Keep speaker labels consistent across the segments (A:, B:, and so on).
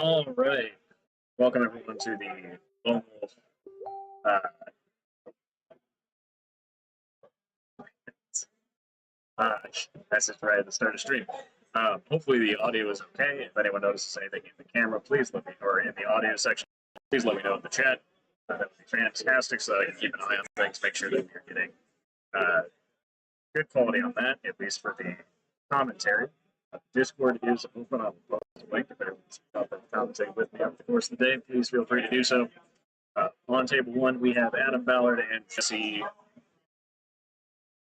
A: All right. Welcome everyone to the Lone Wolf. Uh, uh, message right at the start of stream. Hopefully the audio is okay. If anyone notices anything in the camera, please let me, or in the audio section, please let me know in the chat. That would be fantastic, so I can keep an eye on things, make sure that we're getting uh, good quality on that, at least for the commentary. Discord is open. I'll post a link if anyone's commentating with me over the course of the day. Please feel free to do so. On table one, we have Adam Ballard and Jesse.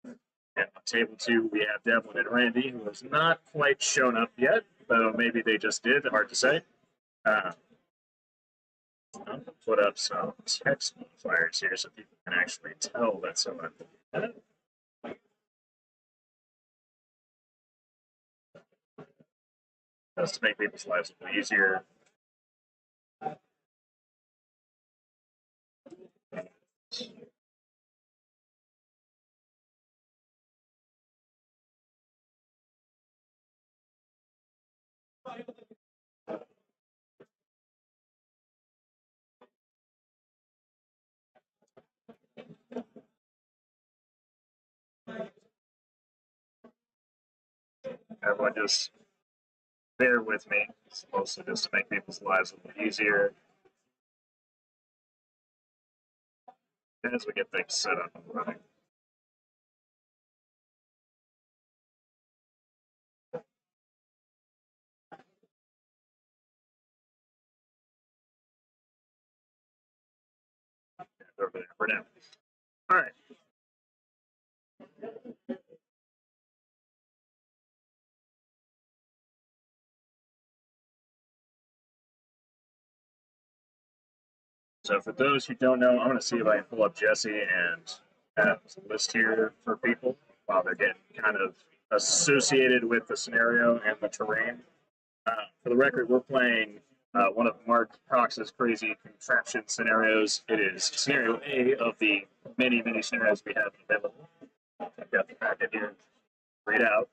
A: And on table two, we have Devlin and Randy, who has not quite shown up yet, though maybe they just did. Hard to say. I'm going to put up some text modifiers here so people can actually tell that someone. Just to make people's lives a little easier. Everyone just bear with me. It's mostly just to make people's lives a little easier as we get things set up and running. Over there for now. All right. So for those who don't know, I'm going to see if I can pull up Jesse and have a list here for people while they're getting kind of associated with the scenario and the terrain. For the record, we're playing one of Mark Cox's crazy contraption scenarios. It is scenario A of the many, many scenarios we have available. I've got the packet here. Read out.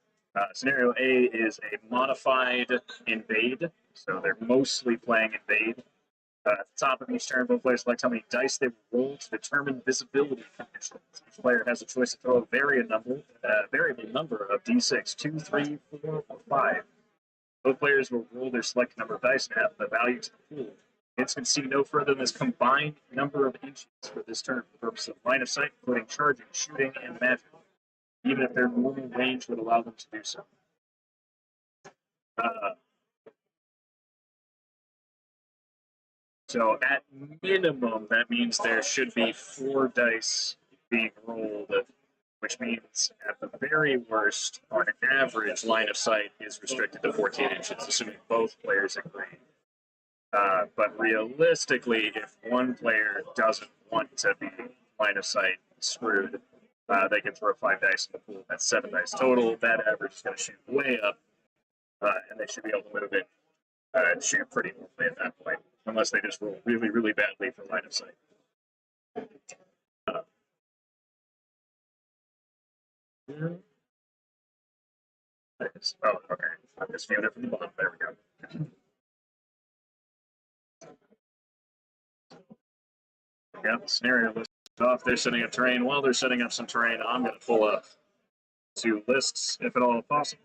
A: Scenario A is a modified invade, so they're mostly playing invade. At the top of each turn, both players select how many dice they will roll to determine visibility conditions. Each player has a choice to throw a variable number of d6, 2, 3, 4, or 5. Both players will roll their selected number of dice and add the value to the pool. Hits can see no further than this combined number of inches for this turn for the purpose of line of sight, including charging, shooting, and magic, even if their moving range would allow them to do so. So at minimum, that means there should be 4 dice being rolled, which means at the very worst, on average, line of sight is restricted to 14 inches, assuming both players agree. But realistically, if one player doesn't want to be line of sight screwed, they can throw 5 dice in the pool. That's 7 dice total. That average is going to shoot way up, and they should be able to move it and shoot pretty normally at that point, unless they just roll really, really badly for line of sight. Oh, okay. I'm just viewing it from the bottom. There we go. Yeah, the scenario list off. They're setting up terrain. While they're setting up some terrain, I'm going to pull up 2 lists, if at all possible.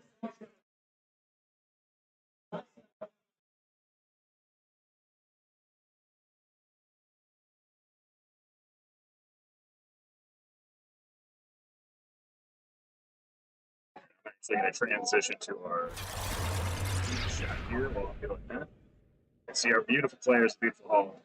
A: I'm actually going to transition to our shot here while I'm doing that. And see our beautiful players, beautiful hall.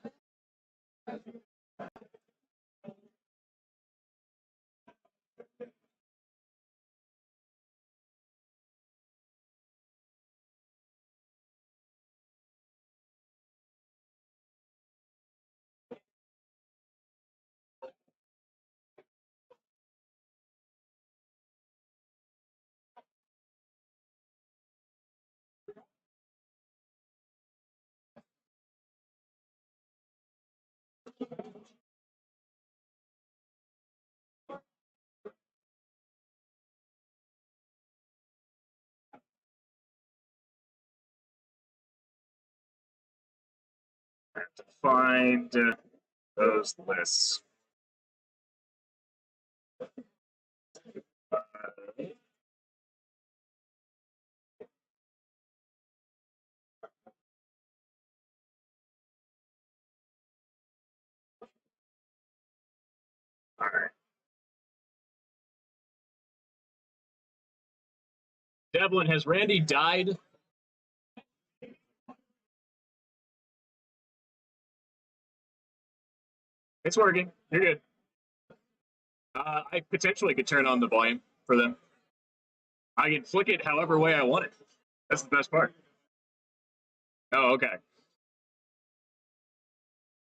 A: I have to find those lists. All right. Devlin, has Randy died? It's working. You're good. I potentially could turn on the volume for them. I can flick it however way I want it. That's the best part. Oh, okay.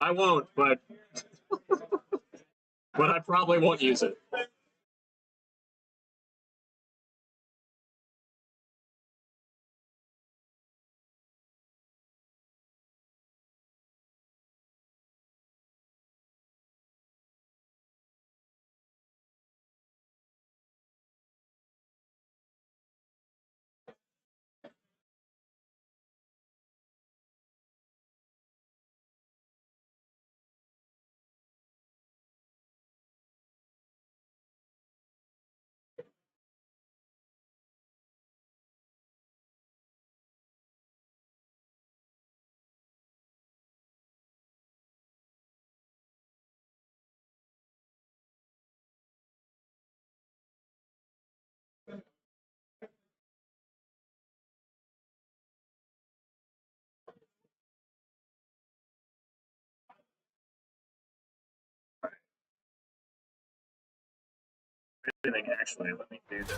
A: I won't, but I probably won't use it. Actually, let me do this.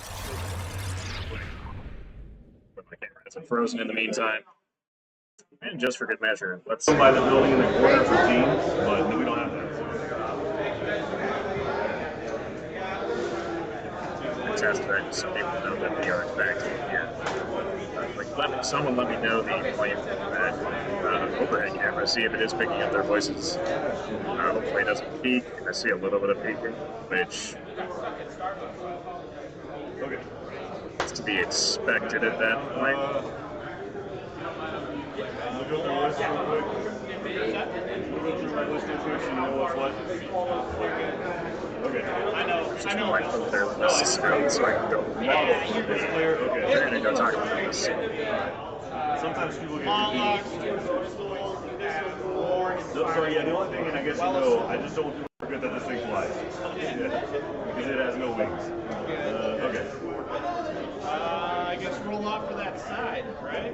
A: But my camera hasn't frozen in the meantime. And just for good measure, let's
B: by the building in the corner for teams, but we don't have that.
A: Test that so people know that we are in fact here. Someone let me know the volume from that overhead camera. See if it is picking up their voices. Hopefully it doesn't peak. I see a little bit of peaking, which is to be expected at that point.
B: Look up the list real quick. Look up the list real quick so you know what's what. Okay. I know.
A: I put their lists out so I can go.
B: It's clear. Okay.
A: We're going to go talk about this.
B: Sometimes people get confused. So yeah, the only thing, and I guess you know, I just don't want people to forget that this thing flies. Yeah. Because it has no wings. Okay.
C: I guess roll off for that side, right?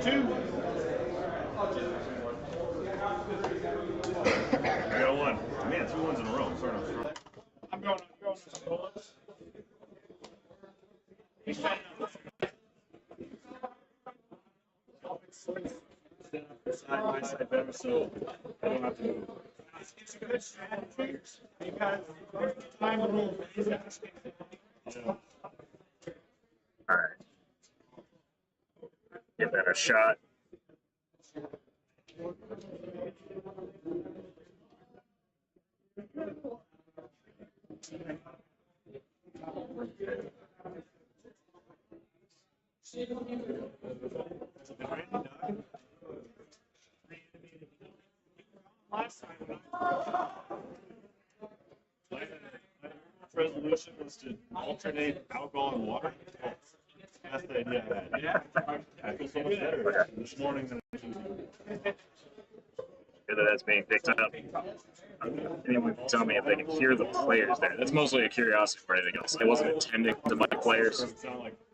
C: Two.
B: I got one. Man, 2 ones in a row. I'm starting off strong.
C: I'm going
B: My side better, so I don't have to move.
C: It's a good strategy because time rule is asking.
A: All right. Give that a shot.
C: Last time,
B: My resolution was to alternate alcohol and water. That's the idea I had.
C: yeah.
B: I feel so much better this morning than I usually
A: Good that that's being picked up. Anyone can tell me if they can hear the players there. That's mostly a curiosity for anything else. I wasn't intending to mic players.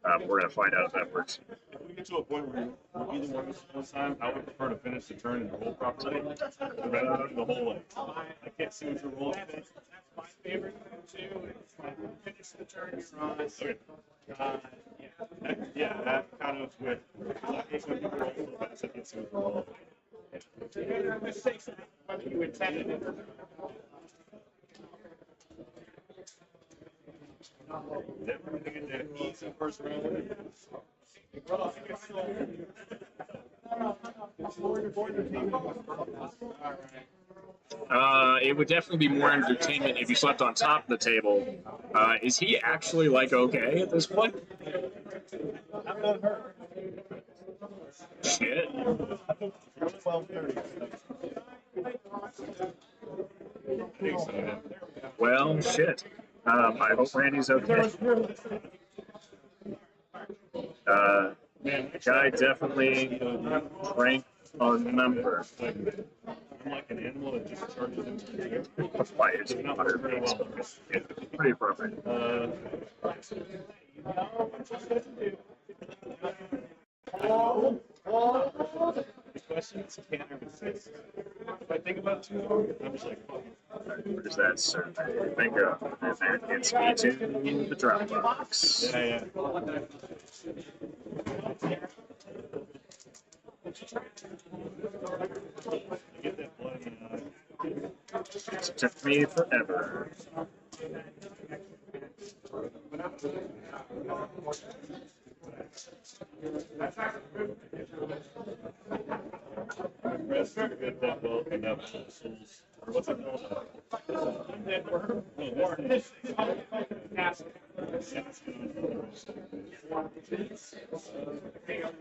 A: We're going to find out if that works.
B: If we get to a point where we're either one time, I would prefer to finish the turn and roll properly rather than the whole like, I can't see what you're rolling.
C: That's my favorite thing too. It's like finish the turn you're on.
B: Okay. Yeah, that kind of with I hate when people roll so fast I can't see what they're rolling.
C: Yeah. Mistakes, whether you intended it or not.
B: Everything in the easy first round.
A: It would definitely be more entertainment if you slept on top of the table. Is he actually like okay at this point?
C: I'm not hurt.
A: Shit.
C: 12:30.
A: Well, shit. I hope Randy's okay. Guy definitely drank a number.
B: I'm like an animal that just charges into the game.
A: Why is it 100 beats? Yeah, pretty appropriate.
B: The questions can't exist. If I think about it too long, I'm just like, fuck.
A: Where's that survey? Bingo. And that gets me to the Dropbox.
B: Yeah. Get that blood in my eye.
A: It took me forever.
B: Rest are good that well enough souls. Or what's it called?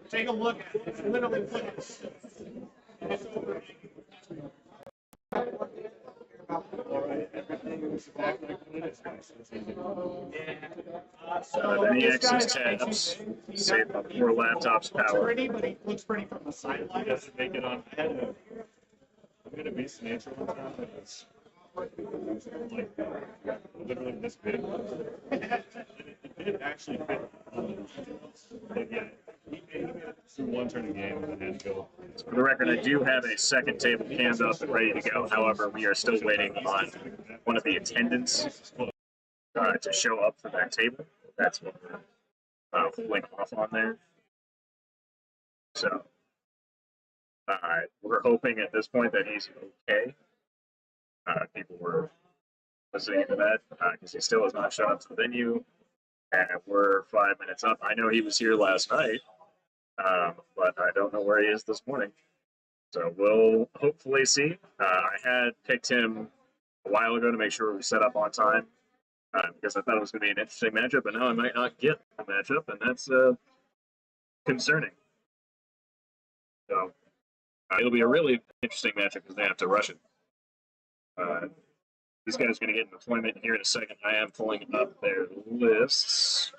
C: Take a look at it. It's literally flipped.
B: Alright, everything is back like it is.
C: So
A: Any
C: this guy,
A: excess tabs save up 4 laptops power.
C: pretty, but he looks pretty from the sideline.
B: Doesn't make it on. I'm gonna be nature one time, and it's like literally this big. It did actually fit on the but yeah, he made it through one turning game and then had to go.
A: For the record, I do have a second table canned up and ready to go. However, we are still waiting on one of the attendants to show up for that table. That's what we're pulling off on there. So we're hoping at this point that he's okay. People were listening to that because he still has not shown up to the venue. And we're 5 minutes up. I know he was here last night, but I don't know where he is this morning. So we'll hopefully see. I had picked him a while ago to make sure we set up on time because I thought it was going to be an interesting matchup, but now I might not get a matchup, and that's concerning. So it'll be a really interesting matchup because they have to rush it. These guys are going to get an deployment here in a second. I am pulling up their lists.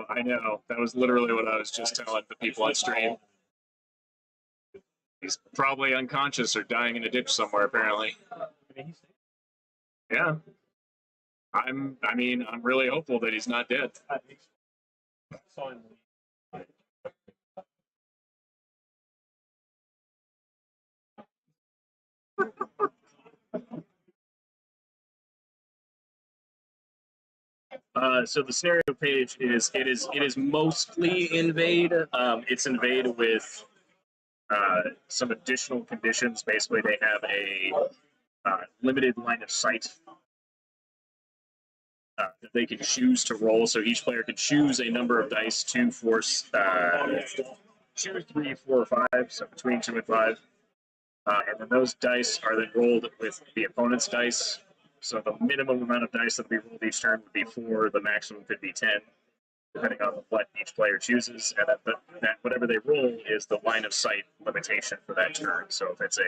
A: I know. That was literally what I was just telling the people on stream. He's probably unconscious or dying in a ditch somewhere, apparently. Yeah. I'm really hopeful that he's not dead. So the scenario page it is mostly invade. It's invade with some additional conditions. Basically, they have a limited line of sight that they can choose to roll. So each player can choose a number of dice, 2, 4, 2, 3, 4, or 5. So between 2 and 5, and then those dice are then rolled with the opponent's dice. So the minimum amount of dice that we rolled each turn would be 4. The maximum could be 10, depending on what each player chooses. And that whatever they roll is the line of sight limitation for that turn. So if it's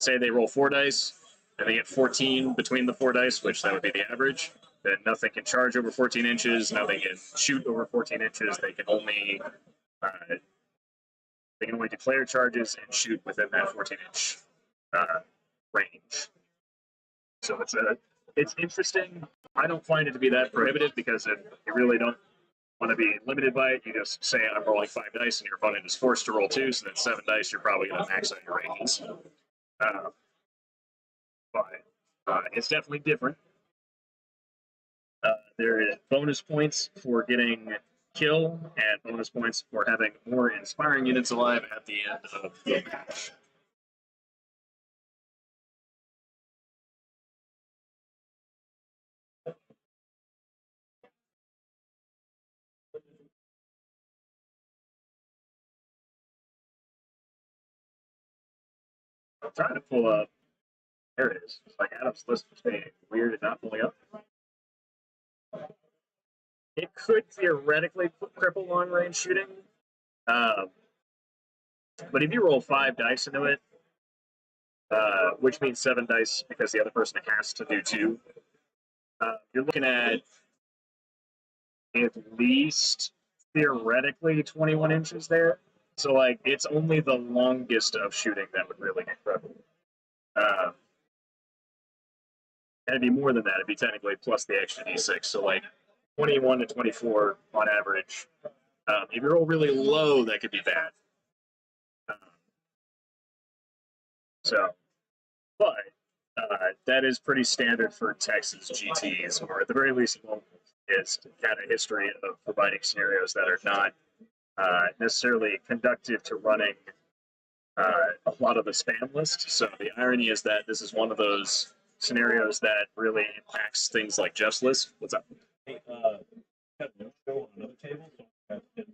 A: say they roll 4 dice and they get 14 between the 4 dice, which that would be the average, then nothing can charge over 14 inches. Nothing can shoot over 14 inches. They can only declare charges and shoot within that 14-inch range. So it's interesting. I don't find it to be that prohibitive because if you really don't want to be limited by it, you just say I'm rolling 5 dice and your opponent is forced to roll 2, so then 7 dice, you're probably going to max out your ratings. But it's definitely different. There is bonus points for getting kill and bonus points for having more inspiring units alive at the end of the match. I'm trying to pull up. There it is. It's like Adam's list was being weird and not pulling up. It could theoretically cripple long range shooting. Um, but if you roll 5 dice into it, which means 7 dice because the other person has to do 2, you're looking at least theoretically 21 inches there. So, like, it's only the longest of shooting that would really get crippled. And it'd be more than that. It'd be technically plus the extra d6. So, like, 21 to 24 on average. If you roll really low, that could be bad. So, but that is pretty standard for Texas GTs, or at the very least, it's kind of history of providing scenarios that are not necessarily conductive to running a lot of the spam list. So the irony is that this is one of those scenarios that really impacts things like Jeff's list. What's up?
B: Hey, have no show on another table, so I can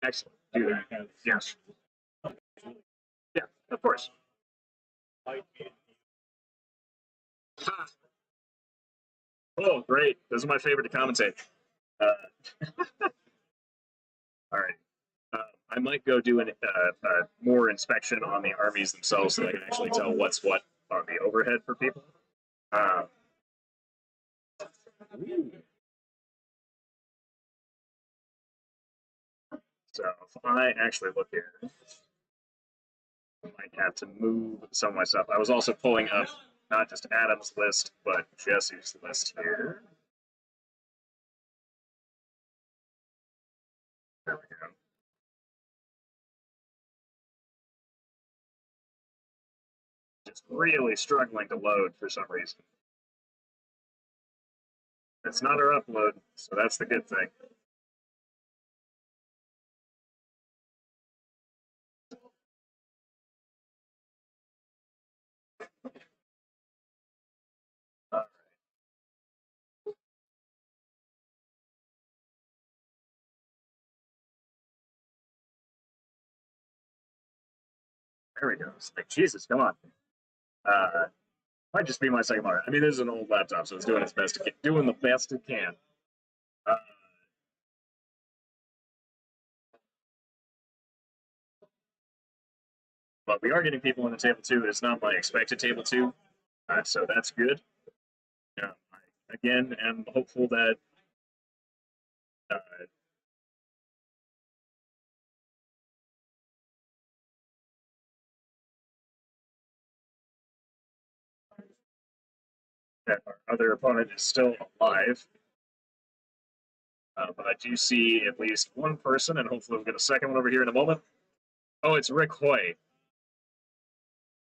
A: Excellent. Do that. Yes. Yeah, of course. Oh, great. Those are my favorite to commentate. All right. I might go do more inspection on the armies themselves so I can actually tell what's what on the overhead for people. So if I actually look here, I might have to move some of my stuff. I was also pulling up not just Adam's list, but Jesse's list here. There we go. Just really struggling to load for some reason. It's not our upload, so that's the good thing. There we go. It's like, Jesus, come on. Might just be my second monitor. I mean, this is an old laptop, so it's doing its best doing the best it can. But we are getting people in the table 2. It's not my expected table 2, so that's good. I, again, am hopeful that that our other opponent is still alive. But I do see at least one person, and hopefully we'll get a second one over here in a moment. Oh, it's Rick Hoy.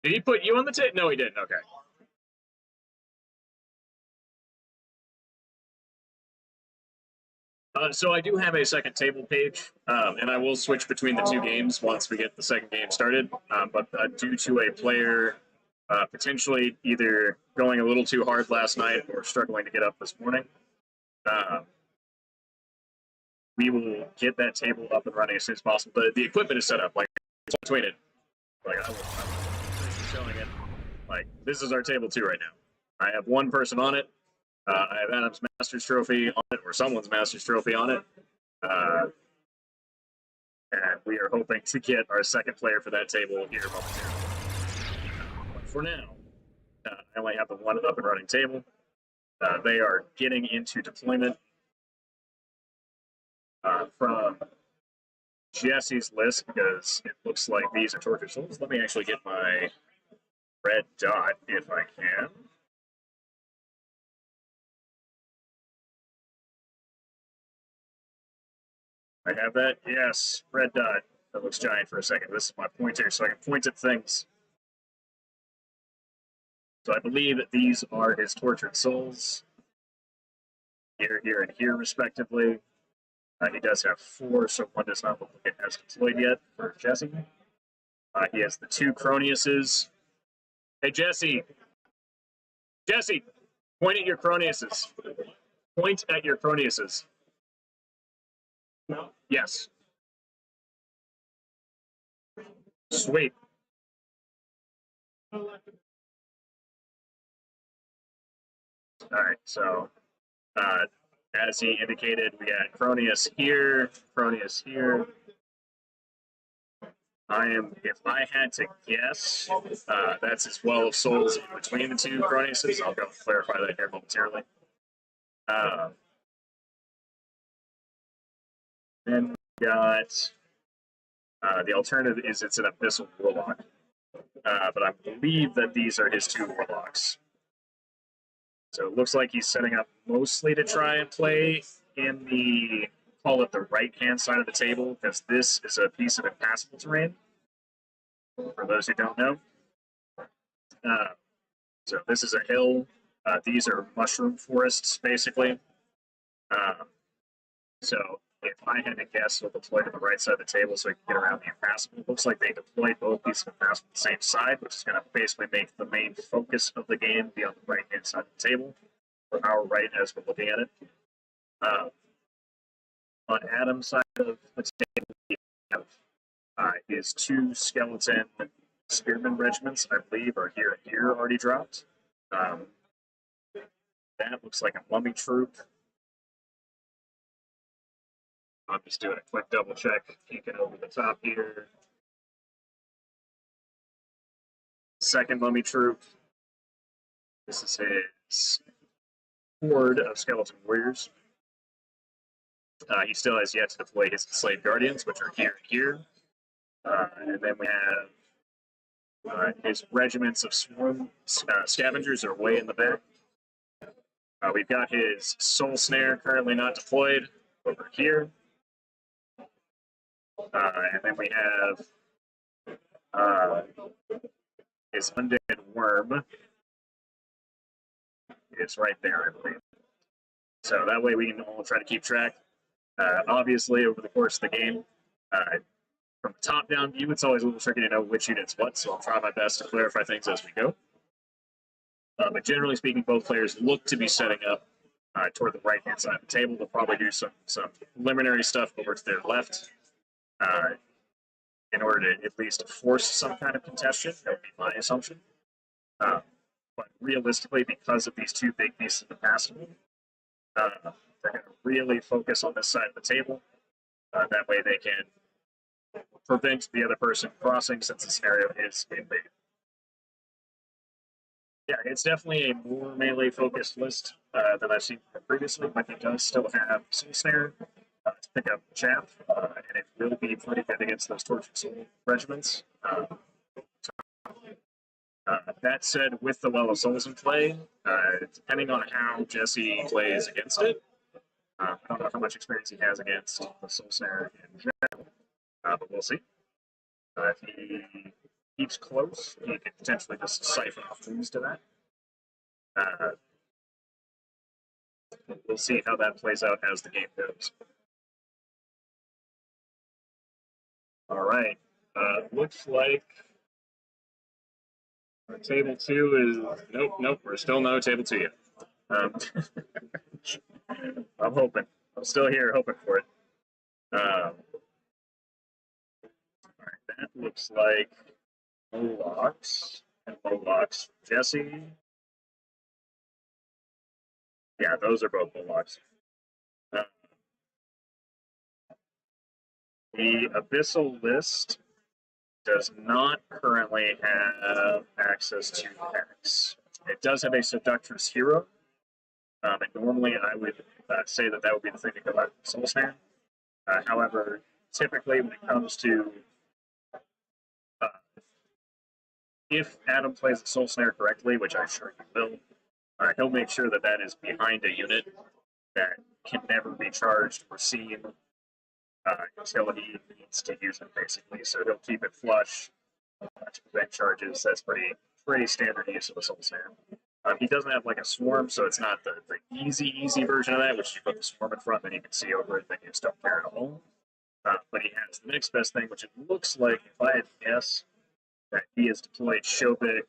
A: Did he put you on the table? No, he didn't. Okay. So I do have a second table page, and I will switch between the 2 games once we get the second game started. But due to a player potentially either going a little too hard last night or struggling to get up this morning, we will get that table up and running as soon as possible. The equipment is set up. Like, it's tweeted. Like, I will showing it. Like, this is our table 2 right now. I have one person on it. I have Adam's Masters Trophy on it, or someone's Masters Trophy on it. And we are hoping to get our second player for that table here momentarily. But for now, I only have the one up and running table. They are getting into deployment from Jesse's list because it looks like these are tortured souls. Let me actually get my red dot if I can. I have that. Yes, red dot. That looks giant for a second. This is my pointer, so I can point at things. So I believe that these are his tortured souls. Here, here, and here, respectively. He does have 4, so one does not look like it has deployed yet for Jesse. He has the 2 Croniuses. Hey, Jesse! Jesse! Point at your Croniuses. Point at your Croniuses. No. Yes. Sweet. All right, so as he indicated, we got Cronius here, Cronius here. If I had to guess, that's as well of souls in between the two Croniuses. I'll go clarify that here momentarily. Then we got the alternative is it's an Abyssal Warlock, but I believe that these are his two Warlocks. So it looks like he's setting up mostly to try and play in the, call it the right-hand side of the table, because this is a piece of impassable terrain, for those who don't know. So this is a hill. These are mushroom forests, basically. So if I had to guess, he'll deploy to the right side of the table so he can get around the impassable. It looks like they deployed both pieces of impassable to the same side, which is going to basically make the main focus of the game be on the right-hand side of the table, or our right as we're looking at it. On Adam's side of the table, we have his two skeleton spearman regiments, I believe, are here and here already dropped. That looks like a mummy troop. I'm just doing a quick double check, peeking over the top here. Second mummy troop. This is his horde of skeleton warriors. He still has yet to deploy his slave guardians, which are here and here. And then we have his regiments of swarm scavengers are way in the back. We've got his soul snare currently not deployed over here. And then we have his undead worm. It's right there, I believe. So that way we can all try to keep track. Obviously, over the course of the game, from a top-down view, it's always a little tricky to know which unit's what, so I'll try my best to clarify things as we go. But generally speaking, both players look to be setting up toward the right-hand side of the table. They'll probably do some preliminary stuff over to their left in order to at least force some kind of contention. That would be my assumption. But realistically, because of these two big pieces of impassable, they're going to really focus on this side of the table. That way they can prevent the other person crossing since the scenario is invaded. Yeah, it's definitely a more melee focused list than I've seen previously, but it does still have Soul Snare to pick up chaff, and it will be pretty good against those Tortured Soul regiments. That said, with the Well of Souls in play, depending on how Jesse plays against it, I don't know how much experience he has against the Soul Snare in general, but we'll see. If he keeps close, he could potentially just siphon off moves to that. We'll see how that plays out as the game goes. All right. Looks like table 2 is nope. We're still no table 2 yet. I'm hoping. I'm still here hoping for it. All right, that looks like Molochs and Molochs. Jesse. Yeah, those are both Molochs. The Abyssal list does not currently have access to X. It does have a Seductress hero, and normally I would say that would be the thing to go out with Soul Snare. However, typically when it comes to if Adam plays the Soul Snare correctly, which I'm sure he will, he'll make sure that that is behind a unit that can never be charged or seen until he needs to use it, basically. So he'll keep it flush to prevent charges. That's pretty standard use of a Soul Snare. He doesn't have like a swarm, so it's not the easy version of that, which you put the swarm in front, then you can see over it, then you just don't care at all. But he has the next best thing, which it looks like, if I had to guess, that he has deployed Shobik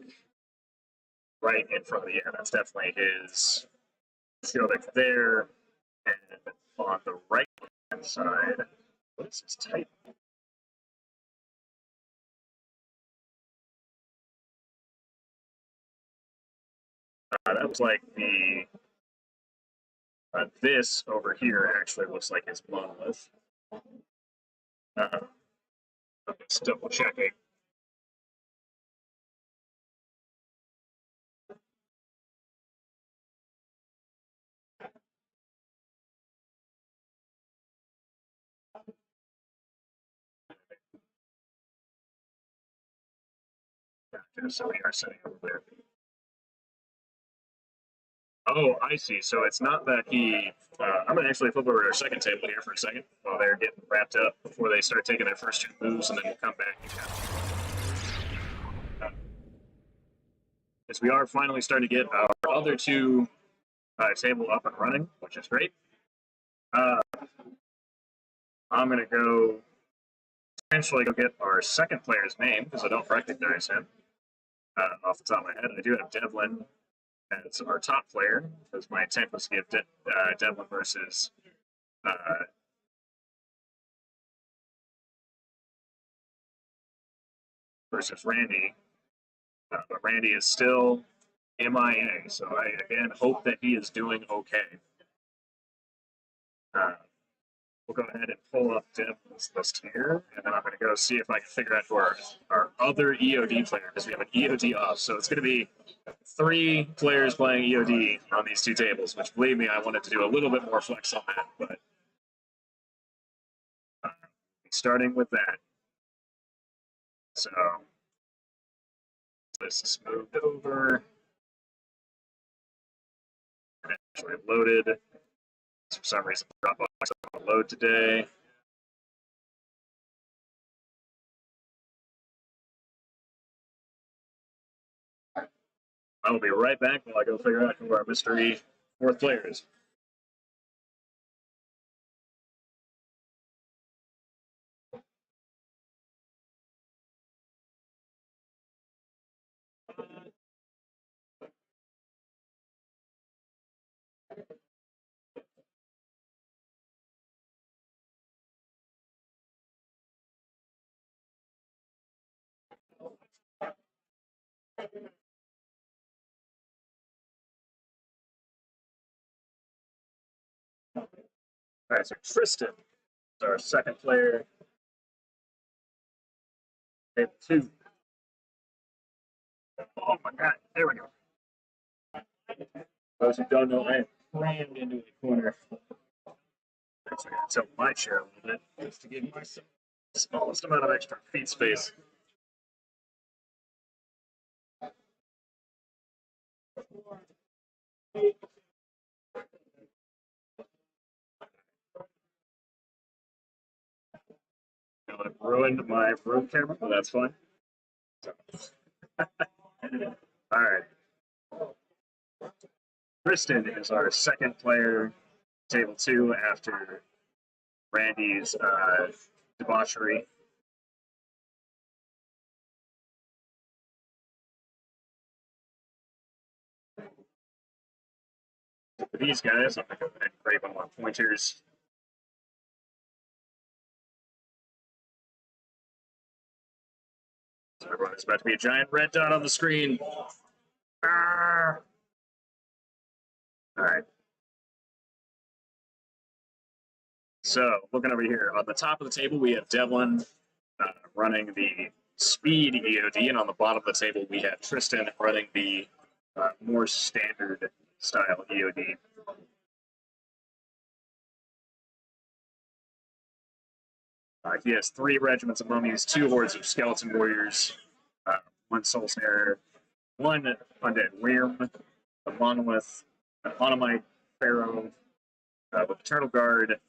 A: right in front of the that's definitely his Shobik there. And on the right hand side, what is his type? That looks like the this over here actually looks like his monolith. I'm just double checking. So we are setting over there. Oh, I see. So it's not that he. I'm going to actually flip over to our second table here for a second while they're getting wrapped up before they start taking their first two moves, and then we'll come back. As we are finally starting to get our other two table up and running, which is great. I'm going to go potentially go get our second player's name because I don't recognize him off the top of my head. I do have Devlin as our top player because my intent was to give Devlin versus Randy. But Randy is still MIA, so I again hope that he is doing okay. We'll go ahead and pull up Devlin's list here, and then I'm going to go see if I can figure out who our other EOD player, because we have an EOD off. So it's going to be 3 players playing EOD on these 2 tables, which, believe me, I wanted to do a little bit more flex on that, but starting with that. So this is moved over and actually loaded. For some reason, Dropbox doesn't load today. I will be right back while I go figure out who our mystery 4th player is. All right, so Tristan is our second player. Table 2. Oh my God, there we go. Those who don't know, I am crammed into a corner. Actually, I tilt my chair a little bit just to give myself the smallest amount of extra feet space. I've ruined my room camera, but that's fine. All right. Tristan is our second player, table 2, after Randy's debauchery. For these guys, I'm going to go ahead and grab them on pointers. So everyone, there's about to be a giant red dot on the screen. Ah! All right. So, looking over here, on the top of the table, we have Devlin running the speed EOD, and on the bottom of the table, we have Tristan running the more standard style EOD. He has 3 regiments of mummies, 2 hordes of skeleton warriors, 1 soul snare, 1 undead worm, a monolith, an Onamite pharaoh with eternal guard,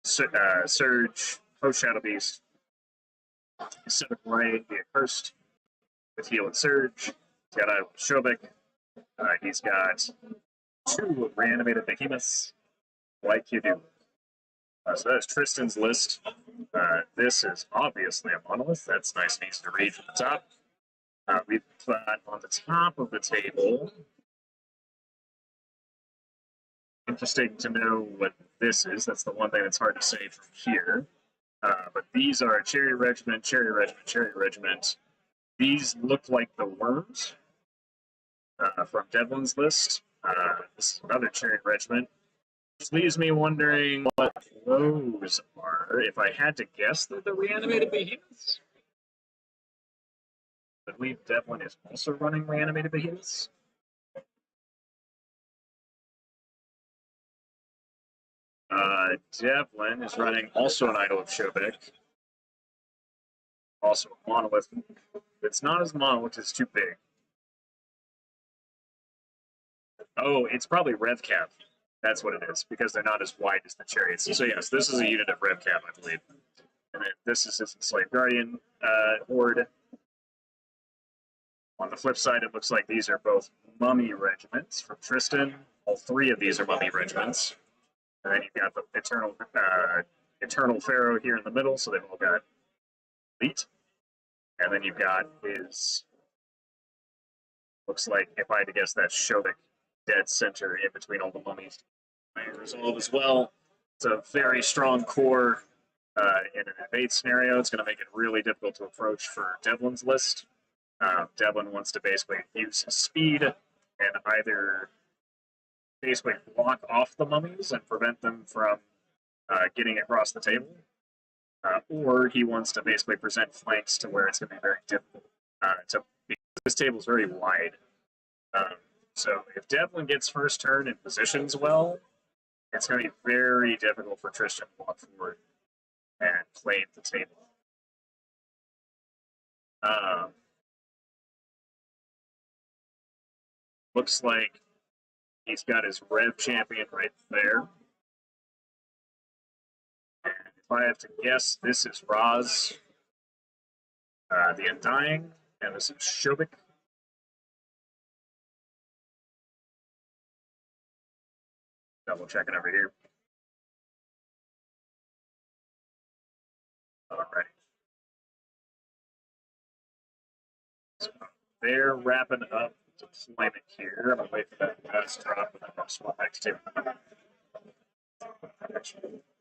A: surge, host shadow beast, Civic Ray, the accursed with heal and surge. He's got a Shobik. He's got 2 reanimated behemoths, like you do. So that's Tristan's list. This is obviously a monolith. That's nice and easy to read from the top. We've got on the top of the table. Interesting to know what this is. That's the one thing that's hard to say from here. But these are Cherry Regiment, Cherry Regiment, Cherry Regiment. These look like the worms. from Devlin's list. This is another Cherry Regiment. This leaves me wondering what those are. If I had to guess, they're the reanimated behemoths. I believe Devlin is also running reanimated behemoths. Devlin is running also an Idol of Shobek. Also a monolith. It's not as monolith, it's too big. Oh, it's probably RevCap. That's what it is, because they're not as wide as the chariots. So yes, this is a unit of RevCap, I believe. And then this is his Enslaved Guardian horde. On the flip side, it looks like these are both mummy regiments from Tristan. All three of these are mummy regiments. And then you've got the Eternal Pharaoh here in the middle, so they've all got elite. And then you've got his, looks like, if I had to guess, that's Shobek dead center in between all the mummies. Resolve as well. It's a very strong core in an invade scenario. It's going to make it really difficult to approach for Devlin's list. Devlin wants to basically use his speed and either basically block off the mummies and prevent them from getting across the table, or he wants to basically present flanks to where it's going to be very difficult because this table is very wide. So if Devlin gets first turn and positions well, it's going to be very difficult for Tristan to walk forward and play the table. Looks like he's got his Rev champion right there. And if I have to guess, this is Raz, the Undying, and this is Shobek. Double checking over here. Alright. So they're wrapping up deployment here. I'm gonna wait for that last drop and then I'll swap back to table.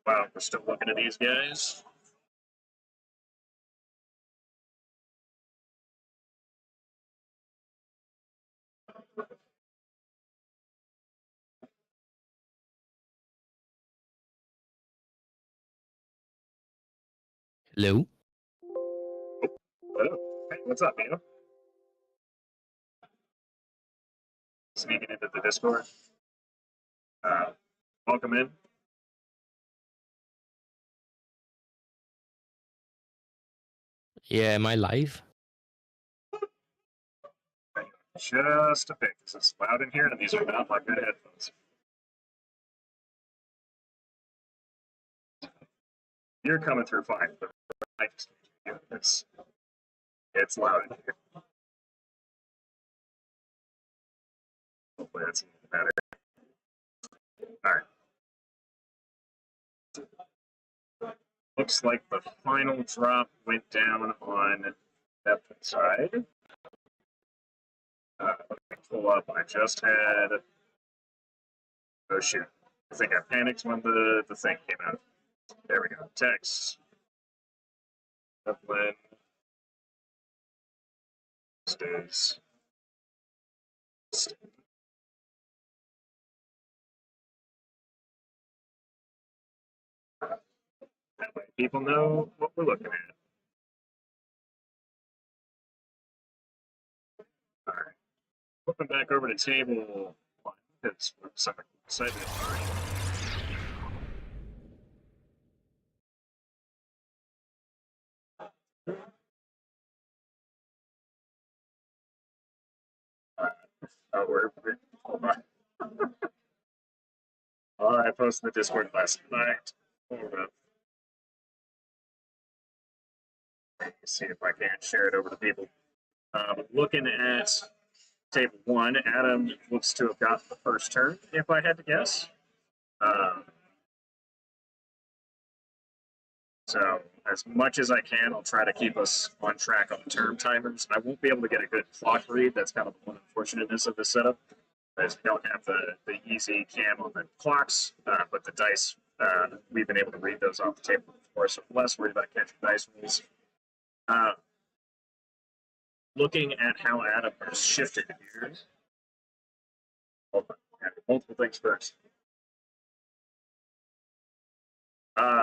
A: Wow, we're still looking at these guys.
D: Hello?
A: Hello. Hey, what's up, Neil? Sneaking into the Discord. Welcome in.
D: Yeah, am I live?
A: Just a bit, because it's loud in here, and these are not my good headphones. You're coming through fine, but it's loud in here. Hopefully that's even better. All right. Looks like the final drop went down on that side. Let me pull up. I just had. Oh shoot! I think I panicked when the thing came out. There we go. Text. Dublin stays. That way people know what we're looking at. All right. Flipping back over to table one because we're so excited. All right. Hold on. Oh, I posted the Discord last night. Hold up. Let me see if I can share it over to people. Looking at table one, Adam looks to have gotten the first turn, if I had to guess. So as much as I can, I'll try to keep us on track on the turn timers. I won't be able to get a good clock read. That's kind of the one unfortunateness of this setup. Is we don't have the easy cam on the clocks, but the dice, we've been able to read those off the table before, so I'm less worried about catching dice rolls. Looking at how Adam has shifted here, Hold on. Multiple things first.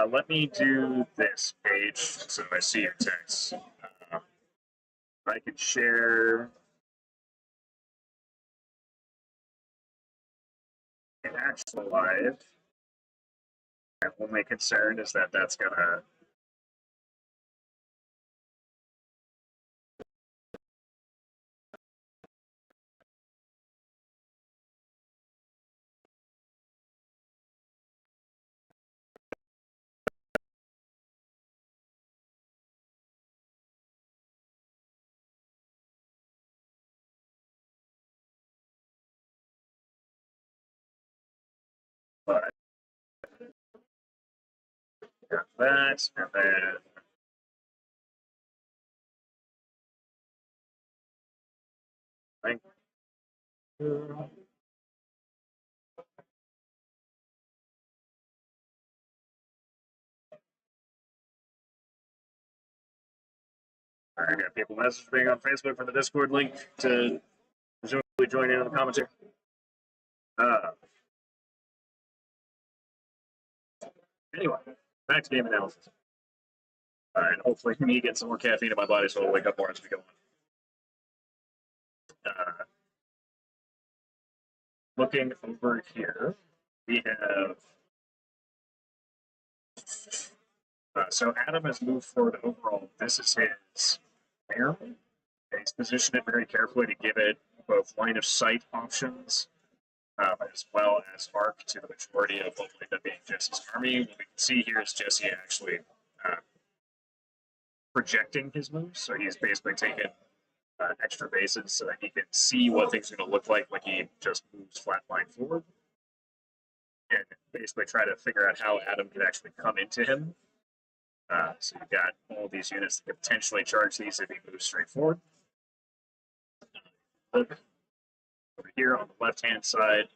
A: Let me do this page so I see your text. I can share an actual live. My only concern is that that's gonna. But got that, and then link. I got people messaging on Facebook for the Discord link to presumably join in on the commentary. Anyway, back to game analysis. And hopefully me get some more caffeine in my body so I'll wake up more as we go on. Looking over here, we have. So Adam has moved forward overall. This is his lair. He's positioned it very carefully to give it both line of sight options as well as arc to the majority of what would end up being Jesse's army. What we can see here is Jesse actually projecting his moves. So he's basically taken extra bases so that he can see what things are going to look like when he just moves flat line forward. And basically try to figure out how Adam can actually come into him. So you've got all these units that can potentially charge these if he moves straight forward. Look over here on the left-hand side.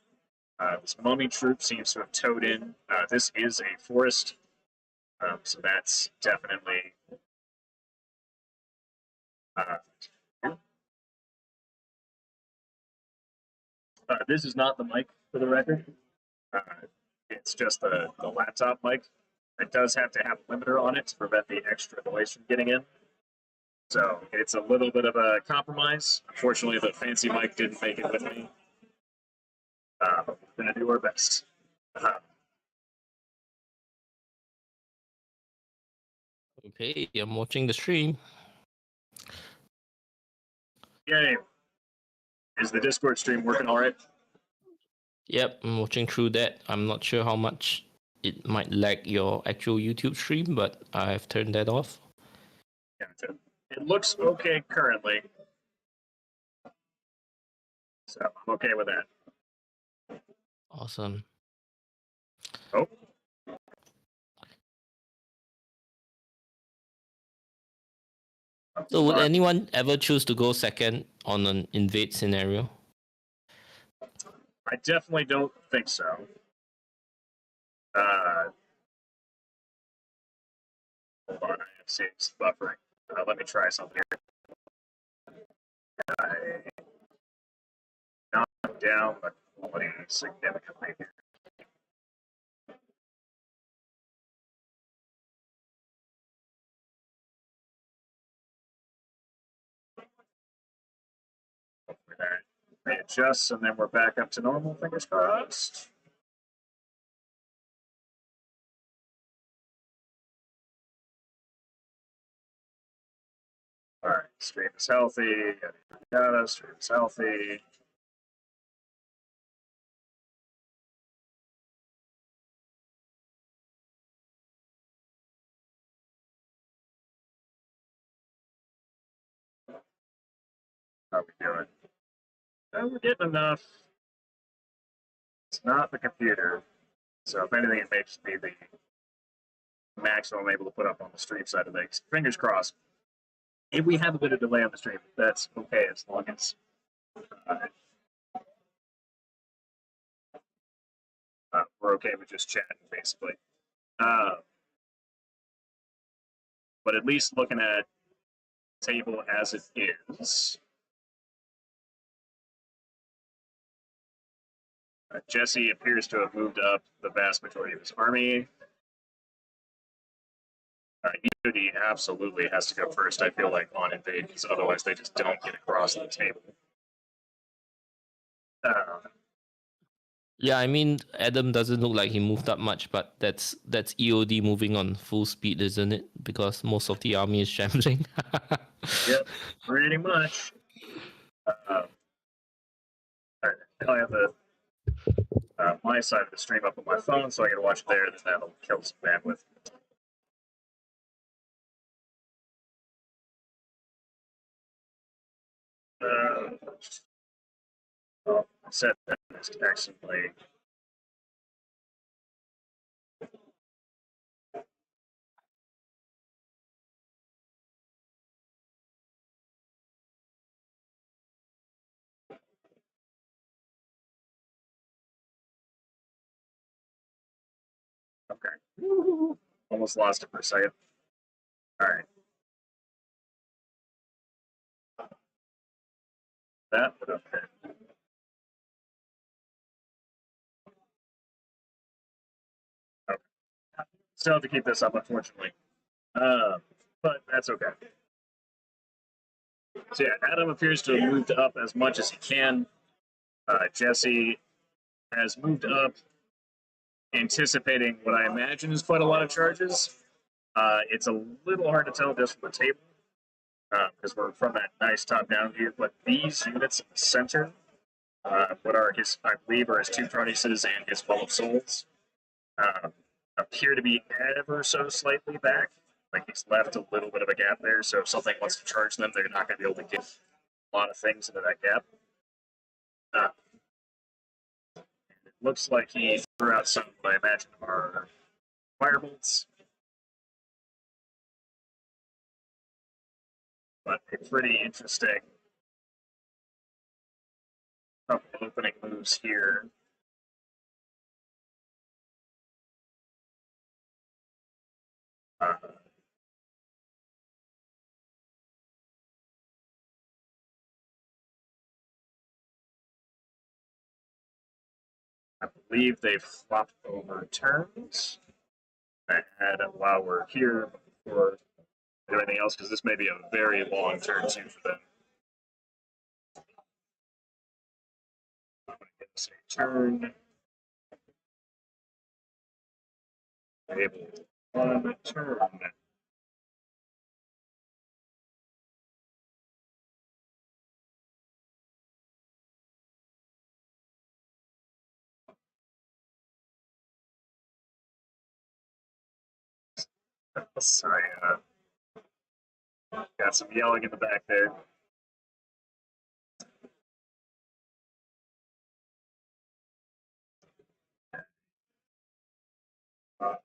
A: This mummy troop seems to have towed in. This is a forest, so that's definitely this is not the mic for the record. It's just the laptop mic. It does have to have a limiter on it to prevent the extra noise from getting in. So it's a little bit of a compromise. Unfortunately, the fancy mic didn't make it with me. But we're going to do our best.
D: Okay, I'm watching the stream.
A: Yay. Is the Discord stream working all right?
D: Yep, I'm watching through that. I'm not sure how much it might lag your actual YouTube stream, but I've turned that off.
A: Yeah, it looks okay currently. So I'm okay with that.
D: Awesome.
A: Oh.
D: So would anyone ever choose to go second on an invade scenario?
A: I definitely don't think so. Hold on, I have saved buffering. Let me try something here. I knocked down the quality significantly here. Hopefully that readjusts and then we're back up to normal, fingers crossed. All right, stream is healthy. Yada, stream is healthy. How we doing? We're getting enough. It's not the computer. So if anything, it may just be the maximum I'm able to put up on the stream side of things. Fingers crossed. If we have a bit of delay on the stream, that's okay as long as we're okay with just chatting, basically. But at least looking at the table as it is, Jesse appears to have moved up the vast majority of his army. EOD absolutely has to go first, I feel like, on invade, because otherwise they just don't get across the table.
D: Yeah, I mean, Adam doesn't look like he moved up much, but that's EOD moving on full speed, isn't it? Because most of the army is shambling.
A: Yep, pretty much. All right, now I have the my side of the stream up on my phone, so I can watch it there, then that'll kill some bandwidth. I said that accidentally. Okay. Almost lost it for a second. All right. That would have been. Okay. Still have to keep this up, unfortunately. But that's okay. So yeah, Adam appears to have moved up as much as he can. Jesse has moved up, anticipating what I imagine is quite a lot of charges. It's a little hard to tell just from the table, because we're from that nice top-down view. But these units in the center, what are his, I believe, are his two furnaces and his wall of souls, appear to be ever so slightly back. Like he's left a little bit of a gap there, so if something wants to charge them, they're not going to be able to get a lot of things into that gap. It looks like he threw out some what I imagine are firebolts. But a pretty interesting couple opening moves here. I believe they've flopped over turns. And while we're here, before we do anything else, because this may be a very long turn too for them. I'm going to give us a turn. Able one turn. Sorry, got some yelling in the back there. All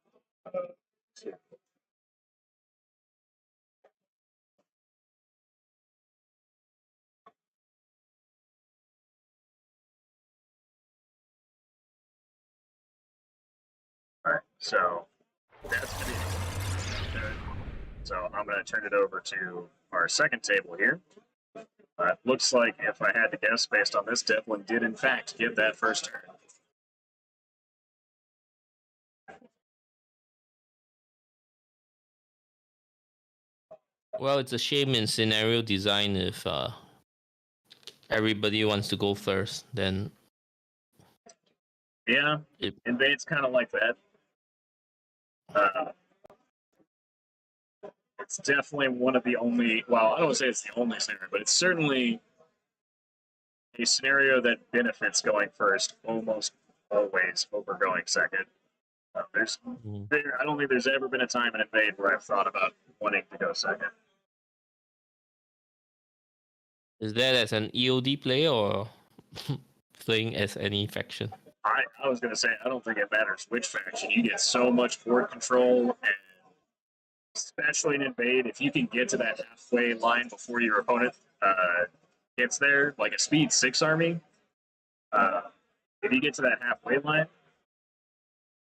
A: right, so that's going to be good. So I'm going to turn it over to our second table here. It looks like, if I had to guess, based on this, Devlin did in fact get that first turn.
D: Well, it's a shame in scenario design if everybody wants to go first, then
A: Yeah, Invade's kind of like that. It's definitely one of the only, well, I don't want to say it's the only scenario, but it's certainly a scenario that benefits going first almost always over going second. I don't think there's ever been a time in Invade where I've thought about wanting to go second.
D: Is that as an EOD player or playing as any faction?
A: I was going to say, I don't think it matters which faction. You get so much board control, and especially in Invade, if you can get to that halfway line before your opponent gets there, like a speed 6 army, if you get to that halfway line,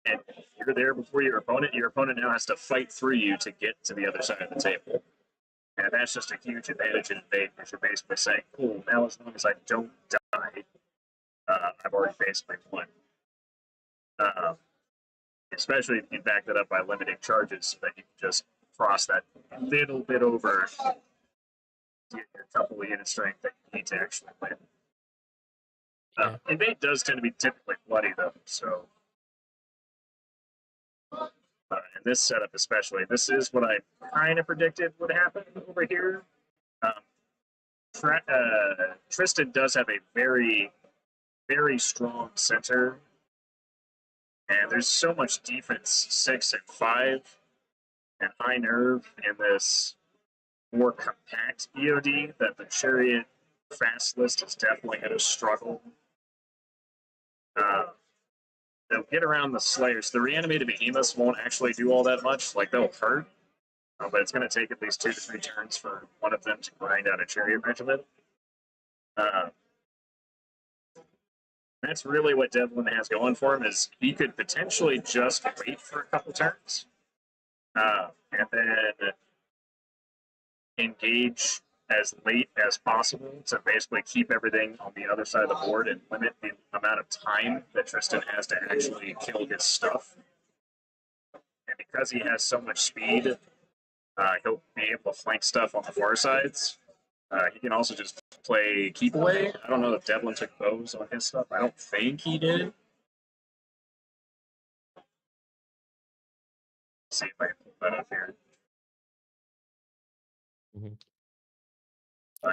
A: and you're there before your opponent now has to fight through you to get to the other side of the table. And that's just a huge advantage in Invade, because you're basically saying, cool, now as long as I don't die, I'm have already basically won. Especially if you back that up by limiting charges so that you can just cross that little bit over to get your couple of unit strength that you need to actually win. Invade does tend to be typically bloody though, so in this setup especially, this is what I kind of predicted would happen over here. Tristan does have a very, very strong center, and there's so much defense 6 and 5 and high nerve in this more compact EOD that the Chariot fast list is definitely going to struggle. They'll get around the Slayers. The reanimated behemoths won't actually do all that much. Like, they'll hurt, but it's going to take at least 2 to 3 turns for one of them to grind out a Chariot regiment. That's really what Devlin has going for him, is he could potentially just wait for a couple turns and then engage as late as possible to basically keep everything on the other side of the board and limit the amount of time that Tristan has to actually kill his stuff. And because he has so much speed, he'll be able to flank stuff on the far sides. He can also just play keep away. I don't know if Devlin took bows on his stuff. I don't think he did. Let's see if I can pull that up here.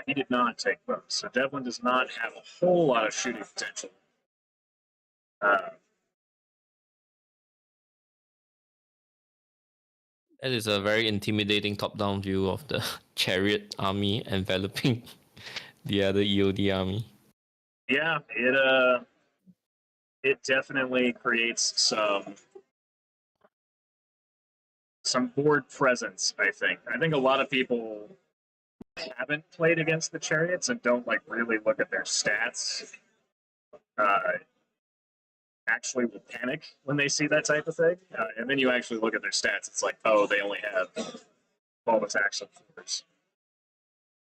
A: He did not take bows, so Devlin does not have a whole lot of shooting potential.
D: That is a very intimidating top-down view of the Chariot army enveloping the other EOD army.
A: Yeah, it definitely creates some board presence, I think. I think a lot of people haven't played against the Chariots and don't like really look at their stats. Actually will panic when they see that type of thing. And then you actually look at their stats, it's like, oh, they only have 12 attacks on 4s.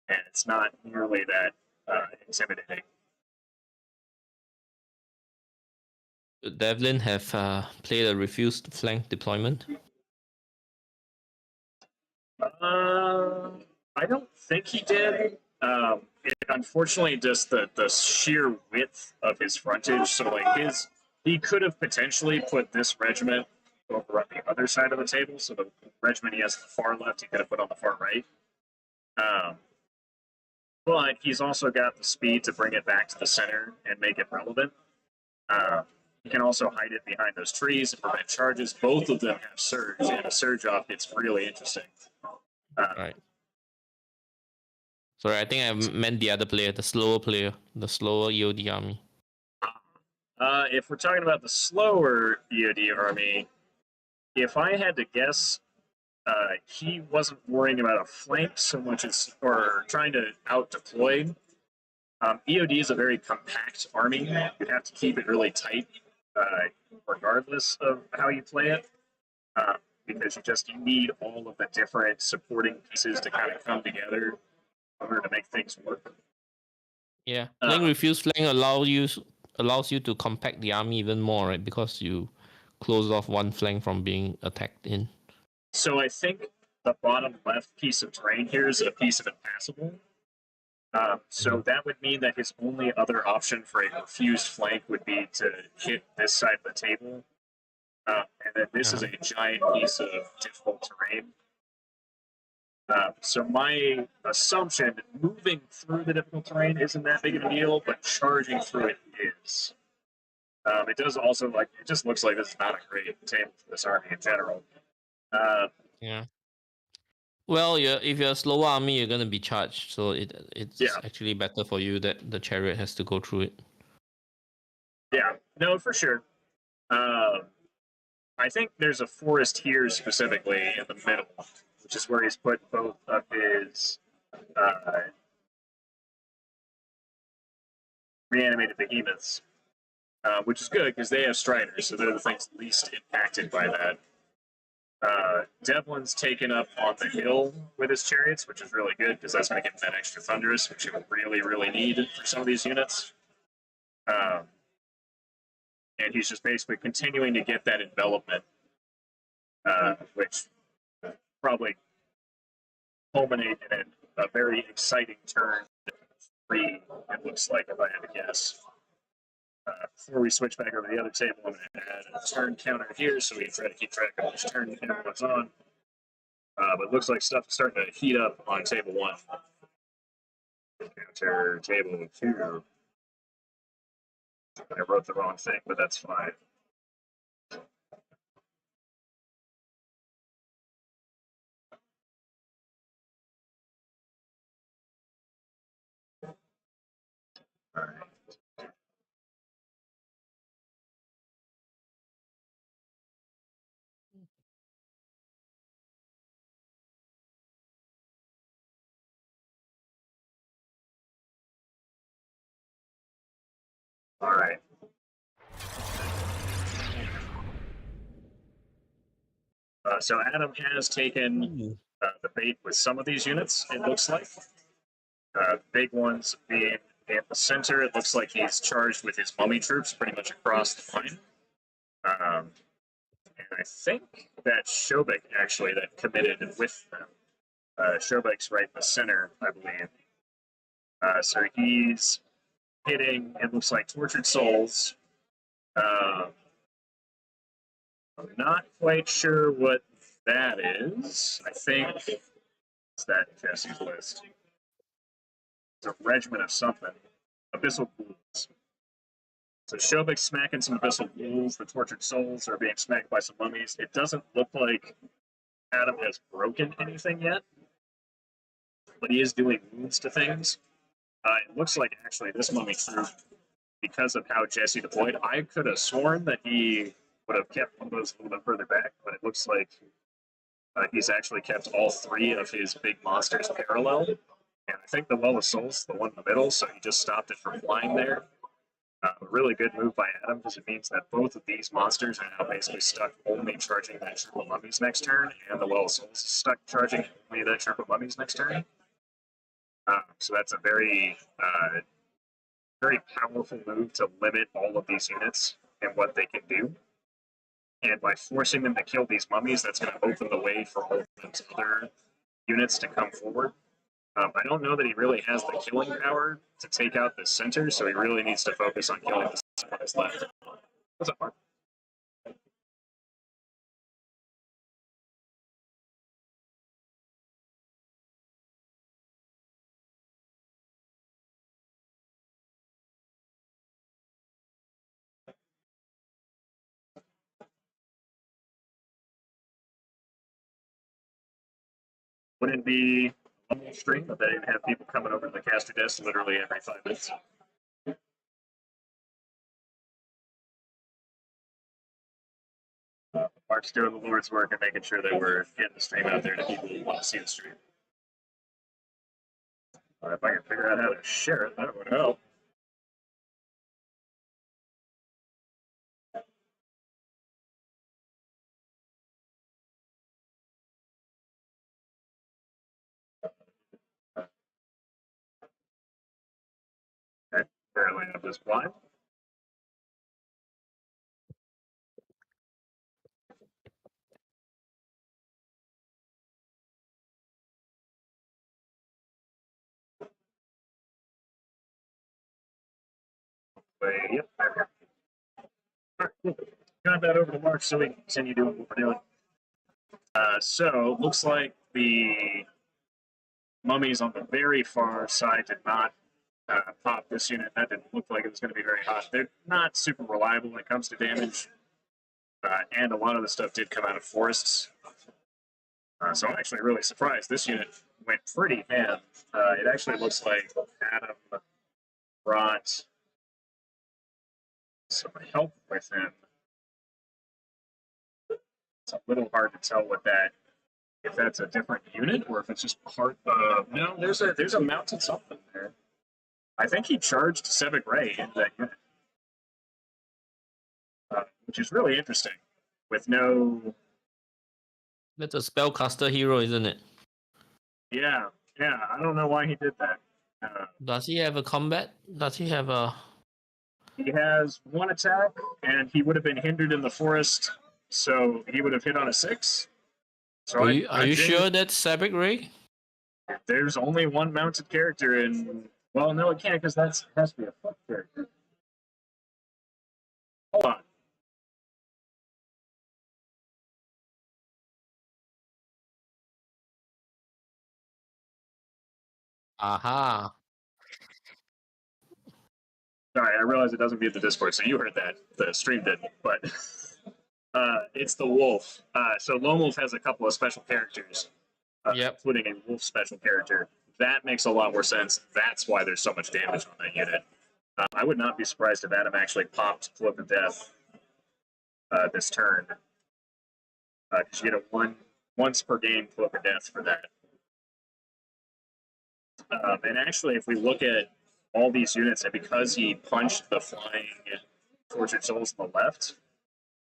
A: And it's not nearly that intimidating.
D: Should Devlin have played a refused flank deployment?
A: I don't think he did. Unfortunately, just the sheer width of his frontage, so like he could have potentially put this regiment over on the other side of the table, so the regiment he has on the far left, he could have put on the far right. But he's also got the speed to bring it back to the center and make it relevant. He can also hide it behind those trees and prevent charges. Both of them have surge, and a surge off gets really interesting.
D: Right. Sorry, I think I meant the other player, the slower EOD army.
A: If we're talking about the slower EOD army, if I had to guess, he wasn't worrying about a flank so much as, or trying to out-deploy. EOD is a very compact army. You have to keep it really tight, regardless of how you play it, because you need all of the different supporting pieces to kind of come together in order to make things work.
D: Yeah, playing refuse flank allows you to compact the army even more, right? Because you close off one flank from being attacked in.
A: So I think the bottom left piece of terrain here is a piece of impassable. So that would mean that his only other option for a refused flank would be to hit this side of the table. And then this is a giant piece of difficult terrain. So my assumption, moving through the difficult terrain isn't that big of a deal, but charging through it is. It does also, like, it just looks like this is not a great table for this army in general.
D: Yeah. Well, if you're a slower army, you're gonna be charged, so it's actually better for you that the Chariot has to go through it.
A: Yeah, no, for sure. I think there's a forest here specifically in the middle, which is where he's put both of his reanimated behemoths, which is good because they have Striders, so they're the things least impacted by that. Devlin's taken up on the hill with his Chariots, which is really good because that's going to give him that extra Thunderous, which you really, really need for some of these units. and he's just basically continuing to get that envelopment, which probably culminate in a very exciting turn 3, it looks like, if I had to guess. Before we switch back over to the other table, I'm going to add a turn counter here so we can try to keep track of which turn everyone's on. But it looks like stuff is starting to heat up on table 1. Counter table 2. I wrote the wrong thing, but that's fine. All right. All right. So Adam has taken the bait with some of these units, it looks like. Big ones being in the center. It looks like he's charged with his mummy troops pretty much across the line. And I think that Shobek actually that committed with them. Shobek's right in the center, I believe. So he's hitting, it looks like Tortured Souls. I'm not quite sure what that is. I think it's that Jesse's list. It's a regiment of something. Abyssal Ghouls. So Shobek's smacking some Abyssal Ghouls. The Tortured Souls are being smacked by some mummies. It doesn't look like Adam has broken anything yet, but he is doing wounds to things. It looks like actually this mummy troop, because of how Jesse deployed, I could have sworn that he would have kept one of those a little bit further back, but it looks like he's actually kept all 3 of his big monsters parallel. And I think the Well of Souls, the one in the middle, so he just stopped it from flying there. A really good move by Adam because it means that both of these monsters are now basically stuck only charging that troop of mummies next turn, and the Well of Souls is stuck charging only that troop of mummies next turn. So that's a very, very powerful move to limit all of these units and what they can do. And by forcing them to kill these mummies, that's going to open the way for all of those other units to come forward. I don't know that he really has the killing power to take out the center, so he really needs to focus on killing the supplies left. What's up, Mark? Wouldn't be a whole stream, but they'd have people coming over to the caster desk literally every 5 minutes. Mark's doing the Lord's work and making sure that we're getting the stream out there to people who want to see the stream. If I can figure out how to share it, that would help. Okay, apparently I'm just blind. Yep, there we go. Got that over to Mark so we can continue doing what we're doing. So, looks like the mummies on the very far side did not pop this unit. That didn't look like it was going to be very hot. They're not super reliable when it comes to damage, and a lot of the stuff did come out of forests. So I'm actually really surprised. This unit went pretty ham. It actually looks like Adam brought some help with him. It's a little hard to tell what that, if that's a different unit or if it's just part of. No, there's a mounted something there. I think he charged Sevic Ray into that unit, which is really interesting. With no.
D: That's a spellcaster hero, isn't it?
A: Yeah. I don't know why he did that.
D: Does he have a combat? Does he have a?
A: He has one attack, and he would have been hindered in the forest, so he would have hit on a 6. So
D: Are you sure that's Sabic Ray?
A: There's only one mounted character in. Well, no, it can't because that has to be a foot character. Hold on.
D: Aha.
A: Sorry, I realize it doesn't mute the Discord, so you heard that. The stream didn't, but it's the wolf. So Lone Wolf has a couple of special characters,
D: Yep.
A: including a wolf special character. That makes a lot more sense. That's why there's so much damage on that unit. I would not be surprised if Adam actually popped Cloak of Death this turn. Because you get a once per game Cloak of Death for that. And actually, if we look at all these units, and because he punched the flying Tortured Souls on the left,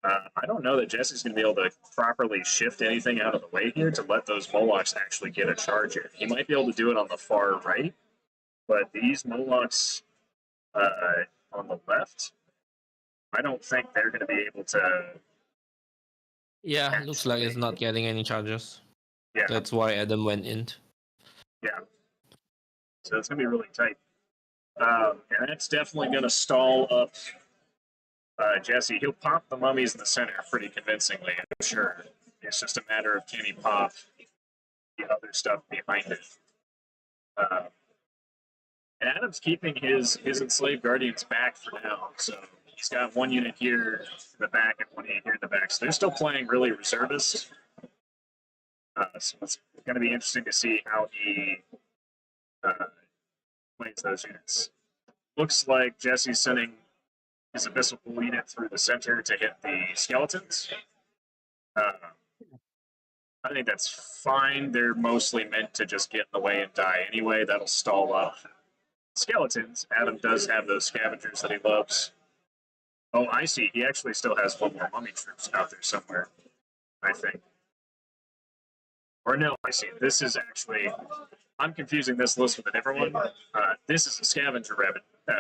A: I don't know that Jesse's going to be able to properly shift anything out of the way here to let those Molochs actually get a charge here. He might be able to do it on the far right, but these Molochs on the left, I don't think they're going to be able to.
D: Yeah, looks like it's not getting any charges.
A: Yeah.
D: That's why Adam went in.
A: Yeah. So it's going to be really tight. And that's definitely going to stall up Jesse. He'll pop the mummies in the center pretty convincingly, I'm sure. It's just a matter of can he pop the other stuff behind it. And Adam's keeping his enslaved guardians back for now. So he's got one unit here in the back and one unit here in the back. So they're still playing really reservist. So it's going to be interesting to see how he plays those units. Looks like Jesse's sending his Abyssal Pool unit through the center to hit the skeletons. I think that's fine. They're mostly meant to just get in the way and die anyway. That'll stall up skeletons. Adam does have those scavengers that he loves. Oh, I see. He actually still has one more mummy troops out there somewhere, I think. Or no, I see. This is actually... I'm confusing this list with a different one. This is a scavenger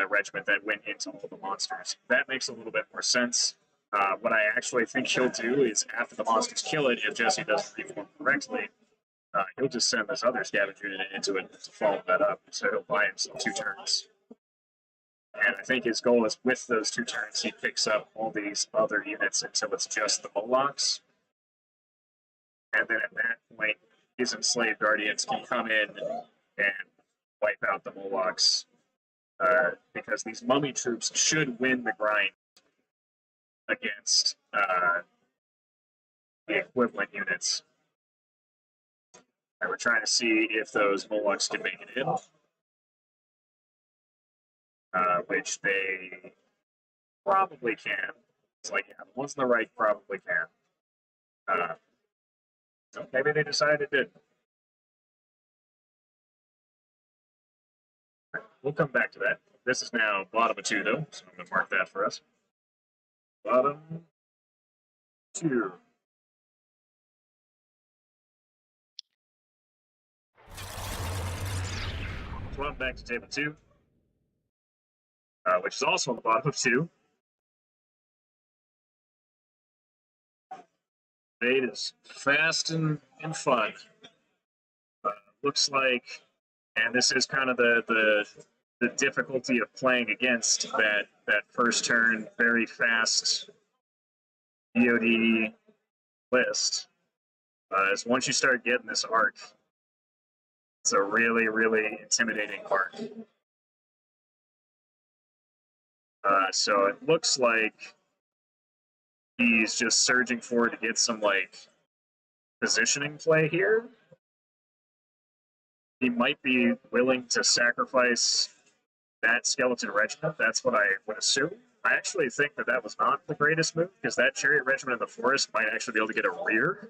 A: regiment that went into all the monsters. That makes a little bit more sense. What I actually think he'll do is after the monsters kill it, if Jesse doesn't reform correctly, he'll just send this other scavenger unit into it to follow that up. So he'll buy himself 2 turns. And I think his goal is with those 2 turns, he picks up all these other units until it's just the Molochs. And then at that point, his enslaved guardians can come in and wipe out the Molochs. Because these mummy troops should win the grind against the equivalent units. And we're trying to see if those Molochs can make it in. Which they probably can. It's like, yeah, the ones on the right probably can. So maybe they decided it did. We'll come back to that. This is now bottom of 2, though, so I'm going to mark that for us. Bottom 2. Swap back to table 2, which is also on the bottom of 2. Fate is fast and fun. Looks like, and this is kind of the difficulty of playing against that first turn, very fast EOD list. Is once you start getting this arc, it's a really, really intimidating arc. So it looks like he's just surging forward to get some like positioning play here. He might be willing to sacrifice that skeleton regiment. That's what I would assume. I actually think that was not the greatest move because that chariot regiment in the forest might actually be able to get a rear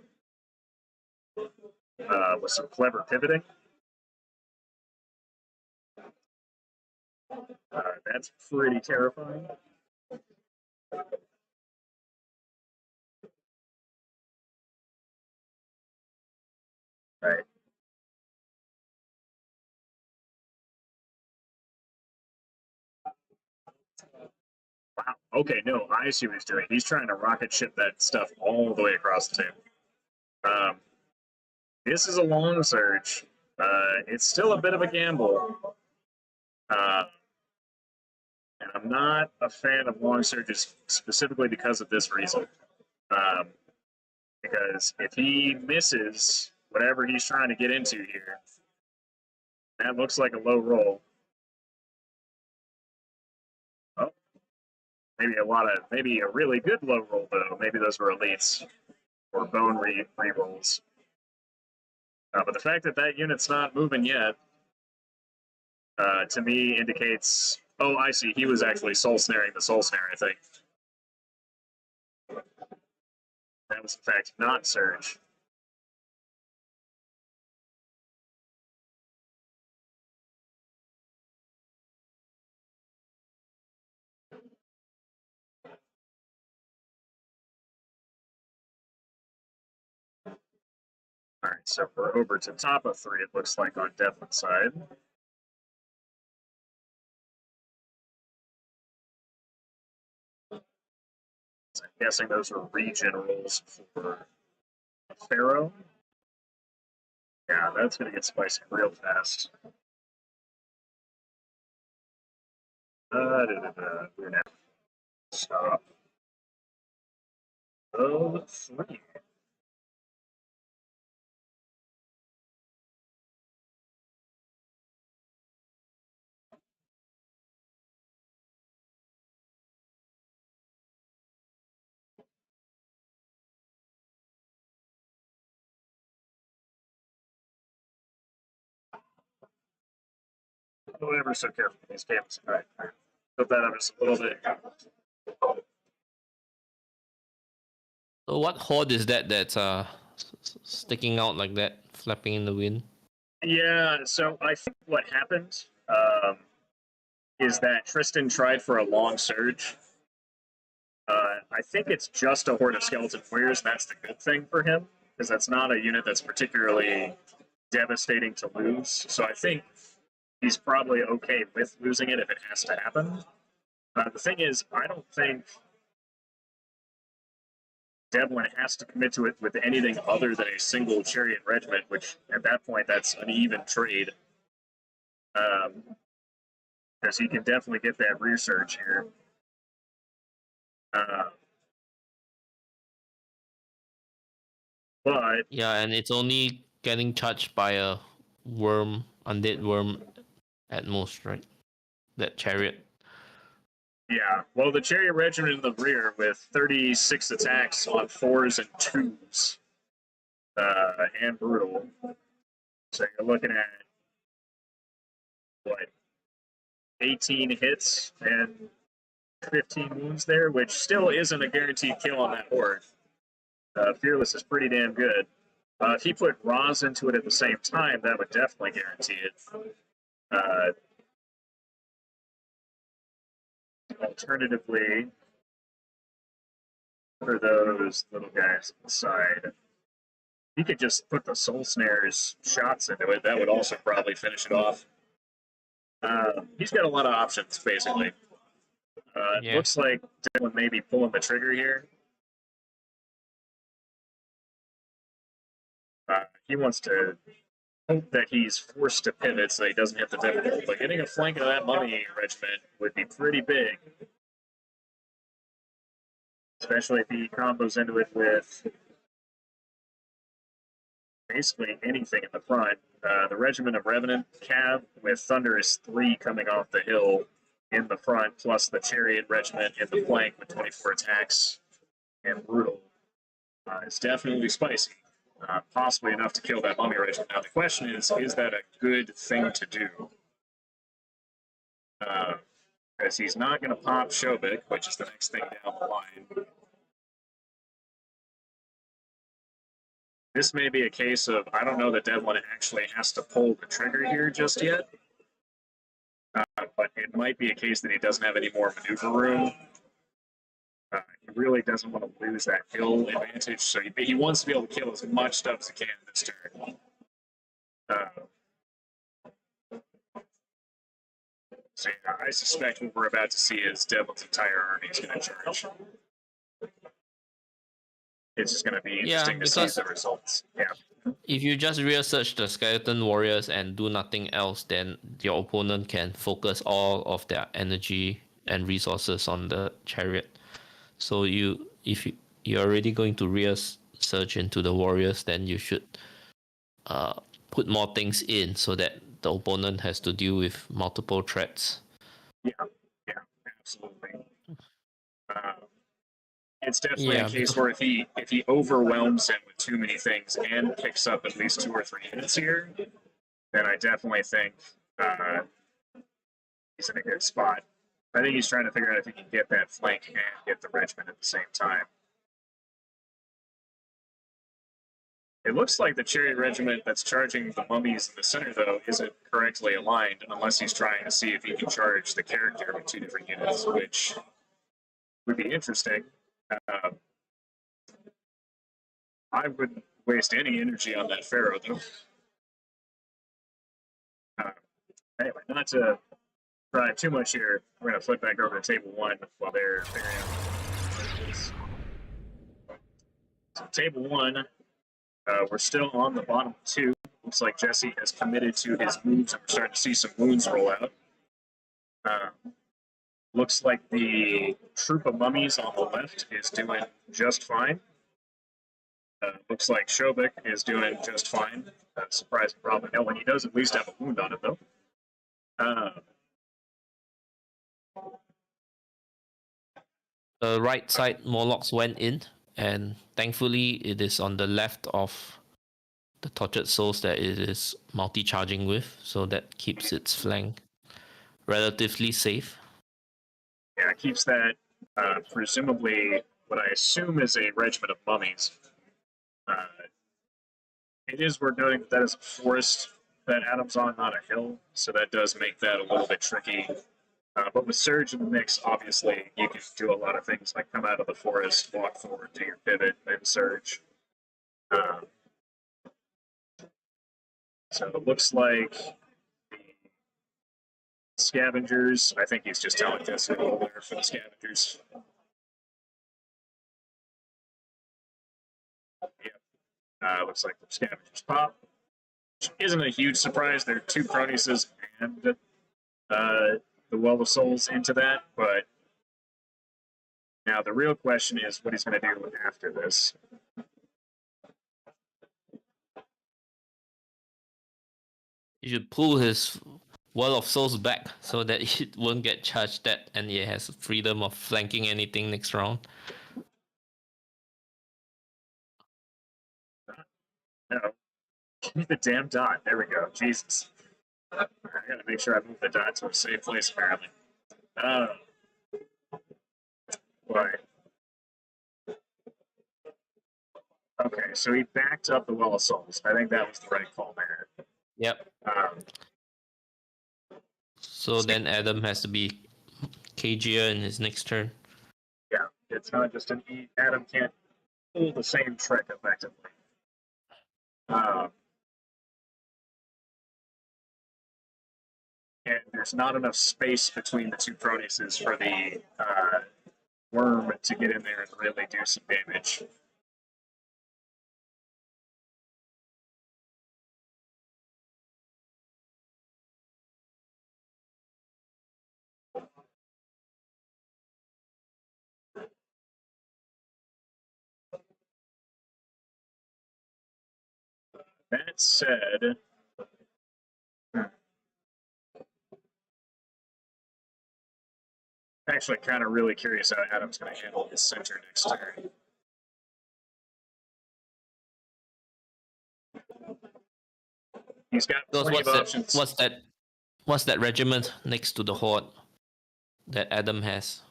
A: with some clever pivoting. That's pretty terrifying. Right. Okay, no, I see what he's doing. He's trying to rocket ship that stuff all the way across the table. This is a long surge. It's still a bit of a gamble. And I'm not a fan of long surges specifically because of this reason. Because if he misses whatever he's trying to get into here, that looks like a low roll. Oh, maybe a really good low roll though. Maybe those were elites or bone re-rolls. But the fact that that unit's not moving yet, to me indicates. Oh, I see. He was actually soul snaring the soul snare. I think that was in fact not surge. All right, so we're over to top of 3. It looks like on Devlin's side. So I'm guessing those are regen rolls for Pharaoh. Yeah, that's going to get spicy real fast. We're going to stop. Oh, 3. Oh, ever so careful with these games. All right. Put that up just a little bit.
D: So what horde is that that's sticking out like that, flapping in the wind?
A: Yeah, so I think what happened is that Tristan tried for a long surge. I think it's just a horde of skeleton warriors. That's the good thing for him, because that's not a unit that's particularly devastating to lose. So I think he's probably okay with losing it if it has to happen. The thing is, I don't think Devlin has to commit to it with anything other than a single chariot regiment, which at that point that's an even trade. Because he can definitely get that rear surge here. But
D: yeah, and it's only getting touched by a worm, undead worm, at most, right? That chariot.
A: yeah, well, the chariot regiment in the rear with 36 attacks on 4s and 2s, and brutal. So you're looking at what 18 hits and 15 wounds there, which still isn't a guaranteed kill on that horde. Fearless is pretty damn good. If he put Roz into it at the same time, that would definitely guarantee it. Alternatively, for those little guys on the side, he could just put the soul snares shots into it. That would also probably finish it off. He's got a lot of options, basically. It looks like Devlin may be pulling the trigger here. He wants to hope that he's forced to pivot so he doesn't hit the devil. But getting a flank of that mummy regiment would be pretty big. Especially if he combos into it with basically anything in the front. The Regiment of Revenant Cav with Thunderous 3 coming off the hill in the front, plus the Chariot Regiment in the flank with 24 attacks and brutal. It's definitely spicy. Possibly enough to kill that mummy regiment. Now the question is that a good thing to do? Because he's not going to pop Shobik, which is the next thing down the line. This may be a case of, I don't know that Devlin actually has to pull the trigger here just yet. But it might be a case that he doesn't have any more maneuver room. He really doesn't want to lose that kill advantage, so he wants to be able to kill as much stuff as he can this turn. So yeah, I suspect what we're about to see is Devlin's entire army is going to charge. It's just going to be interesting to see
D: because
A: the results. Yeah.
D: if you just real search the skeleton warriors and do nothing else, then your opponent can focus all of their energy and resources on the chariot. So if you're already going to real search into the warriors, then you should put more things in so that the opponent has to deal with multiple threats.
A: Yeah, absolutely. It's definitely a case where if he overwhelms him with too many things and picks up at least 2 or 3 units here, then I definitely think he's in a good spot. I think he's trying to figure out if he can get that flank and get the regiment at the same time. It looks like the chariot regiment that's charging the mummies in the center, though, isn't correctly aligned, unless he's trying to see if he can charge the character with 2 different units, which would be interesting. I wouldn't waste any energy on that pharaoh, though. Anyway, not to try too much here, we're going to flip back over to table 1 while they're figuring out this. So table 1, we're still on the bottom 2. Looks like Jesse has committed to his moves, and we're starting to see some wounds roll out. Looks like the troop of mummies on the left is doing just fine. Looks like Shobik is doing just fine. Surprising, probably no one. He does at least have a wound on it, though.
D: The right side Morlocks went in, and thankfully it is on the left of the tortured souls that it is multi-charging with, so that keeps its flank relatively safe.
A: Yeah, it keeps that presumably what I assume is a regiment of mummies. It is worth noting that is a forest that Adam's on, not a hill, so that does make that a little bit tricky. But with Surge in the mix, obviously, you can do a lot of things like come out of the forest, walk forward, do your pivot, then Surge. So it looks like the scavengers, I think he's just telling us to go there for the scavengers. Yeah. Looks like the scavengers pop, which isn't a huge surprise. There are 2 Croneuses and the Well of Souls into that, but now the real question is what he's going to do after this.
D: You should pull his Well of Souls back so that it won't get charged at, and it has freedom of flanking anything next round.
A: No. Give me the damn dot. There we go. Jesus. I gotta make sure I move the dot to a safe place, apparently. Boy. Okay, so he backed up the Well of Souls. I think that was the right call there.
D: Yep. So then Adam has to be cagier in his next turn.
A: Yeah, it's not just an E. Adam can't pull the same trick effectively. And there's not enough space between the 2 Croneuses for the worm to get in there and really do some damage. That said, actually kind of really curious how Adam's going to handle his center next turn. He's got plenty of options.
D: What's that regiment next to the horde that Adam has?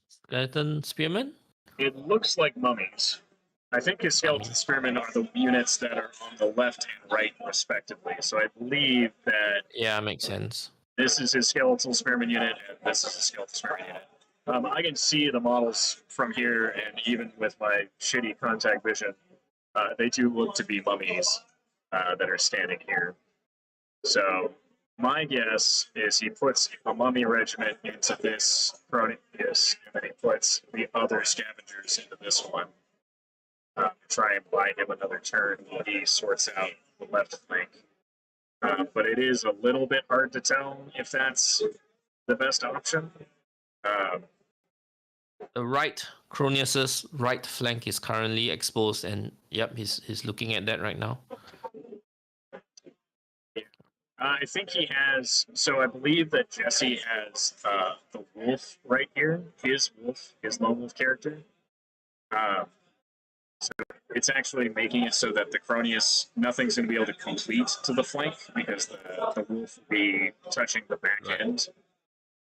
D: Skeleton Spearmen?
A: It looks like mummies. I think his skeleton spearmen are the units that are on the left and right, respectively. So I believe that.
D: Yeah, makes sense.
A: This is his skeletal spearman unit, and this is his skeletal spearman unit. I can see the models from here, and even with my shitty contact vision, they do look to be mummies that are standing here. So my guess is he puts a mummy regiment into this Prometheus, and then he puts the other scavengers into this one. Try and buy him another turn while he sorts out the left flank. But it is a little bit hard to tell if that's the best option.
D: The right Cronus's right flank is currently exposed, and yep, he's looking at that right now.
A: I think he has. So I believe that Jesse has the wolf right here. His wolf, his lone wolf character. So it's actually making it so that the Cronius, nothing's going to be able to complete to the flank because the wolf will be touching the back end.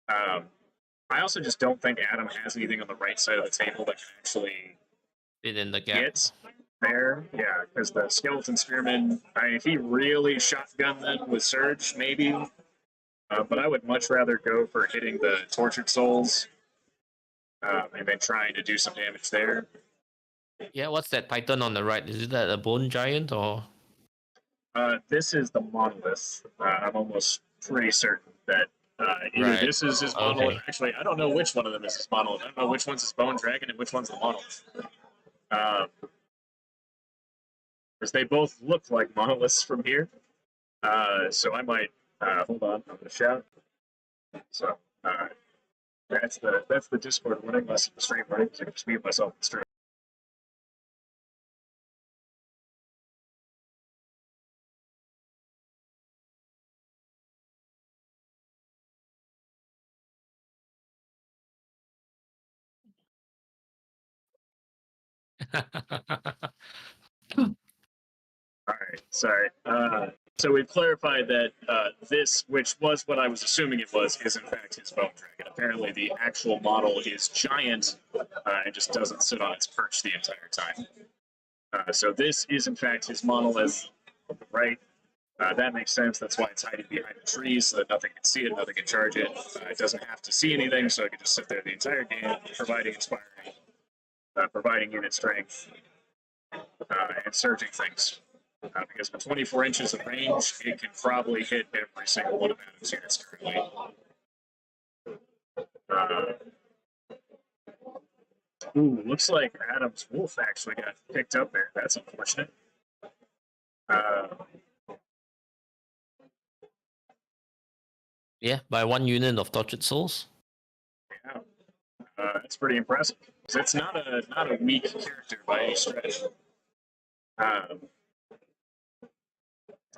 A: I also just don't think Adam has anything on the right side of the table that can actually
D: Fit in the gap.
A: get there. Yeah, because the skeleton spearman, if he really shotgunned them with Surge, maybe. But I would much rather go for hitting the tortured souls and then trying to do some damage there.
D: Yeah, what's that Titan on the right? Is it that a bone giant or?
A: This is the monolith. I'm almost pretty certain that either
D: Right.
A: this is his monolith.
D: Okay.
A: Actually, I don't know which one of them is his monolith. I don't know which one's his bone dragon and which one's the monolith. Because they both look like monoliths from here. So I might hold on. I'm gonna shout. So that's the Discord winning less than the stream running. So I can just mute myself in the stream. All right, sorry. So we've clarified that this, which was what I was assuming it was, is in fact his bone dragon. Apparently, the actual model is giant and just doesn't sit on its perch the entire time. So this is in fact his monolith on the right. That makes sense. That's why it's hiding behind the trees so that nothing can see it, nothing can charge it. It doesn't have to see anything, so it can just sit there the entire game, providing inspiring, providing unit strength, and surging things. Because with 24 inches of range, it can probably hit every single one of Adam's units currently. Looks like Adam's wolf actually got picked up there. That's unfortunate.
D: Yeah, by one unit of tortured souls.
A: Yeah, it's pretty impressive. It's not a weak character by any stretch.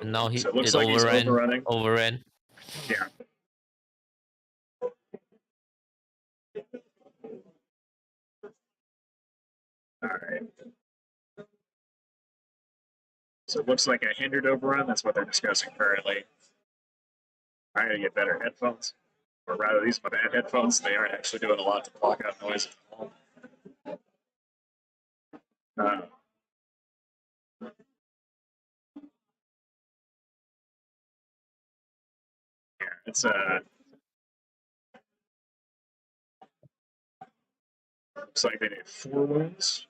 D: And now
A: So it looks
D: it
A: like he's overrunning.
D: Overran.
A: Yeah. All right. So it looks like a hindered overrun. That's what they're discussing currently. I gotta get better headphones. Or rather, these are my bad headphones. They aren't actually doing a lot to block out noise at all. Yeah, it's looks like they did 4 wounds.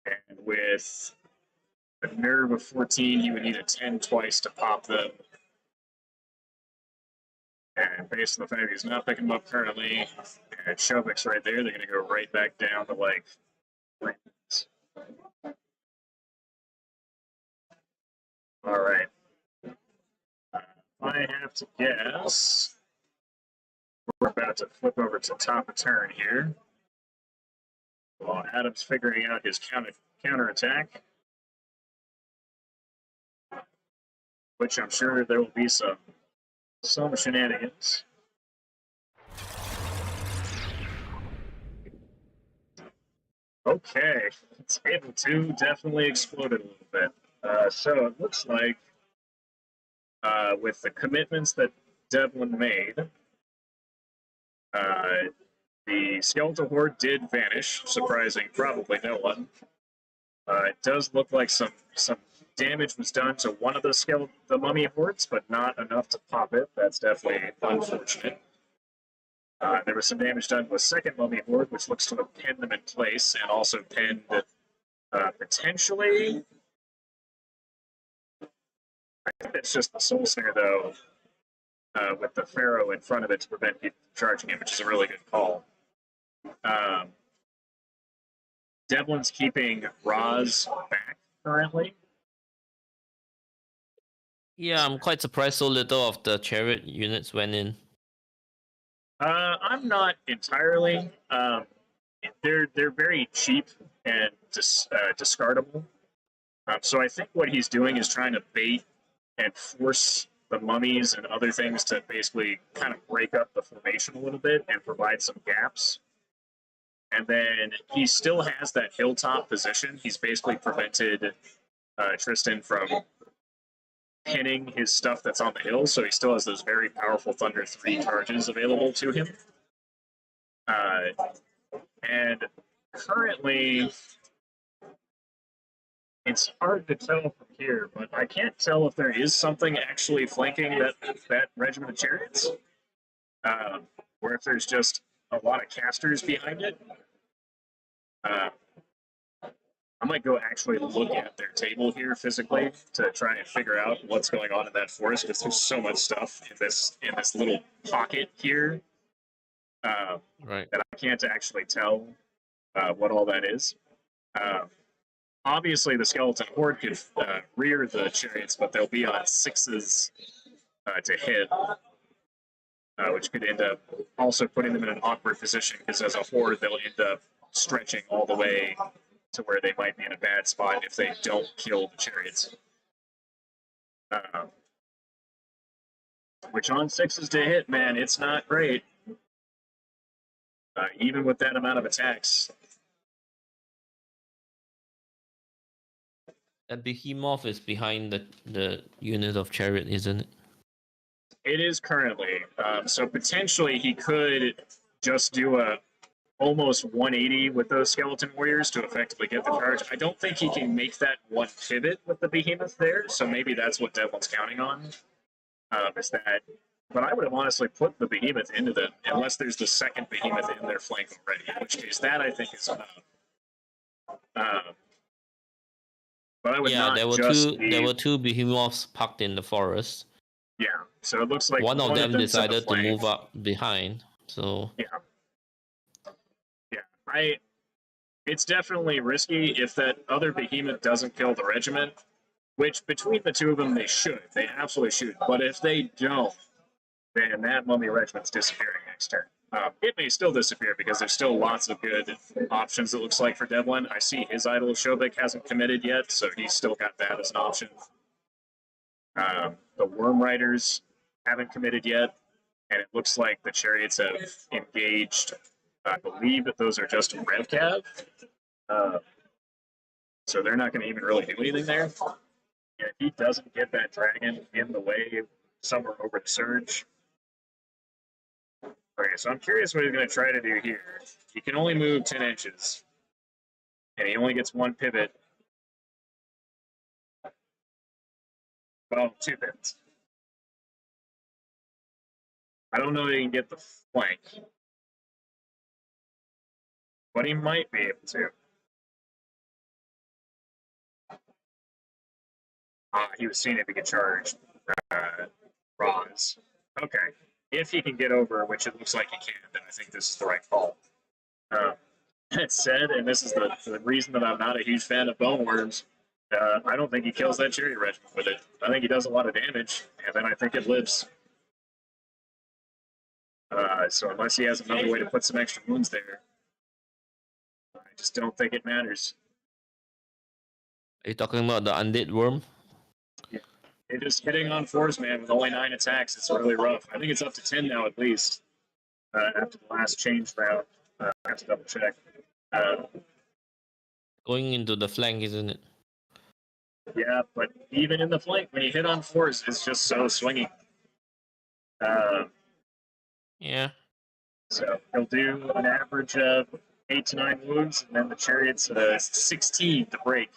A: And with a nerve of 14, you would need a 10 twice to pop them. And based on the fact he's not picking them up currently, and Shovik's right there, they're going to go right back down to like 3 minutes. All right. I have to guess. We're about to flip over to top of turn here. While Adam's figuring out his counter attack, which I'm sure there will be some shenanigans. Okay, table 2 definitely exploded a little bit. So it looks like with the commitments that Devlin made, the skeletal horde did vanish, surprising probably no one. It does look like some damage was done to one of the mummy hordes, but not enough to pop it. That's definitely unfortunate. There was some damage done to a second mummy horde, which looks to have pinned them in place, and also pinned potentially I think it's just the soul snare though, with the pharaoh in front of it to prevent people from charging it, which is a really good call. Um, Devlin's keeping Roz back currently.
D: Yeah, I'm quite surprised so little of the chariot units went in.
A: I'm not entirely. They're very cheap and discardable. So I think what he's doing is trying to bait and force the mummies and other things to basically kind of break up the formation a little bit and provide some gaps. And then he still has that hilltop position. He's basically prevented Tristan from pinning his stuff that's on the hill, so he still has those very powerful Thunder 3 charges available to him. And currently, it's hard to tell from here, but I can't tell if there is something actually flanking that regiment of chariots, or if there's just a lot of casters behind it. I might go actually look at their table here physically to try and figure out what's going on in that forest, because there's so much stuff in this little pocket here
D: Right.
A: that I can't actually tell what all that is. Obviously, the skeleton horde could rear the chariots, but they'll be on sixes to hit, which could end up also putting them in an awkward position, because as a horde, they'll end up stretching all the way to where they might be in a bad spot if they don't kill the chariots. Which on sixes to hit, man, it's not great. Even with that amount of attacks.
D: That behemoth is behind the unit of chariot, isn't it?
A: It is currently. So potentially he could just do a almost 180 with those skeleton warriors to effectively get the charge. I don't think he can make that one pivot with the behemoth there, so maybe that's what Devlin's counting on. Is that? But I would have honestly put the behemoth into them, unless there's the second behemoth in their flank already, in which case that I think is enough. But I would not
D: there were
A: just
D: there were two behemoths parked in the forest.
A: Yeah, so it looks like
D: one of them
A: them's in the
D: decided to
A: flank.
D: move up behind. So
A: yeah, it's definitely risky if that other behemoth doesn't kill the regiment, which between the two of them they should. They absolutely should. But if they don't, then that mummy regiment's disappearing next turn. It may still disappear because there's still lots of good options, it looks like, for Devlin. I see his idol Shobek hasn't committed yet, so he's still got that as an option. The Worm Riders haven't committed yet, and it looks like the Chariots have engaged. I believe that those are just RevCav. So they're not going to even really do anything there. And if he doesn't get that dragon in the way somewhere over the surge. Okay, so I'm curious what he's going to try to do here. He can only move 10 inches. And he only gets one pivot. Well, 2 pivots. I don't know that he can get the flank. But he might be able to. He was seeing if he could charge Roz. Okay. If he can get over, which it looks like he can, then I think this is the right call. That said, and this is the reason that I'm not a huge fan of Bone Worms, I don't think he kills that chariot regiment with it. I think he does a lot of damage, and then I think it lives. So unless he has another way to put some extra wounds there, I just don't think it matters.
D: Are you talking about the undead worm?
A: Yeah. They're just hitting on 4s, man, with only 9 attacks. It's really rough. I think it's up to 10 now at least, after the last change round. I have to double check.
D: Going into the flank, isn't it?
A: Yeah, but even in the flank, when you hit on 4s, it's just so swingy.
D: Yeah.
A: So he'll do an average of 8 to 9 wounds, and then the Chariot's 16 to break.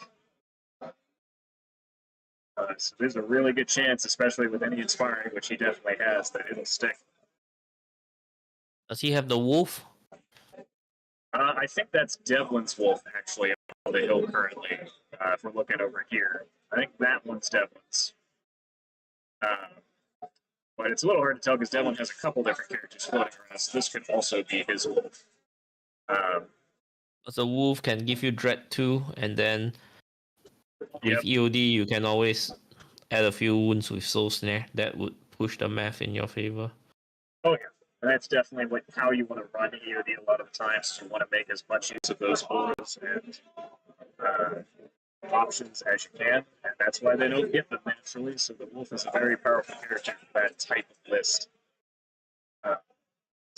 A: So there's a really good chance, especially with any inspiring, which he definitely has, that it'll stick.
D: Does he have the wolf?
A: I think that's Devlin's wolf, actually, on the hill currently, if we're looking over here. I think that one's Devlin's. But it's a little hard to tell because Devlin has a couple different characters floating around, so this could also be his wolf.
D: So wolf can give you dread too, and then with
A: Yep.
D: EOD you can always add a few wounds with soul snare. That would push the math in your favor.
A: Oh yeah, and that's definitely how you want to run EOD a lot of the times. You want to make as much use of those auras and options as you can, and that's why they don't get them naturally. So the wolf is a very powerful character for that type of list.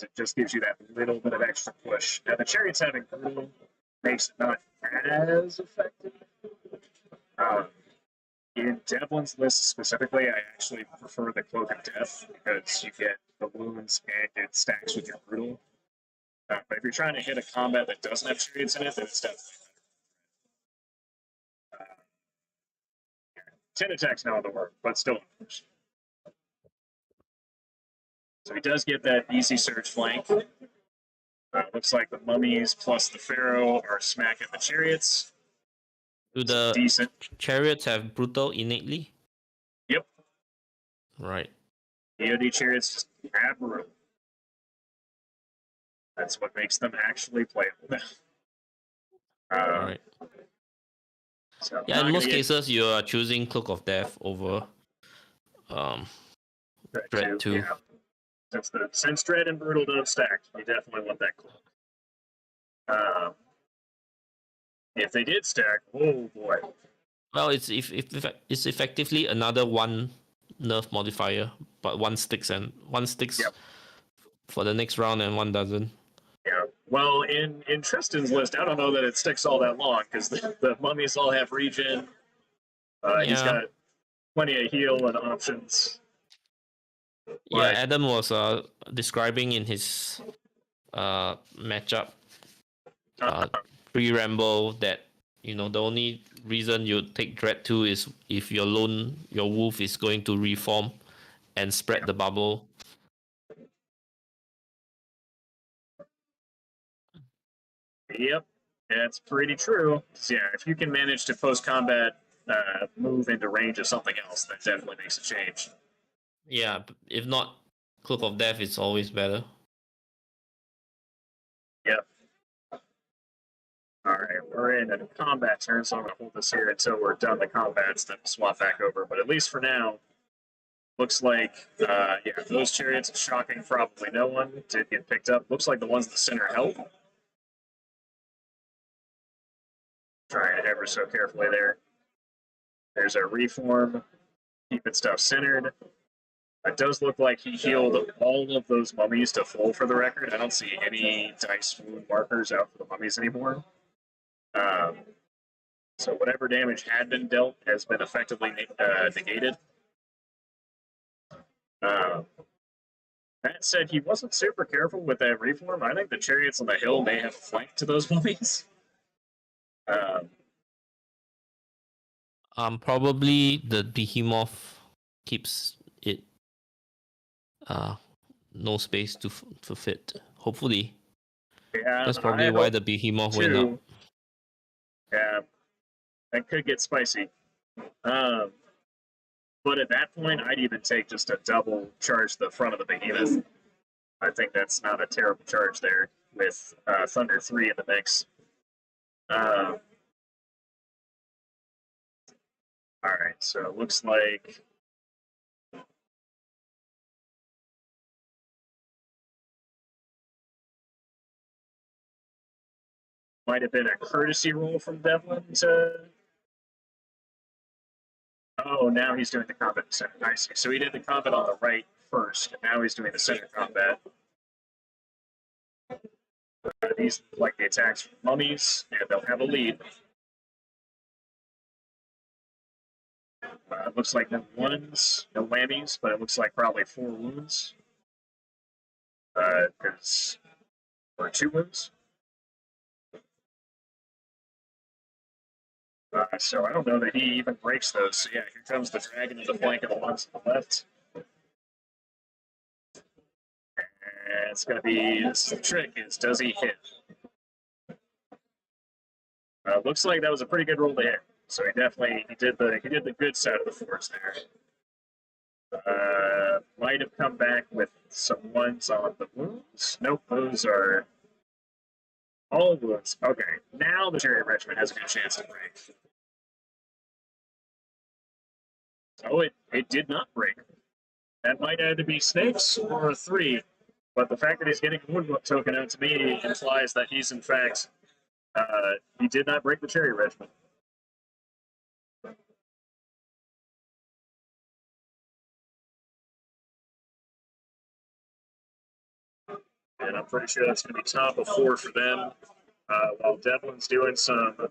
A: It just gives you that little bit of extra push. Now the chariots having brutal makes it not as effective. In Devlin's list specifically, I actually prefer the Cloak of Death because you get the wounds and it stacks with your brutal. But if you're trying to hit a combat that doesn't have chariots in it, then it's definitely better. 10 attacks now in the work, but still. So he does get that easy surge flank. Looks like the mummies plus the pharaoh are smacking the chariots.
D: Do the
A: decent
D: chariots have brutal innately?
A: Yep.
D: Right.
A: EOD chariots just have brutal. That's what makes them actually playable.
D: Right.
A: So
D: Yeah, in most cases you are choosing Cloak of Death over Dread 2.
A: Yeah. Since Dread and Brutal don't stack, you definitely want that cloak. If they did stack, oh boy.
D: Well, it's it's effectively another one nerf modifier, but one sticks
A: Yep.
D: for the next round and one doesn't.
A: Yeah. Well, in Tristan's list, I don't know that it sticks all that long because the mummies all have regen. He's got plenty of heal and options.
D: Yeah, Adam was describing in his matchup pre-ramble that the only reason you take Dread 2 is if your wolf is going to reform and spread the bubble.
A: Yep, that's pretty true. So, yeah, if you can manage to post-combat move into range of something else, that definitely makes a change.
D: Yeah, if not, Cloak of Death is always better.
A: Yep. Alright, we're in a combat turn, so I'm going to hold this here until we're done the combats, then swap back over. But at least for now, looks like, those chariots, shocking probably no one, did get picked up. Looks like the ones in the center help. Trying ever so carefully there. There's a reform, keeping stuff centered. It does look like he healed all of those mummies to full for the record. I don't see any dice wound markers out for the mummies anymore. So whatever damage had been dealt has been effectively negated. That said, he wasn't super careful with that reform. I think the chariots on the hill may have flanked to those mummies.
D: Probably the behemoth keeps it no space to fit. Hopefully.
A: Yeah,
D: that's probably why the behemoth went up.
A: Yeah, that could get spicy. But at that point, I'd even take just a double charge the front of the behemoth. I think that's not a terrible charge there with Thunder 3 in the mix. All right, so it looks like might have been a courtesy roll from Devlin to. Oh, now he's doing the combat center. I see. So he did the combat on the right first, and now he's doing the center combat. These look like the attacks from mummies, and they'll have a lead. Looks like no ones, no whammies, but it looks like probably 4 wounds. Or 2 wounds. So I don't know that he even breaks those. So yeah, here comes the dragon in the flank of the ones to the left. And it's going to be, the trick is, does he hit? Looks like that was a pretty good roll to hit. So he did the good side of the force there. Might have come back with some ones on the wounds. Nope, those are all wounds. Okay, now the Chariot Regiment has a good chance to break. Oh, it did not break. That might either be snakes or a 3, but the fact that he's getting a wound token out to me implies that he's in fact he did not break the Chariot Regiment. And I'm pretty sure that's going to be top of 4 for them. While Devlin's doing some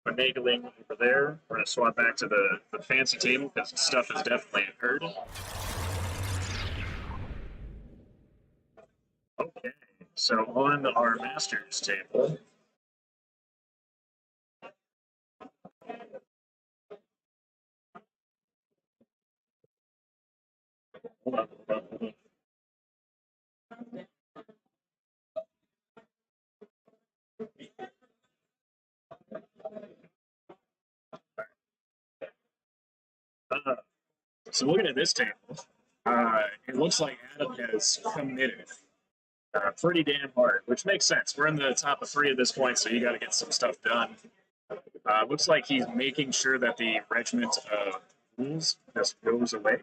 A: finagling over there, we're going to swap back to the fancy table because stuff has definitely occurred. Okay, so on our master's table, hold on. So looking at this table, it looks like Adam has committed pretty damn hard, which makes sense. We're in the top of 3 at this point, so you got to get some stuff done. Looks like he's making sure that the regiment of rules just goes away.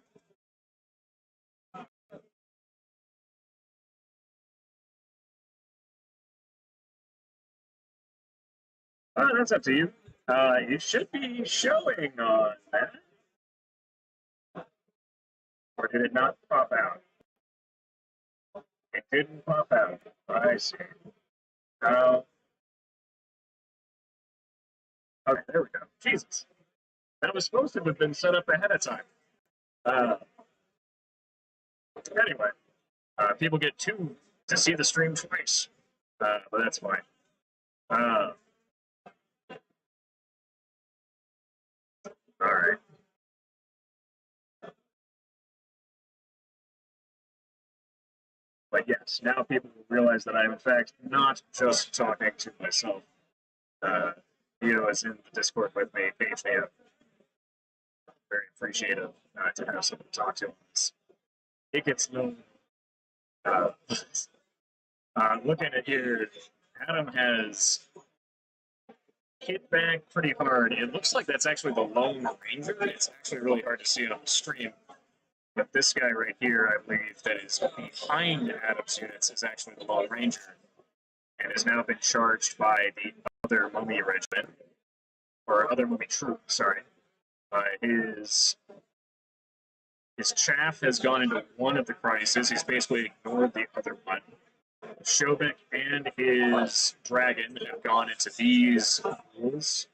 A: That's up to you. It should be showing on that. Or did it not pop out? It didn't pop out. I see. Okay, there we go. Jesus. That was supposed to have been set up ahead of time. Anyway, people get 2 to see the stream twice. But that's fine. Alright. But yes, now people will realize that I am in fact not just talking to myself. Is in the Discord with me, page me up. Very appreciative to have someone to talk to on this. It gets known. Looking at here, Adam has hit back pretty hard. It looks like that's actually the Lone Ranger. It's actually really hard to see it on the stream. But this guy right here, I believe, that is behind Adam's units is actually the Lone Ranger and has now been charged by the other Mummy Regiment, or other Mummy Troop, sorry. His chaff has gone into one of the crises. He's basically ignored the other one. Shobek and his dragon have gone into these rules.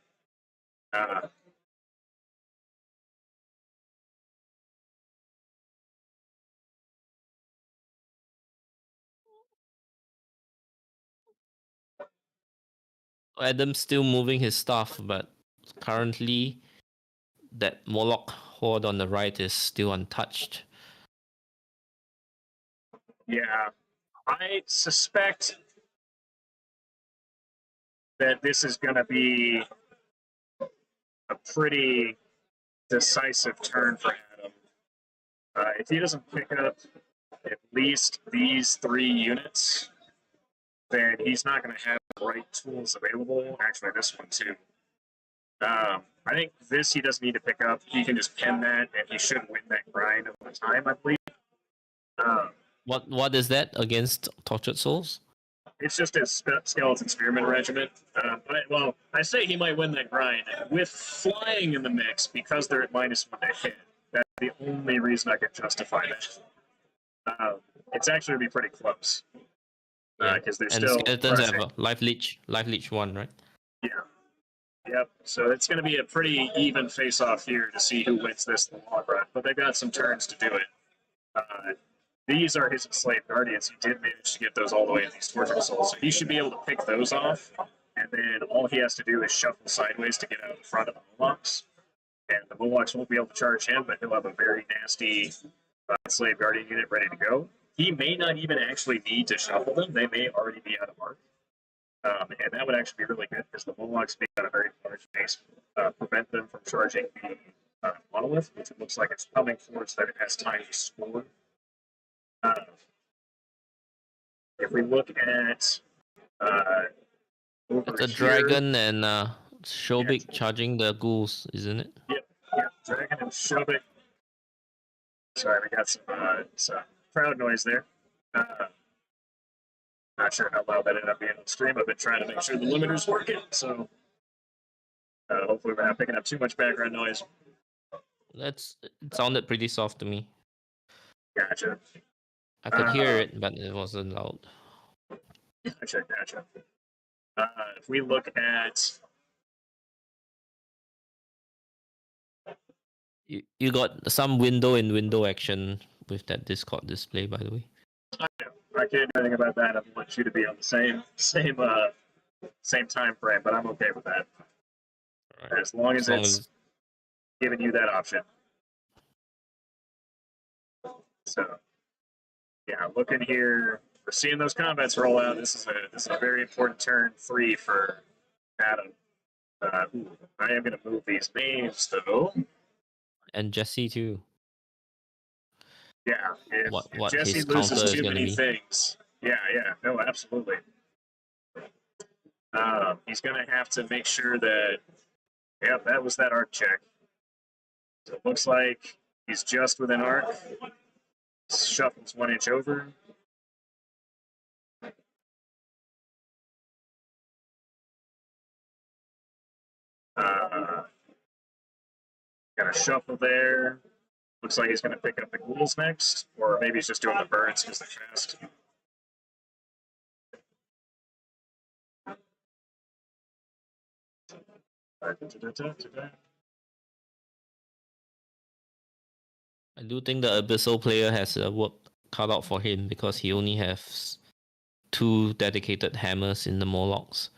D: Adam's still moving his stuff, but currently that Moloch horde on the right is still untouched.
A: Yeah, I suspect that this is going to be a pretty decisive turn for Adam. If he doesn't pick up at least these 3 units, then he's not going to have the right tools available. Actually, this one too. I think this he doesn't need to pick up. He can just pen that, and he should win that grind over time, I believe.
D: What is that against Tortured Souls?
A: It's just his Skeleton Spearman Regiment. Well, I say he might win that grind with flying in the mix because they're at -1 to hit. That's the only reason I could justify that. It's actually going to be pretty close. Because they're still
D: Skeletons
A: rushing.
D: have a life leech 1, right?
A: Yeah. Yep. So it's going to be a pretty even face-off here to see who wins this in the long run. But they've got some turns to do it. These are his enslaved guardians. He did manage to get those all the way in these tortured souls, so he should be able to pick those off. And then all he has to do is shuffle sideways to get out in front of the Mohawks. And the Mohawks won't be able to charge him, but he'll have a very nasty enslaved guardian unit ready to go. He may not even actually need to shuffle them. They may already be out of mark. And that would actually be really good because the Mohawks being on a very large base prevent them from charging the monolith, which it looks like it's coming towards that it has time to score. Uh, if we look at over
D: It's a
A: here,
D: dragon and
A: yeah,
D: Shobik charging the ghouls, isn't it?
A: yep, Dragon and Shobik. Sorry, we got some crowd noise there. Not sure how loud that ended up being on stream. I've been trying to make sure the limiter's working, so hopefully we're not picking up too much background noise.
D: It sounded pretty soft to me.
A: Gotcha.
D: I could hear it, but it wasn't loud.
A: Gotcha. If we look at
D: You got some window in window action with that Discord display, by the way.
A: I can't do anything about that. I want you to be on the same time frame, but I'm okay with that.
D: Right.
A: As long as it's giving you that option. So, yeah, looking here, we're seeing those combats roll out. This is a very important turn 3 for Adam. I am going to move these names though.
D: And Jesse too.
A: Yeah, if
D: What
A: Jesse
D: his
A: loses
D: counter is
A: too
D: going to
A: many
D: be.
A: things, no, absolutely. He's going to have to make sure that, that was that arc check. So it looks like he's just within arc. Shuffles 1 inch over. Got a shuffle there. Looks like he's going to pick up the ghouls next, or maybe he's just doing the birds because they're fast.
D: I do think the Abyssal player has a work cut out for him because he only has 2 dedicated hammers in the Morlocks.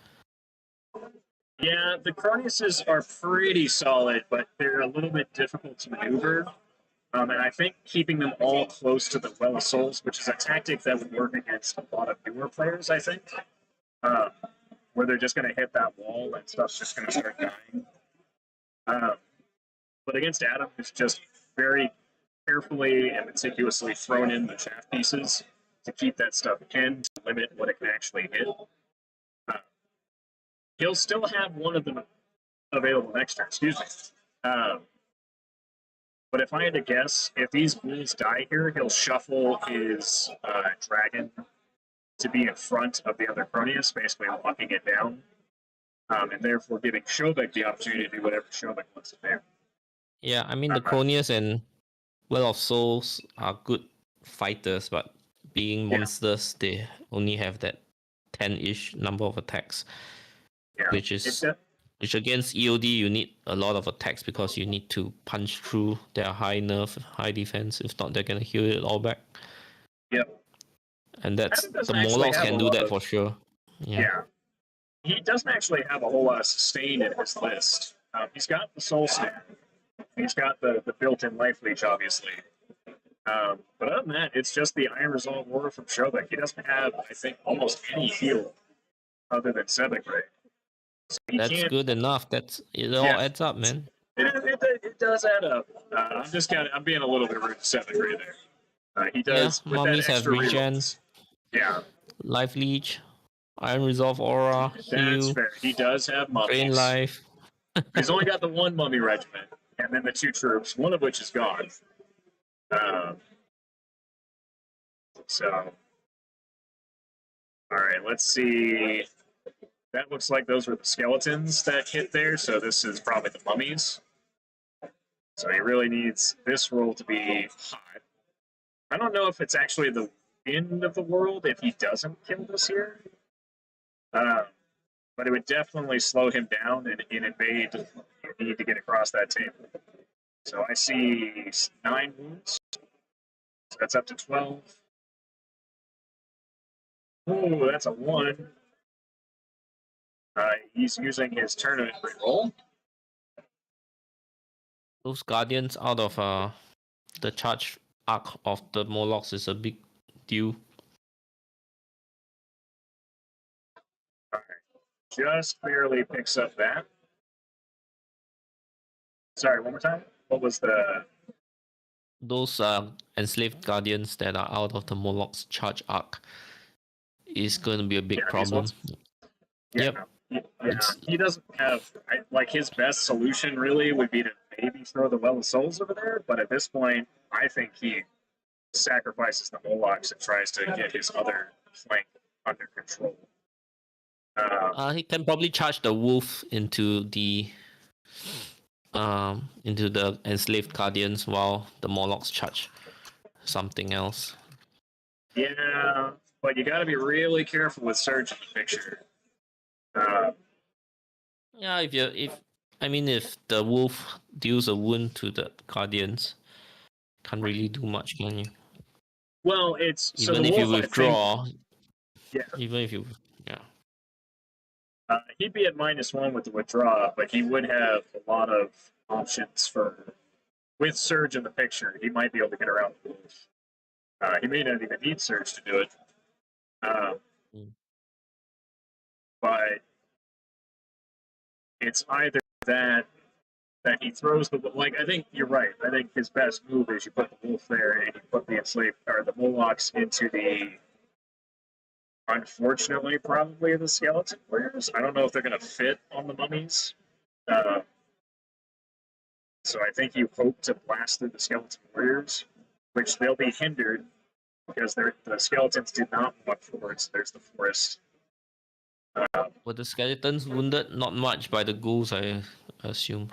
A: Yeah, the Croniuses are pretty solid, but they're a little bit difficult to maneuver. And I think keeping them all close to the Well of Souls, which is a tactic that would work against a lot of newer players, I think, where they're just going to hit that wall and stuff's just going to start dying. But against Adam, who's just very carefully and meticulously thrown in the shaft pieces to keep that stuff in, to limit what it can actually hit, he'll still have one of them available next turn, excuse me. But if I had to guess, if these ghouls die here, he'll shuffle his dragon to be in front of the other Cronius, basically locking it down, and therefore giving Shobek the opportunity to do whatever Shobek wants to do.
D: Yeah, I mean the Cronius and Well of Souls are good fighters, but being monsters, they only have that 10-ish number of attacks, which against EOD you need a lot of attacks because you need to punch through their high nerf, high defense. If not, they're gonna heal it all back.
A: Yep.
D: And that's the Morlocks can do that for sure.
A: Yeah. He doesn't actually have a whole lot of sustain in his list. He's got the Soul Snare. He's got the built-in life leech, obviously. But other than that, it's just the Iron Resolve Aura from Shobek. He doesn't have, I think, almost any heal other than Sebek Ray. So
D: that's good enough. It all adds up, man.
A: It does add up. I'm being a little bit rude to Sebek Ray there. He does.
D: Yeah, mummies have regen.
A: Yeah.
D: Life leech, Iron Resolve Aura, heal.
A: That's fair. He does have mummies.
D: Drain life.
A: He's only got the 1 mummy regiment, and then the 2 troops, one of which is gone. So, all right, let's see. That looks like those were the skeletons that hit there, so this is probably the mummies. So he really needs this roll to be hot. I don't know if it's actually the end of the world if he doesn't kill this here. But it would definitely slow him down and invade. You need to get across that table. So I see 9 wounds. So that's up to 12. Ooh, that's a 1. He's using his tournament reroll.
D: Those guardians out of the charge arc of the Morlocks is a big deal.
A: All right. Just barely picks up that. Sorry, one more time. what was the?
D: Those enslaved guardians that are out of the Moloch's charge arc is going to be a big
A: Yeah, these
D: problem.
A: ones. Yeah,
D: Yep.
A: yeah.
D: It's
A: He doesn't have like his best solution really would be to maybe throw the Well of Souls over there, but at this point, I think he sacrifices the Molochs and tries to get his other flank under control.
D: he can probably charge the wolf into the enslaved guardians while the Morlocks charge something else.
A: Yeah, but you got to be really careful with Surge in the picture.
D: Yeah, if the wolf deals a wound to the guardians, can't really do much, can you?
A: Well, it's so
D: Even
A: the
D: if you
A: wolf. I think,
D: withdraw,
A: yeah,
D: even if you, yeah.
A: he'd be at -1 with the withdraw, but he would have a lot of options for with Surge in the picture. He might be able to get around the wolf. He may not even need Surge to do it.
D: Mm.
A: But it's either that he throws the like. I think you're right. I think his best move is you put the wolf there and you put the enslaved or the Molochs into the. Unfortunately, probably the skeleton warriors. I don't know if they're going to fit on the mummies. Uh, so I think you hope to blast through the skeleton warriors, which they'll be hindered because the skeletons do not walk forwards. There's the forest.
D: Were the skeletons wounded? Not much by the ghouls, I assume.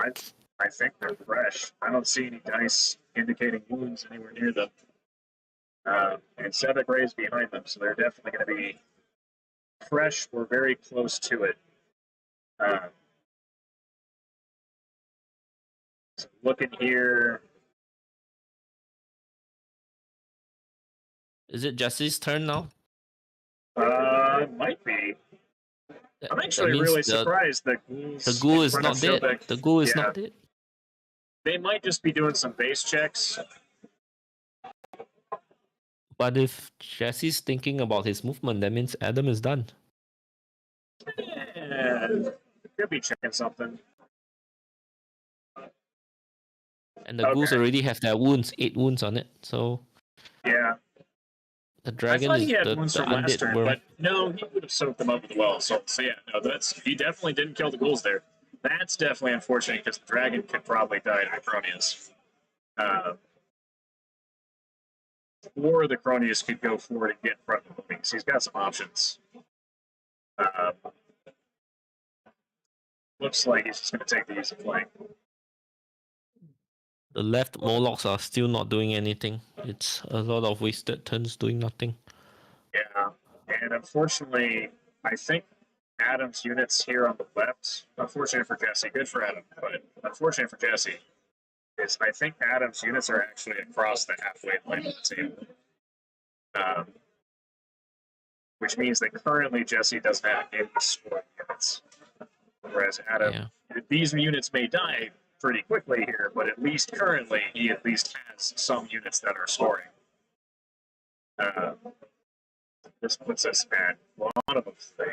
A: I think they're fresh. I don't see any dice indicating wounds anywhere near them. And Sebek Ray's behind them, so they're definitely going to be fresh or very close to it. So looking here,
D: Is it Jesse's turn now?
A: might be. I'm
D: That
A: actually
D: means
A: really
D: the
A: surprised that ghouls
D: ghoul
A: in
D: is
A: front of
D: not dead.
A: Sobek.
D: The ghoul is
A: Yeah,
D: not dead.
A: they might just be doing some base checks.
D: But if Jesse's thinking about his movement, that means Adam is done.
A: Yeah, could be checking something.
D: And the ghouls
A: Okay.
D: already have their wounds, 8 wounds on it. So
A: Yeah,
D: the
A: I
D: dragon
A: thought
D: is
A: he had
D: the
A: wounds from last
D: undead
A: turn,
D: worm.
A: but no, he would have soaked them up with the well. So yeah, no, he definitely didn't kill the ghouls there. That's definitely unfortunate because the dragon could probably die to Cronius. Or the Cronius could go forward and get in front of the mummies. He's got some options. Looks like he's just going to take the easy flank.
D: The left Morlocks are still not doing anything. It's a lot of wasted turns doing nothing.
A: Yeah, and unfortunately, I think Adam's units here on the left, unfortunate for Jesse, good for Adam, but unfortunate for Jesse, is I think Adam's units are actually across the halfway line of the table. Which means that currently Jesse doesn't have any scoring units. Whereas Adam, these units may die pretty quickly here, but at least currently he at least has some units that are scoring. This puts us at bottom of 3.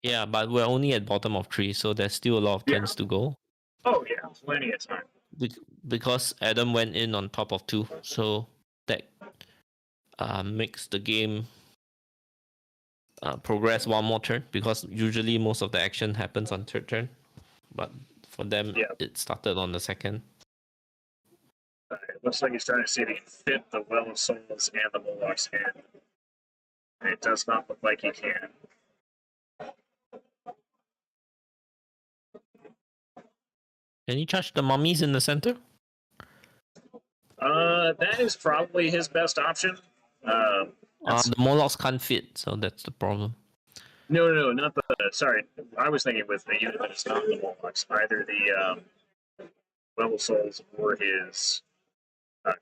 D: Yeah, but we're only at bottom of 3, so there's still a lot of turns to go.
A: Oh yeah, plenty of time.
D: Because Adam went in on top of 2, so that makes the game progress one more turn, because usually most of the action happens on 3rd turn, but for them it started on the 2nd.
A: It looks like he's trying to see if he can fit the Well of Souls and the Moloch's in. And it does not look like he can.
D: Can you charge the mummies in the center?
A: That is probably his best option.
D: The Molochs can't fit, so that's the problem.
A: No, not the. Sorry, I was thinking with the unit that is not the Molochs, either the Level Souls or his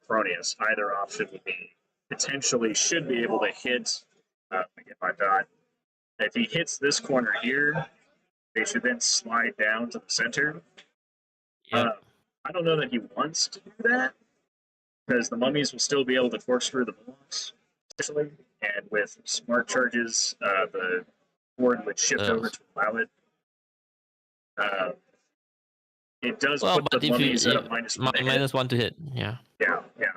A: Cronius. Either option would be potentially should be able to hit. Get my dot. If he hits this corner here, they should then slide down to the center. I don't know that he wants to do that because the mummies will still be able to corkscrew the Molochs, especially, and with smart charges, the board would shift over to allow it. it does
D: Well,
A: put the
D: but if
A: mummies at a
D: you
A: -1 to hit.
D: -1 to hit, yeah.
A: Yeah, yeah.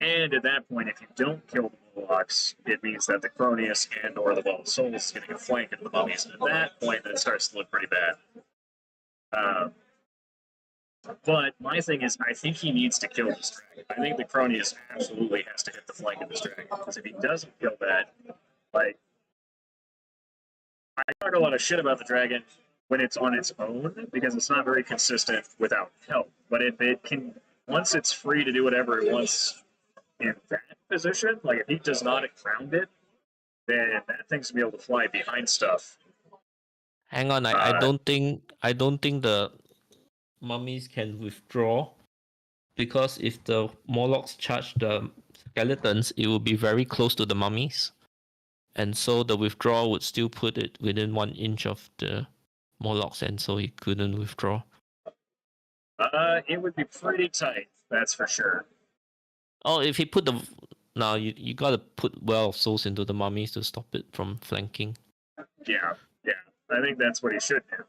A: And at that point, if you don't kill the Morlocks, it means that the Cronius and or the Ball of Souls is getting a flank into the mummies. And at that point, it starts to look pretty bad. But my thing is, I think he needs to kill this dragon. I think the Cronius absolutely has to hit the flank of this dragon. Because if he doesn't kill that, like, I talk a lot of shit about the dragon when it's on its own, because it's not very consistent without help. But if it can, once it's free to do whatever it wants in that position, like if he does not ground it, then that thing's gonna be able to fly behind stuff.
D: Hang on, I don't think the mummies can withdraw, because if the Morlocks charge the skeletons, it will be very close to the mummies, and so the withdrawal would still put it within 1 inch of the Morlocks, and so he couldn't withdraw.
A: It would be pretty tight, that's for sure.
D: Oh, if he put the now you gotta put Well of Souls into the mummies to stop it from flanking.
A: Yeah, yeah. I think that's what he should do.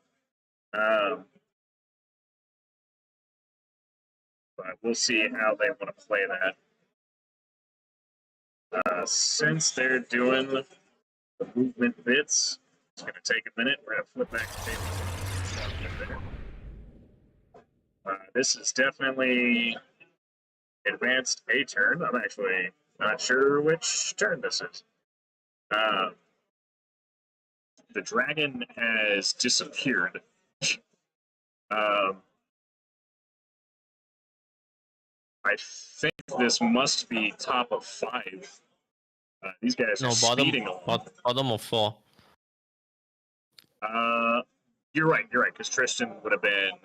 A: But we'll see how they want to play that. Since they're doing the movement bits, it's going to take a minute. We're going to flip back the table. This is definitely advanced a turn. I'm actually not sure which turn this is. The dragon has disappeared. I think this must be top of 5. These guys are speeding along.
D: Bottom of 4.
A: You're right, because Tristan would have been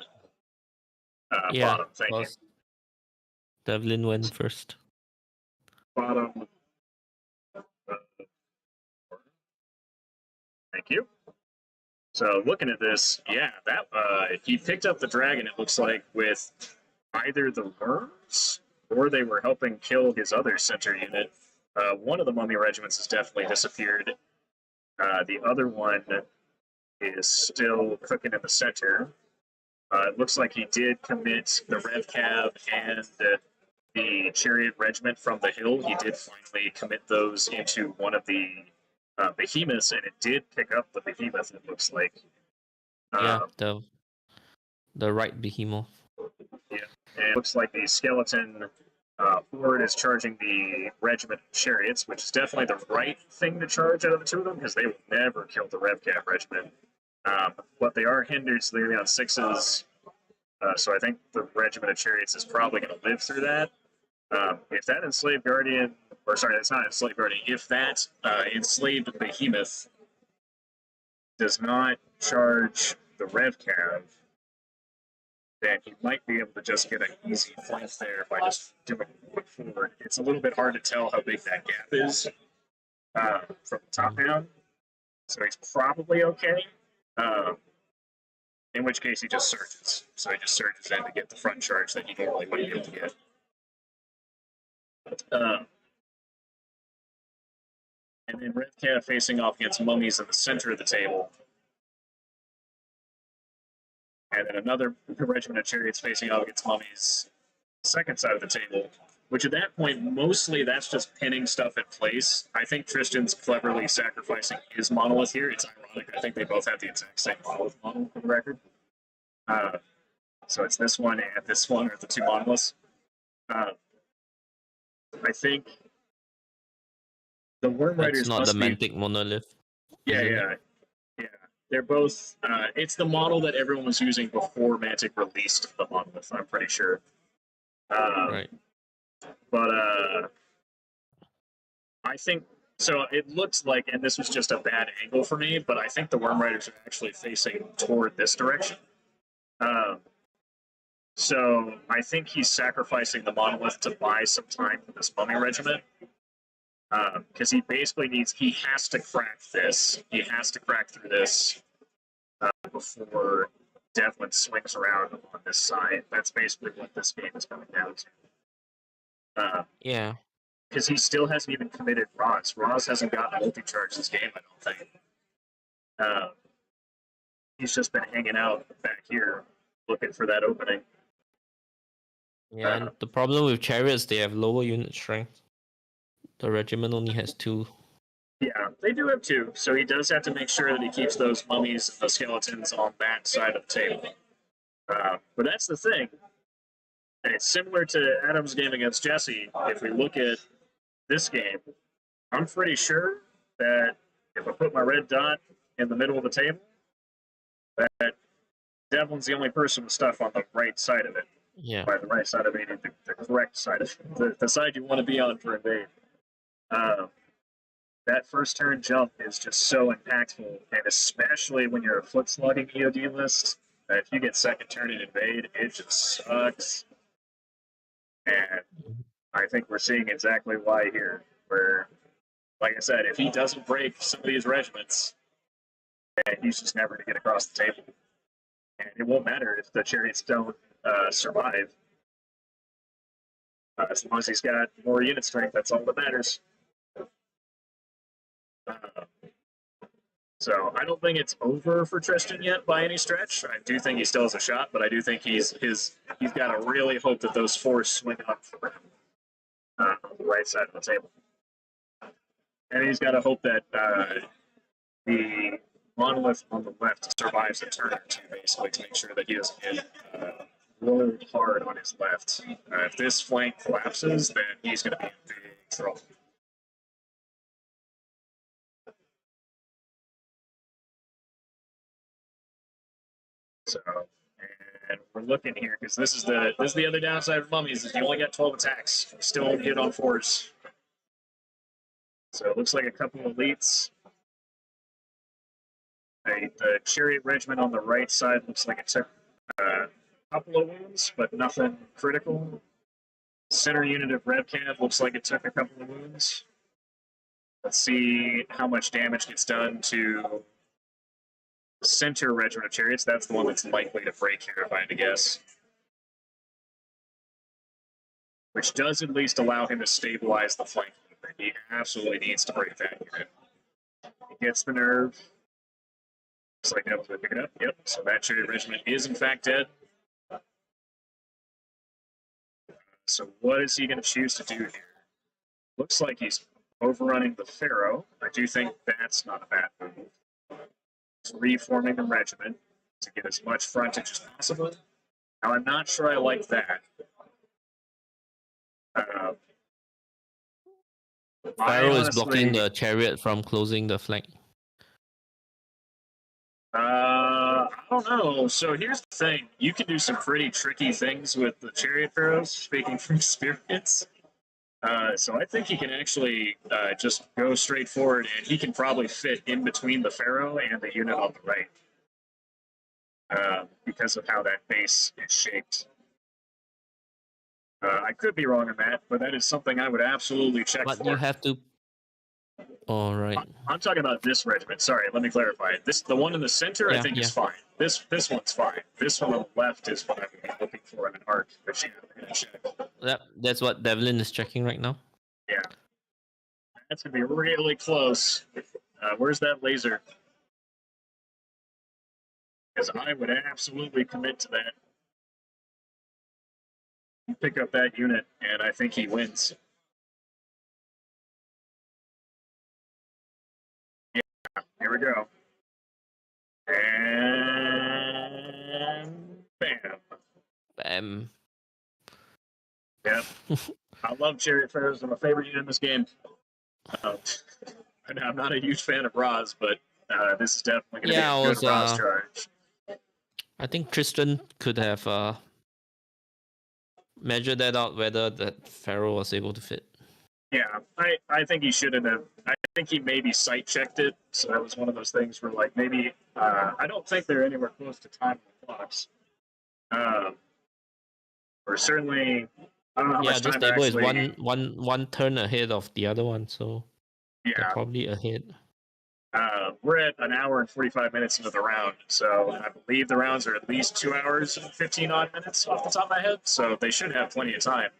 A: bottom. Thank you.
D: Devlin went first.
A: Bottom. Thank you. So looking at this, yeah, that he picked up the dragon, it looks like, with either the worms or they were helping kill his other center unit. One of the mummy regiments has definitely disappeared. The other one is still cooking in the center. It looks like he did commit the Rev Cav and the Chariot Regiment from the hill. He did finally commit those into one of the behemoths, and it did pick up the behemoth, it looks like.
D: The right behemoth.
A: Yeah, and it looks like the skeleton horde is charging the regiment of chariots, which is definitely the right thing to charge out of the two of them, because they will never kill the Rev Cav regiment. But they are hindered, so they're going to be on 6s. So I think the regiment of chariots is probably going to live through that. If that enslaved guardian, or sorry, that's not enslaved guardian, if that enslaved behemoth does not charge the Rev Cav, then he might be able to just get an easy flank there by just doing a quick forward. It's a little bit hard to tell how big that gap is from the top down, so he's probably okay. In which case he just surges. So he just surges in to get the front charge that he normally wouldn't be able to get. And then Red Cat facing off against mummies in the center of the table. And then another regiment of chariots facing off against mummies second side of the table. Which at that point, mostly that's just pinning stuff in place. I think Tristan's cleverly sacrificing his monolith here. It's ironic. I think they both have the exact same monolith model for the record. So it's this one and this one are the two monoliths. I think the Worm Riders
D: it's not
A: must
D: the Mantic monolith.
A: Yeah. They're both. It's the model that everyone was using before Mantic released the monolith. I'm pretty sure.
D: Right.
A: But I think so. It looks like, and this was just a bad angle for me, but I think the Worm Riders are actually facing toward this direction. So I think he's sacrificing the monolith to buy some time for this mummy regiment. Because he basically he has to crack this. He has to crack through this before Devlin swings around on this side. That's basically what this game is coming down to.
D: Yeah.
A: Because he still hasn't even committed Roz. Roz hasn't gotten multi-charge this game, I don't think. He's just been hanging out back here. looking for that opening.
D: Yeah, and the problem with chariots, they have lower unit strength. The regiment only has 2.
A: Yeah, they do have 2, so he does have to make sure that he keeps those mummies and the skeletons on that side of the table. But that's the thing. And it's similar to Adam's game against Jesse. If we look at this game, I'm pretty sure that if I put my red dot in the middle of the table, that Devlin's the only person with stuff on the right side of it.
D: Yeah.
A: By the right side of it, the correct side of it, the side you want to be on for invade. That first turn jump is just so impactful, and especially when you're a foot slugging EOD list, if you get second turn and invade, it just sucks. And I think we're seeing exactly why here, where, like I said, if he doesn't break some of these regiments, then he's just never going to get across the table. And it won't matter if the chariots don't survive. As long as he's got more unit strength, that's all that matters. So I don't think it's over for Tristan yet by any stretch. I do think he still has a shot, but I do think he's got to really hope that those 4 swing up for him on the right side of the table, and he's got to hope that the monolith on the left survives a turn or 2, basically, to make sure that he doesn't get rolled hard on his left. If this flank collapses, then he's going to be in big trouble. So, and we're looking here because this is the other downside of mummies is you only got 12 attacks. You still only hit on 4s. So it looks like a couple of elites. The chariot regiment on the right side looks like it took a couple of wounds, but nothing critical. Center unit of Revcav looks like it took a couple of wounds. Let's see how much damage gets done to the center regiment of chariots. That's the one that's likely to break here, if I had to guess. Which does at least allow him to stabilize the flank. He absolutely needs to break that unit. He gets the nerve. Looks like that was going to pick it up. Yep, so that chariot regiment is in fact dead. So what is he going to choose to do here? Looks like he's overrunning the Pharaoh. I do think that's not a bad move. He's reforming the regiment to get as much frontage as possible. Now, I'm not sure I like that.
D: Pharaoh is blocking the chariot from closing the flank.
A: I don't know. So here's the thing. You can do some pretty tricky things with the chariot pharaohs, speaking from experience. So I think he can actually just go straight forward, and he can probably fit in between the pharaoh and the unit on the right because of how that base is shaped. I could be wrong on that, but that is something I would absolutely check
D: But
A: for.
D: you have to. All right.
A: I'm talking about this regiment. Sorry, let me clarify. The one in the center, I think is fine. This one's fine. This one on the left is what I would be looking for in an arc. Which we're gonna check.
D: Yep, that's what Devlin is checking right now.
A: Yeah, that's gonna be really close. Where's that laser? Because I would absolutely commit to that. You pick up that unit, and I think he wins. Yeah, here we go. And bam.
D: Bam.
A: Yep. I love chariot pharaohs. They're my favorite unit in this game. I'm not a huge fan of Raz, but this is definitely going to be a good Raz charge.
D: I think Tristan could have measured that out, whether that Pharaoh was able to fit.
A: Yeah, I think he shouldn't have. I think he maybe sight checked it, so that was one of those things where, like, maybe I don't think they're anywhere close to time clocks. Or certainly, I don't know how much
D: this
A: time
D: table
A: actually...
D: is one turn ahead of the other one, so they're probably ahead.
A: We're at an hour and 45 minutes into the round, so I believe the rounds are at least 2 hours and 15 odd minutes off the top of my head, so they should have plenty of time.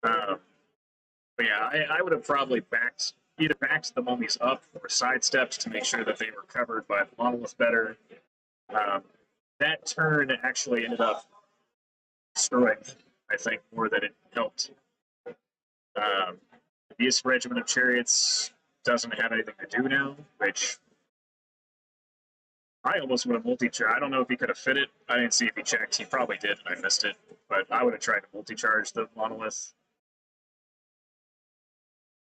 A: But yeah, I would have probably either backed the mummies up or sidestepped to make sure that they were covered by the monolith better. that turn actually ended up destroying, I think, more than it helped. This regiment of chariots doesn't have anything to do now, which I almost would have multi-charged. I don't know if he could have fit it. I didn't see if he checked. He probably did, and I missed it. But I would have tried to multi-charge the monolith.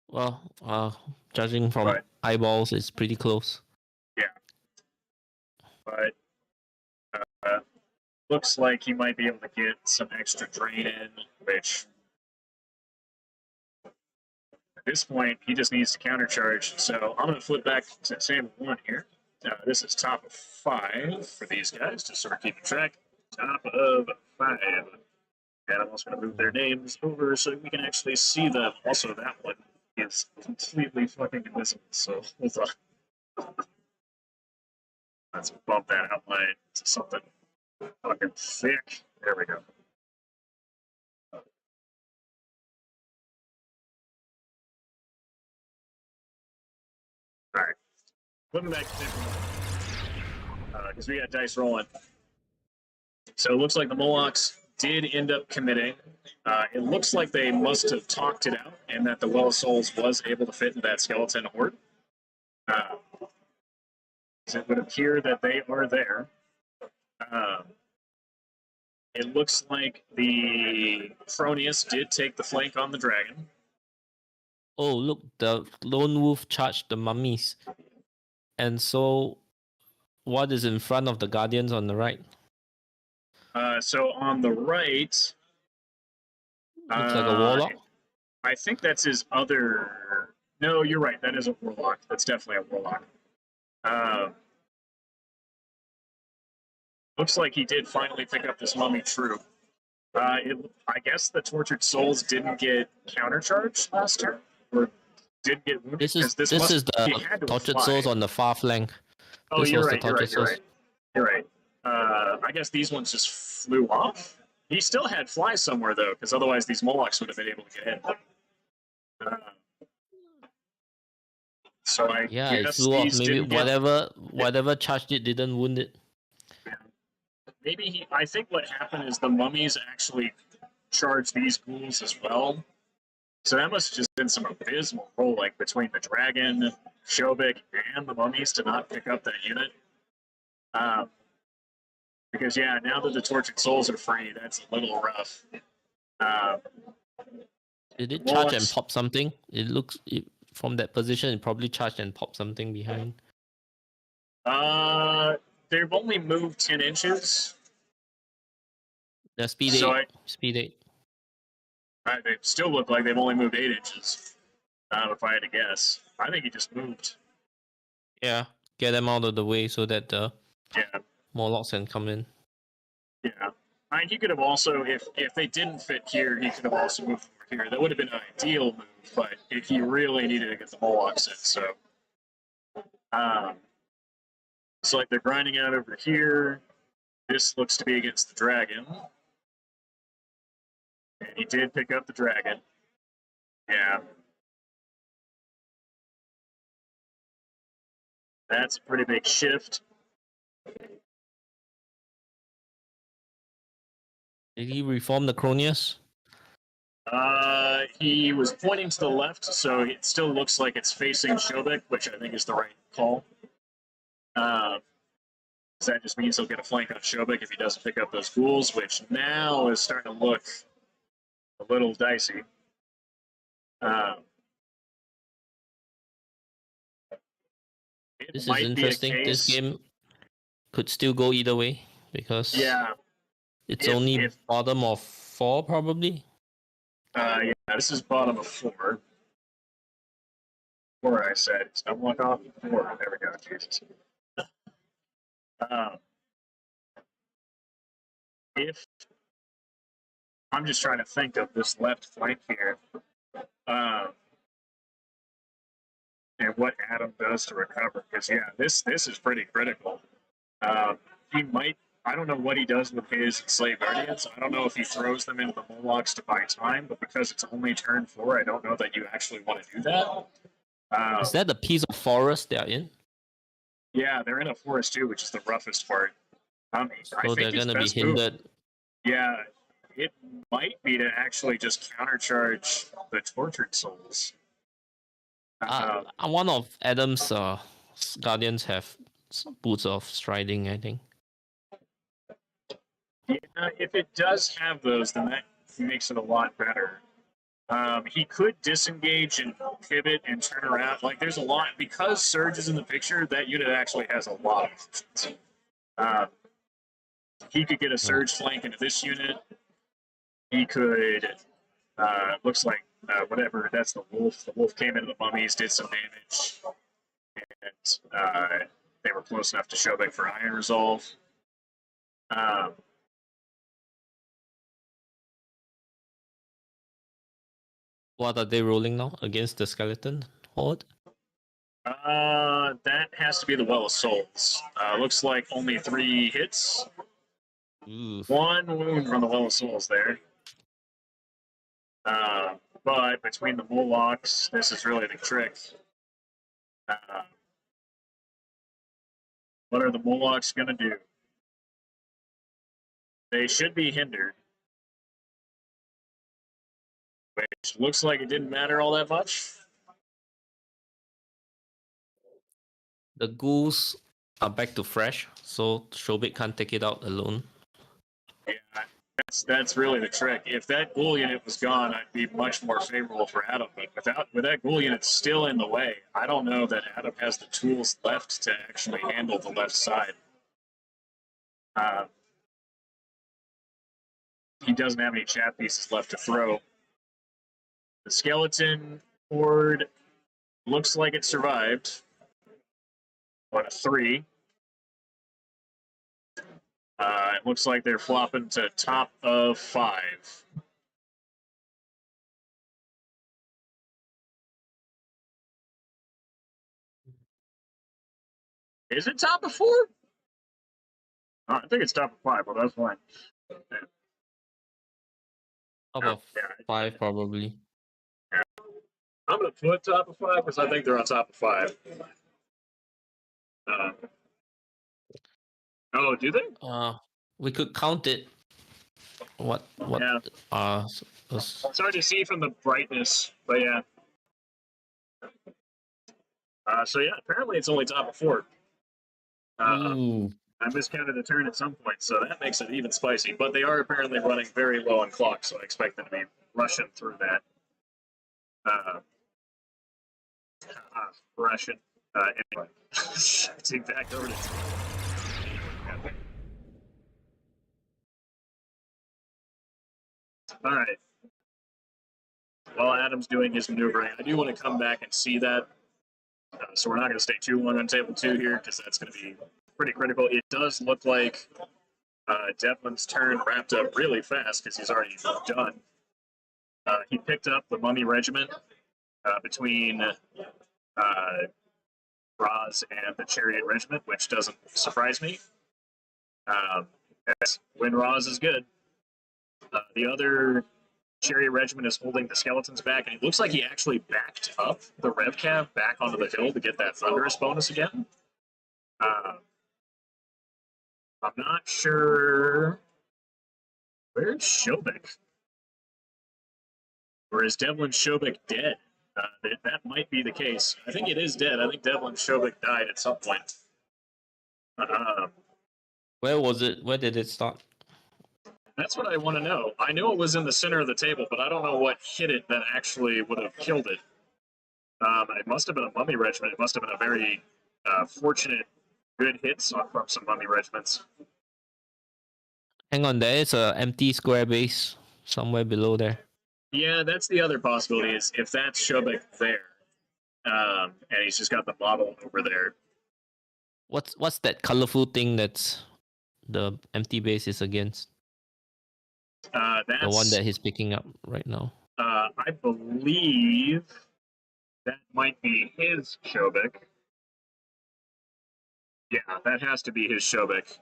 D: Well, judging from
A: But,
D: eyeballs, it's pretty close.
A: yeah. But looks like he might be able to get some extra drain in, which at this point, he just needs to countercharge. So I'm going to flip back to table 1 here. This is top of 5 for these guys, just sort of keeping track. Top of 5. And I'm also going to move their names over so we can actually see them. Also, that one is completely fucking invisible. So hold on. Let's bump that outline to something fucking thick. There we go. All right. Flipping back to because we got dice rolling. So it looks like the Molochs did end up committing. It looks like they must have talked it out, and that the Well of Souls was able to fit in that skeleton horde. It would appear that they are there. It looks like the Cronius did take the flank on the dragon.
D: Oh, look, the lone wolf charged the mummies. And so, what is in front of the guardians on the right?
A: So on the right,
D: Looks like a warlock.
A: I think that's his other. No, you're right. That is a warlock. That's definitely a warlock. Looks like he did finally pick up this mummy troop. I guess the tortured souls didn't get countercharged last turn, or didn't get wounded.
D: This is the tortured souls on the far flank.
A: Oh,
D: this
A: you're
D: was
A: right.
D: The
A: You're
D: tortured
A: right.
D: souls.
A: You're right. I guess these ones just flew off. He still had fly somewhere though, because otherwise these Molochs would have been able to get in. So I guess
D: it flew off.
A: these
D: Maybe
A: didn't get,
D: whatever charged it didn't wound it.
A: maybe I think what happened is the mummies actually charged these ghouls as well. So that must have just been some abysmal rolling between the dragon, Shobik, and the mummies to not pick up that unit. Because yeah, now that the tortured souls are free, that's a little rough.
D: Did it charge and pop something? It looks from that position, it probably charged and popped something behind.
A: They've only moved 10 inches.
D: The speed 8. Speed 8.
A: They still look like they've only moved 8 inches. If I had to guess, I think he just moved.
D: Yeah, get them out of the way so that the
A: yeah
D: Morlocks can come in.
A: Yeah, I mean, he could have also, if they didn't fit here, he could have also moved over here. That would have been an ideal move, but if he really needed to get the Morlocks in, so it's like they're grinding out over here. This looks to be against the dragon. And he did pick up the dragon. Yeah. That's a pretty big shift.
D: Did he reform the Cronius?
A: He was pointing to the left, so it still looks like it's facing Shobik, which I think is the right call. So that just means he'll get a flank on Shobik if he doesn't pick up those ghouls, which now is starting to look a little dicey.
D: This is interesting. This game could still go either way because it's only bottom of 4 probably.
A: Yeah, this is bottom of 4. 4, I said. Don't look off 4. There we go. Jesus. If I'm just trying to think of this left flank here, and what Adam does to recover, because yeah, this is pretty critical. He might. I don't know what he does with his Slave Guardians. I don't know if he throws them into the Molochs to buy time, but because it's only turn 4, I don't know that you actually want to do that.
D: Is that the piece of forest they're in?
A: Yeah, they're in a forest too, which is the roughest part. I
D: So they're
A: think his
D: gonna be
A: best move,
D: hindered.
A: yeah, it might be to actually just countercharge the tortured souls.
D: One of Adam's guardians have boots of striding, I think.
A: Yeah, if it does have those, then that makes it a lot better. He could disengage and pivot and turn around. Like, there's a lot because Surge is in the picture. That unit actually has a lot of options. Uh, he could get a Surge flank into this unit. He could. Looks like whatever. That's the wolf. The wolf came into the mummies, did some damage, and they were close enough to Shobek for Iron Resolve.
D: What are they rolling now against the skeleton horde?
A: That has to be the Well of Souls. Looks like only 3 hits.
D: Ooh.
A: 1 wound from the Well of Souls there. But between the Molochs, this is really the trick. What are the Molochs going to do? They should be hindered. Which looks like it didn't matter all that much.
D: The ghouls are back to fresh, so Shobik can't take it out alone.
A: Yeah, that's really the trick. If that ghoul unit was gone, I'd be much more favorable for Adam. But with that ghoul unit still in the way, I don't know that Adam has the tools left to actually handle the left side. He doesn't have any chat pieces left to throw. The skeleton horde looks like it survived. On a 3. It looks like they're flopping to top of 5. Is it top of 4? I think it's top of 5, but that's fine.
D: Top of 5, probably.
A: Yeah. I'm going to put top of 5 because I think they're on top of 5. Oh, do they?
D: We could count it. What?
A: Yeah. It's hard to see from the brightness, but yeah. So yeah, apparently it's only top of 4. I miscounted a turn at some point, so that makes it even spicy. But they are apparently running very low on clock, so I expect them to be rushing through that. Russian. Anyway, take back over to. All right. While Adam's doing his maneuvering, I do want to come back and see that. So we're not going to stay too long on table 2 here because that's going to be pretty critical. It does look like Devlin's turn wrapped up really fast because he's already done. He picked up the Mummy Regiment between Raz and the Chariot Regiment, which doesn't surprise me. When Raz is good. The other Chariot Regiment is holding the skeletons back, and it looks like he actually backed up the Rev Cav back onto the hill to get that Thunderous bonus again. I'm not sure. Where's Shobek? Or is Devlin Shobek dead? That might be the case. I think it is dead. I think Devlin Shobek died at some point.
D: Where was it? Where did it start?
A: That's what I want to know. I know it was in the center of the table, but I don't know what hit it that actually would have killed it. It must have been a Mummy Regiment. It must have been a very fortunate, good hits from some Mummy Regiments.
D: Hang on, there is an empty square base somewhere below there.
A: Yeah, that's the other possibility, is if that's Shobek there, and he's just got the model over there.
D: What's that colorful thing that's the empty base is against?
A: That's
D: the one that he's picking up right now.
A: I believe that might be his Shobek. Yeah, that has to be his Shobek.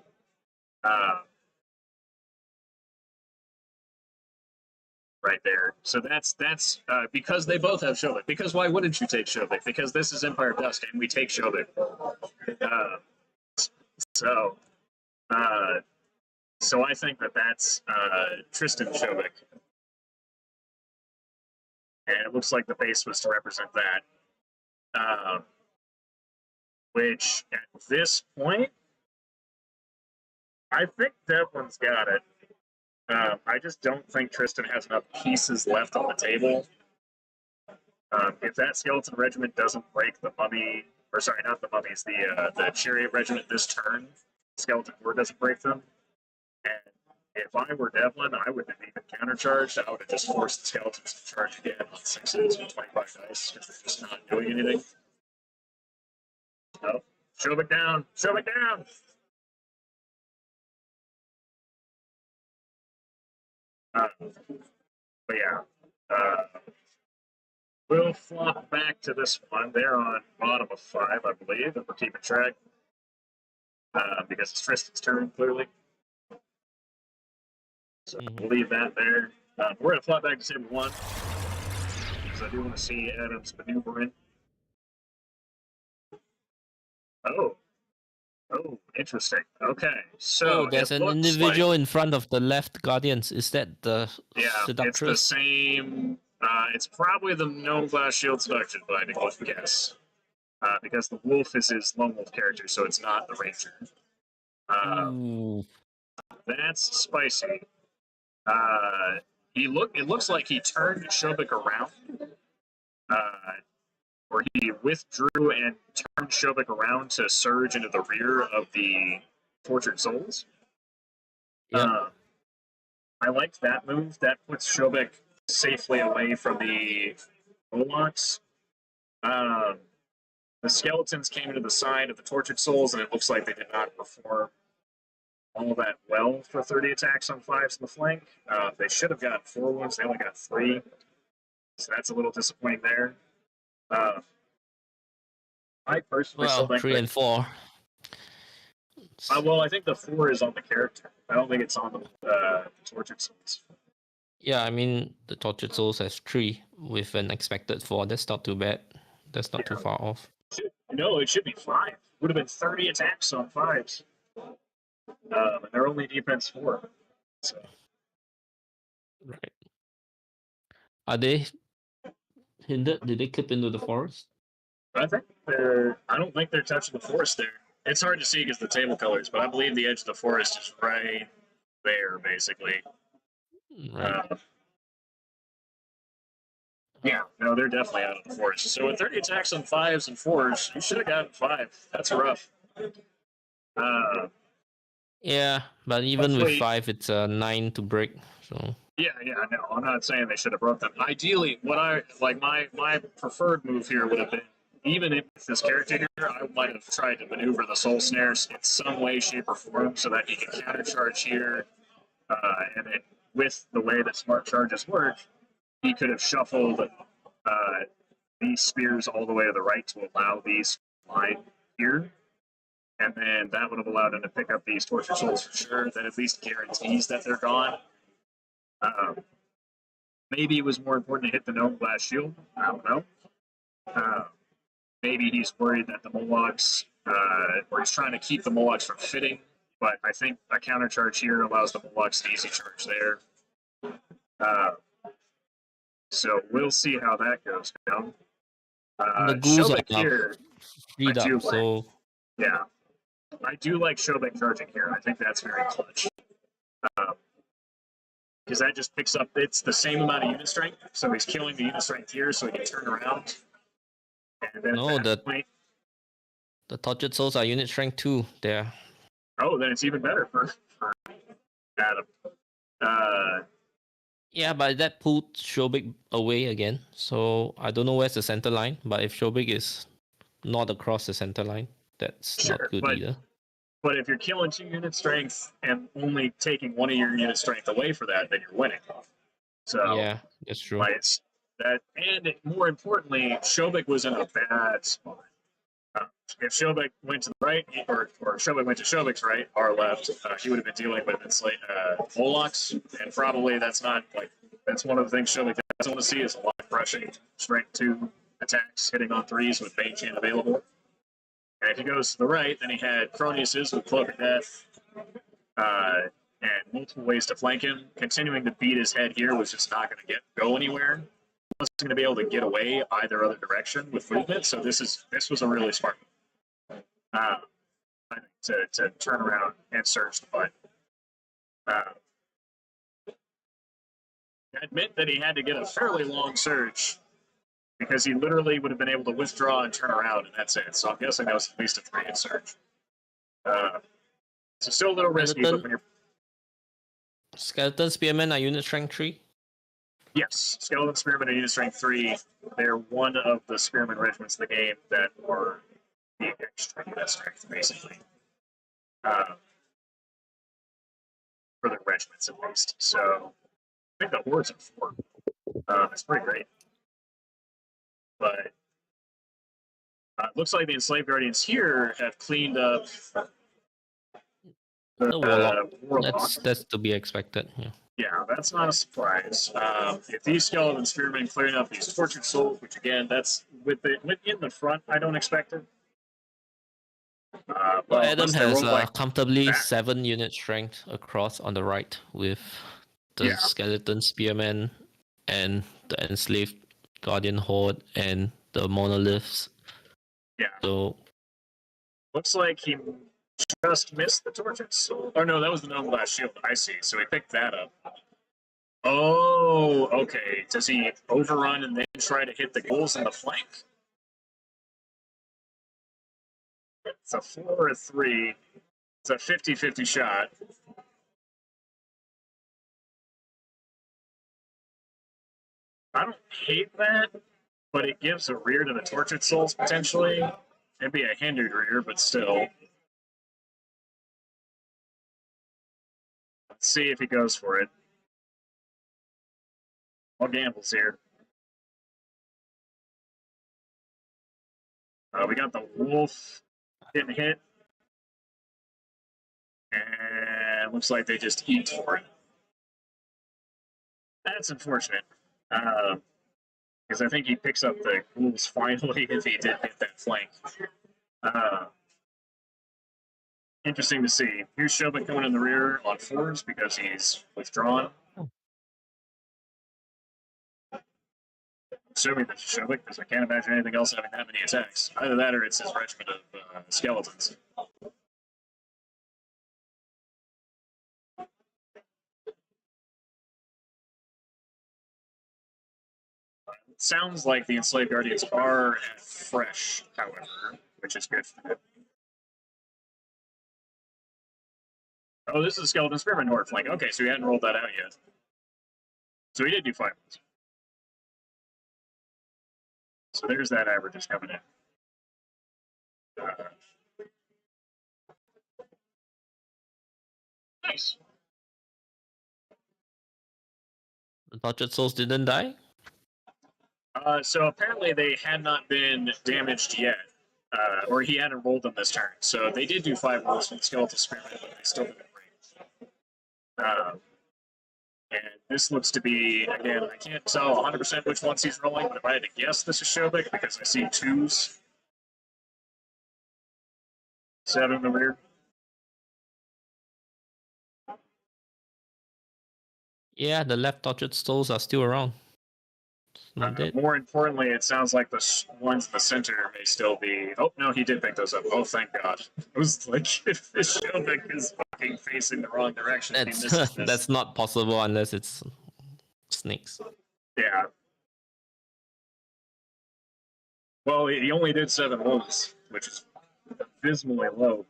A: Right there. So that's because they both have Shobek. Because why wouldn't you take Shobek? Because this is Empire Dust and we take Shobek. So I think that that's Tristan Shobik. And it looks like the base was to represent that. Which, at this point, I think Devlin's got it. I just don't think Tristan has enough pieces left on the table. If that skeleton regiment doesn't break the mummy, or sorry, not the mummies, the chariot regiment this turn, skeleton horde doesn't break them. And if I were Devlin, I wouldn't have even countercharged. I would have just forced the skeletons to charge again on 6s and 25 dice because they're just not doing anything. Oh, shove it down! Shove it down! But yeah, we'll flop back to this one. They're on bottom of 5, I believe, if we're keeping track. Because it's Tristan's turn, clearly. So we'll leave that there. We're going to flop back to table 1. Because I do want to see Adam's maneuvering. Oh, interesting. Okay, so
D: there's an individual in front of the left guardians. Is that the seductress?
A: It's the same. It's probably the gnome glass shield seduction, but I didn't guess. Because the wolf is his lone wolf character, so it's not the ranger. That's spicy. It looks like he turned Shobik around. Or he withdrew and turned Shobik around to surge into the rear of the tortured souls.
D: Yeah.
A: I liked that move. That puts Shobik safely away from the Molochs. The skeletons came to the side of the tortured souls, and it looks like they did not perform all that well for 30 attacks on 5s in the flank. They should have gotten 4 wounds. They only got 3. So that's a little disappointing there. I personally still think
D: 3 and 4.
A: Well, I think the 4 is on the character. I don't think it's on the tortured souls.
D: Yeah, I mean the tortured souls has 3 with an expected 4. That's not too bad. That's not too far off.
A: No, it should be 5. Would have been 30 attacks on 5s. And they're only defense 4. So.
D: Right. Are they hindered? Did they clip into the forest?
A: I don't think they're touching the forest there. It's hard to see because the table colors, but I believe the edge of the forest is right there, basically.
D: Right.
A: Yeah, no, they're definitely out of the forest. So with 30 attacks on 5s and 4s, you should have gotten 5. That's rough.
D: Yeah, but even with 5, it's a 9 to break. So.
A: Yeah, no, I'm not saying they should have broke them. Ideally, my preferred move here would have been, even if this character here, I might have tried to maneuver the soul snares in some way, shape, or form so that he can countercharge here. And with the way that smart charges work, he could have shuffled these spears all the way to the right to allow these line here. And then that would have allowed him to pick up these torture souls for sure. That at least guarantees that they're gone. Maybe it was more important to hit the gnome glass shield. I don't know. Maybe he's worried that the Molochs, or he's trying to keep the Molochs from fitting. But I think a countercharge here allows the Molochs an easy charge there. So we'll see how that goes down.
D: The ghouls are
A: here,
D: freed up, so...
A: Yeah. I do like Shobek charging here. I think that's very clutch. Because that just picks up, it's the same amount of unit strength, so he's killing the unit strength here so he can turn around. And then
D: the tortured souls are unit strength 2 there.
A: Oh, then it's even better for Adam.
D: Yeah, but that pulled Shobik away again, so I don't know where's the center line, but if Shobik is not across the center line, that's not good either.
A: But if you're killing 2 unit strength and only taking 1 of your unit strength away for that, then you're winning. So
D: yeah, that's true.
A: And more importantly, Shobik was in a bad spot. If Shobik went to the right, or Shobik went to Shobik's right, our left, he would have been dealing with Molochs, and probably that's one of the things Shobik doesn't want to see is a lot of crushing strength 2 attacks hitting on 3s with Bane Chain available. And if he goes to the right, then he had Cronius's with Cloak of Death, and multiple ways to flank him. Continuing to beat his head here was just not going to go anywhere. He wasn't going to be able to get away either other direction with movement. So this was a really smart move. I think to turn around and search the butt. I admit that he had to get a fairly long surge because he literally would have been able to withdraw and turn around, and that's it. So I'm guessing that was at least a 3-hit surge. So still a little risky, but when you're...
D: Skeleton Spearmen are unit strength 3?
A: Yes, Skeleton Spearmen are unit strength 3. They're one of the Spearmen regiments of the game that were the extra unit strength, basically. For the regiments, at least. So I think the Horde's at 4. It's pretty great. But it looks like the Enslaved Guardians here have cleaned up
D: The Warlock.
A: Warlock.
D: That's to be expected.
A: Yeah, that's not a surprise. If these Skeleton Spearmen clearing up these Tortured Souls, which again, that's within the front, I don't expect it.
D: Well, Adam has comfortably
A: back.
D: 7 unit strength across on the right with the Skeleton Spearmen and the Enslaved Guardian Horde and the Monoliths.
A: Yeah.
D: So
A: looks like he just missed the Tortured Soul. Oh no, that was the Noble Last Shield. I see. So he picked that up. Oh, okay. Does he overrun and then try to hit the goals in the flank? It's a 4 or 3. It's a 50-50 shot. I don't hate that, but it gives a rear to the Tortured Souls, potentially. It'd be a hindered rear, but still. Let's see if he goes for it. All gambles here. We got the Wolf getting hit. And looks like they just eat for it. That's unfortunate. Because I think he picks up the ghouls finally if he did hit that flank. Interesting to see. Here's Shobik coming in the rear on 4s because he's withdrawn. Assuming that's Shobik, because I can't imagine anything else having that many attacks. Either that or it's his regiment of skeletons. It sounds like the Enslaved Guardians are at fresh, however, which is good for them. Oh, this is a Skeleton Spearman Horde flank. Okay, so he hadn't rolled that out yet. So he did do 5 rolls. So there's that average is coming in. Nice.
D: the Tortured Souls didn't die?
A: So apparently they had not been damaged yet. Or he hadn't rolled them this turn. So they did do 5 rolls from the Skeletal Spearman, but they still didn't break. And this looks to be, again, I can't tell 100% which ones he's rolling, but if I had to guess, this is Shobik because I see 2s. 7 in the rear.
D: Yeah, the left Tortured Souls are still around. Not dead.
A: More importantly, it sounds like the ones in the center may still be... Oh, no, he did pick those up. Oh, thank God. I was like, if this Shobik is fucking facing the wrong direction, he misses this.
D: That's not possible unless it's snakes.
A: Yeah. Well, he only did 7 rolls, which is abysmally low.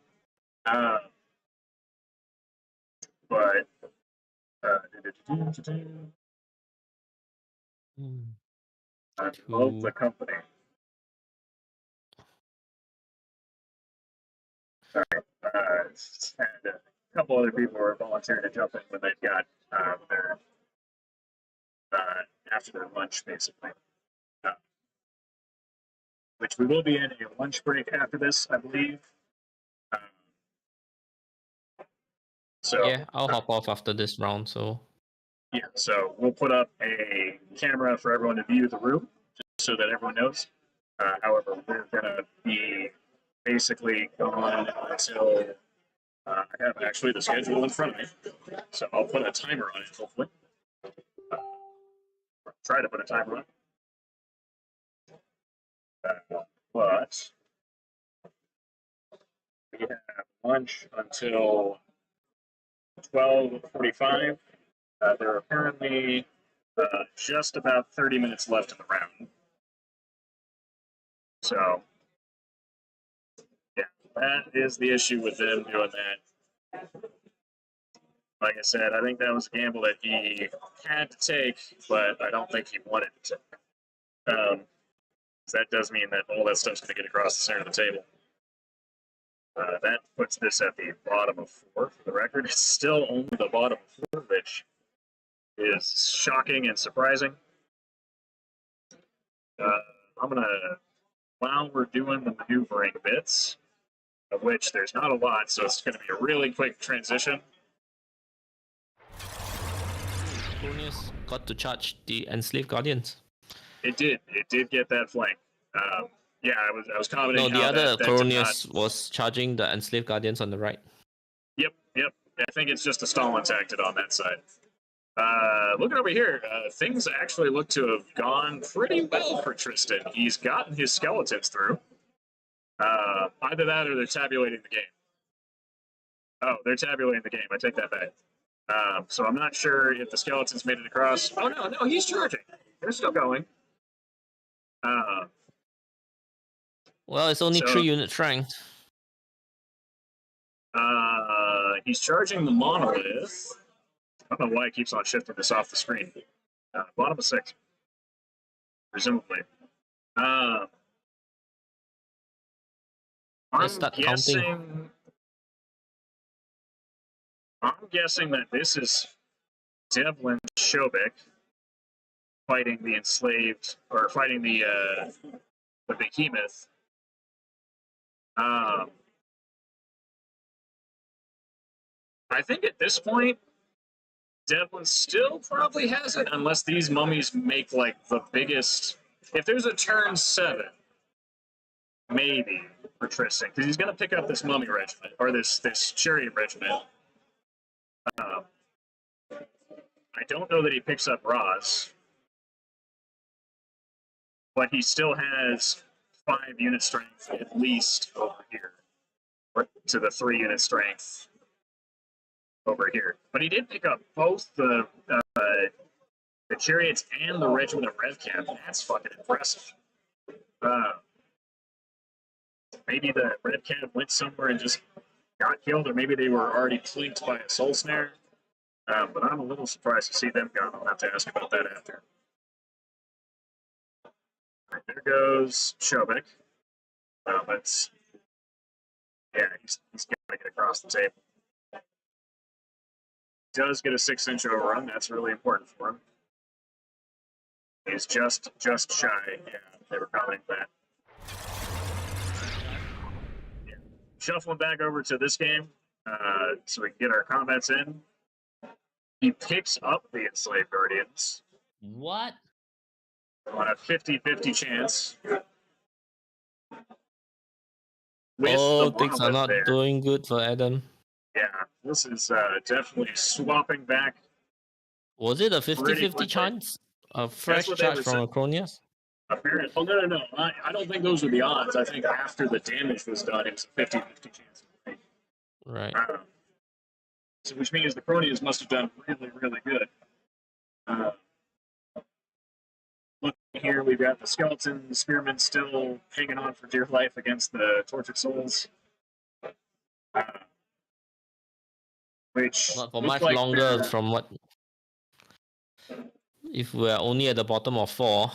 A: But... I love the company. Sorry. And a couple other people are volunteering to jump in when they've got their after their lunch, basically. Which we will be in a lunch break after this, I believe. So
D: yeah, I'll hop off after this round. So
A: yeah, so we'll put up a camera for everyone to view the room, just so that everyone knows. However, we're going to be basically gone until I have actually the schedule in front of me, so I'll put a timer on it, hopefully. Try to put a timer on it. But we have lunch until 12:45. There are apparently just about 30 minutes left in the round. So, yeah, that is the issue with them doing that. Like I said, I think that was a gamble that he had to take, but I don't think he wanted to. That does mean that all that stuff's going to get across the center of the table. That puts this at the bottom of 4 for the record. It's still only the bottom of 4, which is shocking and surprising. I'm going to, while we're doing the maneuvering bits, of which there's not a lot, so it's going to be a really quick transition.
D: Cronius got to charge the enslaved guardians.
A: It did get that flank. Yeah, I was commenting.
D: No, the
A: how
D: other
A: that
D: Cronius was charging the enslaved guardians on the right.
A: Yep. I think it's just a Stalin tactic on that side. Looking over here, things actually look to have gone pretty well for Tristan. He's gotten his skeletons through. Either that or they're tabulating the game. Oh, they're tabulating the game. I take that back. So I'm not sure if the skeletons made it across. Oh, no, he's charging. They're still going.
D: Well, it's only 3 unit strength.
A: He's charging the monolith. I don't know why it keeps on shifting this off the screen. Bottom of 6, presumably. I'm guessing that this is Devlin Shobek fighting the enslaved, or fighting the behemoth. I think at this point, Devlin still probably has it, unless these mummies make like the biggest. If there's a turn 7, maybe for Tristan, because he's going to pick up this mummy regiment or this chariot regiment. I don't know that he picks up Roz, but he still has 5 unit strength at least over here, or to the 3 unit strength over here. But he did pick up both the chariots and the regiment of Red Camp. That's fucking impressive. Maybe the Red Camp went somewhere and just got killed, or maybe they were already flanked by a soul snare. But I'm a little surprised to see them gone. I'll have to ask about that after. Right, there goes Shobek. He's got to get across the table. Does get a 6-inch overrun. That's really important for him. He's just shy. Yeah, they were commenting that. Yeah. Shuffling back over to this game, so we can get our combats in. He picks up the enslaved guardians.
D: What?
A: On a 50-50 chance.
D: Things are not doing good for Adam.
A: Yeah, this is definitely swapping back.
D: Was it a 50-50 chance? A fresh charge from Acronius?
A: Apparently. Oh, no. I don't think those were the odds. I think after the damage was done, it was a 50-50 chance.
D: Right.
A: So, which means the Cronians must have done really, really good. Look here, we've got the skeleton, the spearmen still hanging on for dear life against the tortured souls. Which
D: not for much longer from what. If we're only at the bottom of 4.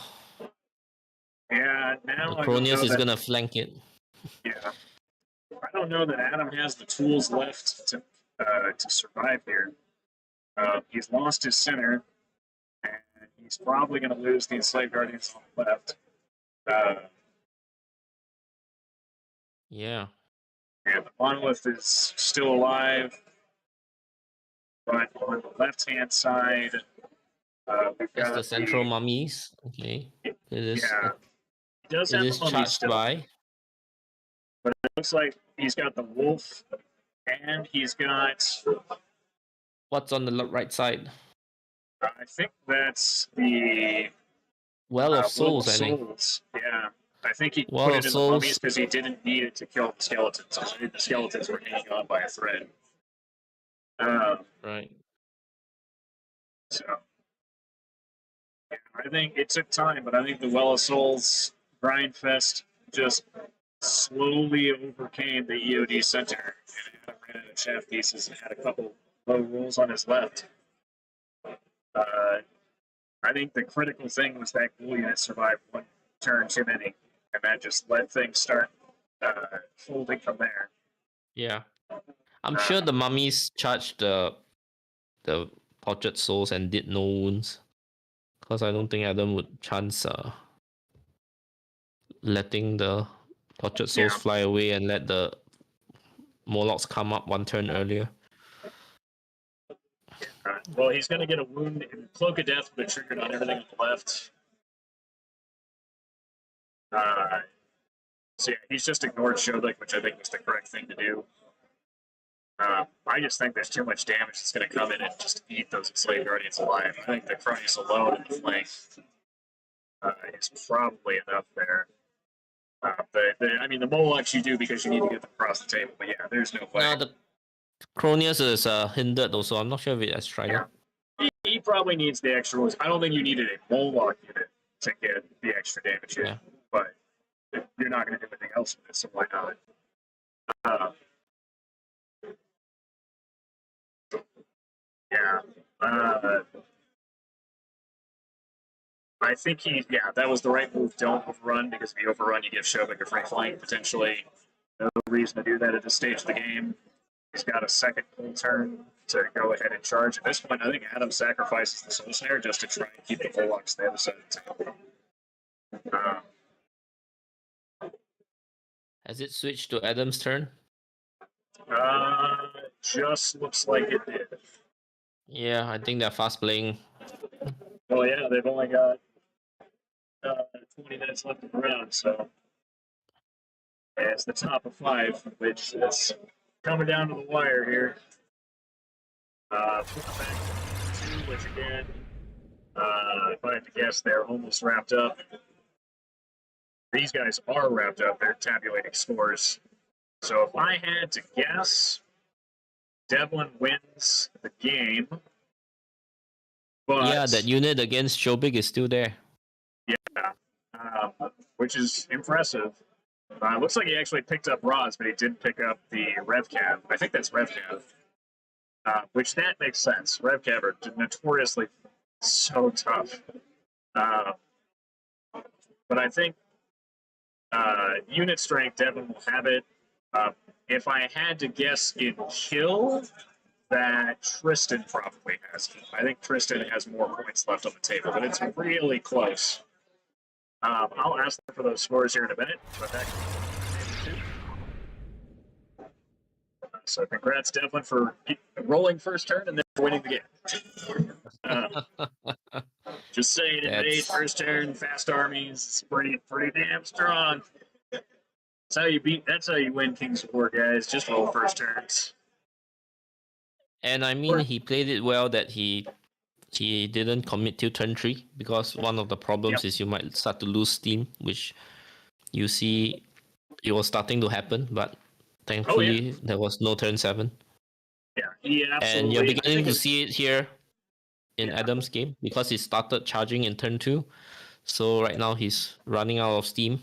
A: Yeah, now
D: the Cronius is going to flank it.
A: Yeah. I don't know that Adam has the tools left to survive here. He's lost his center, and he's probably going to lose the enslaved guardians on the left.
D: Yeah.
A: And the monolith is still alive, but on the left-hand side, we've got
D: the central mummies. Okay. It is.
A: Yeah. He does have the mummies
D: charged
A: still.
D: by.
A: But it looks like he's got the wolf And he's got,
D: What's on the right side?
A: I think that's the
D: Well of
A: Will of
D: Souls, I think.
A: Souls. Yeah. I think he
D: Well
A: put
D: of
A: it in the mummies
D: Souls.
A: because he didn't need it to kill the skeletons. So the skeletons were hanging on by a thread. Um,
D: Right.
A: so yeah, I think it took time, but I think the Well of Souls grind fest just slowly overcame the EOD center and Adam ran out of shaft pieces and had a couple low rolls on his left. I think the critical thing was that ghoul unit survived one turn too many, and that just let things start folding from there.
D: Yeah. I'm
A: Uh,
D: sure the mummies charged the portrait souls and did no wounds. Because I don't think Adam would chance letting the portrait souls
A: yeah,
D: fly away and let the Morlocks come up one turn earlier.
A: well, he's going to get a wound. Cloak of Death would have triggered on everything on the left. So yeah, he's just ignored Shobek, which I think was the correct thing to do. I just think there's too much damage that's going to come in and just eat those enslaved guardians alive. I think the Cronies alone in the flank is probably enough there. I mean, the Molochs you do because you need to get them across the table, but yeah, there's no way.
D: Now the Cronius is hindered also. I'm not sure if it's Strider.
A: Yeah. He probably needs the extra ones. I don't think you needed a Moloch unit to get the extra damage in,
D: Yeah.
A: but you're not going to do anything else with it, so why not? Uh, yeah. I think that was the right move. Don't overrun, because if you overrun, you give Shobek a free flank, potentially. No reason to do that at this stage of the game. He's got a second full turn to go ahead and charge. At this point, I think Adam sacrifices the Soul Snare just to try and keep the Volux the other side of the table.
D: Has it switched to Adam's turn?
A: Just looks like it did.
D: Yeah, I think they're fast playing.
A: Well, yeah, they've only got 20 minutes left of the round, so it's the top of 5, which is coming down to the wire here. Back to 2, which again, if I had to guess, they're almost wrapped up. These guys are wrapped up. They're tabulating scores. So if I had to guess, Devlin wins the game. But
D: Yeah, that unit against Shobik is still there.
A: yeah, which is impressive. Looks like he actually picked up Roz, but he didn't pick up the RevCav. I think that's RevCav. Which that makes sense. RevCav are notoriously so tough. But I think unit strength, Devin will have it. If I had to guess in kill, that Tristan probably has. I think Tristan has more points left on the table, but it's really close. I'll ask them for those scores here in a minute. But so congrats, Devlin, for rolling first turn and then winning the game. Just saying, in May, first turn, fast armies, it's pretty damn strong. That's how you beat. That's how you win Kings of War, guys. Just roll first turns.
D: And I mean, he played it well that he didn't commit till turn 3, because one of the problems is you might start to lose steam, which you see it was starting to happen, but thankfully there was no turn 7.
A: Yeah, he absolutely.
D: And you're beginning to see it here in Adam's game, because he started charging in turn 2. So right now he's running out of steam.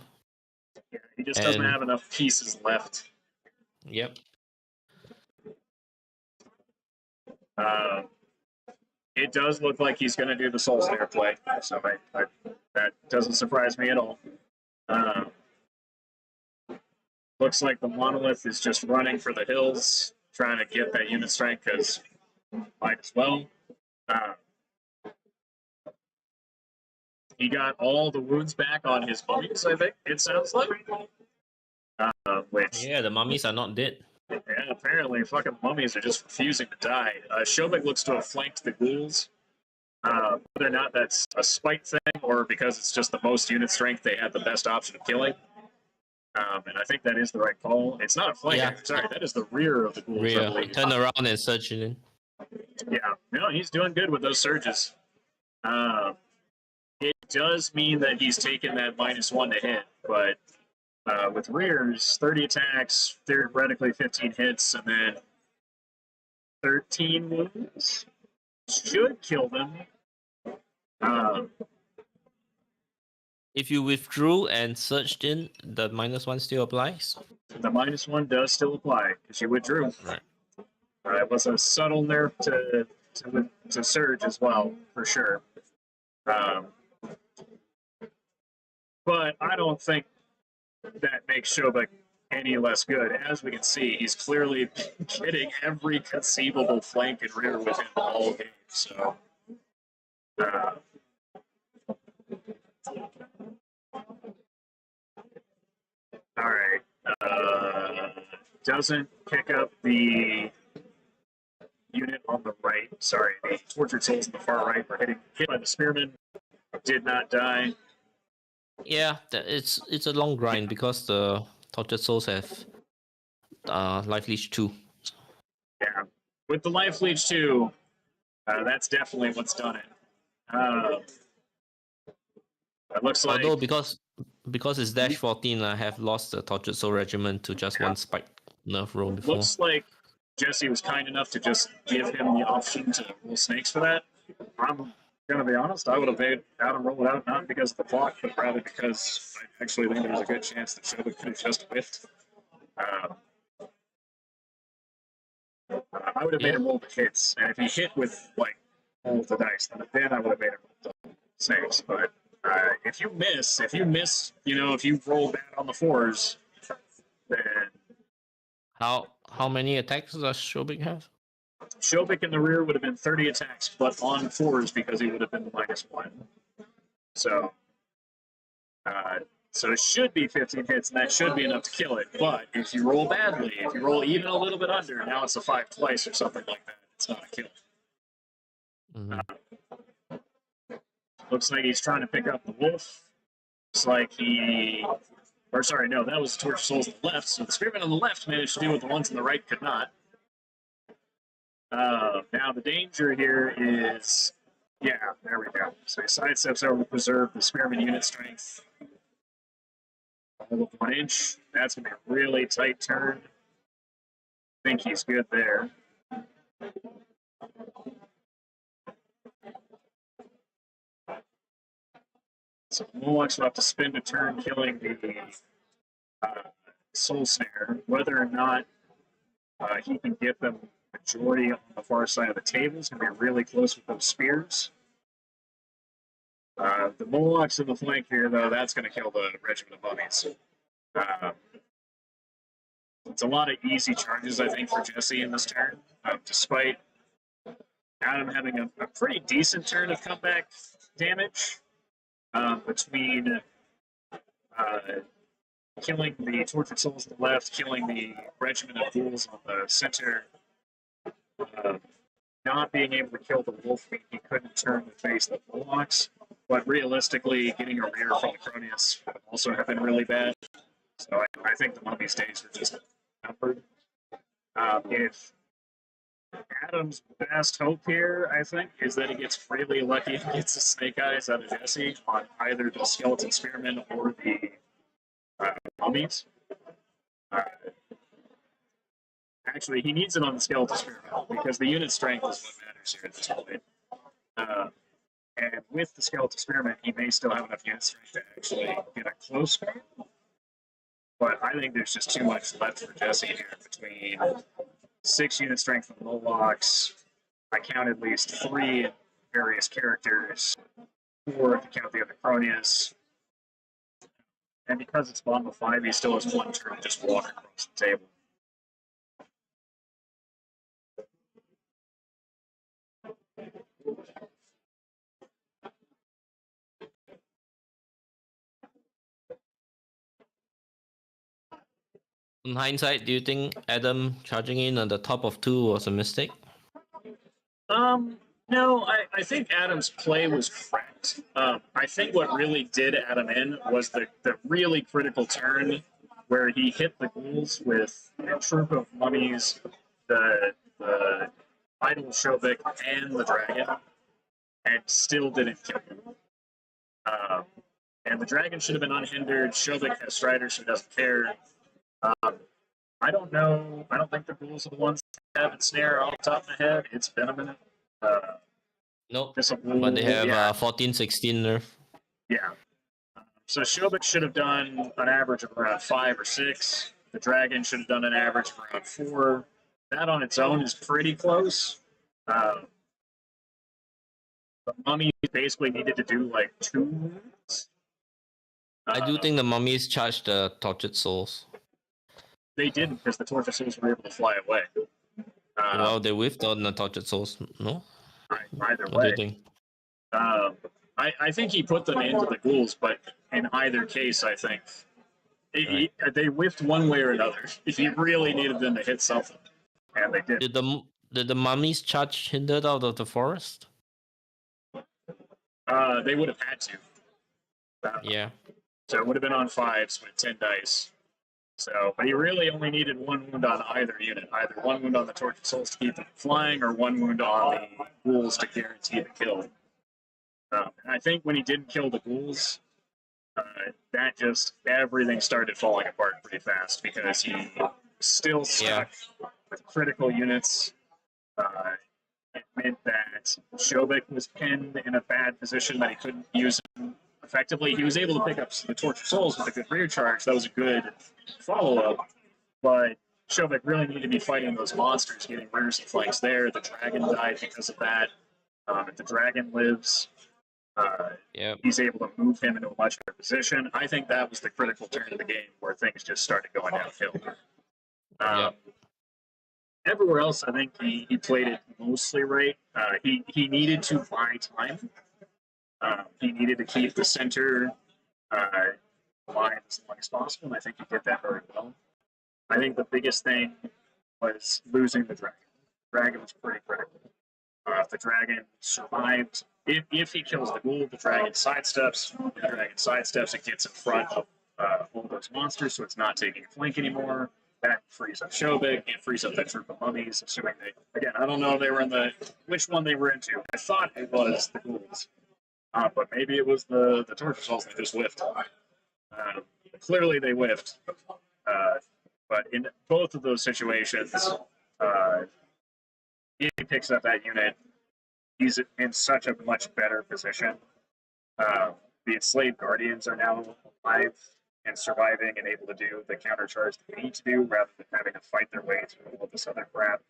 A: Yeah, he just doesn't have enough pieces left.
D: Yep.
A: It does look like he's going to do the Soul Snare play, so that doesn't surprise me at all. Looks like the Monolith is just running for the hills, trying to get that unit strength, because might as well. He got all the wounds back on his mummies, I think, it sounds like. Which,
D: yeah, the mummies are not dead.
A: Yeah, apparently fucking mummies are just refusing to die. Shobek looks to have flanked the ghouls. Whether or not that's a spite thing or because it's just the most unit strength, they had the best option of killing. And I think that is the right call. It's not a flank.
D: Yeah.
A: Sorry, that is the rear of the ghouls, I
D: Rear.
A: believe.
D: Turn around and search it in.
A: Yeah, no, he's doing good with those surges. It does mean that he's taken that -1 to hit, but with rears, 30 attacks, theoretically 15 hits, and then 13 wounds should kill them.
D: If you withdrew and searched in, the -1 still applies.
A: The -1 does still apply because you withdrew.
D: Right.
A: It was a subtle nerf to surge as well, for sure. But I don't think that makes Shobek any less good. As we can see, he's clearly getting every conceivable flank and rear within the whole game. So, all right. Doesn't pick up the unit on the right. Sorry, the tortured souls on the far right were hit by the spearman. Did not die.
D: Yeah, it's a long grind because the tortured souls have life leech 2.
A: Yeah, with the life leech 2, that's definitely what's done it. It looks like
D: Although because it's dash 14, I have lost the tortured soul regiment to just one spike nerf roll before.
A: looks like Jesse was kind enough to just give him the option to roll snakes for that. I'm gonna be honest, I would have made Adam roll it out not because of the clock, but rather because I actually think there's a good chance that Shobek could have just whiffed. I would have made him roll the hits, and if he hit with like all of the dice, then I would have made him roll the snakes. But if you miss, if you roll bad on the 4s, then
D: How many attacks does Shobik have?
A: Shobik in the rear would have been 30 attacks, but on 4s because he would have been -1. So, so it should be 15 hits, and that should be enough to kill it. But if you roll badly, if you roll even a little bit under, now it's a 5 twice or something like that. It's not a kill.
D: Mm-hmm.
A: Looks like he's trying to pick up the wolf. Looks like that was the torch souls on the left. So the spearman on the left managed to do what the ones on the right could not. Now the danger here is, there we go. So he sidesteps over to preserve the spearman unit strength. All of 1 inch. That's going to be a really tight turn. I think he's good there. So Molochs will have to spend a turn killing the soul snare. Whether or not he can get them majority on the far side of the table is going to be really close with those spears. The Molochs in the flank here, though, that's going to kill the regiment of mummies. It's a lot of easy charges, I think, for Jesse in this turn, despite Adam having a pretty decent turn of comeback damage between killing the tortured souls on the left, killing the regiment of ghouls on the center, not being able to kill the wolf mean he couldn't turn to face the Molochs, but realistically, getting a rear from the Cronius would also have been really bad. So I think the mummies' days are just numbered. If Adam's best hope here, I think, is that he gets really lucky and gets the snake eyes out of Jesse on either the skeleton spearmen or the mummies. Actually, he needs it on the skeleton spearmen because the unit strength is what matters here at this point. And with the skeleton spearmen, he may still have enough unit strength to actually get a close guard. But I think there's just too much left for Jesse here between 6 unit strength from Molochs. I count at least 3 various characters, 4 if you count the other Cronius. And because it's bottom of 5, he still has 1 turn to just walk across the table.
D: In hindsight, do you think Adam charging in on the top of 2 was a mistake?
A: No, I think Adam's play was correct. I think what really did Adam in was the really critical turn where he hit the ghouls with a troop of mummies, the idol Shobik, and the dragon, and still didn't kill him. And the dragon should have been unhindered. Shobik has Strider, so he doesn't care. Um, I don't know. I don't think the ghouls are the ones that have Ensnare off the top of my head. It's been a minute.
D: Nope.
A: Just a
D: But they have
A: yeah.
D: 14, 16 nerf.
A: Yeah. So Shobik should have done an average of around 5 or 6. The dragon should have done an average of around 4. That on its own is pretty close. The mummy basically needed to do like 2 wounds.
D: I do think the mummies charged the tortured souls.
A: They didn't because the tortured souls were able to fly away.
D: Well, they whiffed on the tortured souls, no?
A: Either
D: What do
A: way.
D: you think?
A: I think he put them into the ghouls, but in either case, I think they whiffed one way or another. He really needed them to hit something, and they did.
D: Did the mummies charge hindered out of the forest?
A: They would have had to.
D: Yeah.
A: So it would have been on 5s with 10 dice. So, but he really only needed 1 wound on either unit, either 1 wound on the tortured souls to keep them flying, or 1 wound on the ghouls to guarantee the kill. And I think when he didn't kill the ghouls, that just everything started falling apart pretty fast because he still stuck with critical units. It meant that Shobik was pinned in a bad position that he couldn't use him effectively. He was able to pick up the Tortured Souls with a good rear charge. That was a good follow-up, but Shobik really needed to be fighting those monsters, getting rears and flanks there. The dragon died because of that. If the dragon lives, he's able to move him into a much better position. I think that was the critical turn of the game where things just started going downhill. Everywhere else, I think he played it mostly right. He needed to buy time. He needed to keep the center alive as long as possible, and I think he did that very well. I think the biggest thing was losing the dragon. The dragon was pretty critical. If the dragon survived, if he kills the ghoul, the dragon sidesteps. It gets in front of all those monsters, so it's not taking a flank anymore. That frees up Shobik. It frees up that troop of mummies, assuming they... Again, I don't know if they were in which one they were into. I thought it was the ghouls. But maybe it was the torture souls they just whiffed. Clearly they whiffed. But in both of those situations, he picks up that unit. He's in such a much better position. The enslaved guardians are now alive and surviving and able to do the countercharge they need to do rather than having to fight their way through all this other crap.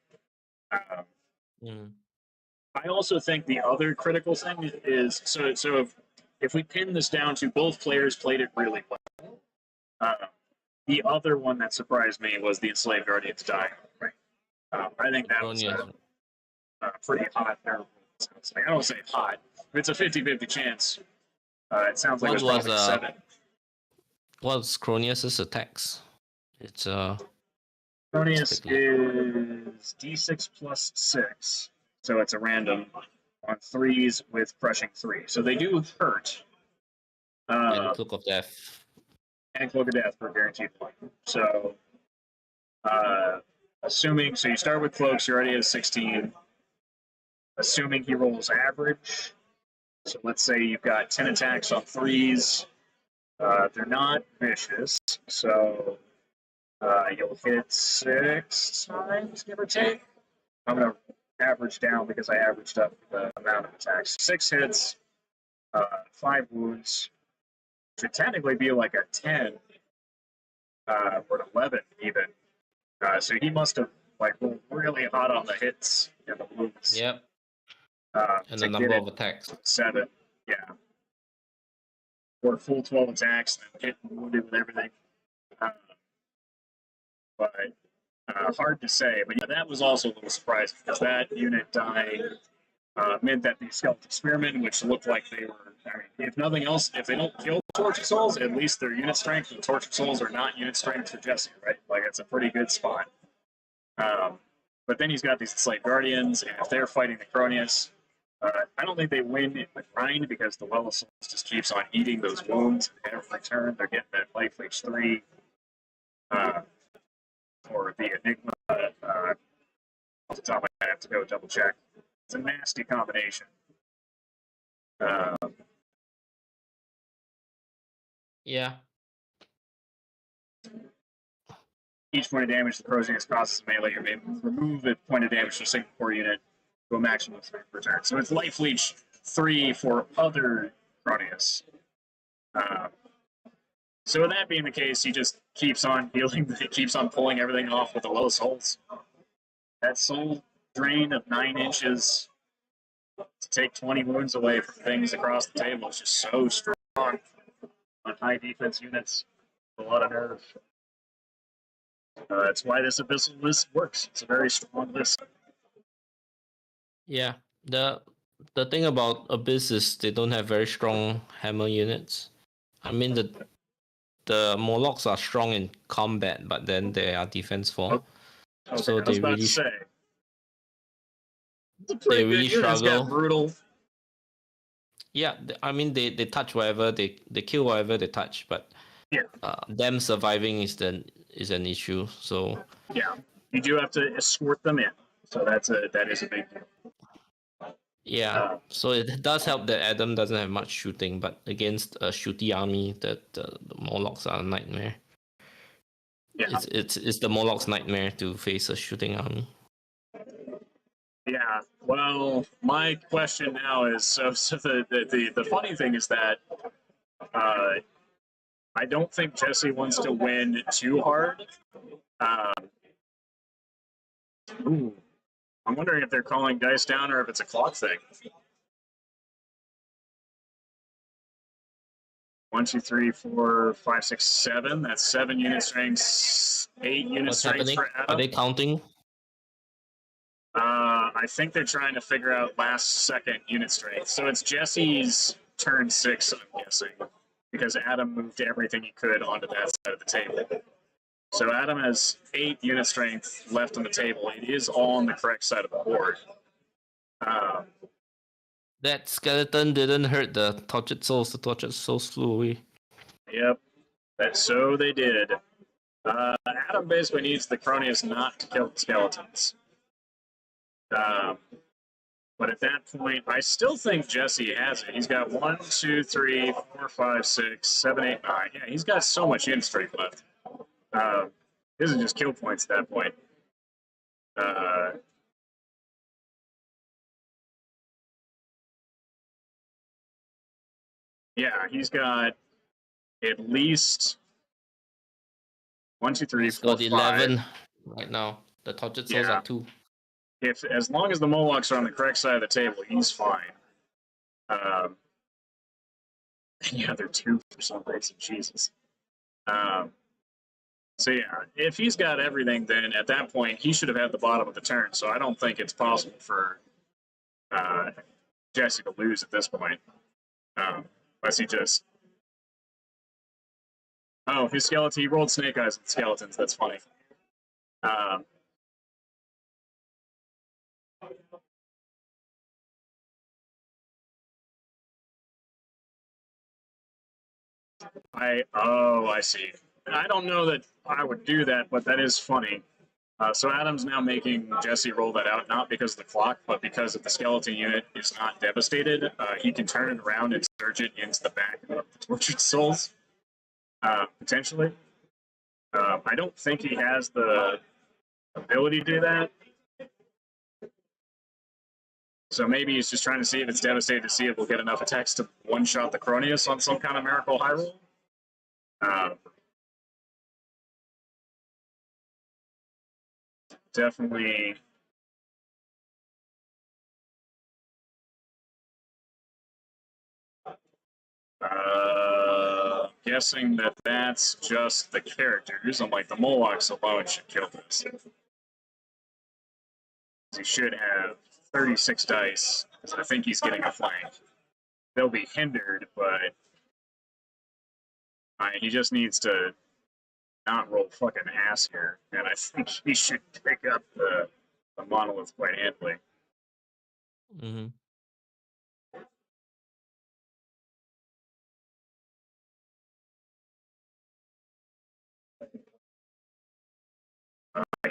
A: I also think the other critical thing is so if we pin this down to both players played it really well. The other one that surprised me was the enslaved guardians dying. Right? I think that was a pretty hot nerve. I don't say hot. If it's a 50-50 chance, it sounds like it was probably 7.
D: What's Cronius's attacks? It's
A: Cronius is D6 plus 6, so it's a random on 3s with crushing 3. So they do hurt.
D: And Cloak of Death.
A: And Cloak of Death for guaranteed point. So, assuming so, you start with cloaks. You're already at 16. Assuming he rolls average. So let's say you've got 10 attacks on 3s. They're not vicious, so you'll hit 6 times, give or take. I'm going to average down because I averaged up the amount of attacks. 6 hits, 5 wounds. Should technically be like a 10 or an 11 even. So he must have rolled really hot on the hits and the wounds.
D: Yep. And the number of attacks.
A: 7, yeah. Or full 12 attacks and hit and wounded with everything. But hard to say. But yeah, that was also a little surprising because that unit dying meant that the skeleton spearmen, which looked like they were, if nothing else, if they don't kill tortured souls, at least their unit strength and tortured souls are not unit strength for Jesse, right? It's a pretty good spot. But then he's got these enslaved guardians, and if they're fighting the Cronius, I don't think they win in the grind because the Well of Souls just keeps on eating those wounds every turn. They're getting that life H3. uh, or the Enigma. Off the top, I have to go double check. It's a nasty combination. Uh,
D: Yeah.
A: each point of damage the Crosius causes a melee, you may remove a point of damage to a single core unit to a maximum of 3 per turn. So it's life leech 3 for other Cronius. So with that being the case, he just keeps on healing, he keeps on pulling everything off with the lowest souls. That soul drain of 9 inches to take 20 wounds away from things across the table is just so strong on high defense units. A lot of nerve. That's why this abyssal list works. It's a very strong list.
D: Yeah. The thing about Abyss is they don't have very strong hammer units. I mean the Morlocks are strong in combat, but then they are defense 4.
A: Okay,
D: So
A: I was
D: they
A: about
D: really
A: to say. It's a
D: they
A: pretty
D: really
A: good unit. It's got
D: struggle.
A: brutal.
D: Yeah, I mean they touch whatever they kill whatever they touch, but
A: Yeah,
D: them surviving is an issue. So
A: yeah. You do have to escort them in. So that is a big deal.
D: yeah, so it does help that Adam doesn't have much shooting, but against a shooty army, the Morlocks are a nightmare.
A: Yeah,
D: It's the Morlock's nightmare to face a shooting army.
A: yeah. Well, my question now is so the funny thing is that uh, I don't think Jesse wants to win too hard. Ooh, I'm wondering if they're calling dice down or if it's a clock thing. 1, 2, 3, 4, 5, 6, 7. That's 7 unit strengths, 8 unit
D: What's
A: strengths
D: happening?
A: for
D: Are
A: Adam.
D: they counting?
A: I think they're trying to figure out last second unit strength. So it's Jesse's turn 6, I'm guessing, because Adam moved everything he could onto that side of the table. So Adam has 8 unit strength left on the table. It is all on the correct side of the board.
D: That skeleton didn't hurt the tortured souls. The tortured souls flew away.
A: Yep, so they did. Adam basically needs the Cronius not to kill the skeletons. But at that point, I still think Jesse has it. He's got 1, 2, 3, 4, 5, 6, 7, 8, 9. Yeah, he's got so much unit strength left. This is just kill points at that point. Yeah, he's got at least 1, 2, 3,
D: He's
A: 4,
D: got 11
A: 5.
D: right now. The tortured souls
A: Yeah.
D: are 2.
A: If as long as the Molochs are on the correct side of the table, he's fine. Yeah, they're 2 for some reason. Jesus. So yeah, if he's got everything, then at that point he should have had the bottom of the turn. So I don't think it's possible for Jesse to lose at this point, unless he just. Oh, his skeleton. He rolled snake eyes with skeletons. That's funny. I see. I don't know that I would do that, but that is funny. So Adam's now making Jesse roll that out, not because of the clock, but because if the skeleton unit is not devastated, he can turn it around and surge it into the back of the tortured souls, potentially. I don't think he has the ability to do that. So maybe he's just trying to see if it's devastated to see if we'll get enough attacks to one-shot the Cronius on some kind of miracle high roll. Definitely. Guessing that that's just the characters. I'm like, the Molochs alone should kill this. He should have 36 dice, because I think he's getting a flank. They'll be hindered, but he just needs to not roll fucking ass here, and I think he should pick up the monolith quite handily.
D: Mm-hmm.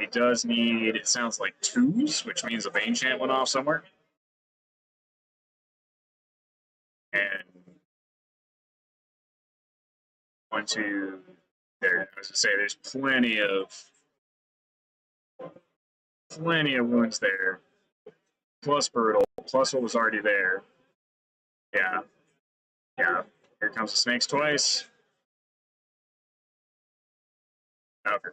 A: he does need, it sounds like 2s, which means a Bane Chant went off somewhere. And 1, 2, there. I was gonna say there's plenty of wounds there. Plus brutal, plus what was already there. Yeah. Yeah. Here comes the snakes twice. Okay.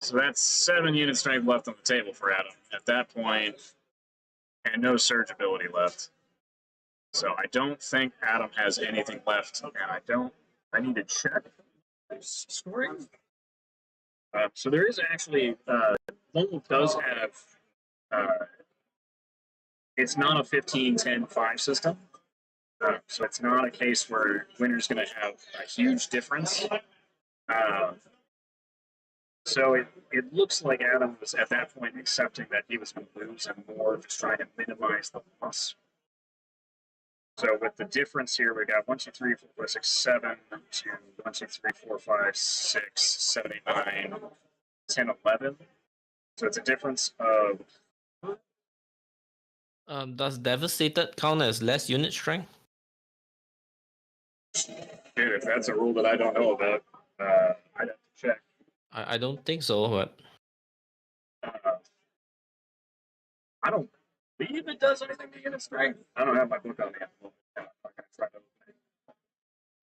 A: So that's 7 unit strength left on the table for Adam at that point, and no surge ability left. So I don't think Adam has anything left, and I need to check his scoring. So there is actually, Lowell does have, it's not a 15-10-5 system. So it's not a case where winner's going to have a huge difference. So it looks like Adam was at that point accepting that he was going to lose and more just trying to minimize the loss. So with the difference here, we got 1, 2, 3, 4, 5, 6, 7 to 1, 2, 3, 4, 5, 6, 7, 8, 9, 10, 11. So it's a difference of.
D: Does devastated count as less unit strength?
A: Dude, if that's a rule that I don't know about, I'd have to check.
D: I don't think so, but
A: I don't believe it does anything to unit strength. I don't have my book on me at the moment. I'm not gonna try to open it.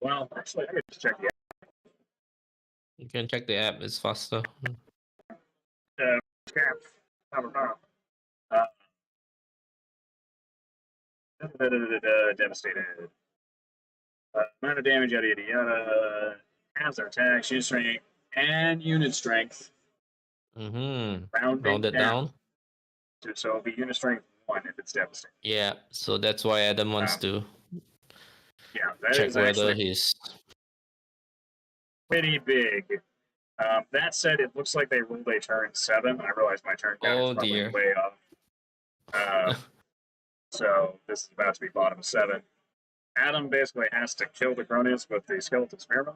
A: Well, actually, I could just check the app.
D: you can check the app. It's faster.
A: Cap. Devastated. Amount of damage, yada yada yada. Has their attack, unit strength, and unit strength.
D: Mm-hmm.
A: Rounding
D: Round it down.
A: So it'll be unit strength 1 if it's devastated.
D: Yeah, so that's why Adam wants to check whether he's
A: pretty big. That said, it looks like they rolled a turn 7. I realize my turn count is probably
D: dear.
A: way off. So this is about to be bottom 7. Adam basically has to kill the Cronius with the Skeleton Spearman,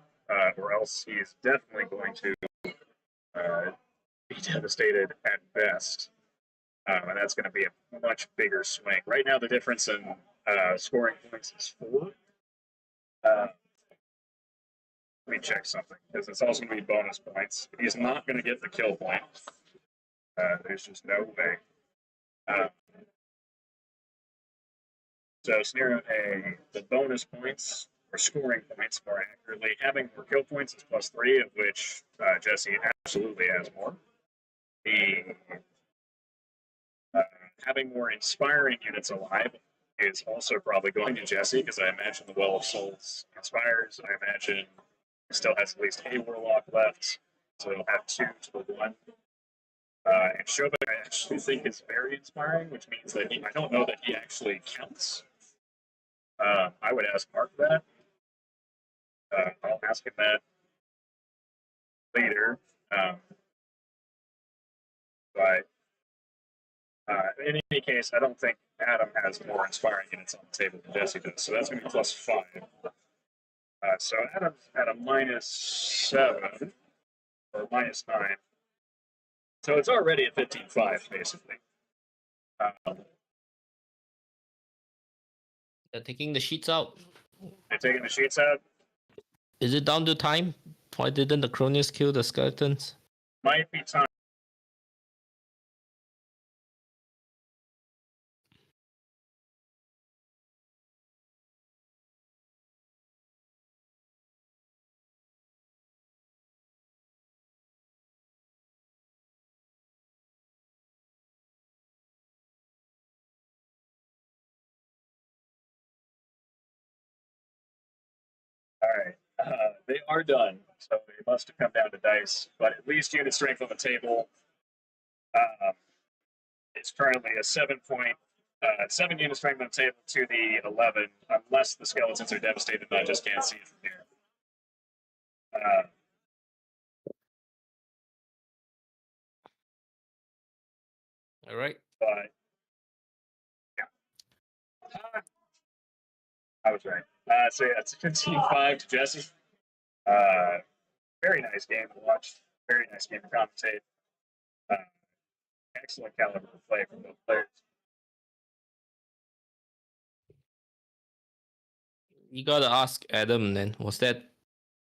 A: or else he's definitely going to be devastated at best. And that's going to be a much bigger swing. Right now, the difference in scoring points is 4. Let me check something, because it's also going to be bonus points. He's not going to get the kill point. There's just no way. So scenario A, the bonus points, or scoring points more accurately, having more kill points is +3, of which Jesse absolutely has more. The having more inspiring units alive is also probably going to Jesse, because I imagine the Well of Souls inspires. I imagine he still has at least a Warlock left, so he'll have 2 to the 1. And Shobek, I actually think is very inspiring, which means that I don't know that he actually counts. I would ask Mark that. I'll ask him that later. But in any case, I don't think Adam has more inspiring units on the table than Jesse does. So that's going to be +5. So Adam's at a -7 or -9. So it's already a 15-5, basically.
D: They're taking the sheets out.
A: They're taking the sheets out.
D: Is it down to time? Why didn't the Cronius kill the skeletons?
A: Might be time. All right. They are done, so they must have come down to dice. But at least unit strength on the table. It's currently a 7 unit strength on the table to the 11, unless the skeletons are devastated and I just can't see it from here.
D: All right.
A: But yeah, I was right. So yeah, it's 15-5 to Jesse. Very nice game to watch. Very nice game to commentate. Uh, excellent caliber of play from both players.
D: You gotta ask Adam then. Was that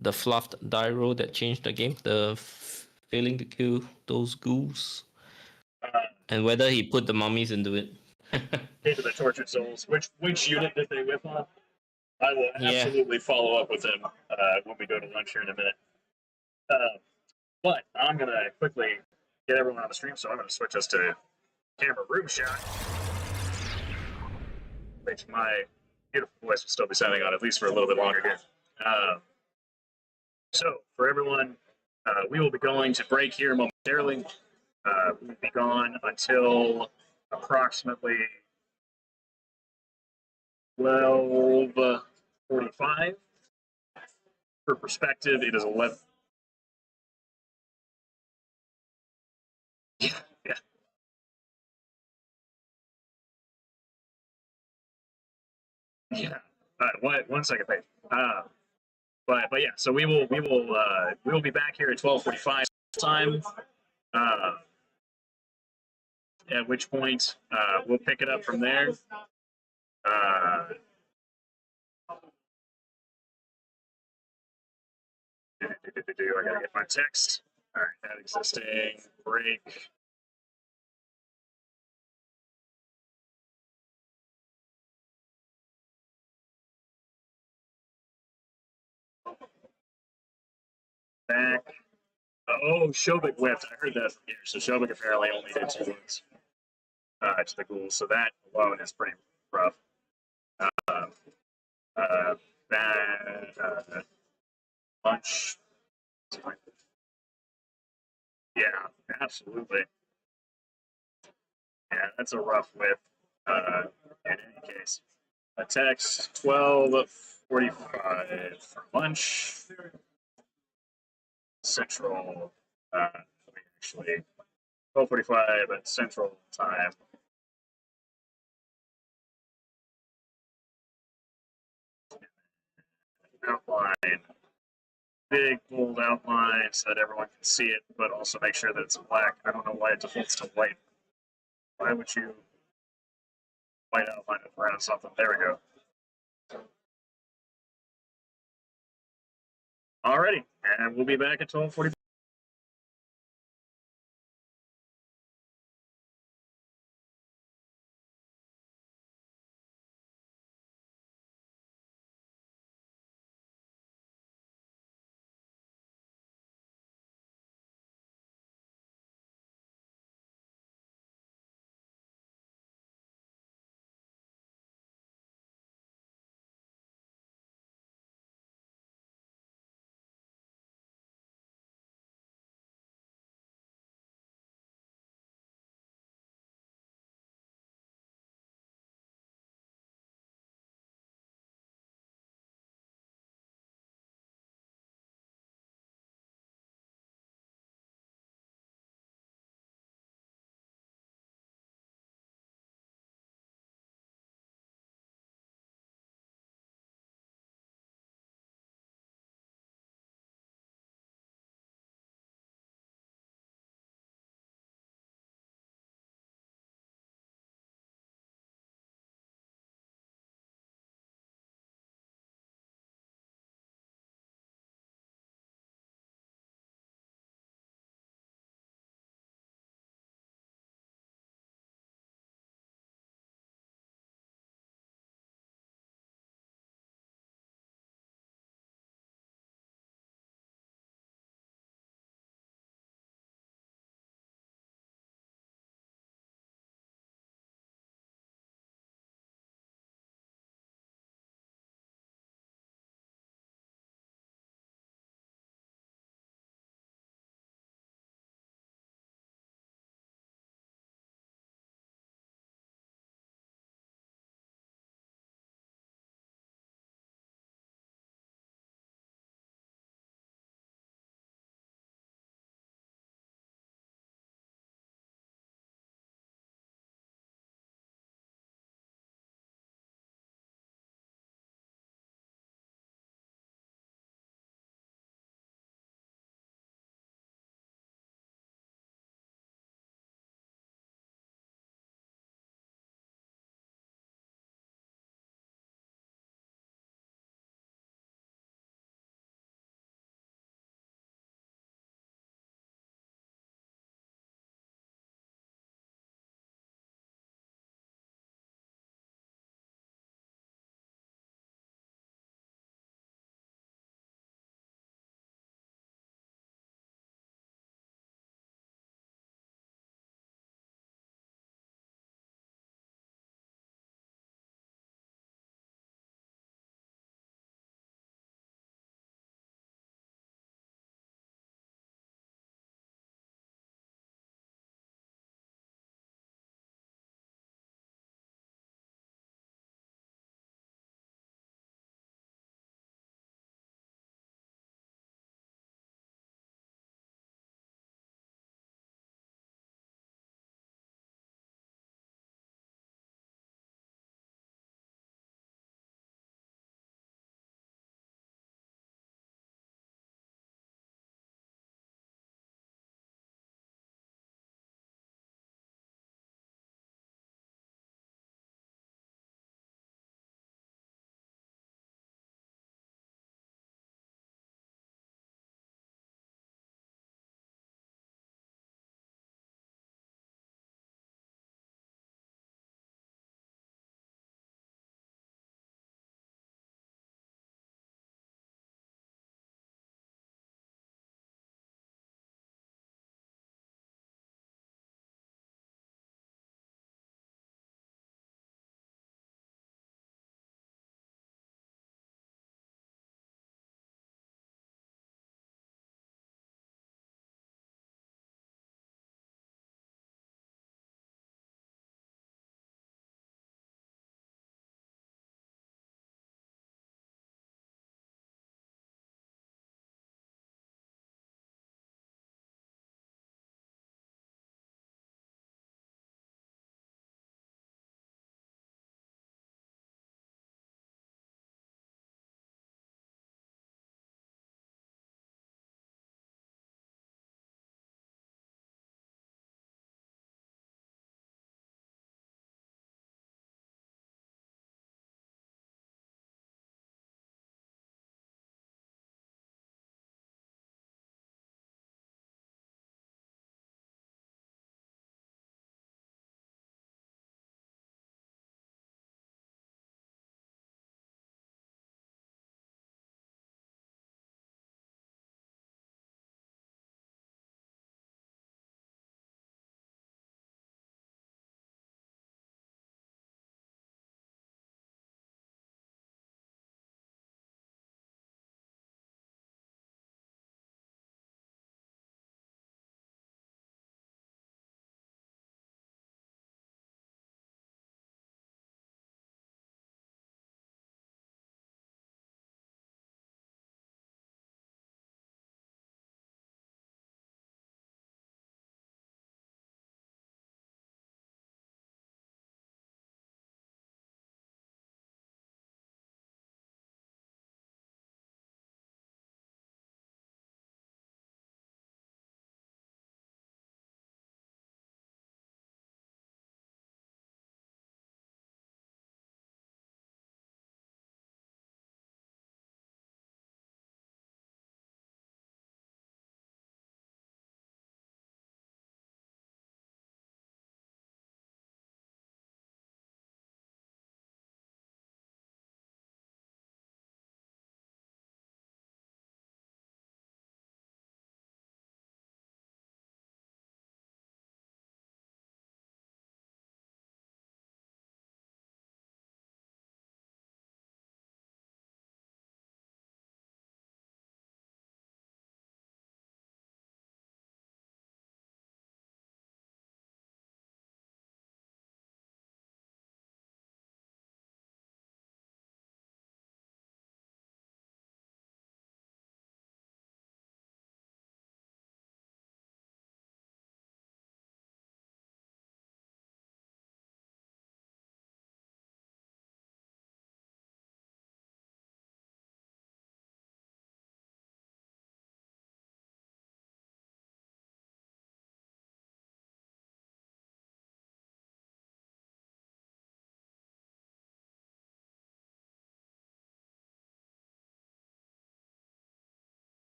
D: the fluffed die roll that changed the game? The failing to kill those ghouls?
A: Uh,
D: And whether he put the mummies into it?
A: into the tortured souls. Which unit did they whip on? I will
D: Yeah.
A: absolutely follow up with him when we go to lunch here in a minute. But I'm gonna quickly get everyone on the stream, so I'm gonna switch us to camera room shot, which my beautiful voice will still be sounding on at least for a little bit longer here. So for everyone, we will be going to break here momentarily. We'll be gone until approximately 12:45. For perspective, it is 11. Yeah, yeah, yeah. One second, babe. But yeah, so we will be back here at 12:45 time. Uh, at which point we'll pick it up from there. I gotta get my text. All right, that existing break. Back. Oh, Shobik whipped. I heard that from here. So Shobik apparently only did 2 wounds to the ghouls. So that alone is pretty rough. Uh, that lunch. Yeah, absolutely. Yeah, that's a rough whip. In any case, a text 12:45 for lunch. Central. Actually 12:45 at Central Time. Outline, big bold outline so that everyone can see it, but also make sure that it's black. I don't know why it defaults to white. Why would you white outline it around something? There we go. Alrighty, and we'll be back at 12:45.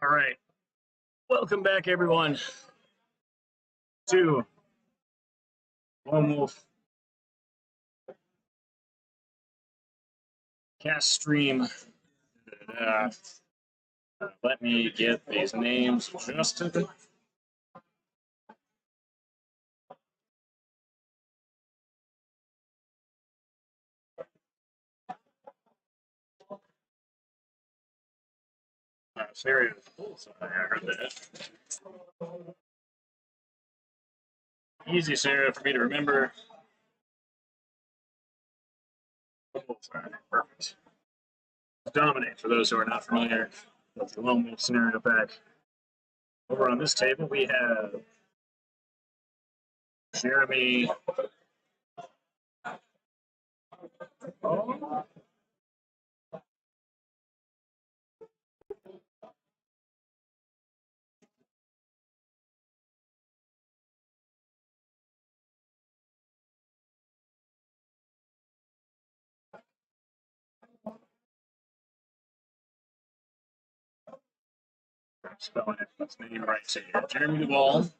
A: All right. Welcome back, everyone, to Lone Wolf Cast Stream. Let me get these names adjusted. Serious. I heard that. Easy, Sarah, for me to remember. Perfect. Dominate, for those who are not familiar with the Lone Wolf scenario pack. Over on this table, we have Jeremy. Oh. Spelling it, his name right here. Jeremy Duvall.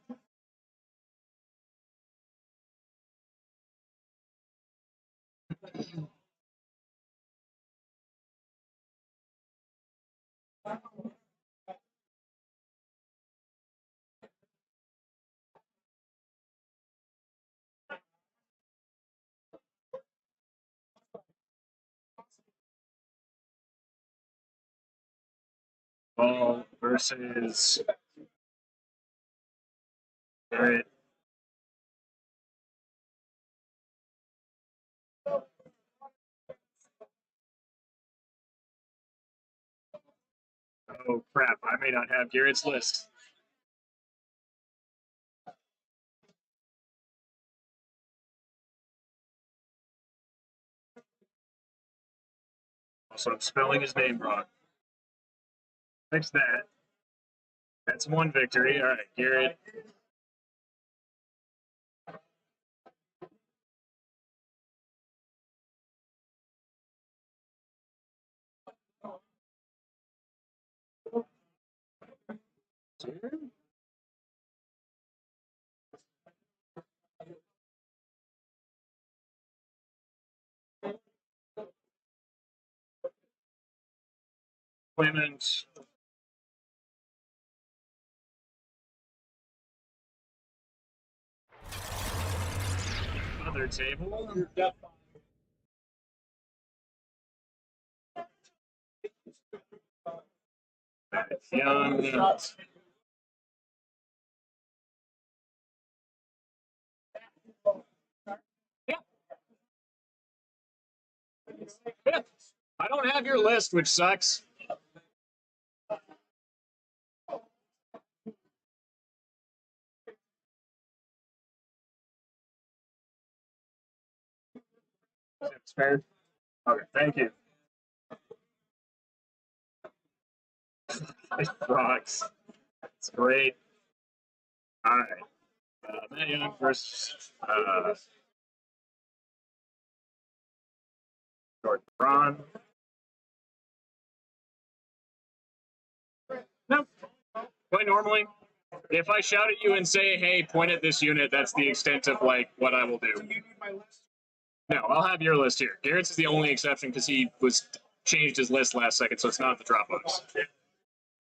A: Ball versus Garrett. Oh crap, I may not have Garrett's list. Also, I'm spelling his name wrong. Fix that. That's one victory. All right, Garrett. Clement. Other table. Young. Yeah. Yeah. I don't have your list, which sucks. It's fair. Okay, thank you. It rocks. It's great. All right. Matt Young versus Jordan Braun. Nope. Quite normally, if I shout at you and say, "Hey, point at this unit," that's the extent of like what I will do. No, I'll have your list here. Garrett's is the only exception because he was changed his list last second, so it's not in the Dropbox.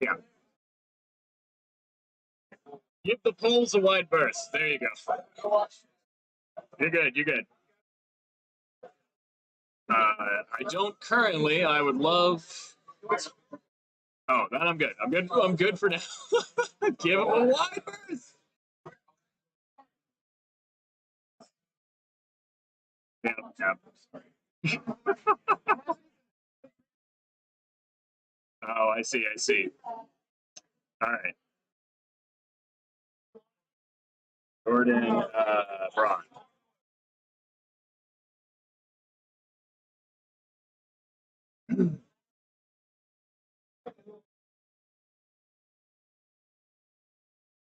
A: Yeah. Give the polls a wide berth. There you go. You're good. You're good. I don't currently. I would love. Oh, that I'm good. I'm good. I'm good for now. Give him a wide berth. Yeah. Oh, I see. I see. All right. Jordan Braun.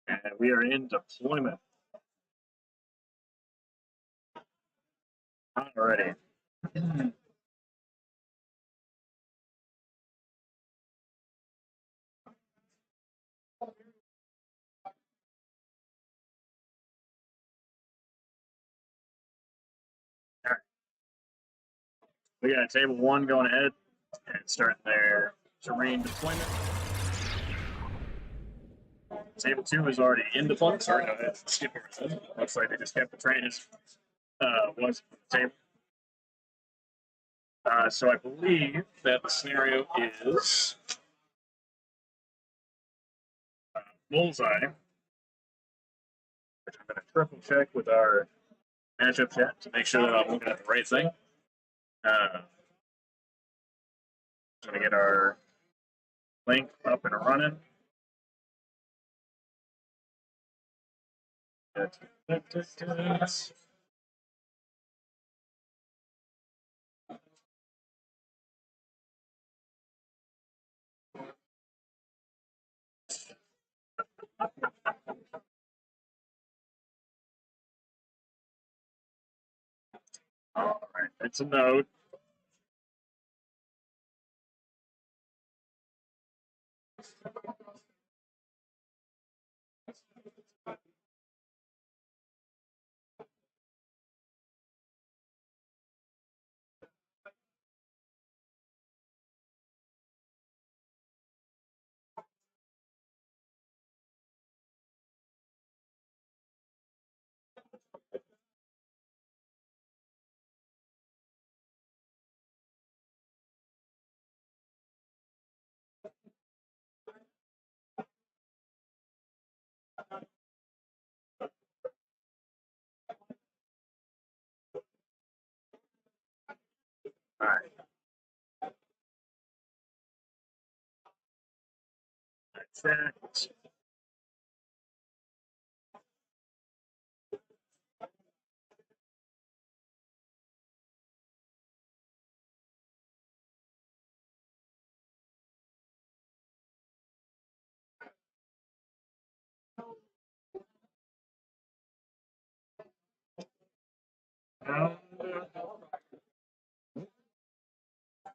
A: And we are in deployment. Alrighty. We got table 1 going ahead and starting their terrain deployment. Table 2 is already in deployment. Sorry, go ahead. Skip over that. Looks like they just kept the train as was for the table. So I believe that the scenario is bullseye, which I'm going to triple check with our matchup chat to make sure that I'm looking at the right thing. Going to get our link up and running. All right, it's a node. All right. Checked.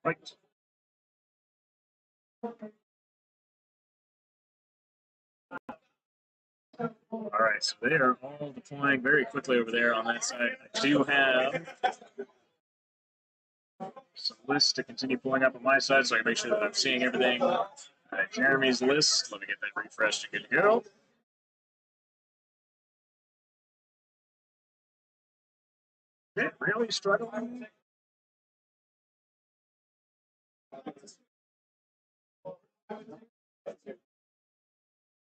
A: Right. All right, so they are all deploying very quickly over there on that side. I do have some lists to continue pulling up on my side, so I can make sure that I'm seeing everything. Jeremy's list. Let me get that refreshed and good to go. Okay, really struggling.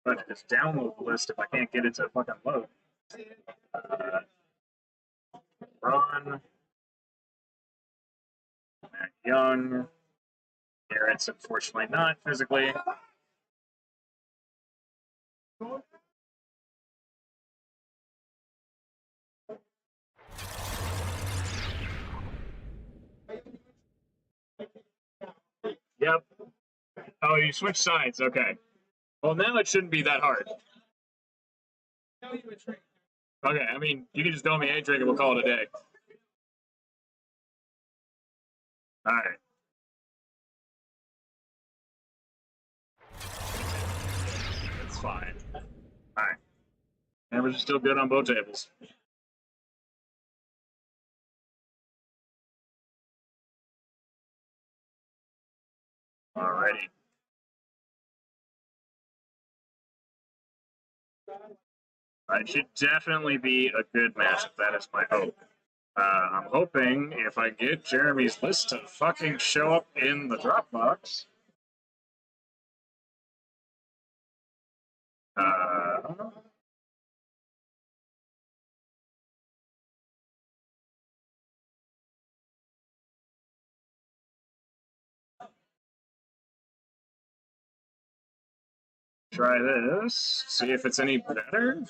A: But to just download the list if I can't get it to fucking load. Ron, Matt Young, Garrett's unfortunately not physically. Yep. Oh, you switched sides. Okay. Well, now it shouldn't be that hard. Okay, I mean, you can just tell me a drink and we'll call it a day. All right. That's fine. All right. Numbers are still good on both tables. Alrighty. It should definitely be a good matchup. That is my hope. I'm hoping if I get Jeremy's list to fucking show up in the Dropbox. Try this. See if it's any better.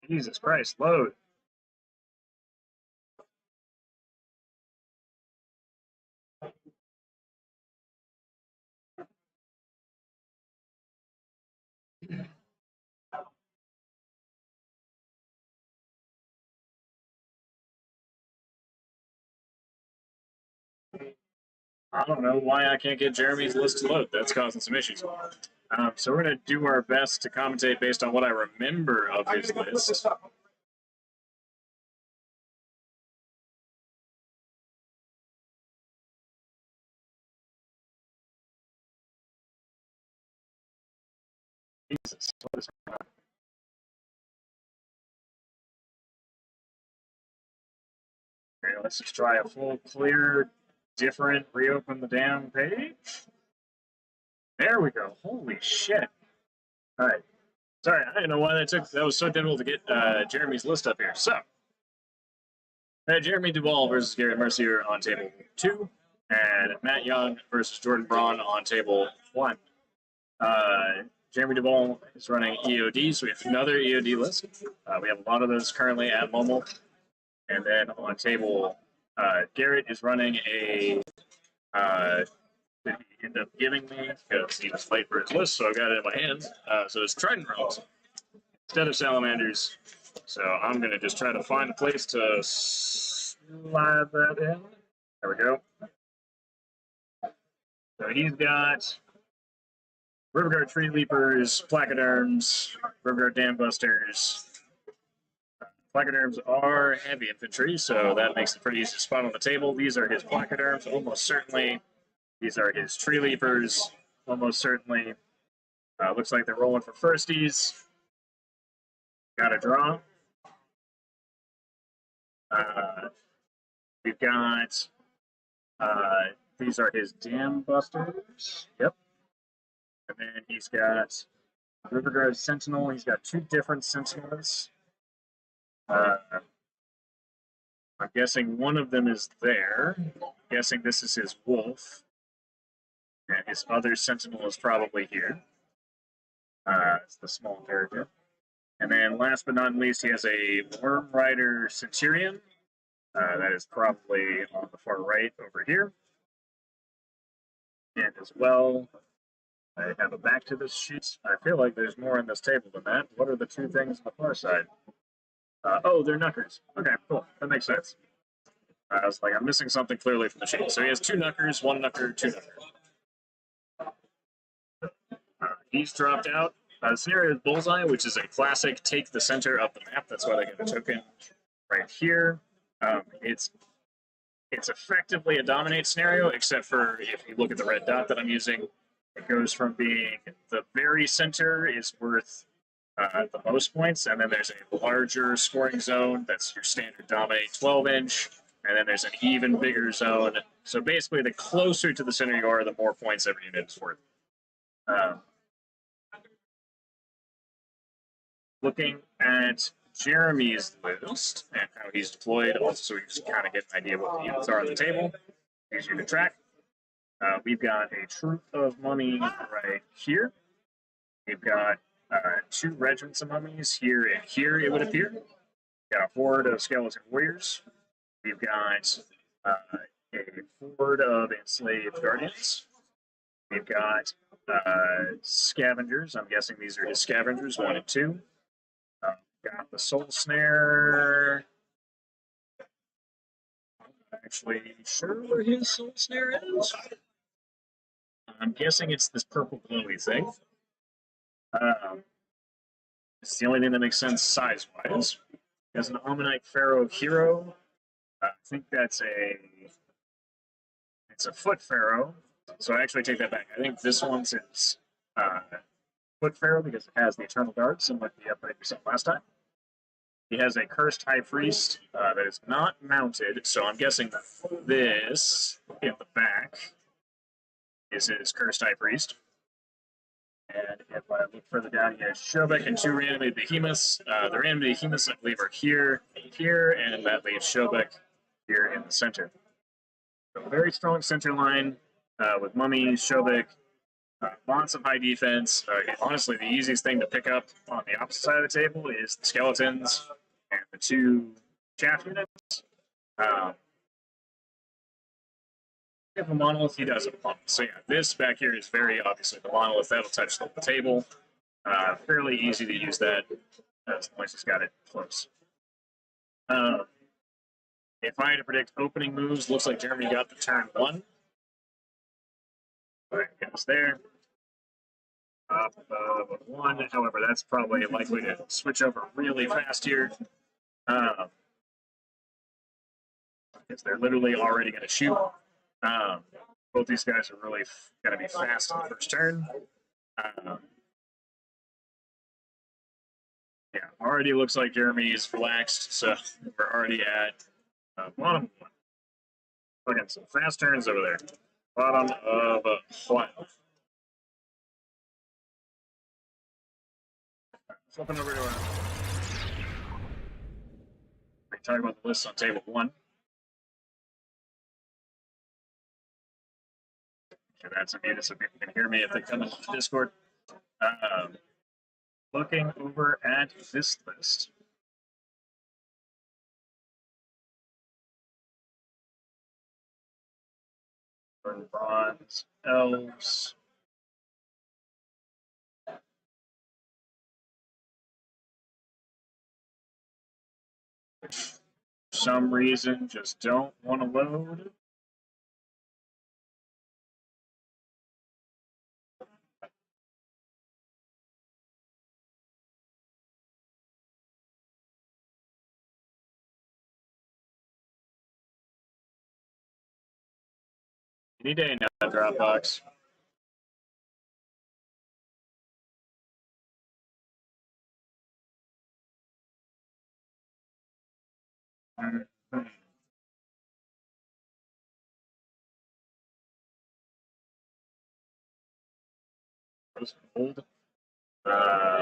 A: Jesus Christ, load. I don't know why I can't get Jeremy's list to load. That's causing some issues. So we're going to do our best to commentate based on what I remember of his list. Jesus, what is going on? Okay, let's just try a full clear, different, reopen the damn page. There we go. Holy shit. All right. Sorry, I didn't know why that was so difficult to get Jeremy's list up here. So, Jeremy Duvall versus Garrett Mercier on table 2, and Matt Young versus Jordan Braun on table 1. Jeremy Duvall is running EOD, so we have another EOD list. We have a lot of those currently at Momo. And then on table, Garrett is running a that he ended up giving me because he was late for his list, so I got it in my hands. So it's Trident Realms instead of Salamanders. So I'm going to just try to find a place to slide that in. There we go. So he's got Riverguard Tree Leapers, Placoderms, Riverguard Dam Busters. Placoderms are heavy infantry, so that makes it pretty easy to spot on the table. These are his Placoderms, almost certainly. These are his Tree Leapers, almost certainly. Looks like they're rolling for firsties. Got a draw. We've got, these are his Dam Busters. Yep. And then he's got Riverguard Sentinel. He's got 2 different Sentinels. I'm guessing one of them is there. I'm guessing this is his Wolf. And his other Sentinel is probably here. It's the small character. And then last but not least, he has a Worm Rider Centurion. That is probably on the far right over here. And as well, I have a back to this sheet. I feel like there's more in this table than that. What are the 2 things on the far side? Oh, they're Knuckers. Okay, cool. That makes sense. I was like, I'm missing something clearly from the sheet. So he has 2 Knuckers, 1 Knucker, 2 Knucker. He's dropped out. The scenario is Bullseye, which is a classic take the center of the map. That's why they get a token right here. It's effectively a dominate scenario, except for if you look at the red dot that I'm using, it goes from being the very center is worth the most points, and then there's a larger scoring zone that's your standard dominate 12-inch, and then there's an even bigger zone. So basically, the closer to the center you are, the more points every unit is worth. Looking at Jeremy's list and how he's deployed, also so we just kind of get an idea of what the units are on the table. Easier to track. We've got a troop of mummy right here. We've got 2 regiments of mummies here and here, it would appear. We've got a horde of skeleton warriors. We've got a horde of enslaved guardians. We've got scavengers. I'm guessing these are his scavengers, 1 and 2. Got the soul snare. I'm actually sure where his soul snare is. I'm guessing it's this purple glowy thing. It's the only thing that makes sense size-wise. He has an Ammonite Pharaoh hero. I think it's a Foot Pharaoh. So I actually take that back. I think this one's his Foot Pharaoh because it has the Eternal Guard, similar to the upgrade we saw last time. He has a Cursed High Priest that is not mounted, so I'm guessing this in the back is his Cursed High Priest. And if I look further down, he has Shobek and 2 reanimated behemoths. The reanimated behemoths, I believe, are here, and that leaves Shobek here in the center. So a very strong center line with mummies, Shobek, lots of high defense. Honestly, the easiest thing to pick up on the opposite side of the table is the skeletons and the 2 chaff units. If a monolith, he does have a monolith. So yeah, this back here is very obviously the monolith. That'll touch the table. Fairly easy to use that as long as he's got it close. If I had to predict opening moves, looks like Jeremy got the turn 1. All right, goes there. top of 1. However, that's probably likely to switch over really fast here. Because they're literally already going to shoot. Both these guys are really going to be fast on the first turn. Yeah, already looks like Jeremy's relaxed, so we're already at bottom 1. Fucking some fast turns over there. Bottom of 1. Flipping over to we talk about the list on table 1. Okay, that's muted so people can hear me if they come into Discord. Looking over at this list. Bronze, elves. Which, for some reason, just don't want to load. Any day now, Dropbox. Mm-hmm.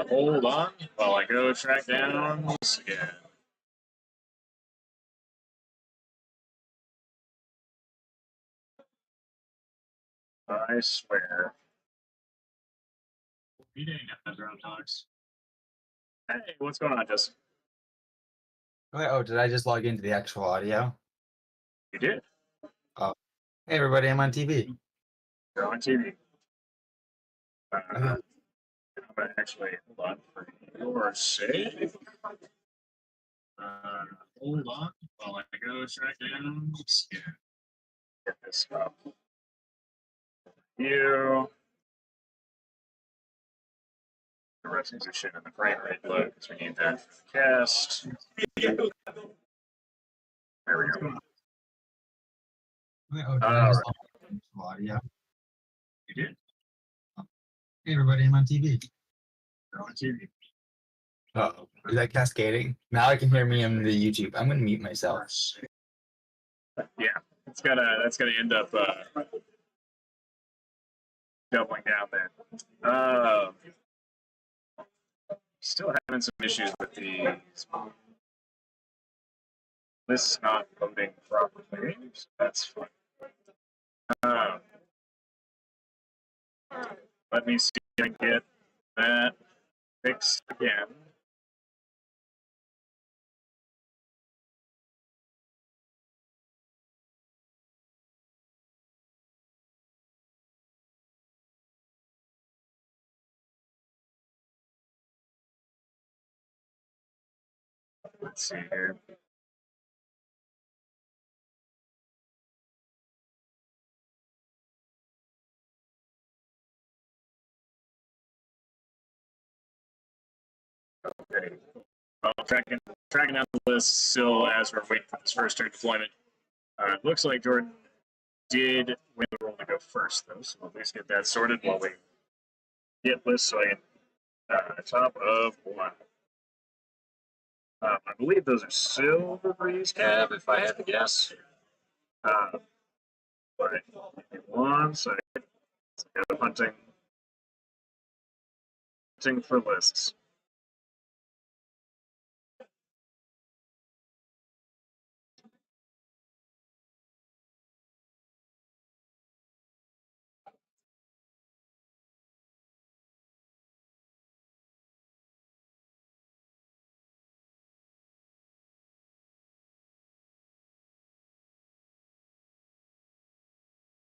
A: Hold on while I go track down this again. I swear. Hey, what's going on, Justin?
E: Oh, did I just log into the actual audio?
A: You did.
E: Oh, hey everybody, I'm on TV.
A: You're on TV.
E: Okay.
A: I'm gonna actually hold on for your sake. Hold on while I go track down. Get this up. You. The resolution and the frame rate low because we need that for the cast. There we go.
E: Oh, did I just log into the audio?
A: You did.
E: Hey everybody, I'm on TV.
A: You're on TV.
E: Oh, is that cascading? Now I can hear me on the YouTube. I'm gonna mute myself.
A: Yeah, that's gonna end up doubling down there. Still having some issues with the list not loading properly. So that's fine. Let me see if I can get that fixed again. Let's see here. Okay. Well, tracking down the list still as we're waiting for this first turn deployment. It looks like Jordan did win the roll to go first, though, so we'll at least get that sorted while we get lists so I can top of 1. I believe those are silver breeze cab, if I had to guess. But give me 1 second. Go hunting for lists.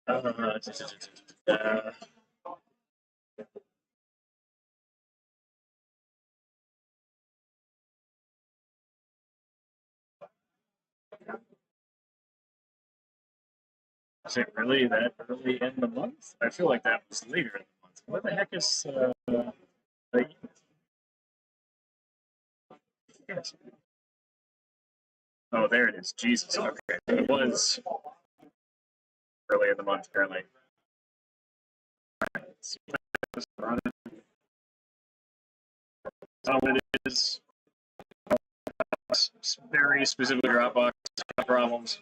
A: Uh, is it really that early in the month? I feel like that was later in the month. What the heck is like, yes. Oh, there it is. Jesus. Okay. It was early in the month, apparently. Let's see if I can run it. That's what it is. Very specifically Dropbox problems.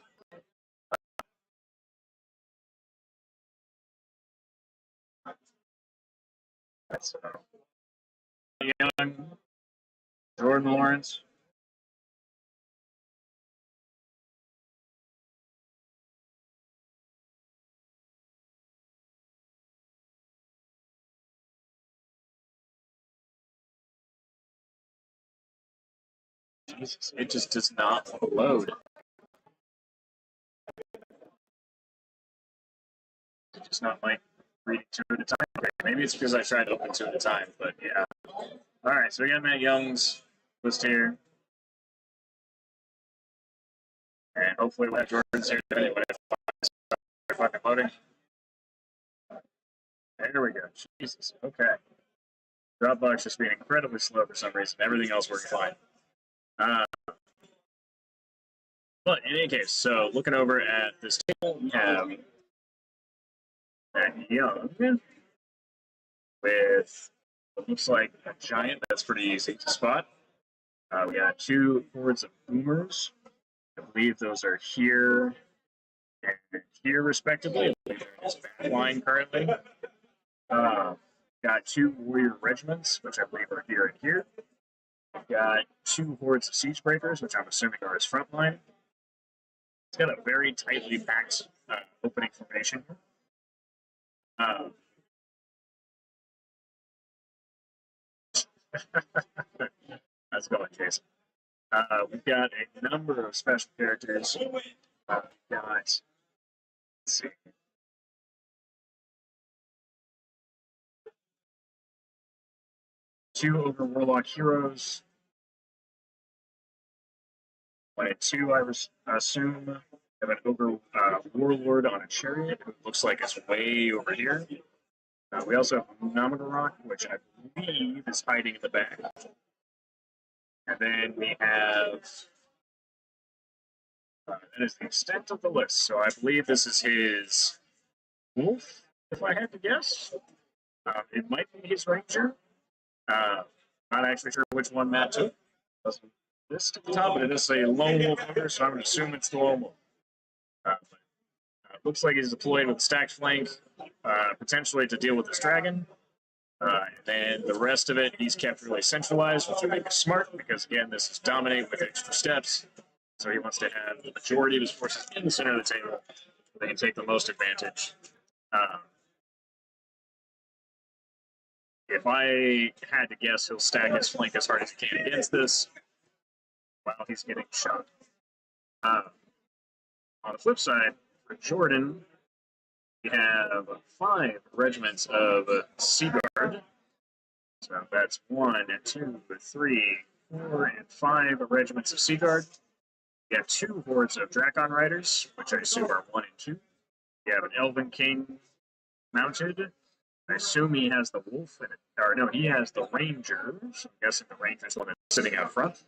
A: That's Young, Jordan Lawrence. Jesus, it just does not load. It's just not like reading two at a time. Okay, maybe it's because I tried to open two at a time, but yeah. All right, so we got Matt Young's list here. And hopefully we'll have Jordan's here anyway. Fucking loading. There we go. Jesus. Okay. Dropbox just being incredibly slow for some reason. Everything else working fine. But in any case, so looking over at this table, we have Matt Young with what looks like a giant. That's pretty easy to spot. We got two hordes of boomers. I believe those are here and here, respectively. They're in his back line currently. Got two warrior regiments, which I believe are here and here. We've got two hordes of siege breakers, which I'm assuming are his front line. It's got a very tightly packed opening formation. How's it going, Jason? We've got a number of special characters. Let's see. Two over warlock heroes. One and two, I assume. Have an ogre warlord on a chariot who looks like it's way over here. We also have Namarok, which I believe is hiding in the back. And then we have that is the extent of the list. So I believe this is his wolf, if I had to guess. It might be his ranger. Not actually sure which one Matt took. Doesn't list at the top, but it is a lone wolf hunter, so I would assume it's the lone wolf. Looks like he's deployed with stacked flank, potentially to deal with this dragon. And then the rest of it, he's kept really centralized, which I think is smart because, again, this is dominate with extra steps. So he wants to have the majority of his forces in the center of the table so they can take the most advantage. If I had to guess, he'll stack his flank as hard as he can against this while he's getting shot. On the flip side, for Jordan, we have 5 regiments of Sea Guard. So that's 1, 2, 3, 4, and 5 regiments of Sea Guard. We have 2 hordes of Drakon Riders, which I assume are 1 and 2. We have an Elven King mounted. I assume he has the wolf in it. Or no, he has the ranger. So I'm guessing the ranger is the one that's sitting out front.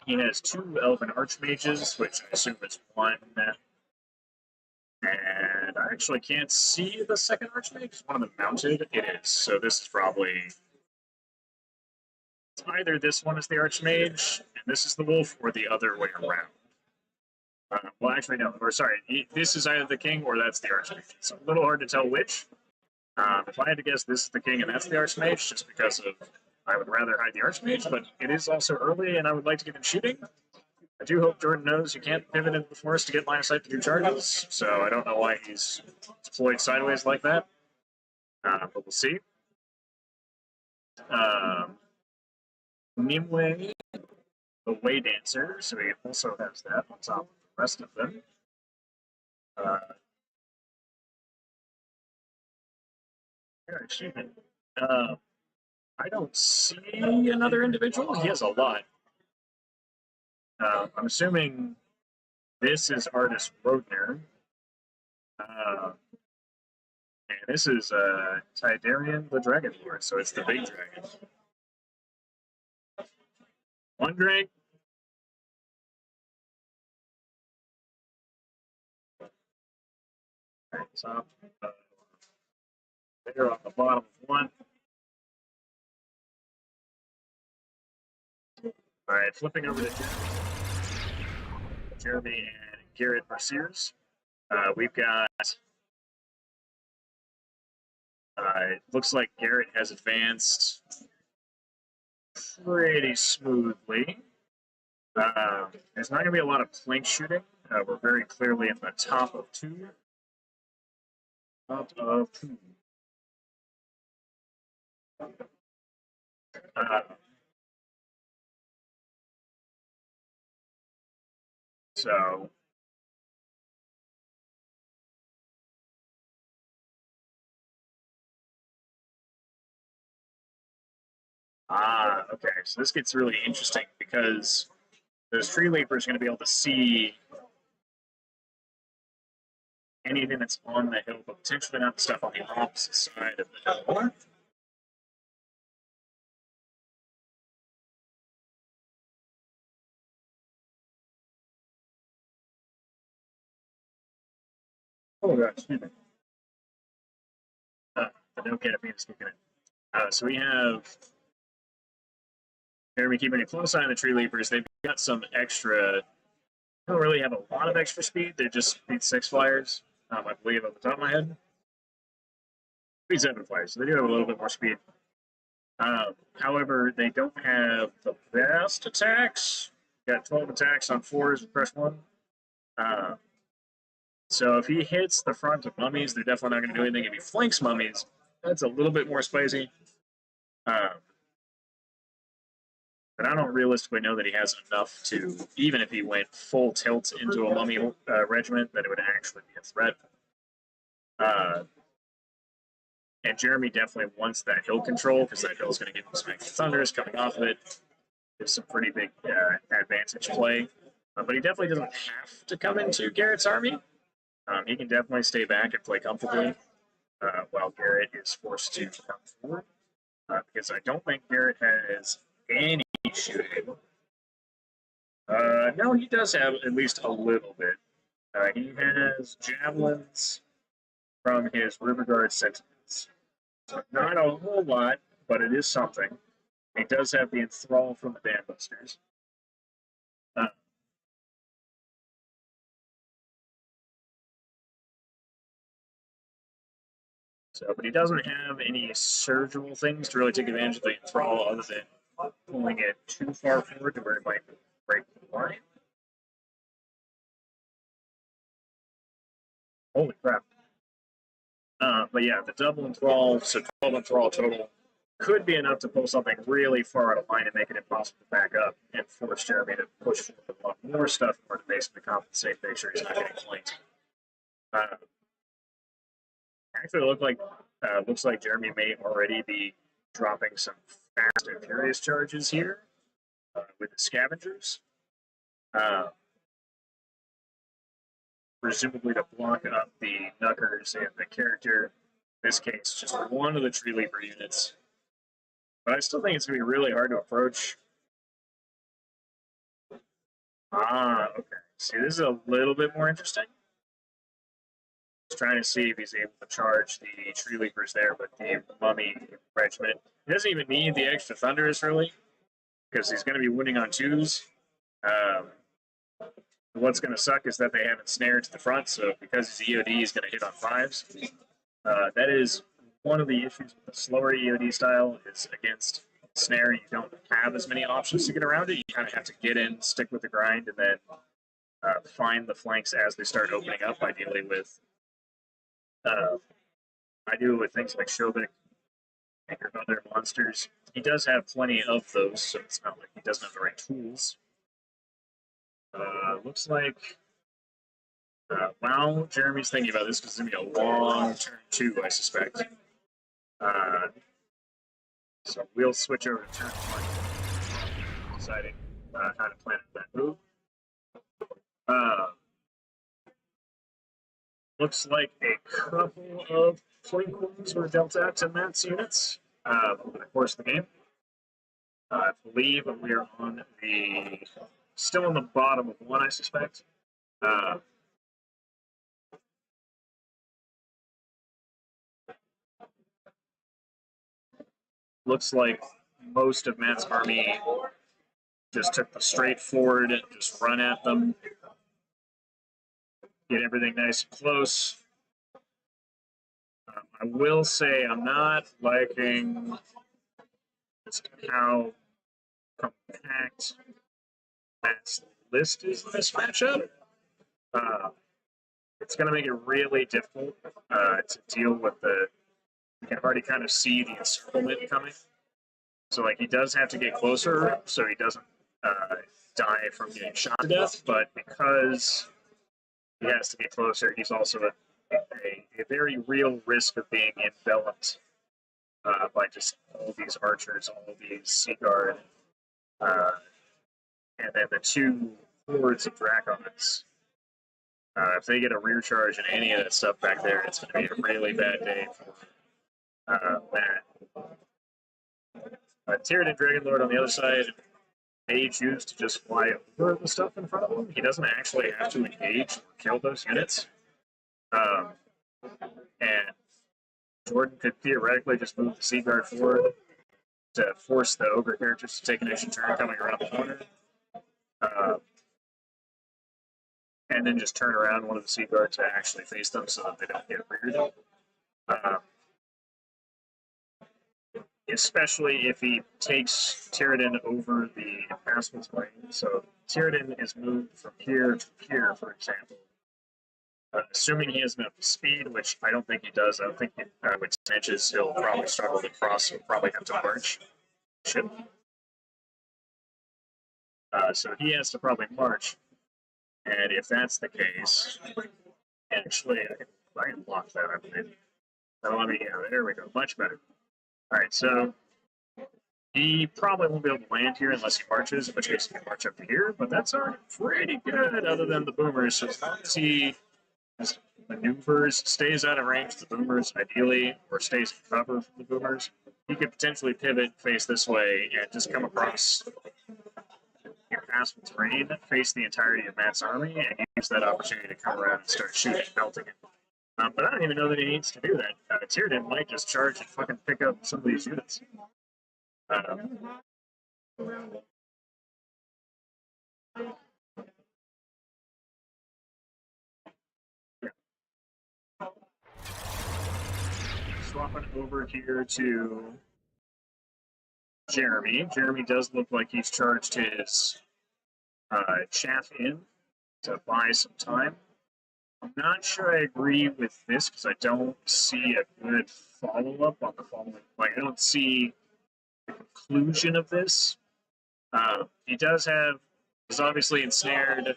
A: He has 2 elven archmages, which I assume is 1. And I actually can't see the second archmage. One of them mounted. It is. So this is probably either this one is the archmage and this is the wolf, or the other way around. Well, actually, no. Or sorry, this is either the king or that's the archmage. It's a little hard to tell which. If I had to guess, this is the king and that's the archmage, just because of I would rather hide the archmage, but it is also early and I would like to get him shooting. I do hope Jordan knows you can't pivot into the forest to get line of sight to do charges, so I don't know why he's deployed sideways like that. But we'll see. Nimue, the Way Dancer, so he also has that on top of the rest of them. I don't see another individual. He has a lot. I'm assuming this is artist Rodner. And this is Tidarian the Dragon Lord, so it's the big dragon. One drink. Right, top. There on the bottom of one. All right, flipping over to Jeremy and Garrett Merciers. We've got. It looks like Garrett has advanced pretty smoothly. There's not going to be a lot of plank shooting. We're very clearly in the top of two. Top of two. So okay. So this gets really interesting because those tree leapers are going to be able to see anything that's on the hill, but potentially not stuff on the opposite side of the hill. Oh, God, excuse me. But don't get it, me speaking it. So we have Jeremy keeping a close eye on the tree leapers. They've got some extra. They don't really have a lot of extra speed. They're just speed 6 flyers, I believe, off the top of my head. Speed 7 flyers, so they do have a little bit more speed. However, they don't have the best attacks. Got 12 attacks on 4s, press 1. So if he hits the front of mummies, they're definitely not going to do anything. If he flanks mummies, that's a little bit more spicy. But I don't realistically know that he has enough to, even if he went full tilt into a mummy regiment, that it would actually be a threat. And Jeremy definitely wants that hill control because that hill is going to give him some extra thunders coming off of it. There's some pretty big advantage play. But he definitely doesn't have to come into Garrett's army. He can definitely stay back and play comfortably while Garrett is forced to come forward. Because I don't think Garrett has any shooting. No, he does have at least a little bit. He has javelins from his Riverguard sentinels. So not a whole lot, but it is something. He does have the enthrall from the Dambusters. But he doesn't have any surgical things to really take advantage of the enthrall other than pulling it too far forward to where it might break the line. Holy crap. But yeah, the double enthrall, so 12 enthrall total, could be enough to pull something really far out of line and make it impossible to back up and force Jeremy to push forward a lot more stuff in order to basically compensate, make sure he's not getting flanked. Actually, looks like Jeremy may already be dropping some fast and furious charges here with the scavengers. Presumably to block up the Knuckers and the character. In this case, just one of the Tree Leaper units. But I still think it's going to be really hard to approach. Okay. See, this is a little bit more interesting. Just trying to see if he's able to charge the Tree Leapers there, but the Mummy Regiment. He doesn't even need the extra Thunderous, really, because he's going to be winning on 2s. What's going to suck is that they haven't snared to the front, so because his EOD is going to hit on 5s. That is one of the issues with the slower EOD style is against snare, you don't have as many options to get around it. You kind of have to get in, stick with the grind, and then find the flanks as they start opening up, ideally with things like Shovik and your other monsters. He does have plenty of those, so it's not like he doesn't have the right tools. Looks like while Jeremy's thinking about this, because it's going to be a long turn 2, I suspect. So we'll switch over to turn 1, deciding how to plan that move. Looks like a couple of flank wounds were dealt out to Matt's units over the course of the game. I believe we are on the still on the bottom of one, I suspect. Looks like most of Matt's army just took the straight forward, just run at them, get everything nice and close. I will say I'm not liking just how compact Matt's list is in this matchup. It's going to make it really difficult to deal with the. You can already kind of see the encirclement coming. So, like, he does have to get closer so he doesn't die from getting shot to death. But because he has to get closer, he's also a very real risk of being enveloped by just all these archers, all these Sea Guard, and then the two hordes of Dracons. If they get a rear charge and any of that stuff back there, it's going to be a really bad day for Matt. Tyranid Dragonlord on the other side may choose to just fly over the stuff in front of him. He doesn't actually have to engage or kill those units. And Jordan could theoretically just move the Sea Guard forward to force the Ogre characters to take an extra turn coming around the corner. And then just turn around one of the Sea Guard to actually face them so that they don't get reared. Especially if he takes Tyranid over the impassable terrain. So Tyranid is moved from here to here, for example. Assuming he has enough speed, which I don't think he does. I don't think with inches he'll probably struggle to cross. He'll probably have to march. So he has to probably march. And if that's the case, actually, I can lock that up. There we go. Much better. All right, so he probably won't be able to land here unless he marches, in which case he can march up to here, but that's already pretty good other than the boomers. So as long as he just maneuvers, stays out of range of the boomers, ideally, or stays in cover from the boomers, he could potentially pivot, face this way, and just come across impassable terrain, face the entirety of Matt's army, and use that opportunity to come around and start shooting, melting it. But I don't even know that he needs to do that. Tyranid might just charge and fucking pick up some of these units. Swapping over here to Jeremy. Jeremy does look like he's charged his chaff in to buy some time. I'm not sure I agree with this because I don't see a good follow-up on the following. Like, I don't see the conclusion of this. He does have, he's obviously ensnared.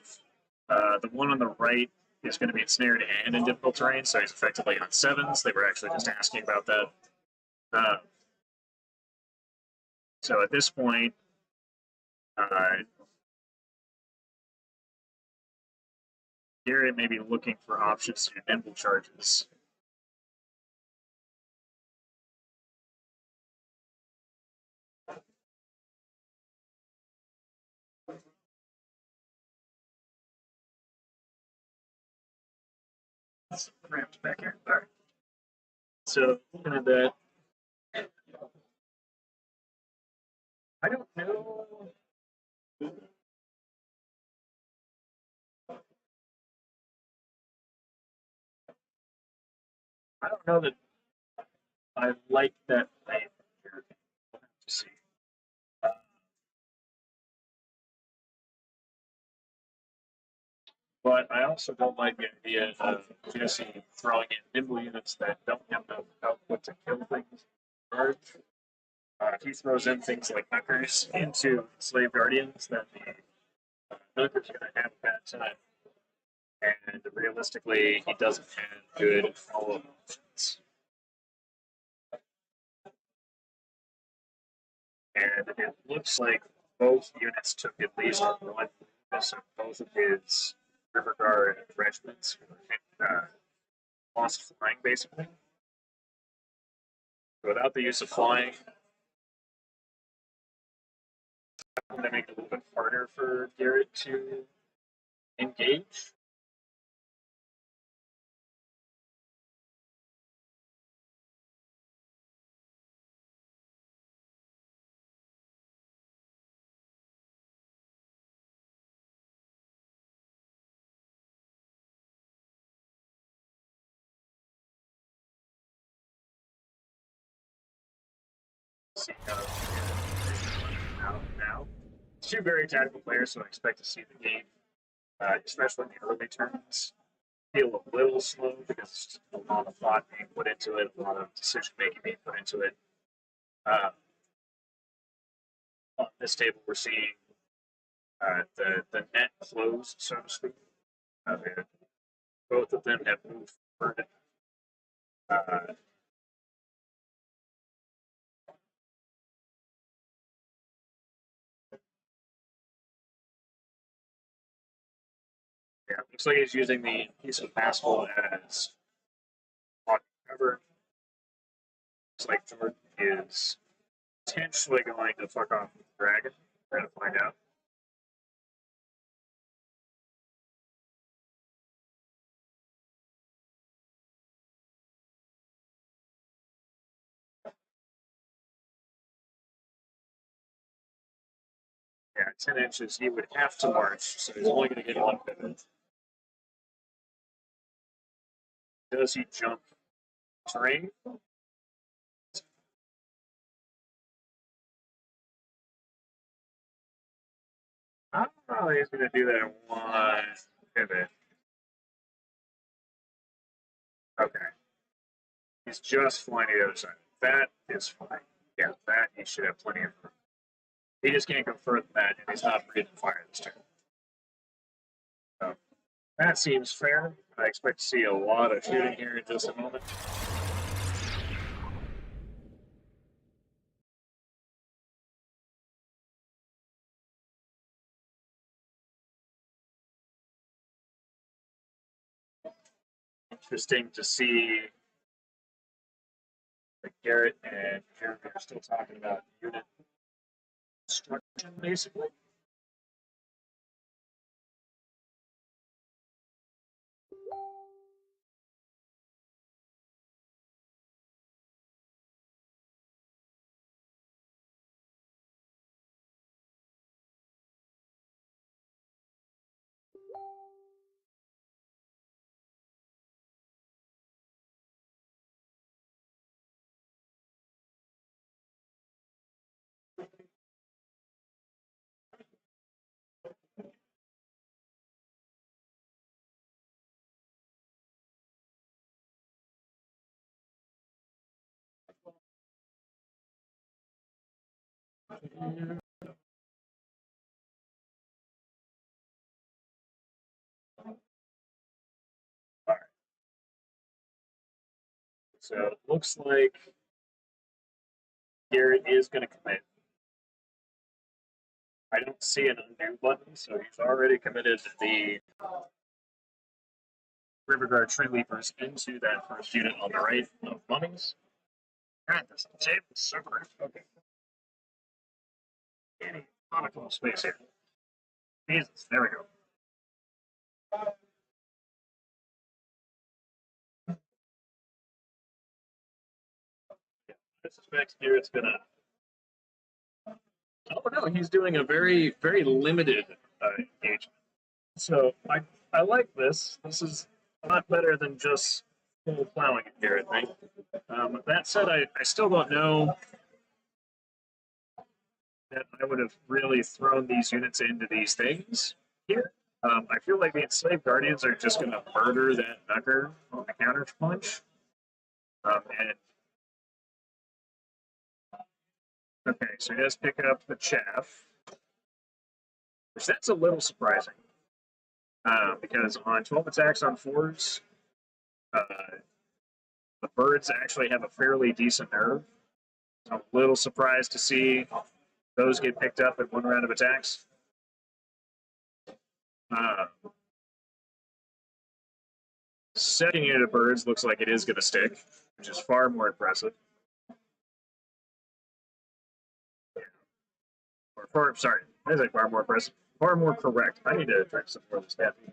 A: The one on the right is going to be ensnared and in difficult terrain, so he's effectively on sevens. They were actually just asking about that. So at this point, Garrett may be looking for options to do nimble charges. Cramped back here. All right. So looking at that, I don't know. I don't know that I like that plan here. We'll have to see. But I also don't like the idea of Jesse throwing in nimble units that don't have enough output to kill things. If he throws in things like Nuckers into Slave Guardians, then the Nuckers are going to have a bad time. And realistically, he doesn't have good follow-up options. And it looks like both units took at least one bonus of both of his River Guard regiments lost flying, basically. Without the use of flying, I'm going to make it a little bit harder for Garrett to engage. See how out now. Two very tactical players, so I expect to see the game, especially in the early turns, feel a little slow because there's just a lot of thought being put into it, a lot of decision making being put into it. On this table, we're seeing the net close, so to speak. Both of them have moved forward. Yeah, looks like he's using the piece of basketball as cover. Looks like Jordan is potentially going to fuck off with the dragon. We're going to find out. Yeah, 10 inches, he would have to march, so he's only going to get one pivot. Does he jump terrain? I don't know if he's going to do that in one pivot. Okay. He's just flying to the other side. That is fine. Yeah, that he should have plenty of room. He just can't go further than that, and he's not breathing fire this turn. So that seems fair. I expect to see a lot of shooting here in just a moment. Interesting to see that Garrett and Jeremy are still talking about unit construction, basically. All right. So it looks like Garrett is going to commit. I don't see an undo button, so he's already committed the Riverguard Tree Leapers into that first unit on the right of mummies. God, this table is so great. Okay. Any conical space here. Jesus, there we go. Yeah, I suspect Garrett's gonna. Oh no, he's doing a very, very limited engagement. So I like this. This is a lot better than just full plowing at Garrett, right? That said, I still don't know that I would have really thrown these units into these things here. I feel like the enslaved guardians are just going to murder that knucker on the counter punch. And okay, so he does pick up the chaff, which that's a little surprising because on 12 attacks on fours, the birds actually have a fairly decent nerve. So I'm a little surprised to see those get picked up at one round of attacks. Second unit of birds looks like it is going to stick, which is far more impressive. Sorry, I was like far more impressive. Far more correct. I need to drink some more of this caffeine.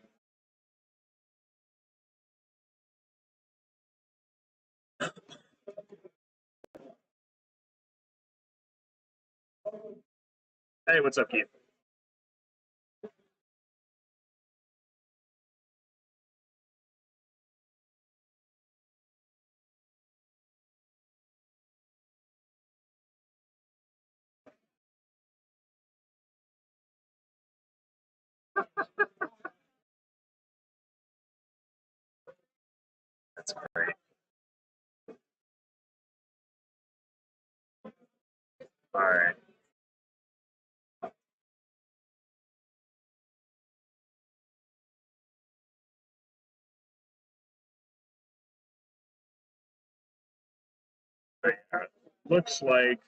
A: Hey, what's up, Keith? That's great. All right. Looks like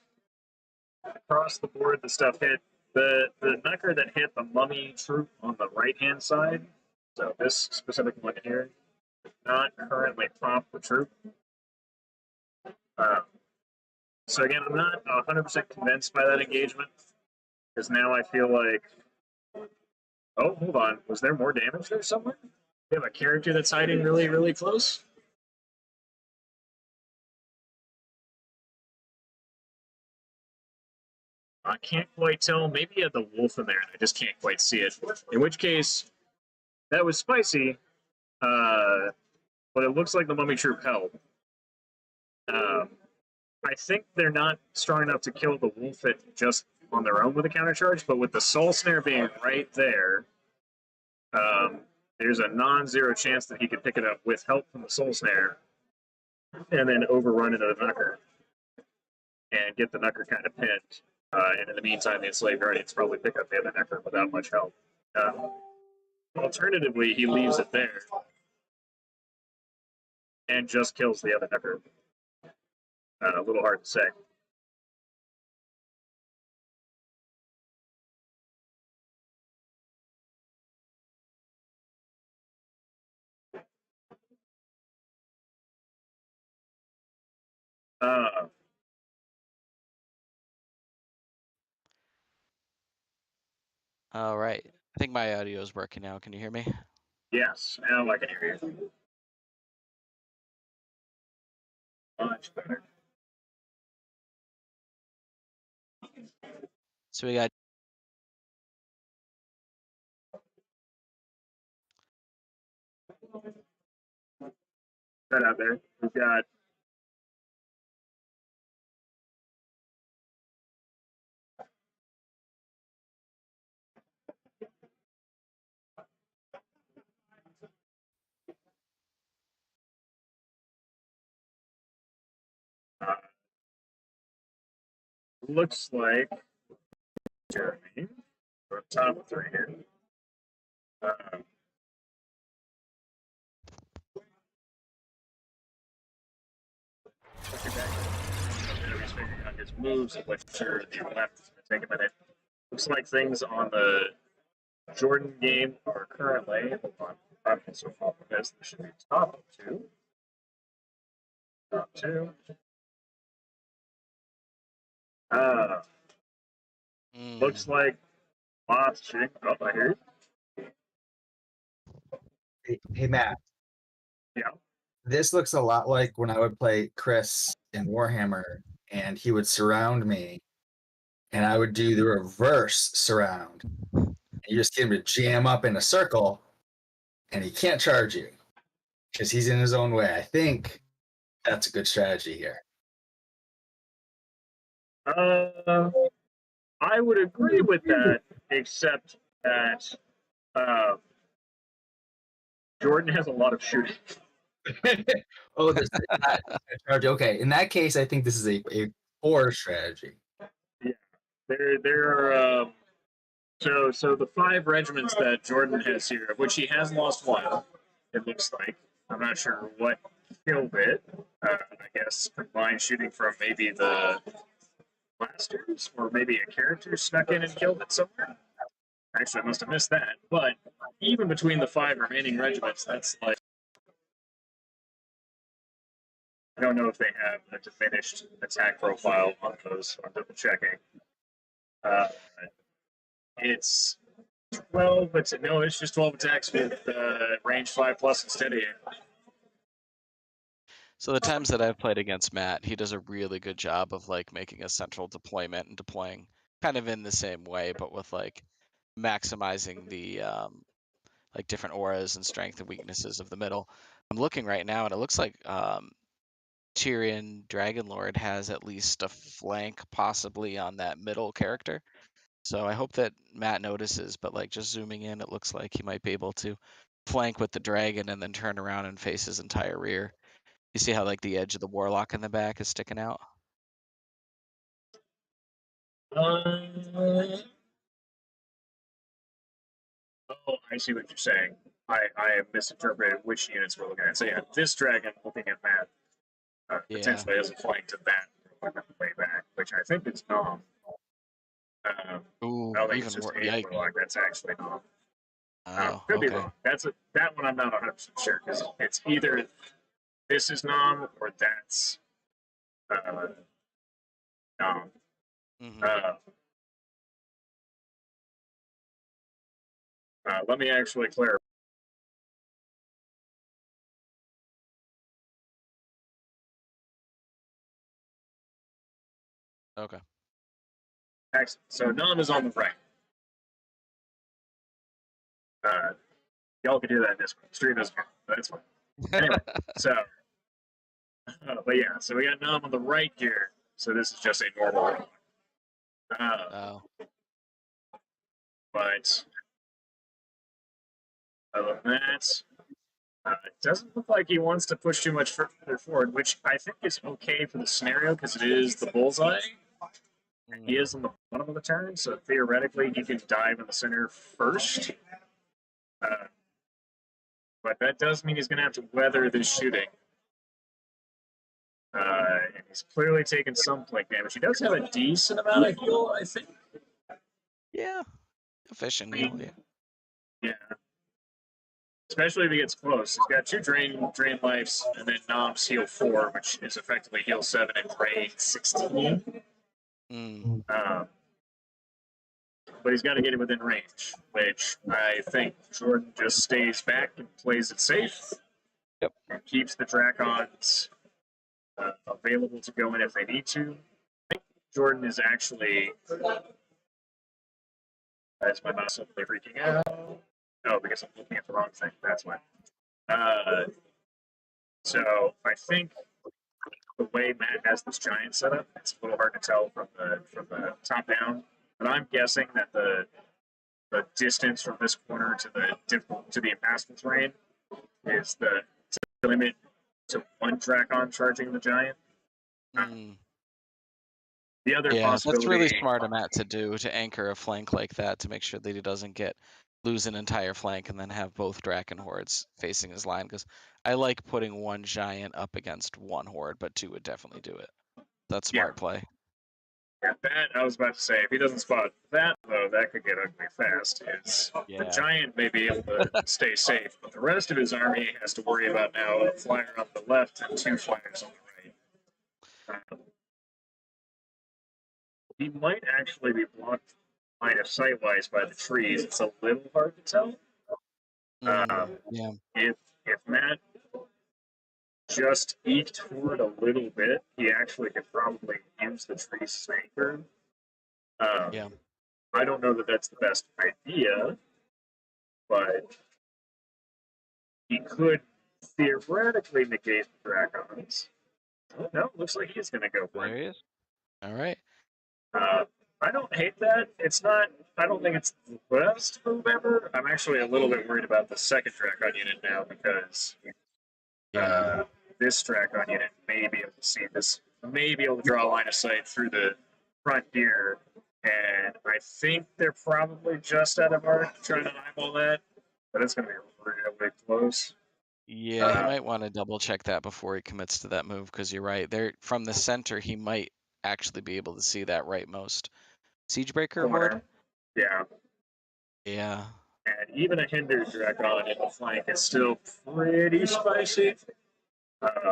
A: across the board the stuff hit the knucker that hit the mummy troop on the right hand side. So this specific one here, not currently pop the troop. So again, I'm not 100% convinced by that engagement because now I feel like, oh, hold on, was there more damage there somewhere? We have a character that's hiding really, really close. I can't quite tell. Maybe he had the wolf in there and I just can't quite see it. In which case, that was spicy, but it looks like the mummy troop held. I think they're not strong enough to kill the wolf just on their own with a counter charge, but with the soul snare being right there, there's a non-zero chance that he could pick it up with help from the soul snare and then overrun into the knucker and get the knucker kind of pinned. And in the meantime, the enslaved guardians probably pick up the other knucker without much help. Alternatively, he leaves it there and just kills the other knucker. A little hard to say.
F: All right. I think my audio is working now. Can you hear me?
A: Yes, now I can hear you. Much better.
F: So we got
A: Right out there. We've got looks like Jeremy. We're on top of three here. Jeremy's figuring out his moves and what sure the left is going to take a minute. Looks like things on the Jordan game are currently. Hold on. I'm also following this. This should be top two. Top two. Looks like lots shooting. Oh, I hear you.
E: Hey, Matt.
A: Yeah.
E: This looks a lot like when I would play Chris in Warhammer, and he would surround me, and I would do the reverse surround. And you just get him to jam up in a circle, and he can't charge you because he's in his own way. I think that's a good strategy here.
A: I would agree with that, except that Jordan has a lot of shooting.
E: Oh, this charge. Okay, in that case, I think this is a poor strategy.
A: Yeah, there are so the 5 regiments that Jordan has here, of which he has lost one. It looks like I'm not sure what killed it. I guess combined shooting from maybe the blasters, or maybe a character snuck in and killed it somewhere. Actually, I must have missed that. But even between the 5 remaining regiments, that's like I don't know if they have a diminished attack profile on those. I'm double checking. It's 12, but no, it's just 12 attacks with range 5+ instead of
F: So the times that I've played against Matt, he does a really good job of like making a central deployment and deploying kind of in the same way, but with like maximizing the like different auras and strength and weaknesses of the middle. I'm looking right now, and it looks like Tyrion Dragonlord has at least a flank possibly on that middle character. So I hope that Matt notices, but like just zooming in, it looks like he might be able to flank with the dragon and then turn around and face his entire rear. You see how like the edge of the warlock in the back is sticking out?
A: oh, I see what you're saying. I have misinterpreted which units we're looking at. So yeah, this dragon looking at Matt
F: Yeah.
A: potentially has a flank to that way back, which I think is Nom.
F: Ooh,
A: I don't think
F: even
A: it's just
F: more.
A: a
F: Yikes.
A: warlock. That's actually Nom.
F: Oh,
A: Could be
F: okay.
A: wrong. That one I'm not 100% sure because it's either this is Nom or that's Nom.
F: Mhm.
A: Let me actually clarify.
F: Okay.
A: Excellent. So Nom is on the right. Y'all can do that in this one. Stream doesn't count. That's fine. Anyway, so, but yeah, so we got Nom on the right here. So this is just a normal one.
F: Oh.
A: But other than that, it doesn't look like he wants to push too much further forward, which I think is okay for the scenario because it is the bullseye. He is on the bottom of the turn, so theoretically he can dive in the center first. But that does mean he's going to have to weather this shooting. And he's clearly taken some flank damage. He does have a decent amount of heal, I think.
F: Yeah. Efficient heal, yeah.
A: Yeah. Especially if he gets close. He's got 2 drain lives, and then Nom's heal 4, which is effectively heal 7 and drain 16. But he's got to get it within range, which I think Jordan just stays back and plays it safe.
F: Yep.
A: And keeps the Dracons available to go in if they need to. I think Jordan is actually. That's my mouse suddenly freaking out. Oh, because I'm looking at the wrong thing. That's why. So I think the way Matt has this giant setup, it's a little hard to tell from the top down. But I'm guessing that the distance from this corner to the impassable terrain is the limit to 1 Dracon charging the giant. The other
F: Yeah,
A: possibility.
F: that's really smart of Matt to do, to anchor a flank like that to make sure that he doesn't lose an entire flank and then have both Draken hordes facing his line. Because I like putting 1 giant up against 1 horde, but 2 would definitely do it. That's smart play.
A: Yeah, that I was about to say. If he doesn't spot that, though, that could get ugly fast. The giant may be able to stay safe, but the rest of his army has to worry about now a flyer on the left and 2 flyers on the right. He might actually be blocked line of sight wise by the trees. It's a little hard to tell.
F: Yeah.
A: If Matt just eked forward a little bit, he actually could probably use the trees as an anchor.
F: Yeah.
A: I don't know that that's the best idea, but he could theoretically negate the Dracons. Oh, no, looks like he's going to go for it.
F: There he is. All right.
A: I don't hate that. It's not. I don't think it's the best move ever. I'm actually a little bit worried about the second Dracon unit now because this Dracon unit may be able to see this, may be able to draw a line of sight through the front here, and I think they're probably just out of arc trying to eyeball that, but it's going to be really close.
F: Yeah, he might want to double check that before he commits to that move, because you're right. There, from the center, he might actually be able to see that rightmost Siegebreaker horde.
A: Yeah.
F: Yeah.
A: And even a hindered Dracon in the flank is still pretty spicy.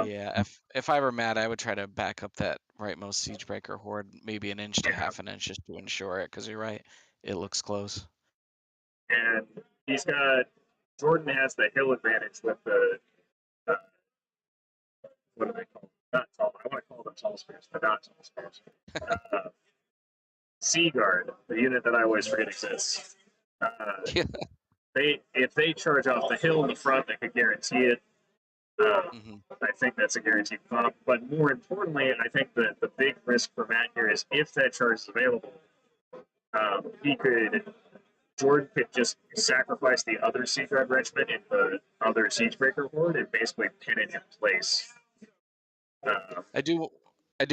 F: Yeah, if I were Matt, I would try to back up that rightmost Siegebreaker horde maybe an inch to half an inch just to ensure it, because you're right, it looks close.
A: And he's got Jordan has the hill advantage with the what do they call them? Not tall. I want to call them tall spears, but not tall spears. Uh, Sea Guard, the unit that I always forget exists.
F: Yeah.
A: If they charge off the hill in the front, they could guarantee it. I think that's a guaranteed pop. But more importantly, I think that the big risk for Matt here is if that charge is available, Jordan could just sacrifice the other Sea Guard regiment in the other Siegebreaker horde and basically pin it in place.
F: I do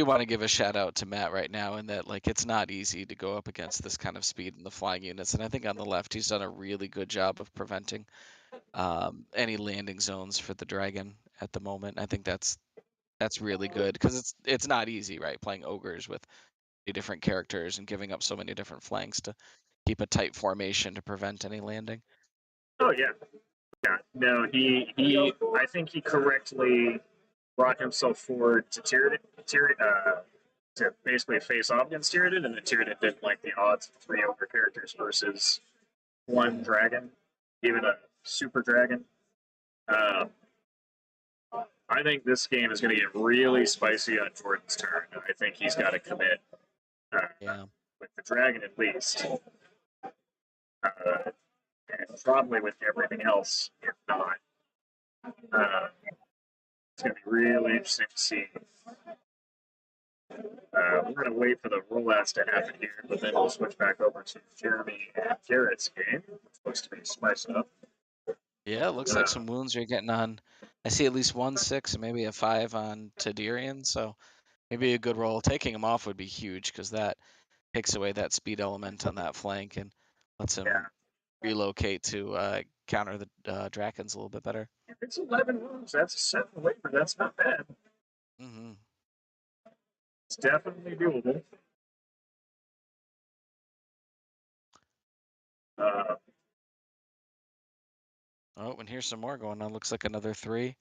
F: want to give a shout out to Matt right now in that like it's not easy to go up against this kind of speed in the flying units, and I think on the left he's done a really good job of preventing any landing zones for the dragon at the moment. I think that's really good because it's not easy, right? Playing ogres with different characters and giving up so many different flanks to keep a tight formation to prevent any landing.
A: Oh yeah, yeah. No, he. I think he correctly brought himself forward to to basically face off against Tyranid, and then Tyranid didn't like the odds of 3 ogre characters versus 1 dragon, even a super dragon. I think this game is going to get really spicy on Jordan's turn. I think he's got to commit with the dragon at least. And probably with everything else, if not. It's going to be really interesting to see. We're going to wait for the rollouts to happen here, but then we'll switch back over to Jeremy and Garrett's game, which looks to be spiced up.
F: Yeah, it looks like some wounds are getting on. I see at least 1 6 and maybe a 5 on Tadirian, so maybe a good roll. Taking him off would be huge because that takes away that speed element on that flank and lets him relocate to counter the Drakens a little bit better.
A: If it's 11 wounds, that's a 7 labor. That's not bad.
F: Mm-hmm.
A: It's definitely doable.
F: Oh, and here's some more going on. Looks like another 3.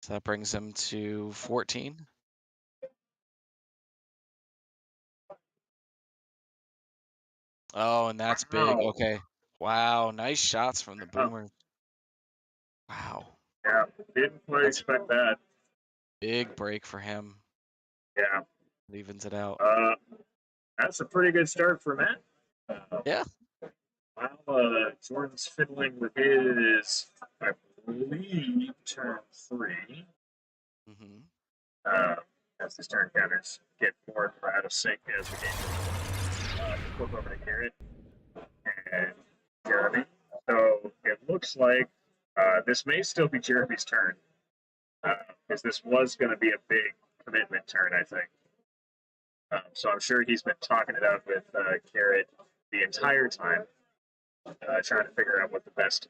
F: So that brings him to 14. Oh, and that's big. Okay. Wow, nice shots from the boomer. Wow.
A: Yeah, didn't quite expect that.
F: Big break for him.
A: Yeah.
F: It evens it out.
A: That's a pretty good start for Matt.
F: Yeah.
A: While Jordan's fiddling with his, I believe, turn 3.
F: Mm-hmm.
A: As his turn counters get more and more out of sync as we flip over to Garrett and Jeremy. So it looks like this may still be Jeremy's turn, because this was going to be a big commitment turn, I think. So I'm sure he's been talking it out with Garrett the entire time, trying to figure out what the best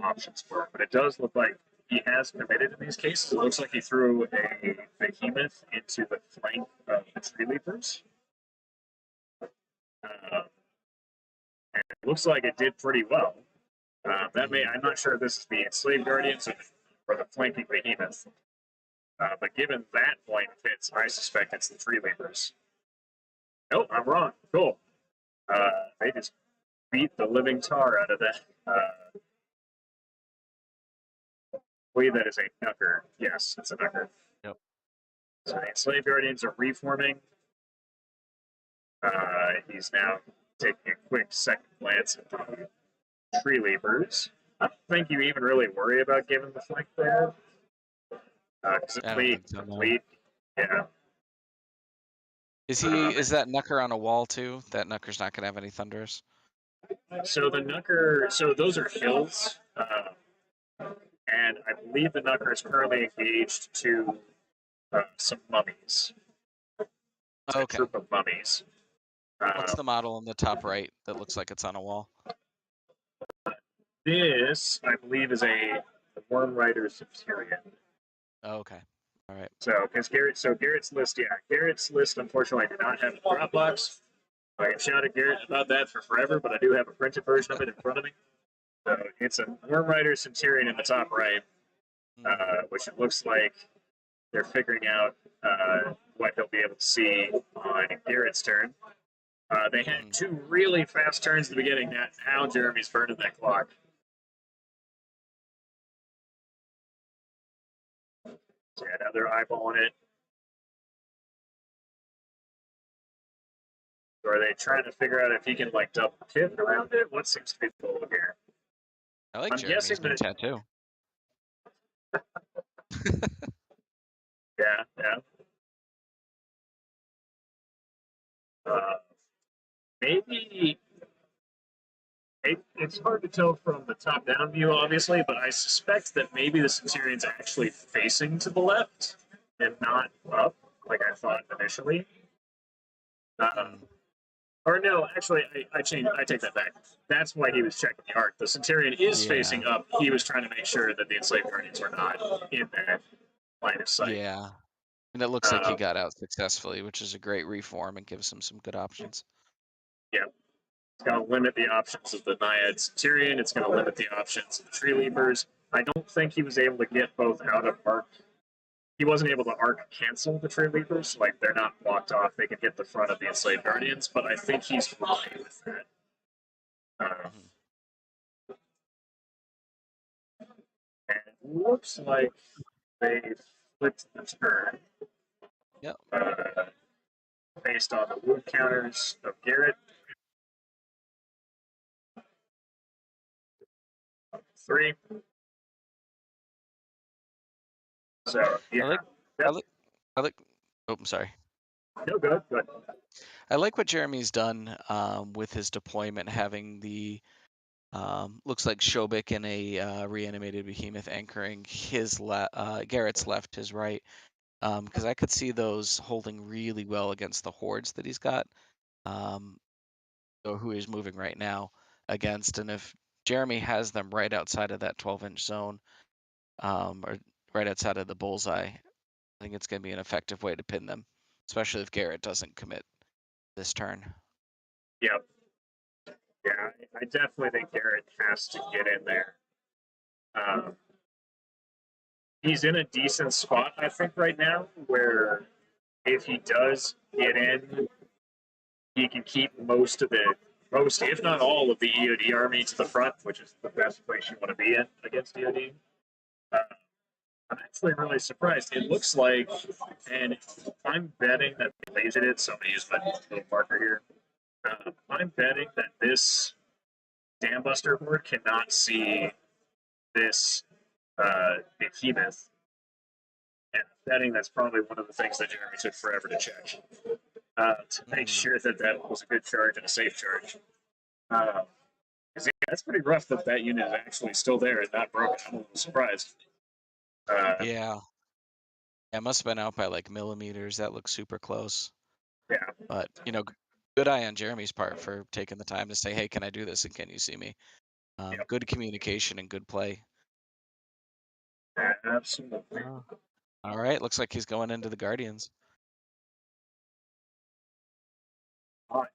A: options were. But it does look like he has committed in these cases. It looks like he threw a behemoth into the flank of the tree leapers. And it looks like it did pretty well. I'm not sure if this is the enslaved guardians or the flanking behemoth. But given that flank fits, I suspect it's the tree leapers. Nope, I'm wrong. Cool. They just beat the living tar out of that. I believe that is a knucker. Yes, it's a knucker.
F: Yep.
A: So the enslaved guardians are reforming. He's now taking a quick second glance at the tree leapers. I don't think you even really worry about giving the flank there. Because it's complete. Yeah.
F: Is that Knucker on a wall too? That Knucker's not going to have any thunders.
A: So the Knucker, so those are hills, and I believe the Knucker is currently engaged to some mummies.
F: Okay.
A: A troop of mummies.
F: What's the model in the top right that looks like it's on a wall?
A: This, I believe, is a Worm Rider Centurion.
F: Oh, okay. All right.
A: So, because Garrett's list, unfortunately, did not have a drop box. I can shout at Garrett about that for forever, but I do have a printed version of it in front of me. So it's a Worm Rider Centurion in the top right, which it looks like they're figuring out what he'll be able to see on Garrett's turn. They had two really fast turns at the beginning. Now Jeremy's burning that clock. So yeah, now they're eyeballing it. Or are they trying to figure out if he can like double pivot around it? What seems to be the goal here?
F: I like
A: I'm
F: Jeremy's
A: guessing
F: new
A: that-
F: tattoo.
A: Yeah. Maybe it's hard to tell from the top-down view, obviously, but I suspect that maybe the Centurion's actually facing to the left and not up, like I thought initially. Or no, actually, I take that back. That's why he was checking the arc. The Centurion is facing up. He was trying to make sure that the enslaved guardians were not in that line of sight.
F: Yeah. And it looks like he got out successfully, which is a great reform and gives him some good options.
A: Yeah. It's going to limit the options of the Naiad Centurion. It's going to limit the options of the Tree Leapers. I don't think he was able to get both out of arc. He wasn't able to arc cancel the Tree Leapers. Like, they're not blocked off. They can hit the front of the Enslaved Guardians, but I think he's okay with that. And it looks like they flipped the turn.
F: Yep.
A: Based on the wound counters of Garrett. 3. So, yeah.
F: I like. Oh, I'm sorry.
A: No, good.
F: I like what Jeremy's done with his deployment, having the looks like Shobik and a reanimated behemoth anchoring his Garrett's left, his right, because I could see those holding really well against the hordes that he's got, or who he's moving right now against. And if Jeremy has them right outside of that 12-inch zone, or right outside of the bullseye, I think it's going to be an effective way to pin them, especially if Garrett doesn't commit this turn.
A: Yep. Yeah, I definitely think Garrett has to get in there. He's in a decent spot, I think, right now, where if he does get in, he can keep most, if not all, of the EOD army to the front, which is the best place you want to be in against EOD. I'm actually really surprised. It looks like, and I'm betting that they lasered it, so I'm going to use my little marker here. I'm betting that this Dam Buster horde cannot see this behemoth. And I'm betting that's probably one of the things that Jeremy took forever to check. To make sure that that was a good charge and a safe charge. Because that's pretty rough that that unit is actually still there and not broken. I'm a little surprised.
F: Yeah. It must have been out by like millimeters. That looks super close.
A: Yeah.
F: But, good eye on Jeremy's part for taking the time to say, hey, can I do this and can you see me?
A: Yep.
F: Good communication and good play.
A: Absolutely.
F: All right. Looks like he's going into the Guardians.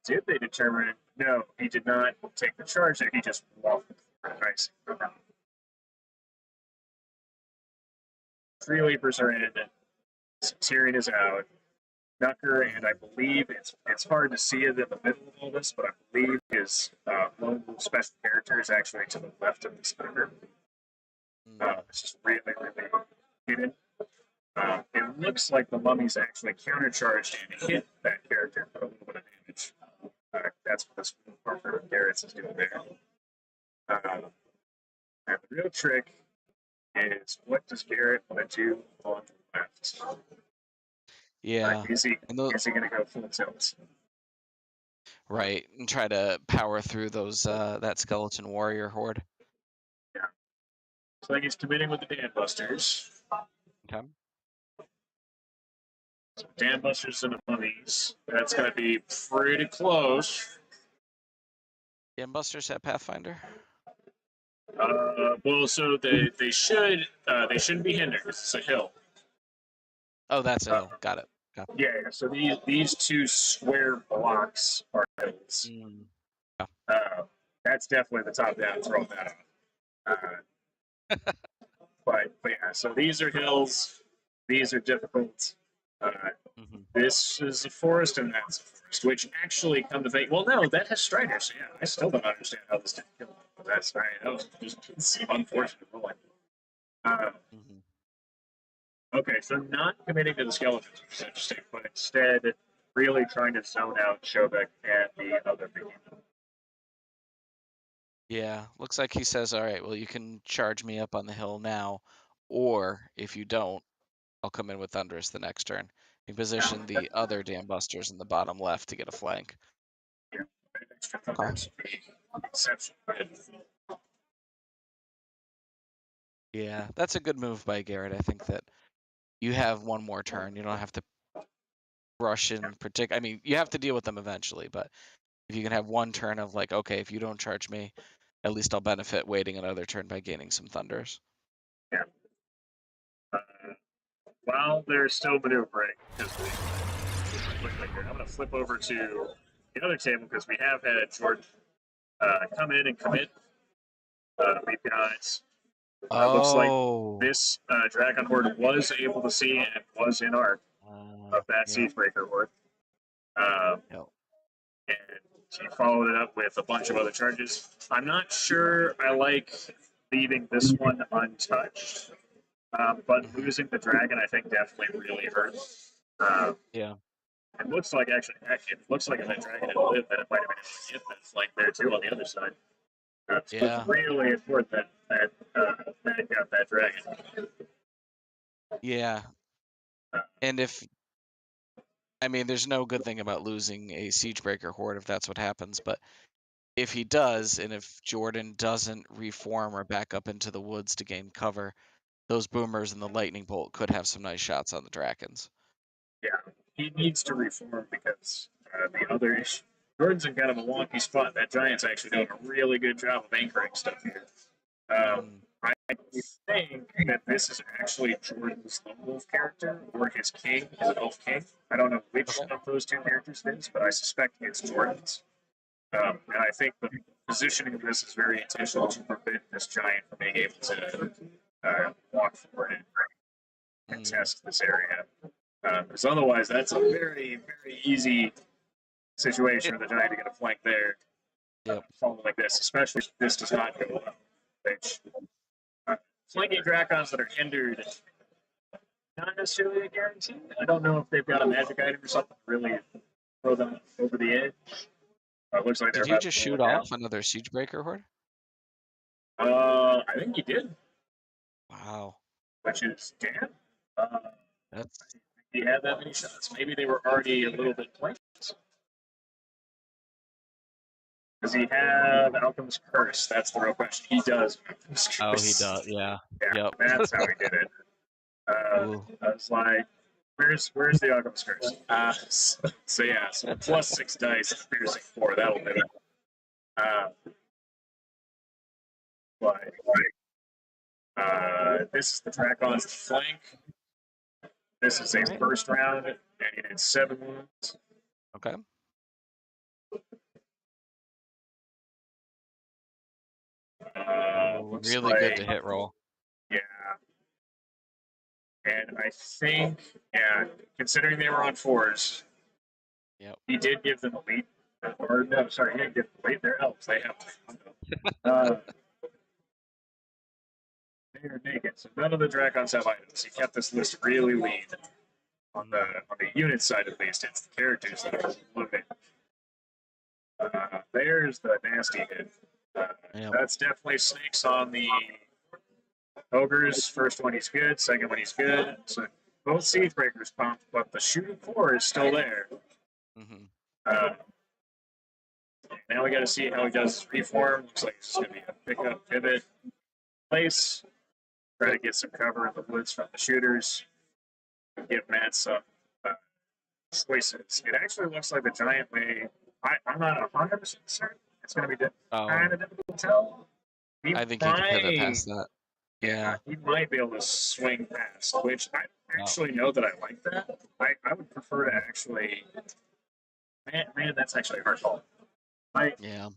A: Did they determine? No, he did not take the charge there. He just walked. Nice. Three Leapers are in. Tyrion is out. Nucker, and I believe it's hard to see it in the middle of all this, but I believe his lone special character is actually to the left of the speaker. It's just really hidden. It looks like the mummies actually countercharged and hit that character for a little bit of damage. That's what this marker of Garrett's is doing there. And the real trick is, what does Garrett want to do on the left?
F: Yeah.
A: Is he going to go full tilt?
F: Right. And try to power through those that skeleton warrior horde.
A: Yeah. Looks like he's committing with the Dam Busters.
F: Okay.
A: So Dam Busters and the mummies. That's going to be pretty close.
F: Dam Busters at Pathfinder?
A: Well, so they shouldn't be hindered because it's a hill.
F: Oh, that's a hill. Got it.
A: Yeah. So these two square blocks are hills. That's definitely the top down. Throw that on. But yeah. So these are hills. these are difficult.
F: Mhm.
A: This is a forest and that's a forest, which actually come to think. Well, no, that has Strider. So yeah, I still don't understand how this didn't kill him. But that's right. That was just some unfortunate rolling.
F: Mhm.
A: Okay, so not committing to the skeletons, which is interesting, but instead really trying to zone out Shobek and the other behemoth.
F: Yeah, looks like he says, "All right, well, you can charge me up on the hill now, or if you don't, I'll come in with Thunderous the next turn." He positioned the other Dam Busters in the bottom left to get a flank.
A: Yeah, extra
F: Okay.
A: thunders would be exceptional.
F: Yeah, that's a good move by Garrett. I think that you have one more turn. You don't have to rush in I mean, you have to deal with them eventually, but if you can have one turn of like, okay, if you don't charge me, at least I'll benefit waiting another turn by gaining some Thunders.
A: Yeah. While they're still maneuvering, because quickly here, I'm going to flip over to the other table because we have had Jordan come in and commit. We've got looks like
F: Oh.
A: this Dragon Horde was able to see and was in arc of that
F: Yep.
A: Siegebreaker Horde. Um,
F: Yep.
A: and he followed it up with a bunch of other charges. I'm not sure I like leaving this one untouched, but
F: Mhm.
A: losing the dragon, I think, definitely really hurt.
F: Yeah.
A: It looks like it looks like if that dragon had lived, then it might have been able to get that flank there too on the other side. So
F: Yeah.
A: it's really important that Matt got that dragon.
F: Yeah. And I mean, there's no good thing about losing a Siegebreaker Horde if that's what happens, but if he does, and if Jordan doesn't reform or back up into the woods to gain cover, those boomers and the lightning bolt could have some nice shots on the Drakens.
A: Yeah, he needs to reform because the other issue. Jordan's in kind of a wonky spot. That Giant's actually doing a really good job of anchoring stuff here. I think that this is actually Jordan's lone wolf character or his king, his elf king. I don't know which
F: Okay.
A: of those two characters it is, but I suspect it's Jordan's. And I think the positioning of this is very intentional to prevent this giant from being able to walk forward and test this area. Because otherwise, that's a very, very easy situation for the giant to get a flank there.
F: Yep.
A: Following like this, especially if this does not go well. Which, flanking Drakons that are hindered, not necessarily a guarantee. I don't know if they've got a magic item or something to really throw them over the edge. It looks like they're
F: Did he
A: about
F: just
A: to blow
F: shoot
A: it down.
F: off another Siegebreaker Horde?
A: I think he did,
F: Wow.
A: which is damn. Uh,
F: That's
A: he had that many shots. Maybe they were already a little bit late. Does he have Alchemist's Curse? That's the real question. He does.
F: oh, he does. Yeah.
A: Yeah,
F: Yep.
A: that's how he did it.
F: Ooh.
A: I was like, where's the Alchemist's Curse? So yeah, so plus 6 dice, piercing 4. That'll do it. But this is the Dracon's flank. This is a
F: Alright.
A: first round, and he did 7 wounds.
F: Okay.
A: Looks
F: Really
A: like,
F: good to hit roll.
A: yeah. And I think, yeah, considering they were on 4s,
F: Yep.
A: he did give them a lead. Or no, sorry, he didn't give them a lead. They're elves. They have. They are naked, so none of the Dracons have items. He kept this list really lean. On the unit side, at least, it's the characters that are loaded. There's the nasty hit.
F: Yep.
A: That's definitely snakes on the ogres. First one he's good, second one he's good. So both siege breakers pumped, but the shooting 4 is still there. Now we got to see how he does his reform. Looks like it's going to be a pickup pivot place. Try to get some cover in the woods from the shooters. Give Matt some choices. It actually looks like the giant may. I'm not 100% certain. It's going to be kind of difficult to tell.
F: I think he can pivot past that. Yeah.
A: He might be able to swing past, which I actually know that I like that. I would prefer to actually. Man, that's actually a hard call.
F: Yeah.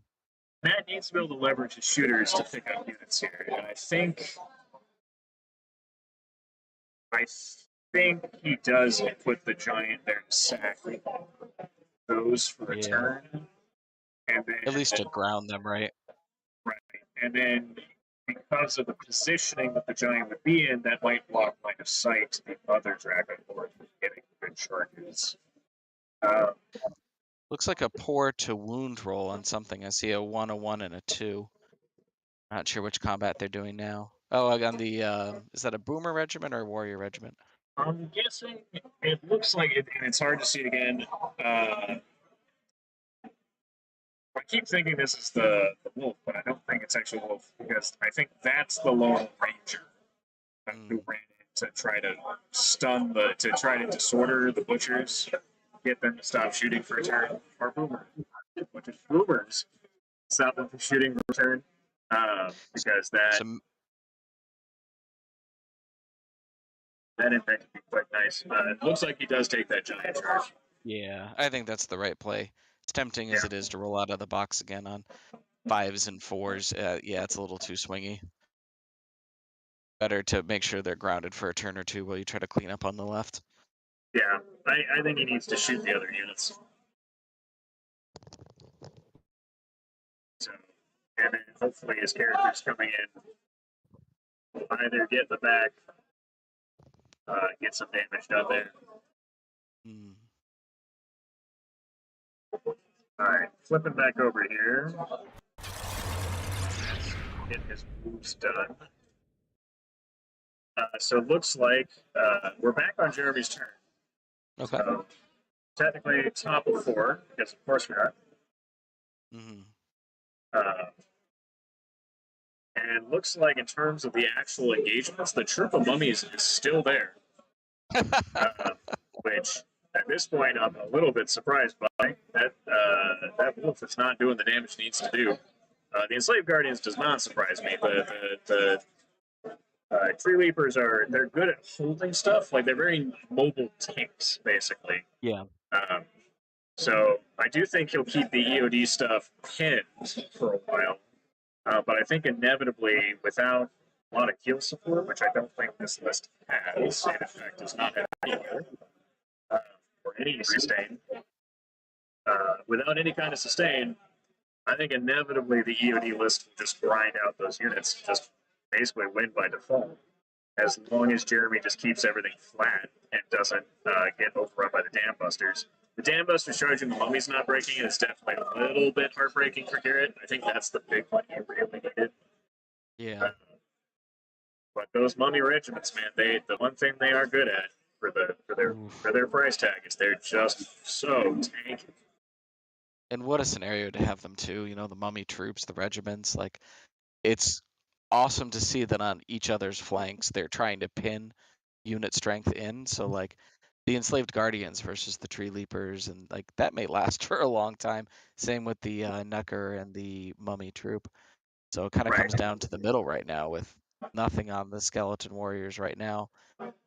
A: Matt needs to be able to leverage his shooters to pick up units here, and I think think he does put the giant there to sack those for a
F: Yeah.
A: turn, and then
F: At least to ground them, right?
A: right, and then because of the positioning that the giant would be in, that might block line of sight to the other dragon lord from getting good charges.
F: Looks like a poor to wound roll on something. I see a 1, a 1, and a 2. Not sure which combat they're doing now. Oh, on the is that a boomer regiment or a warrior regiment?
A: I'm guessing it looks like it, and it's hard to see again. I keep thinking this is the wolf, but I don't think it's actually wolf because I think that's the lone ranger who ran in to try to stun to try to disorder the butchers, get them to stop shooting for a turn, or boomer, which is boomers, stop them from shooting for a turn, because that
F: So,
A: that impact would be quite nice. It looks like he does take that giant charge.
F: yeah, I think that's the right play. As tempting as
A: Yeah.
F: it is to roll out of the box again on 5s and 4s, yeah, it's a little too swingy. Better to make sure they're grounded for a turn or two while you try to clean up on the left.
A: Yeah, I think he needs to shoot the other units. So, and then hopefully his characters coming in will either get the back, get some damage done there.
F: Hmm.
A: All right, flipping back over here. Get his moves done. So it looks like we're back on Jeremy's turn.
F: Okay.
A: So technically top of 4, because of course we are.
F: Hmm.
A: And looks like in terms of the actual engagements, the troop of mummies is still there. Which at this point I'm a little bit surprised by. That wolf is not doing the damage it needs to do. The enslaved guardians does not surprise me. The tree leapers they're good at holding stuff. Like they're very mobile tanks, basically.
F: Yeah.
A: So I do think he'll keep the EOD stuff pinned for a while. But I think inevitably, without a lot of heal support, which I don't think this list has, and in fact does not have anywhere, or any sustain, without any kind of sustain, I think inevitably the EOD list will just grind out those units, just basically win by default, as long as Jeremy just keeps everything flat and doesn't get overrun by the Dam Busters. The Dam Busters charging the Mummy's not breaking, and it's definitely a little bit heartbreaking for Garrett. I think that's the big one he really needed.
F: Yeah.
A: But those Mummy regiments, man, the one thing they are good at for their price tag is they're just so tanky.
F: And what a scenario to have them too. You know, the mummy troops, the regiments. Like, it's awesome to see that on each other's flanks they're trying to pin unit strength in. So like the enslaved guardians versus the tree leapers, and like that may last for a long time. Same with the Nucker and the mummy troop. So it kind of comes down to the middle right now with nothing on the skeleton warriors right now.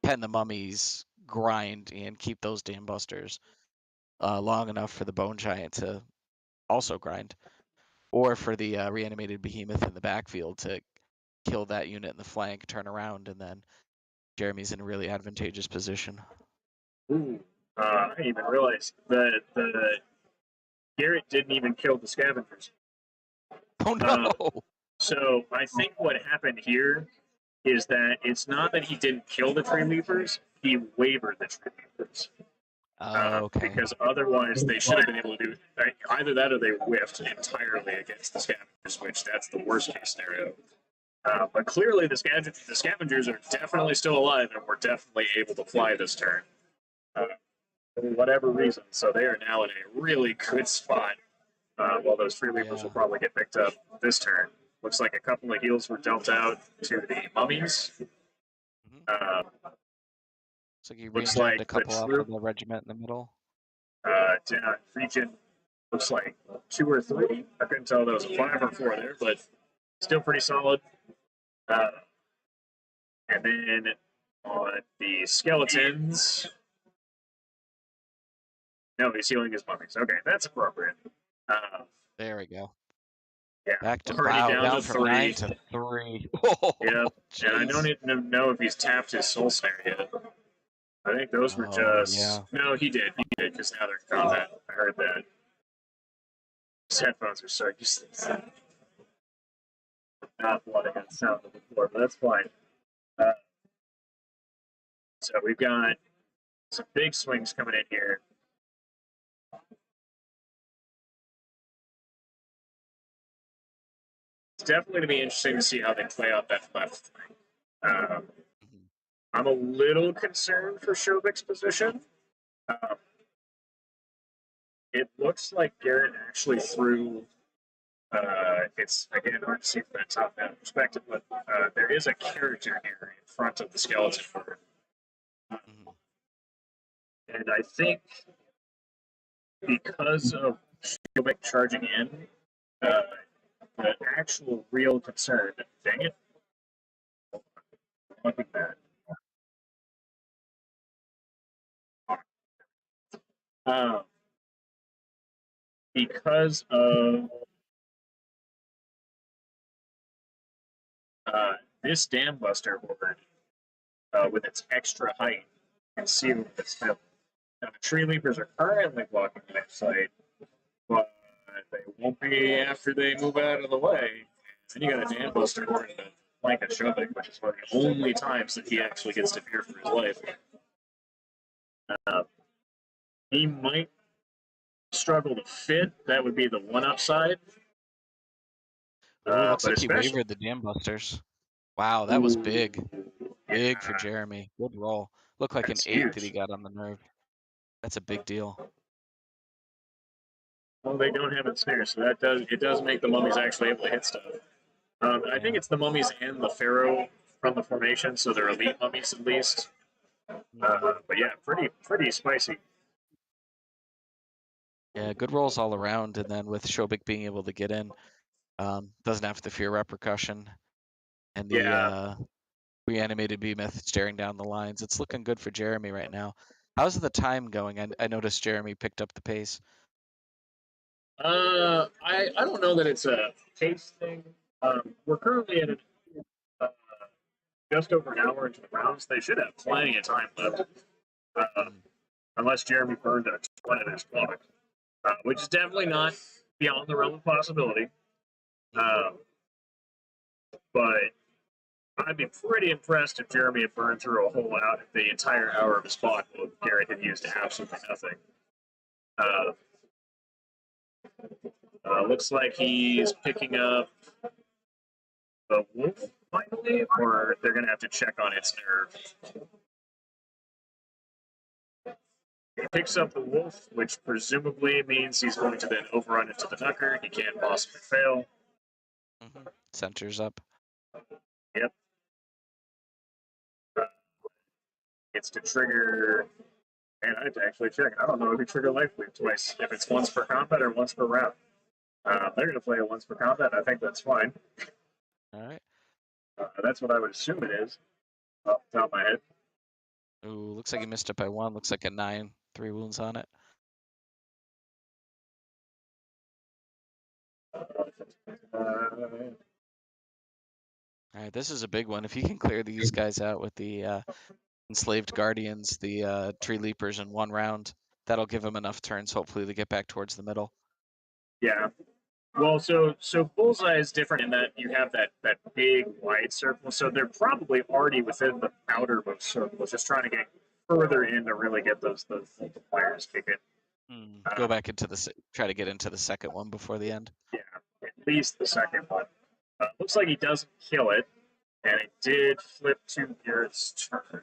F: Pen the mummies, grind, and keep those dam busters long enough for the bone giant to also grind, or for the reanimated behemoth in the backfield to kill that unit in the flank, turn around, and then Jeremy's in a really advantageous position.
A: Ooh, I didn't even realize that the Garrett didn't even kill the scavengers.
F: Oh no!
A: So I think what happened here is that it's not that he didn't kill the tree leapers; he wavered the tree leapers.
F: Okay.
A: Because otherwise they should have been able to do either that or they whiffed entirely against the scavengers, which that's the worst case scenario. But clearly the scavengers are definitely still alive and were definitely able to fly this turn. For whatever reason. So they are now in a really good spot. While those tree leapers will probably get picked up this turn. Looks like a couple of heals were dealt out to the mummies.
F: Looks like he
A: Looks
F: re-engineered
A: like
F: a couple
A: the
F: off
A: troop,
F: of the regiment in the middle.
A: region looks like 2 or 3. I couldn't tell if there was a 5 or 4 there, but still pretty solid. And then on the skeletons, no, he's healing his mummies. Okay, that's appropriate.
F: There we go.
A: Yeah,
F: Back to
A: already down
F: down
A: to
F: from
A: 3.
F: 9 to 3.
A: Yep, and I don't
F: Jeez.
A: even know if he's tapped his soul snare yet. I think those were
F: Oh,
A: just.
F: yeah.
A: No, he did, because now they're in combat. I heard that. His headphones are so used to not blotting out sound of the floor, but that's fine. Uh, so we've got some big swings coming in here. It's definitely going to be interesting to see how they play out that left flank.
F: Mhm.
A: I'm a little concerned for Shobik's position. Um, it looks like Garrett actually threw. It's again hard to see from that top-down perspective, but there is a character here in front of the skeleton bird,
F: Mhm.
A: and I think because of Shobik charging in, uh, the actual real concern. Dang it! Look at that. Um, because of this dam buster board with its extra height and see what it's built. Now the tree leapers are currently blocking the next site, but they won't be after they move out of the way. Then you got a dam buster board and a flank of Shobik, which is one of the only times that he actually gets to fear for his life. Uh, he might struggle to fit. That would be the one upside.
F: Ooh, looks
A: But
F: like he
A: especially,
F: wavered the Dam Busters. Wow, that was big. Big for Jeremy. Good roll. Looked like an
A: that's
F: 8 that he
A: huge.
F: got on the nerve. That's a big deal.
A: Well, they don't have ensnares, so it does make the mummies actually able to hit stuff. I think
F: Yeah.
A: it's the mummies and the pharaoh from the formation, so they're elite mummies at least.
F: Mhm.
A: But yeah, pretty spicy.
F: Yeah, good rolls all around. And then with Shobik being able to get in, doesn't have to fear repercussion. And the
A: Yeah.
F: reanimated behemoth staring down the lines. It's looking good for Jeremy right now. How's the time going? I noticed Jeremy picked up the pace.
A: I don't know that it's a pace thing. We're currently at uh, just over an hour into the rounds. They should have plenty of time left, uh,
F: Mm.
A: unless Jeremy burned a ton of his clock, which is definitely not beyond the realm of possibility. Um, but I'd be pretty impressed if Jeremy had burned through a whole out the entire hour of his clock while Garrett had used absolutely nothing. Uh, looks like he's picking up the wolf finally, or they're going to have to check on its nerve. He picks up the wolf, which presumably means he's going to then overrun into the knucker. He can't possibly fail.
F: Centers up.
A: Yep. Gets to trigger. And I have to actually check. I don't know if he trigger life leap twice. If it's once per combat or once per round. They're going to play it once per combat. I think that's fine.
F: All right.
A: That's what I would assume it is, off the top of my head.
F: Ooh, looks like he missed it by 1. Looks like a 9. 3 wounds on it. All right, this is a big one. If he can clear these guys out with the enslaved guardians, the tree leapers in 1 round, that'll give him enough turns, hopefully, to get back towards the middle.
A: Yeah. Well, so bullseye is different in that you have that big wide circle. So they're probably already within the outermost circle, just trying to get further in to really get those multipliers kicking.
F: Go back into try to get into the second one before the end.
A: Yeah, at least the second one. Looks like he doesn't kill it, and it did flip to Garrett's turn.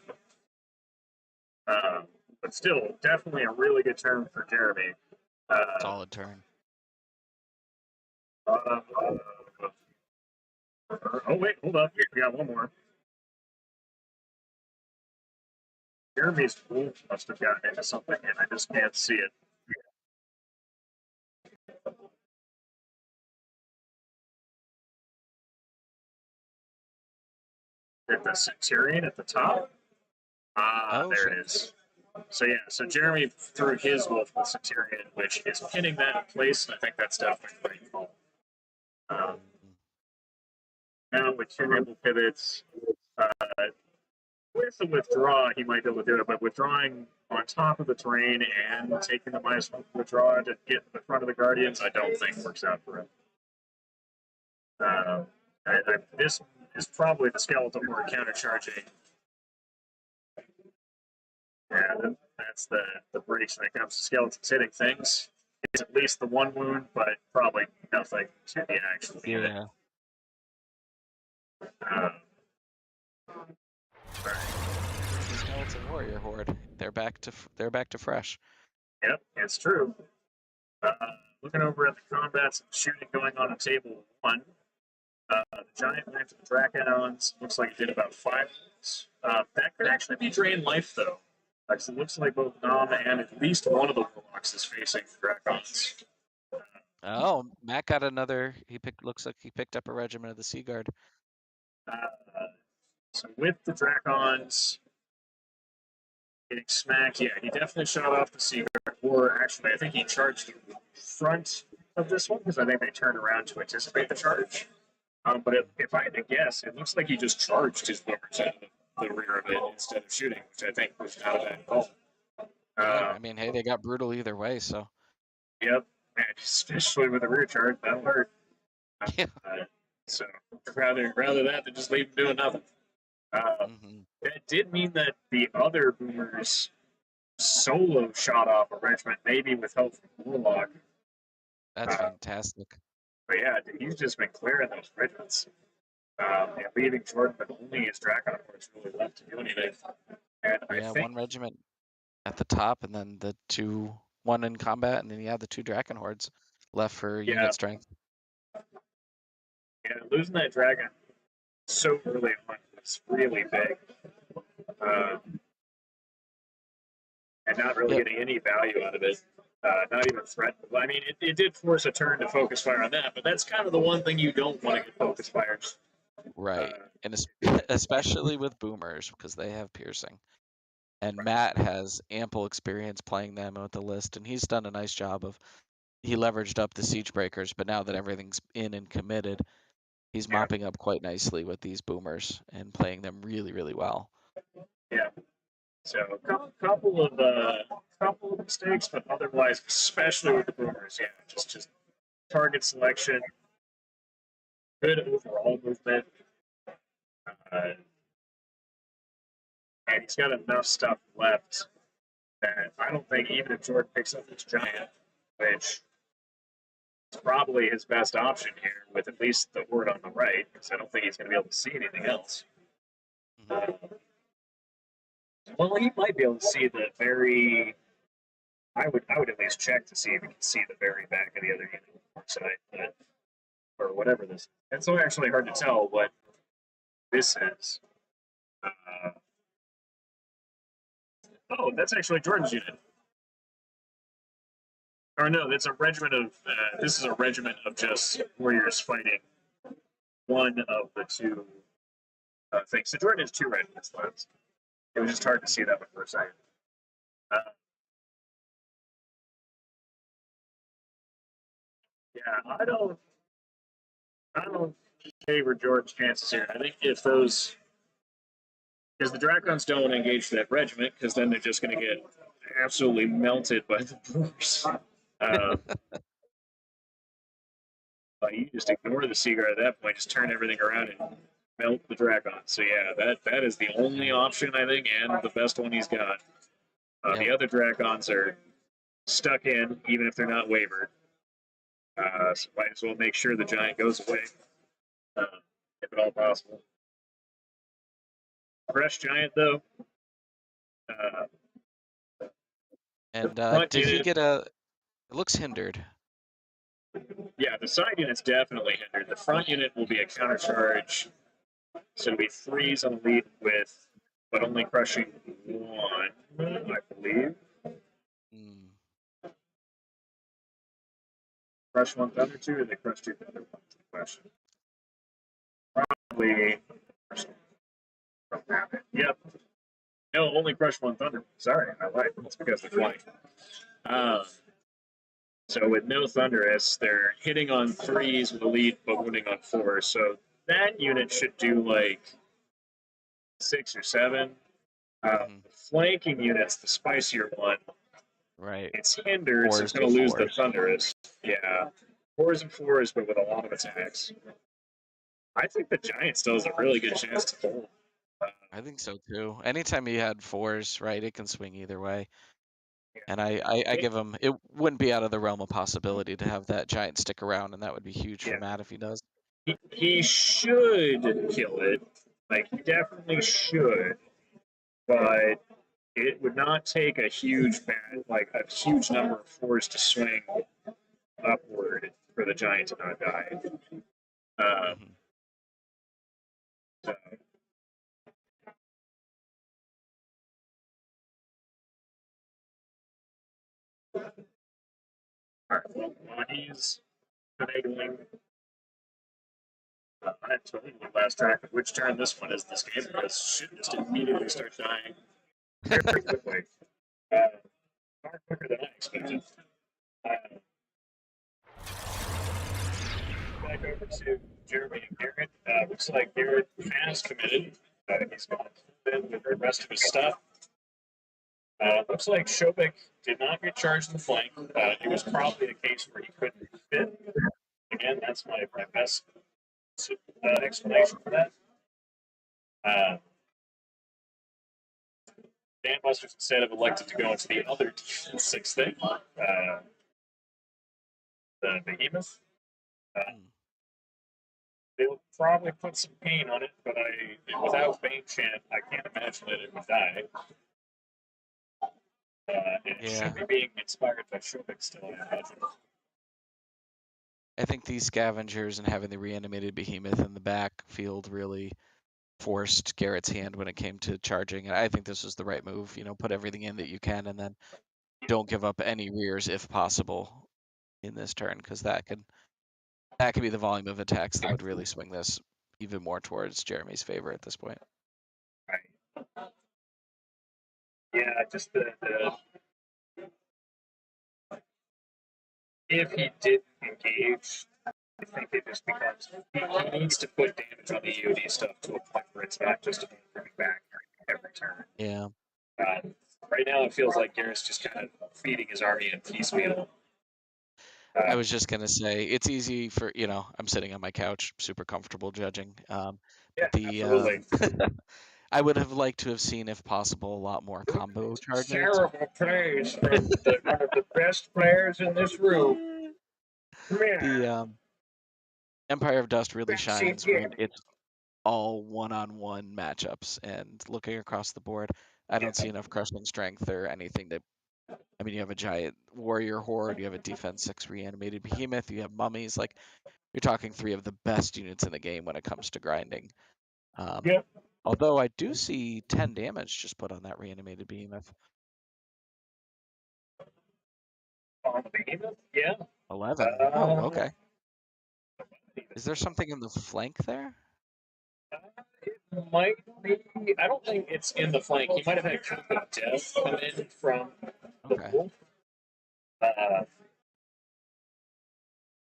A: But still, definitely a really good turn for Jeremy.
F: Solid turn.
A: Oh wait, hold up. We got one more. Jeremy's wolf must have gotten into something, and I just can't see it. At the Centurion at the top.
F: Oh,
A: There
F: shit.
A: it is. So yeah, so Jeremy threw his wolf with Centurion, which is pinning that in place, and I think that's definitely pretty cool. Now with two nimble pivots, with the withdraw, he might be able to do it, but withdrawing on top of the terrain and taking the -1 withdraw to get in the front of the Guardians, I don't think works out for him. This is probably the skeleton more countercharging. Yeah, that's the breach when it comes to skeletons hitting things. It's at least the 1 wound, but probably nothing to the actual unit.
F: Yeah. Skeleton warrior horde. They're back to fresh.
A: Yep, it's true. Looking over at the combats and shooting going on in table 1, the giant went to the Draconons. Looks like it did about 5 wounds. That could actually be drain life though, because it looks like both Nam and at least one of the warlocks is facing the Dracons.
F: Oh, Matt got another. Looks like he picked up a regiment of the Sea Guard.
A: So with the Dracons getting smacked, yeah, he definitely shot off the Sea Guard. Or actually, I think he charged the front of this one because I think they turned around to anticipate the charge. But if I had to guess, it looks like he just charged his boomers out of the rear of it instead of shooting, which I think was not a bad call.
F: Yeah, I mean, hey, they got brutal either way, so.
A: Yep, and especially with the rear charge, that'll hurt.
F: Yeah.
A: So rather that than just leave him doing nothing. That did mean that the other boomers solo shot off a regiment, maybe with help from Warlock.
F: That's fantastic.
A: But yeah, he's just been clearing those regiments. And leaving Jordan with only his Dragon Horse really left to do anything. And I think
F: 1 regiment at the top, and then the 1 in combat, and then you have the 2 Dragon Hordes left for unit strength.
A: Yeah, losing that Dragon so early on was really big. And not really getting any value out of it. Not even threatened. I mean, it did force a turn to focus fire on that, but that's kind of the one thing you don't want to get focus fires.
F: Right, and especially with boomers, because they have piercing. And Matt has ample experience playing them with the list, and he's done a nice job of. He leveraged up the siege breakers, but now that everything's in and committed, he's mopping up quite nicely with these boomers and playing them really, really well.
A: Yeah. So a couple of mistakes, but otherwise, especially with the boomers, yeah, just target selection, good overall movement, and he's got enough stuff left that I don't think even if Jordan picks up this giant, which is probably his best option here, with at least the horde on the right, because I don't think he's going to be able to see anything else. Well, he might be able to see the very. I would at least check to see if he can see the very back of the other unit side, or whatever this. It's so actually hard to tell what this is. Oh, that's actually Jordan's unit. Or no, that's a regiment of. This is a regiment of just warriors fighting one of the 2 things. So Jordan has 2 regiments left. It was just hard to see that one for a second. Yeah, I don't favor Jordan's chances here. I think if those, because the Dracons don't want to engage that regiment, because then they're just going to get absolutely melted by the boomers. You just ignore the Sea Guard at that point, just turn everything around and melt the Dracon. So yeah, that is the only option I think, and the best one he's got. The other Dracons are stuck in, even if they're not wavered. So might as well make sure the giant goes away, if at all possible. Fresh giant though.
F: And did he get a? It looks hindered.
A: Yeah, the side unit's definitely hindered. The front unit will be a countercharge, so it'll be freeze on the lead with, but only crushing 1, I believe. Crush 1 Thunder 2, or they crush 2 Thunder 1? Question. Probably. Yep. No, only crush 1 Thunder. Sorry, I lied. It's because they're flying. So with no Thunderous, they're hitting on 3s with a lead, but wounding on 4. So that unit should do like 6 or 7.
F: Mhm.
A: Flanking units, the spicier one,
F: Right.
A: it's hindered, so it's
F: Fours
A: going to
F: with
A: lose the
F: fours.
A: Thunderous. Yeah. Fours and fours, but with a lot of attacks. I think the Giant still has a really good chance to hold.
F: I think so too. Anytime he had fours, right, it can swing either way. And I give him, it wouldn't be out of the realm of possibility to have that Giant stick around, and that would be huge for
A: Yeah.
F: Matt if he does.
A: He should kill it. Like, he definitely should. But it would not take a huge number of fours to swing upward for the Giant to not die.
F: Mhm.
A: So, all right, well, he's finagling. I totally lost track of which turn this one is this game because shit just immediately starts dying very quickly. Far quicker than I expected. Back over to Jeremy and Garrett. Looks like Garrett has committed. He's going to in with the rest of his stuff. Looks like Shobik did not get charged in the flank. It was probably a case where he couldn't fit. Again, that's my best explanation for that. Dan Busters instead have elected to go into the other sixth thing, the Behemoth. They'll probably put some pain on it, but without Bane Chant, I can't imagine that it would die. And it should be being inspired by Shobik still, I imagine.
F: I think these scavengers and having the reanimated behemoth in the backfield really forced Garrett's hand when it came to charging. And I think this was the right move. Put everything in that you can, and then don't give up any rears if possible in this turn, because that could be the volume of attacks that would really swing this even more towards Jeremy's favor at this point.
A: Right. Yeah, just the if he didn't engage, I think it just becomes he needs to put damage on the EOD stuff to a point where it's not just about bringing back every turn.
F: Yeah.
A: Right now, it feels like Garrett's just kind of feeding his army in piecemeal.
F: I was just gonna say it's easy for I'm sitting on my couch, super comfortable judging.
A: Yeah,
F: But the
A: absolutely.
F: I would have liked to have seen, if possible, a lot more combo charges.
A: Terrible praise from one of the best players in this room.
F: The Empire of Dust really shines when it's all one-on-one matchups, and looking across the board, I don't see enough crushing strength or anything that. I mean, you have a giant warrior horde, you have a defense 6 reanimated behemoth, you have mummies. Like, you're talking 3 of the best units in the game when it comes to grinding.
A: Yep.
F: Although I do see 10 damage just put on that reanimated behemoth.
A: On the behemoth? Yeah.
F: 11. Oh, okay. Is there something in the flank there?
A: It might be. I don't think it's in the flank. He might have had Cup of Death come in from the wolf.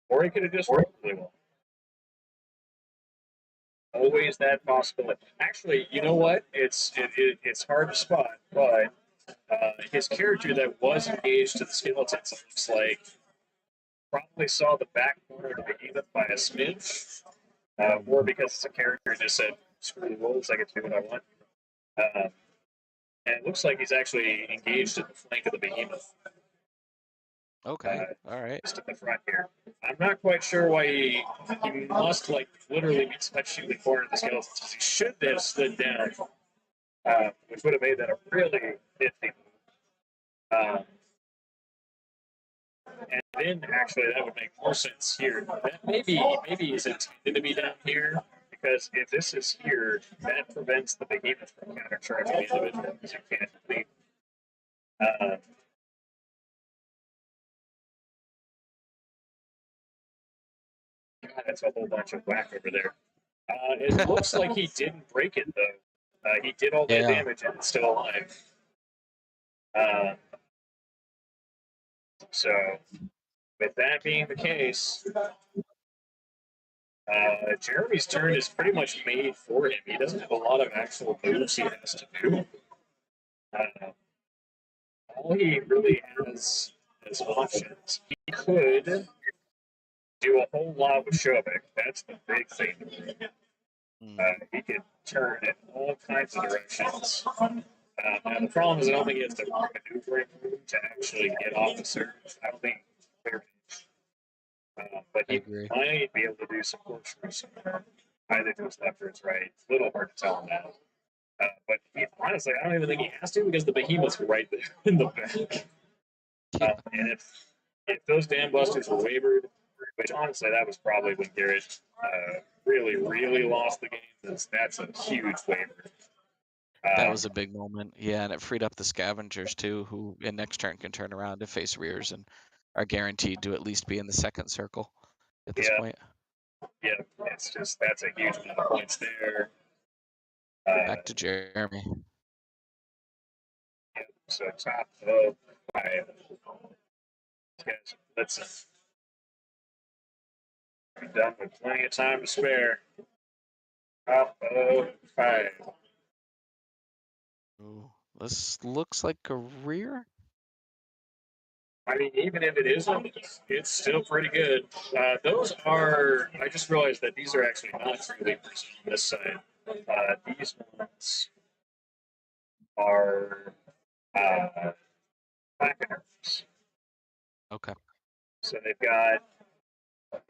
A: Or he could have just rolled really well. Always that possibility. Actually, you know what? It's hard to spot, but his character that was engaged to the skeletons, it looks like, probably saw the back corner of the behemoth by a smidge, or because it's a character just said, "Screw the wolves, I get to do what I want." And it looks like he's actually engaged at the flank of the behemoth.
F: Okay, all right.
A: Just at the front here. I'm not quite sure why he must literally be touching the corner of the skeletons, because he should have slid down, which would have made that a really nifty move. And then actually that would make more sense here. That maybe is intended to be down here, because if this is here, that prevents the behemoth from countercharging the individual because you can't complete. God, that's a whole bunch of whack over there. It looks like he didn't break it though. He did all that damage and it's still alive. So, with that being the case, Jeremy's turn is pretty much made for him. He doesn't have a lot of actual moves he has to do. All he really has as options. He could do a whole lot with Shobek. That's the big thing. He could turn in all kinds of directions. Now the problem is I don't think he has the maneuvering room to actually get off the surface. I don't think clear but
F: I
A: he
F: agree.
A: might be able to do some corkscrews either to his left or his right. It's a little hard to tell him that. But honestly, I don't even think he has to because the behemoth's right there in the back. And if those dam busters were wavered, which honestly that was probably when Garrett really lost the game. That's a huge waiver.
F: That was a big moment. Yeah, and it freed up the scavengers too, who in next turn can turn around to face rears and are guaranteed to at least be in the second circle at this point.
A: Yeah, it's just that's a huge amount of points there.
F: Back to Jeremy.
A: Yeah, so top of 5. Let's be done with plenty of time to spare. Top of 5.
F: Ooh, this looks like a rear.
A: I mean, even if it isn't, it's still pretty good. Those are, I just realized that these are actually not true leapers on this side. These ones are placards.
F: Okay.
A: So they've got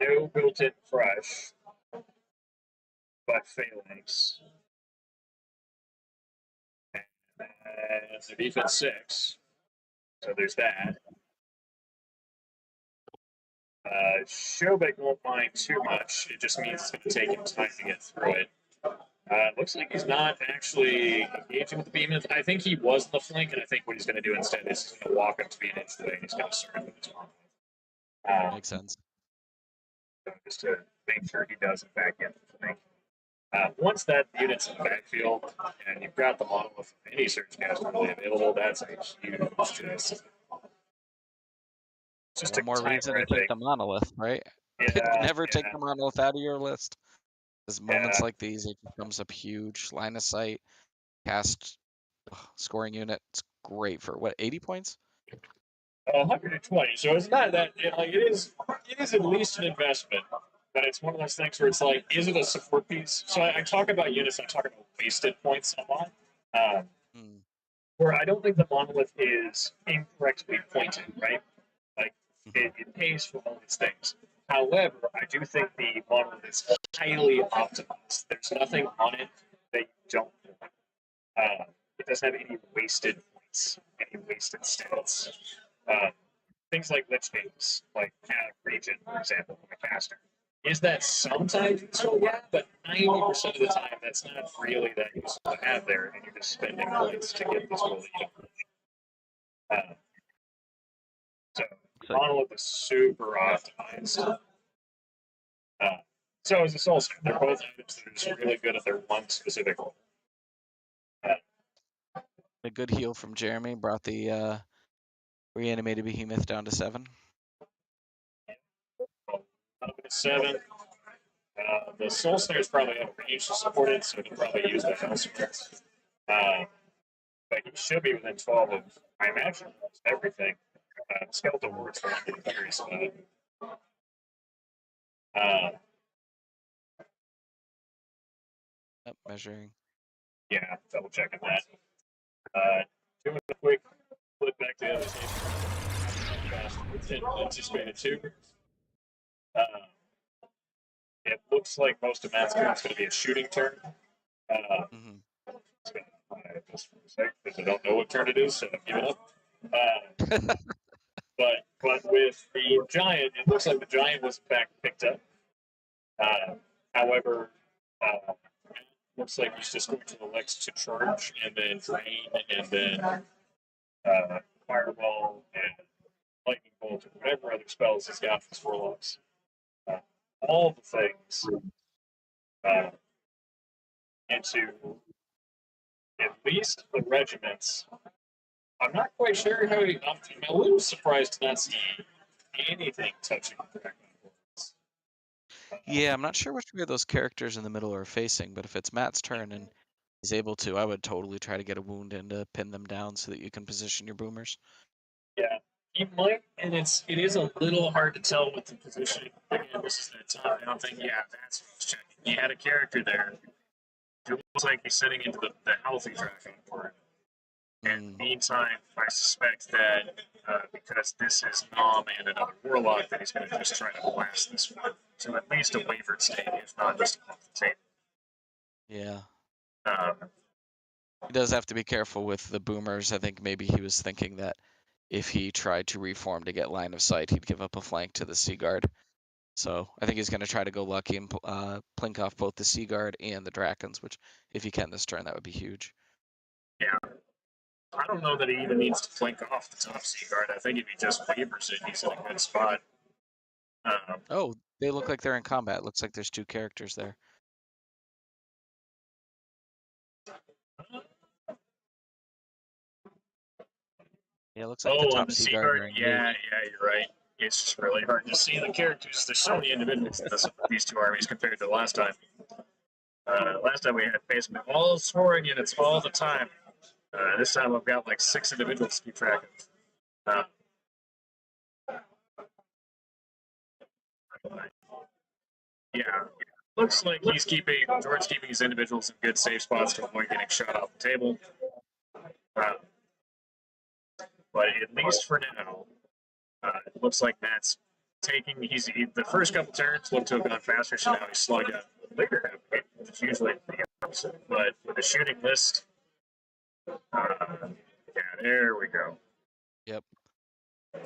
A: no built-in crush, but phalanx. And the defense 6. So there's that. Shobek won't mind too much. It just means it's going to take him time to get through it. Looks like he's not actually engaging with the behemoth. I think he was in the flank, and I think what he's going to do instead is he's going to walk up to be an inch away, and he's going to serve with his arm.
F: Makes sense.
A: Just to make sure he does, in fact, get the flank. Once that unit's in the backfield, and you've got the model of any search caster really available, that's a huge just. Just
F: One more reason to take the monolith, right?
A: Yeah,
F: Never take the monolith out of your list. Because moments like these, it becomes a huge line of sight cast scoring unit. It's great for what, 80 points?
A: 120. So it's not that like it is. It is at least an investment, but it's one of those things where it's like, is it a support piece? So I talk about units. I talk about wasted points a lot. Where I don't think the monolith is incorrectly pointed, right? Like it pays for all these things. However, I do think the monolith is highly optimized. There's nothing on it that you don't want. It doesn't have any wasted points, any wasted stats. Things like Lich Games, like Region, for example, from a caster. Is that sometimes useful? Yeah, but 90% of the time, that's not really that useful to have there, and you're just spending points to get this roll that you don't really. So, Monolith is super optimized. So is the Soul Snare. They're both items that are just really good at their one specific role.
F: A good heal from Jeremy brought the reanimated behemoth down to 7.
A: 7. The Soul Snares probably have range to support it, so he can probably use that elsewhere. But he should be within 12 of, I imagine, everything. Skeletal Ward's the one I'm curious about.
F: Measuring.
A: Yeah, double checking that. Doing a quick flip back to the other team. Anticipated 2. It looks like most of Matt's turn is going to be a shooting turn. Just for a sec, because I don't know what turn it is, so I'm giving up. But with the giant, it looks like the giant was in fact picked up. However, looks like he's just going to elect to charge and then drain and then fireball and lightning bolt or whatever other spells he's got for warlocks. All the things into at least the regiments. I'm not quite sure how I'm a little surprised to not see anything touching the dragon.
F: Yeah, I'm not sure which way those characters in the middle are facing, but if it's Matt's turn and he's able to, I would totally try to get a wound in to pin them down so that you can position your boomers.
A: Yeah, he might, and it is a little hard to tell with the positioning. Again, this is that top down thing. Yeah, that's what I was checking. He had a character there. It looks like he's sitting into the healthy tracking for it. And meantime, I suspect that because this is Nom and another Warlock, that he's going to just try to blast this one to at least a wavered state, if not just off the table.
F: Yeah.
A: Um,
F: He does have to be careful with the boomers. I think maybe he was thinking that if he tried to reform to get line of sight, he'd give up a flank to the Sea Guard. So I think he's going to try to go lucky and plink off both the Sea Guard and the Drakons, which, if he can this turn, that would be huge.
A: yeah. I don't know that he even needs to flank off the top Sea Guard. I think if he just wavers it, he's in a good spot.
F: Oh, they look like they're in combat. Looks like there's 2 characters there. Yeah, it looks like the top
A: the
F: Sea Guard are engaged.
A: Yeah, you're right. It's just really hard to see the characters. There's so many individuals in these two armies compared to the last time. Last time we had basically all scoring units all the time. This time I've got like 6 individuals to keep track of. Yeah, looks like George's keeping his individuals in good safe spots to avoid getting shot off the table. But at least for now, it looks like Matt's the first couple turns looked to have gone faster, so now he's slowing down later. It's usually the opposite. But with the shooting list, yeah, there we go.
F: Yep.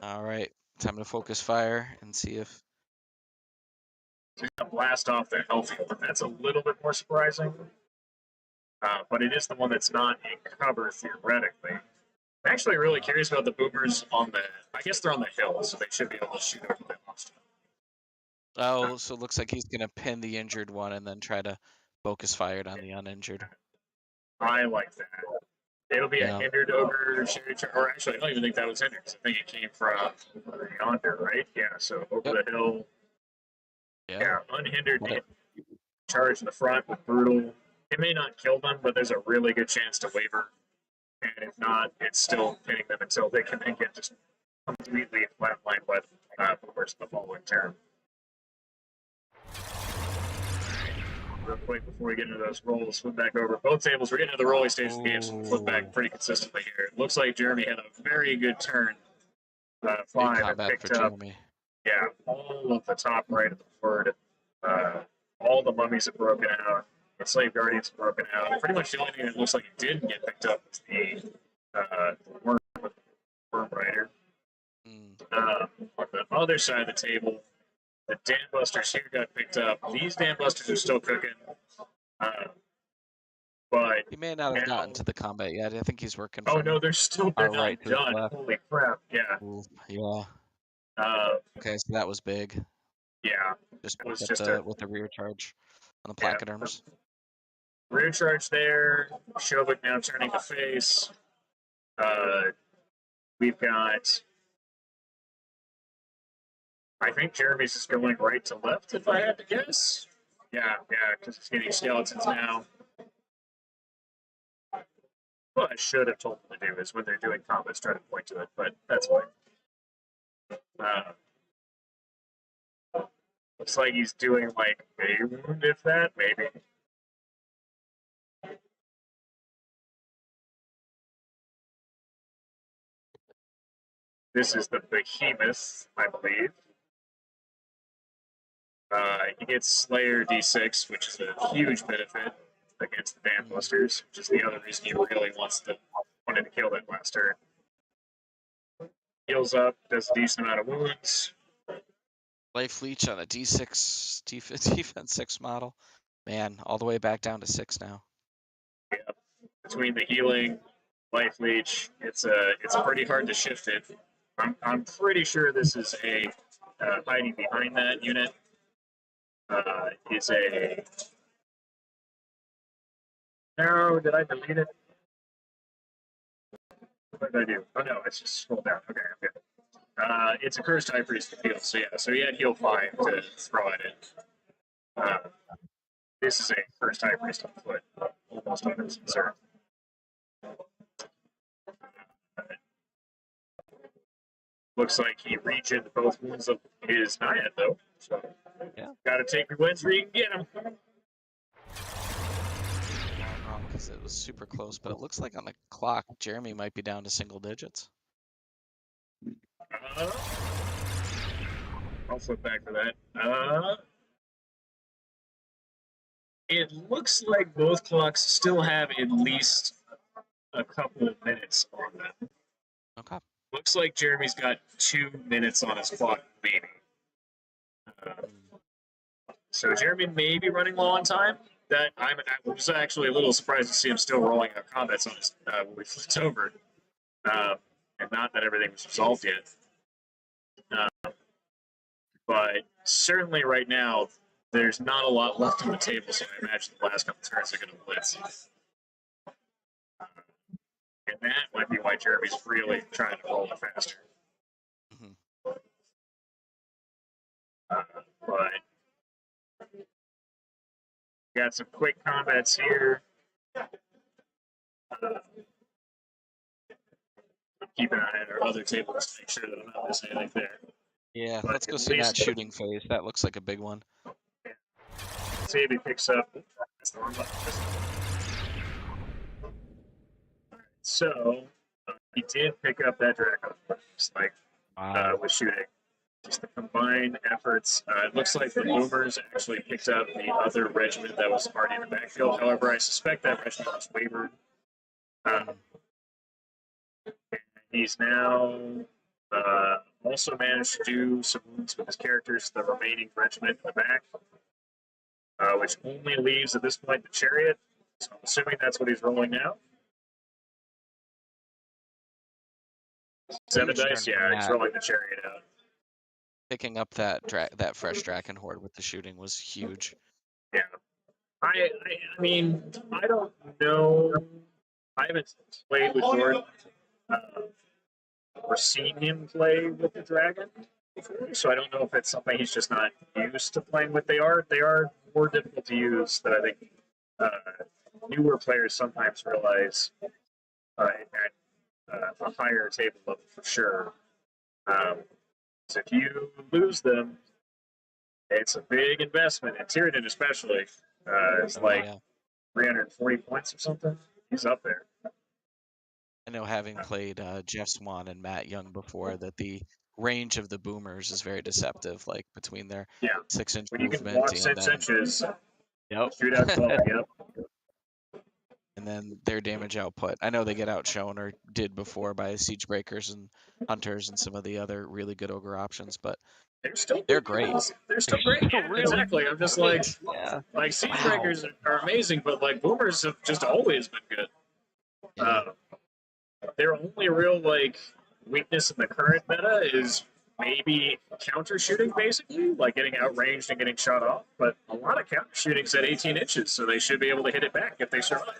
F: All right, time to focus fire and see if.
A: Blast off the healthy one. That's a little bit more surprising. But it is the one that's not in cover theoretically. I'm actually really curious about the boomers on the. I guess they're on the hill, so they should be able to shoot over the monster.
F: Oh, so it looks like he's going to pin the injured one and then try to focus fire on the uninjured.
A: I like that. It'll be a hindered ogre, or actually, I don't even think that was hindered because I think it came from yonder, right? Yeah, so over the hill. Yeah, unhindered charge in the front with brutal. It may not kill them, but there's a really good chance to waver. And if not, it's still pinning them until they can then get just completely flatlined by the boomers in the following turn. Real quick before we get into those rolls, flip back over both tables. We're getting to the rolling stage of the game, so we'll flip back pretty consistently here. It looks like Jeremy had a very good turn. 5 and picked up. Yeah, all of the top right of the board. All the mummies have broken out. The slave guardians have broken out. Pretty much the only thing that looks like it didn't get picked up is the worm rider. On the other side of the table, the dam busters here got picked up. These dam busters are still cooking. But
F: he may not have gotten to the combat yet. I think he's working.
A: Oh no, they're not
F: right
A: done. Holy crap! Yeah.
F: Ooh, yeah. Okay, so that was big.
A: Yeah.
F: Just
A: was
F: with
A: just
F: the rear charge on the placoderms.
A: Rear charge there. Shovik now turning to face. We've got. I think Jeremy's is going right to left, if I had to guess. Yeah, because it's getting skeletons now. What I should have told them to do is when they're doing combats, try to point to it, but that's fine. Looks like he's doing like a wound, if that, maybe. This is the behemoth, I believe. He gets Slayer D6, which is a huge benefit against the Dam Busters, which is the other reason he really wanted to kill that last turn. Heals up, does a decent amount of wounds.
F: Life leech on a D6 defense 6 model. Man, all the way back down to 6 now.
A: Yeah, between the healing, life leech, it's pretty hard to shift it. I'm pretty sure this is a hiding behind that unit. Is a. No, did I delete it? What did I do? Oh no, it's just scroll down. Okay, I'm good. It's a cursed high priest heal, so yeah, so he had heal 5 to throw at it. This is a first high priest on foot, almost 100% certain. Looks like he regened both wounds of his Naiad, though. So,
F: Yeah.
A: gotta take your wins where you can get them.
F: Wrong because it was super close, but it looks like on the clock, Jeremy might be down to single digits.
A: I'll flip back to that. It looks like both clocks still have at least a couple of minutes on them.
F: Okay.
A: Looks like Jeremy's got 2 minutes on his clock, maybe. So Jeremy may be running low on time. I was actually a little surprised to see him still rolling out combats on his when we flipped over, and not that everything was resolved yet. But certainly right now, there's not a lot left on the table, so I imagine the last couple turns are going to blitz. And that might be why Jeremy's really trying to roll it faster.
F: Mhm.
A: But got some quick combats here. Keep an eye on our other tables to make sure that I'm not missing anything there.
F: Yeah,
A: But
F: let's go
A: at
F: see that
A: least-
F: shooting phase. That looks like a big one.
A: See if he picks up. That's the wrong button. So he did pick up that Draco, just like with shooting. Just the combined efforts. It looks like the Boomers actually picked up the other regiment that was already in the backfield. However, I suspect that regiment was wavered. He's now also managed to do some wounds with his characters, the remaining regiment in the back, which only leaves at this point the chariot. So I'm assuming that's what he's rolling now. 7
F: Huge
A: dice,
F: turn for
A: yeah, he's
F: Matt.
A: rolling the chariot out.
F: Picking up that fresh Draken Horde with the shooting was huge.
A: Yeah. I mean, I don't know. I haven't played with Jordan or seen him play with the dragon before, so I don't know if it's something he's just not used to playing with. They are more difficult to use than I think newer players sometimes realize at a higher table level for sure. So if you lose them, it's a big investment, and Tyrion especially. It's like 340 points or something. He's up there.
F: I know, having played Jeff Swan and Matt Young before, that the range of the Boomers is very deceptive, like between their 6-inch
A: When you can
F: movement
A: walk
F: and
A: 6
F: then,
A: inches,
F: yep.
A: shoot out 12, yep.
F: And then their damage output. I know they get outshone or did before by Siege Breakers and Hunters and some of the other really good Ogre options, but they're great.
A: They're still great. Yeah,
F: really
A: exactly. I'm just like, Siege
F: Wow.
A: Breakers are amazing, but like Boomers have just always been good. Their only real weakness in the current meta is maybe counter shooting, basically, like getting outranged and getting shot off. But a lot of counter shooting's at 18 inches, so they should be able to hit it back if they survive.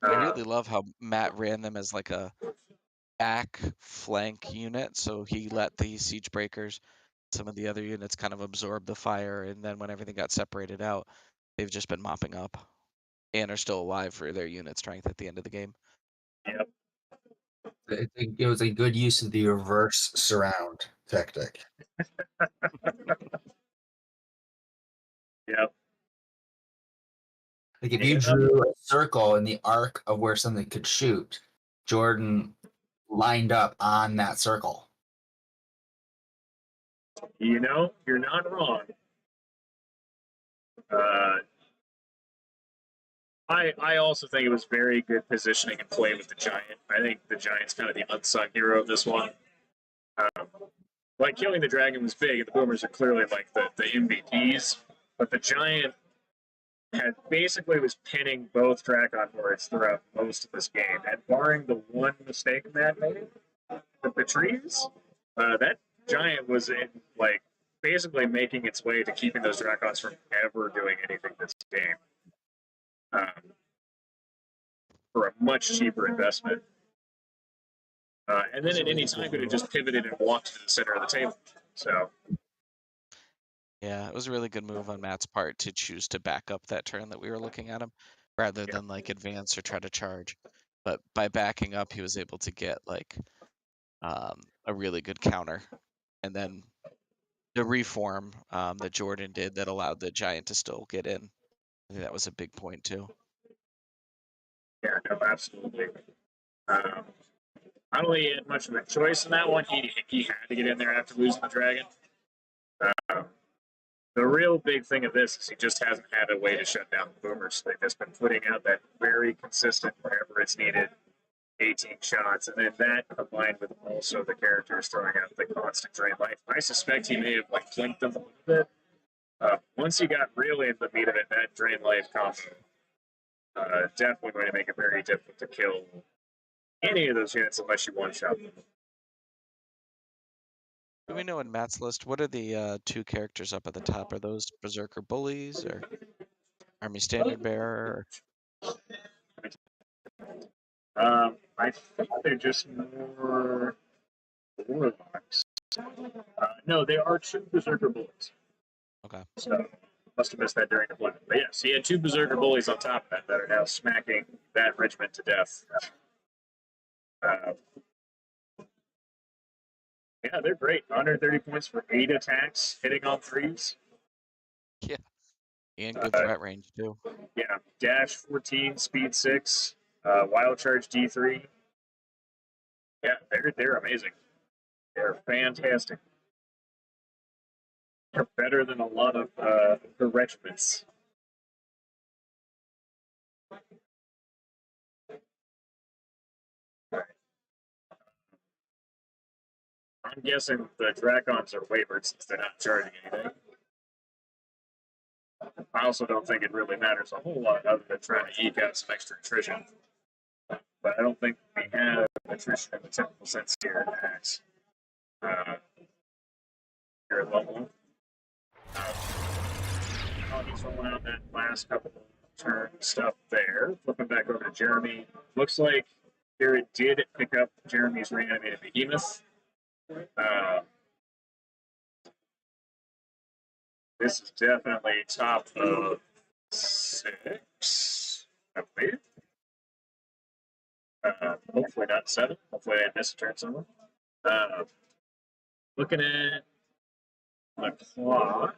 F: I really love how Matt ran them as like a back flank unit, so he let the Siege Breakers, some of the other units, kind of absorb the fire, and then when everything got separated out, they've just been mopping up and are still alive for their unit strength at the end of the game.
A: Yep.
E: It was a good use of the reverse surround tactic.
A: Yep.
E: Like if you drew a circle in the arc of where something could shoot, Jordan lined up on that circle.
A: You know, you're not wrong. I also think it was very good positioning and play with the Giant. I think the Giant's kind of the unsung hero of this one. Killing the Dragon was big, and the Boomers are clearly like the MVPs. But the Giant basically was pinning both Drakon hordes throughout most of this game. And barring the one mistake Matt made with the trees, that Giant was basically making its way to keeping those Drakons from ever doing anything this game. For a much cheaper investment. And then at any time could have just pivoted and walked to the center of the table. So
F: Yeah, it was a really good move on Matt's part to choose to back up that turn that we were looking at him, rather
A: Yeah.
F: than like advance or try to charge. But by backing up, he was able to get like a really good counter, and then the reform that Jordan did that allowed the giant to still get in. I think that was a big point too.
A: Yeah, no, absolutely. Um, I don't think he had much of a choice in that one. He had to get in there after losing the dragon. The real big thing of this is he just hasn't had a way to shut down the boomers. They've just been putting out that very consistent wherever it's needed 18 shots, and then that combined with also the characters throwing out the constant drain life. I suspect he may have like blinked them a little bit. Once he got really in the meat of it, that drain life combo definitely going to make it very difficult to kill any of those units unless you one shot them.
F: Do we know in Matt's list what are the two characters up at the top? Are those Berserker Bullies or Army Standard Bearer?
A: I think they're just more warlocks. No, they are two Berserker Bullies.
F: Okay.
A: So must have missed that during the play. But yes, he had two Berserker Bullies on top of that are now smacking that regiment to death. Yeah, they're great. 130 points for 8 attacks, hitting on 3s.
F: Yeah. And good threat range too.
A: Yeah, dash 14, speed 6, wild charge D3. Yeah, they're amazing. They're fantastic. They're better than a lot of the regiments. I'm guessing the Dracons are wavered since they're not charging anything. I also don't think it really matters a whole lot other than trying to eke out some extra attrition. But I don't think we have attrition in the typical sense here at here at level. He's rolling out that last couple of turn stuff there. Flipping back over to Jeremy. Looks like Garrett did pick up Jeremy's reanimated behemoth. This is definitely top of 6, I believe. Hopefully not 7. Hopefully I missed a turn somewhere. Looking at the clock.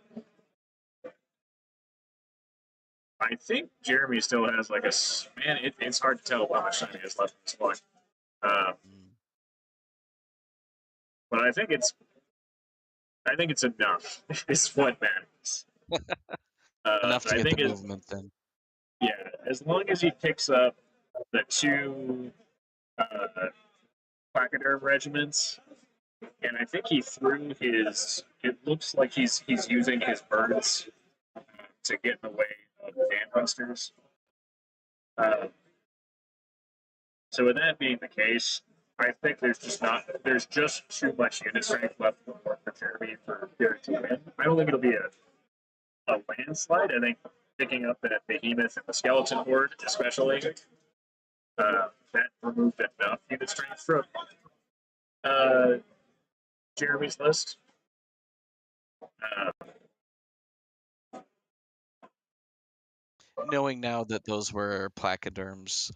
A: I think Jeremy still has like a man. It's hard to tell how much time he has left in this clock. But I think it's enough. Is what matters.
F: Enough to
A: I
F: get
A: think
F: the movement then.
A: Yeah, as long as he picks up the 2 placoderm regiments, and I think he threw his. It looks like he's using his birds to get in the way of the dambusters. So with that being the case, I think there's just too much unit strength left for Jeremy for Garrett to win. I don't think it'll be a landslide. I think picking up that behemoth and the skeleton horde, especially, that removed enough unit strength from Jeremy's list.
F: Knowing now that those were placoderms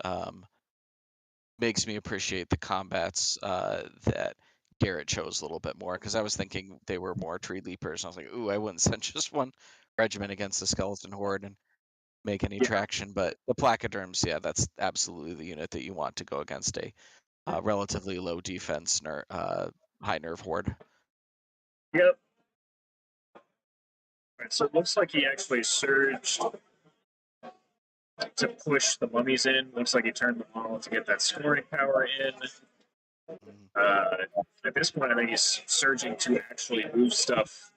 F: makes me appreciate the combats that Garrett chose a little bit more, because I was thinking they were more tree leapers. And I was like, ooh, I wouldn't send just one regiment against the skeleton horde and make any traction. But the placoderms, yeah, that's absolutely the unit that you want to go against a relatively low defense high nerve horde.
A: Yep. Right, so it looks like he actually surged to push the mummies in. Looks like he turned the model to get that scoring power in. At this point, I think he's surging to actually move stuff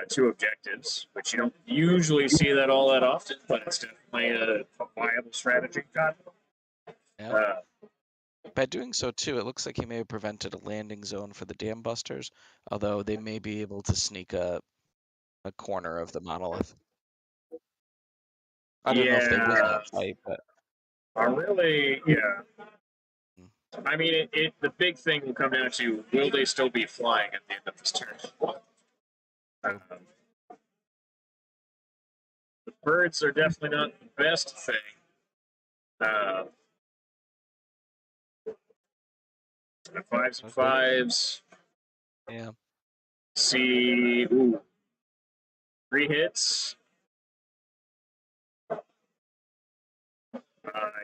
A: to objectives, which you don't usually see that all that often, but it's definitely a viable strategy.
F: Yeah. By doing so, too, it looks like he may have prevented a landing zone for the dam busters, although they may be able to sneak a corner of the monolith. I don't know if they win that fight, but
A: really, yeah. I mean, the big thing will come down to will they still be flying at the end of this turn? birds are definitely not the best thing. Fives and
F: Okay.
A: fives.
F: Yeah.
A: See, ooh, 3 hits. I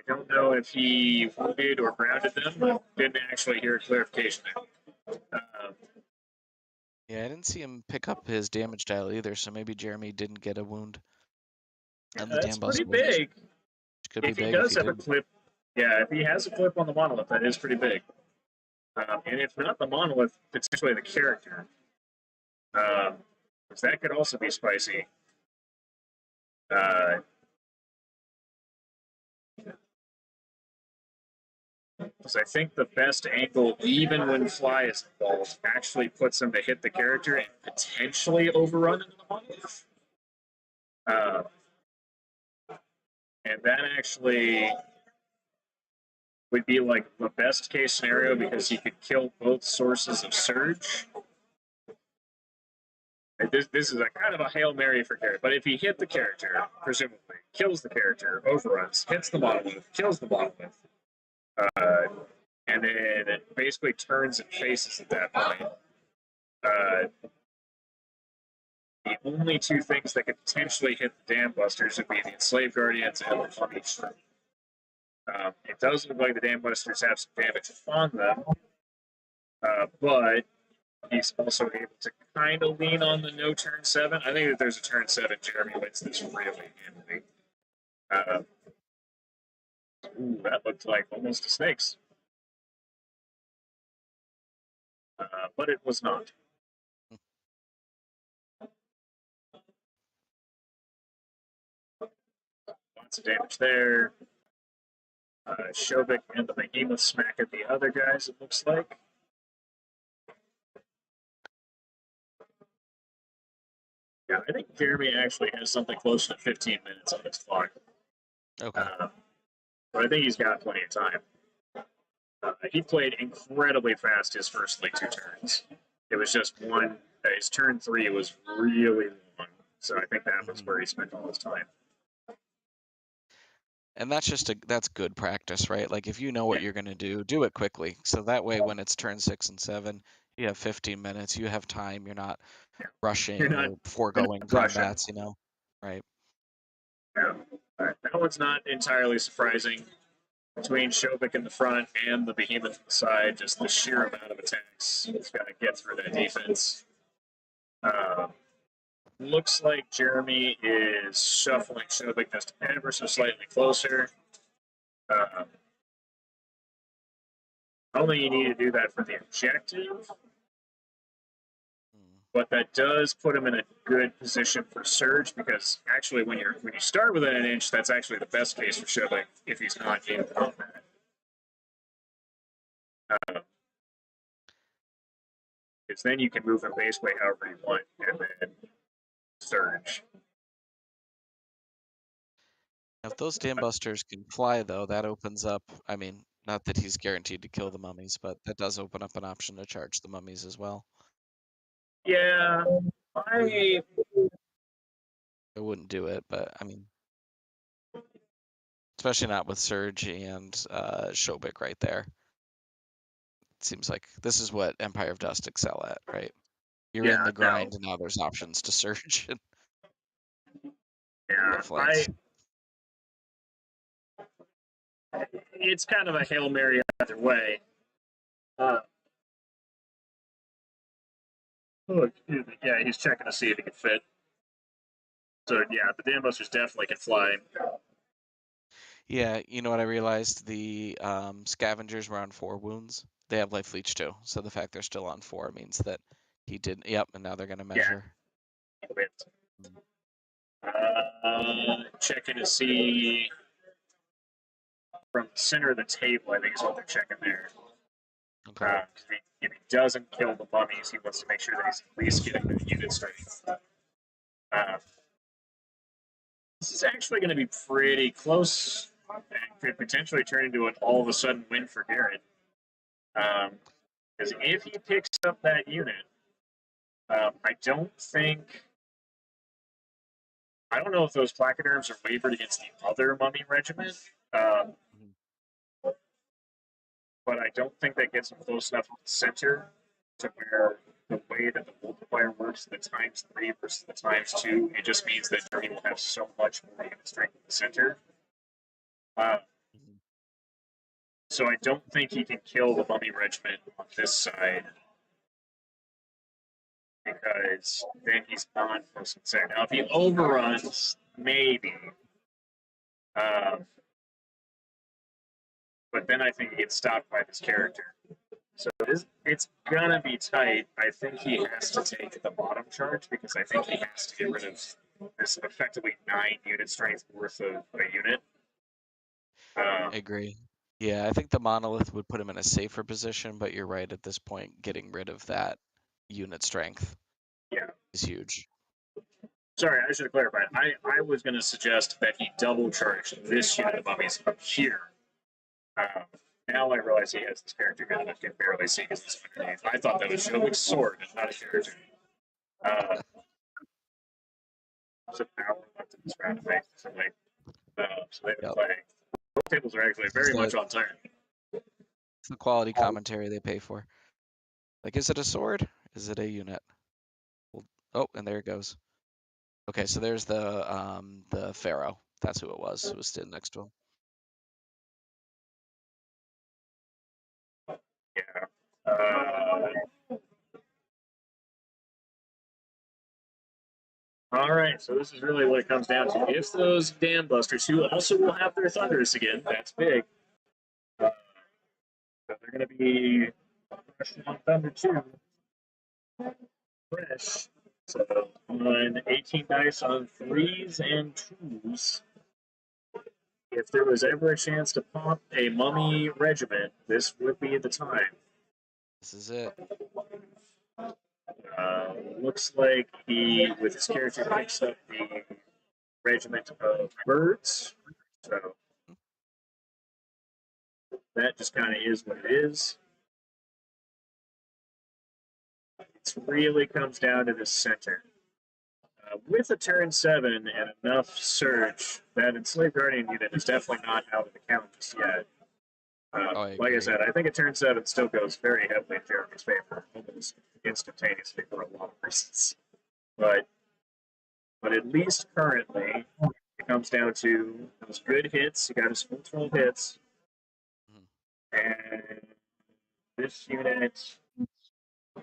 A: don't know if he wounded or grounded them. Didn't actually hear a clarification there.
F: Yeah, I didn't see him pick up his damage dial either, so maybe Jeremy didn't get a wound. And the
A: That's pretty
F: Dambuster, which
A: big.
F: could be
A: If he
F: big if
A: does
F: he
A: have a
F: did.
A: clip, yeah, if he has a clip on the monolith, that is pretty big. And if not the monolith, potentially the character. Because that could also be spicy. Because I think the best angle, even when Fly is involved, actually puts him to hit the character and potentially overrun into the monolith. And that actually would be like the best case scenario because he could kill both sources of surge. This is a kind of a Hail Mary for character. But if he hit the character, presumably, kills the character, overruns, hits the monolith, kills the monolith, and then it basically turns and faces at that point. The only 2 things that could potentially hit the Dam Busters would be the Enslaved Guardians and the Mummies. It does look like the Dam Busters have some damage on them, but he's also able to kind of lean on the no turn 7. I think that there's a turn 7. Jeremy wins this really handily. Ooh, that looked like almost a snake's. But it was not. Lots of damage there. Shovik and the Behemoth smack at the other guys, it looks like. Yeah, I think Jeremy actually has something closer to 15 minutes on his clock.
F: Okay.
A: But I think he's got plenty of time. He played incredibly fast his first 2 turns. It was just one. His turn 3 was really long, so I think that was where he spent all his time.
F: And that's good practice, right? Like if you know what you're going to do it quickly. So that way when it's turn 6 and 7, you have 15 minutes, you have time, you're not rushing or foregoing combats, Right.
A: Yeah. That one's not entirely surprising. Between Shovik in the front and the Behemoth on the side, just the sheer amount of attacks he's got to get through that defense. Looks like Jeremy is shuffling Shovik just ever so slightly closer. I don't think you need to do that for the objective, but that does put him in a good position for Surge because actually when you start within an inch, that's actually the best case for Shovik if he's not in combat. Because then you can move him basically however you want and then Surge.
F: If those Dambusters can fly, though, that opens up. I mean, not that he's guaranteed to kill the mummies, but that does open up an option to charge the mummies as well.
A: Yeah, I
F: wouldn't do it, but I mean, especially not with Surge and Shobik right there. It seems like this is what Empire of Dust excel at, right? You're in the grind, and now there's options to Surge.
A: It's kind of a Hail Mary either way. Yeah, he's checking to see if he can fit. So yeah, the Dambusters definitely can fly.
F: Yeah, you know what I realized? The scavengers were on 4 wounds. They have life leech too, so the fact they're still on 4 means that he didn't. Yep, and now they're gonna measure.
A: Checking to see from the center of the table. I think is what they're checking there.
F: Okay.
A: If he doesn't kill the mummies, he wants to make sure that he's at least getting the unit strength. This is actually going to be pretty close and could potentially turn into an all of a sudden win for Garrett. Because if he picks up that unit, I don't think I don't know if those placoderms are wavered against the other mummy regiment, um, but I don't think that gets them close enough to the center to where the way that the multiplier works, the ×3 versus the ×2, it just means that Journey will have so much more unit strength in the center. So I don't think he can kill the mummy regiment on this side because then he's not close to the center. Now, if he overruns, maybe. But then I think he gets stopped by this character. So it's gonna be tight. I think he has to take the bottom charge because I think he has to get rid of this effectively 9 unit strength worth of a unit.
F: I agree. Yeah, I think the monolith would put him in a safer position, but you're right at this point, getting rid of that unit strength is huge.
A: Sorry, I should have clarified. I was going to suggest that he double charge this unit of mummies up here. Now I realize he has this character gun that can barely see because he's underneath. I thought that was Jovik's sword and not a character. There's an hour left in this round of things. So they've been playing. Both tables are actually very much on time.
F: It's the quality commentary they pay for. Like, is it a sword? Is it a unit? Well, oh, and there it goes. Okay, so there's the pharaoh. That's who it was. Who was sitting next to him.
A: Yeah. All right, so this is really what it comes down to. If those dam busters, who also will have their thunderous again, that's big. So they're going to be fresh on Thunder 2. Fresh. So on 18 dice on 3s and 2s. If there was ever a chance to pop a mummy regiment, this would be the time.
F: This is it.
A: Looks like he, with his character, picks up the regiment of birds. So that just kind of is what it is. It really comes down to the center. With a turn 7 and enough surge, that enslaved guardian unit is definitely not out of the count just yet. Like I said, I think a turn 7 still goes very heavily in Jeremy's favor, almost instantaneously for a lot of reasons. But at least currently, it comes down to those good hits. You got his full 12 hits. And this unit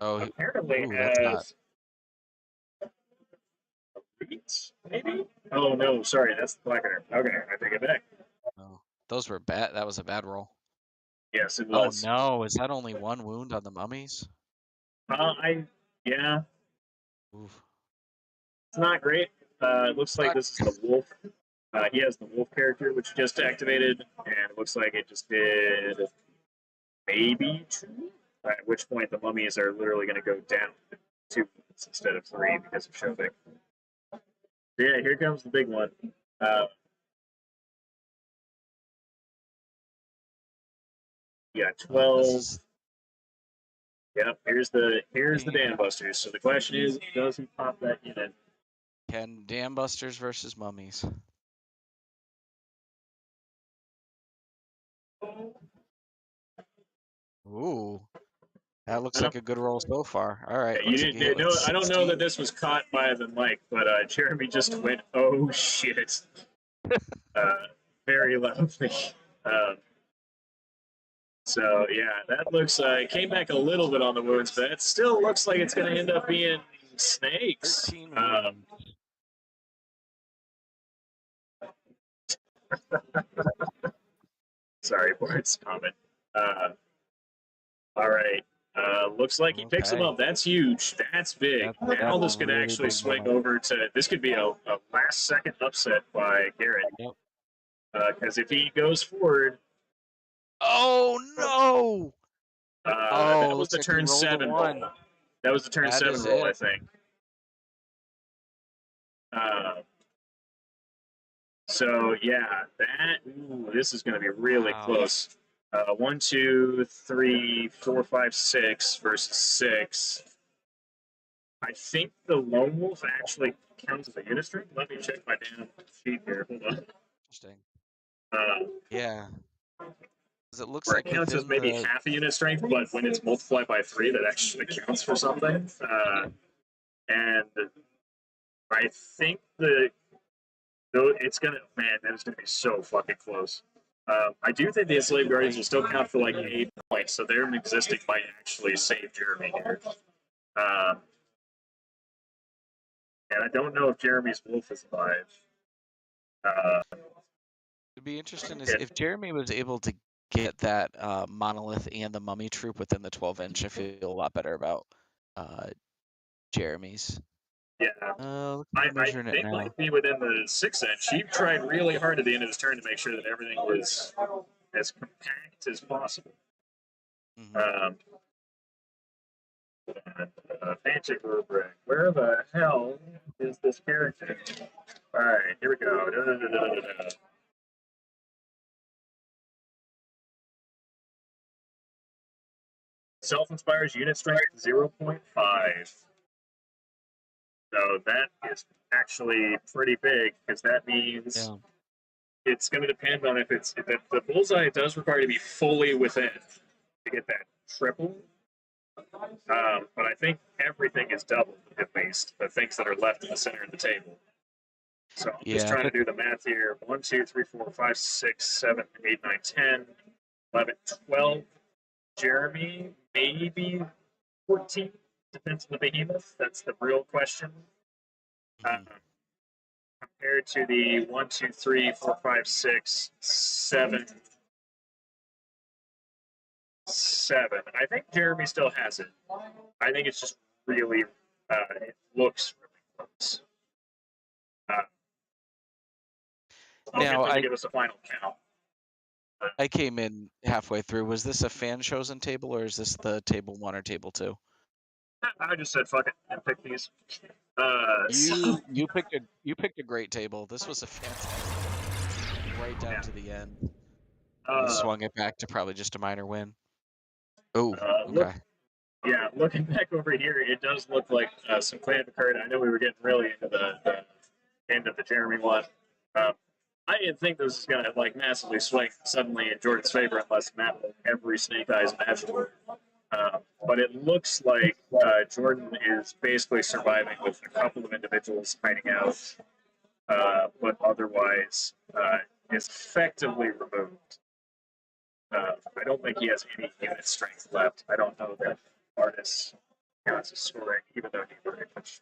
A: apparently has maybe? Oh no, sorry, that's the Blackener. Okay, I take it back.
F: Oh, those were bad. That was a bad roll.
A: Yes, it was.
F: Oh no, is that only 1 wound on the mummies?
A: Yeah.
F: Oof.
A: It's not great. It looks like this is the wolf. He has the wolf character, which just activated, and it looks like it just did maybe 2. At which point the mummies are literally going to go down 2 instead of 3 because of Shovik. Yeah, here comes the big one. Yeah, 12. Yep, here's the Dam Busters. So the question is, does he pop that unit?
F: Can Dam Busters versus mummies? Ooh, that looks like a good roll so far. All right,
A: Yeah, you didn't. No, I don't know that this was caught by the mic, but Jeremy just went, "Oh shit!" Very loudly. So yeah, that looks came back a little bit on the wounds, but it still looks like it's going to end up being snakes.
F: 13 wounds.
A: Sorry for its comment. All right. Looks like he picks him up. That's huge. That's big. Now this could really actually swing over to. This could be a last-second upset by Garrett. Because if he goes forward.
F: Oh no!
A: That was the turn 7 roll. That was the turn 7 roll, I think. So yeah, this is going to be really close. 1, 2, 3, 4, 5, 6 versus 6. I think the lone wolf actually counts as a unit string. Let me check my damn sheet here. Hold on.
F: Interesting.
A: Uh,
F: Yeah. 'Cause it looks
A: where it
F: like
A: counts as
F: within
A: maybe
F: the
A: half a unit strength, but when it's multiplied by 3, that actually counts for something. And I think it's gonna, man, that is gonna be so fucking close. I do think the enslaved guardians will still count for like 8 points, so their existing might actually save Jeremy here. And I don't know if Jeremy's wolf is alive.
F: It'd be interesting is
A: Yeah.
F: if Jeremy was able to get that monolith and the mummy troop within the 12-inch. I feel a lot better about Jeremy's.
A: Yeah.
F: Looks like
A: I
F: I'm measuring it
A: think
F: now.
A: might be within the 6 inch. He tried really hard at the end of his turn to make sure that everything was as compact as possible.
F: Mhm.
A: Fancy rubric. Where the hell is this character? All right, here we go. Self-inspires unit strength 0.5. So that is actually pretty big because that means
F: Yeah.
A: it's going to depend on if the bullseye does require to be fully within to get that triple. But I think everything is doubled at least the things that are left in the center of the table. So I'm just
F: Yeah.
A: trying to do the math here. 1, 2, 3, 4, 5, 6, 7, 8, 9, 10, 11, 12. Jeremy, maybe 14. Depends on the behemoth. That's the real question.
F: Mhm.
A: Compared to the 1, 2, 3, 4, 5, 6, 7, 7. I think Jeremy still has it. I think it's just really, it looks really close. I'll get
F: Now
A: them to give us a final count.
F: I came in halfway through. Was this a fan chosen table or is this the table 1 or table 2?
A: I just said fuck it and pick these.
F: You picked a great table. This was a fantastic right down to the end. You swung it back to probably just a minor win. Oh, okay.
A: Looking back over here, it does look like some clan occurred. I know we were getting really into the end of the Jeremy one. I didn't think this was gonna like massively swing suddenly in Jordan's favor unless Matt won every snake eyes imaginable. But it looks like Jordan is basically surviving with a couple of individuals hiding out, but otherwise is effectively removed. I don't think he has any unit strength left. I don't know that Artis counts as scoring, even though he very much.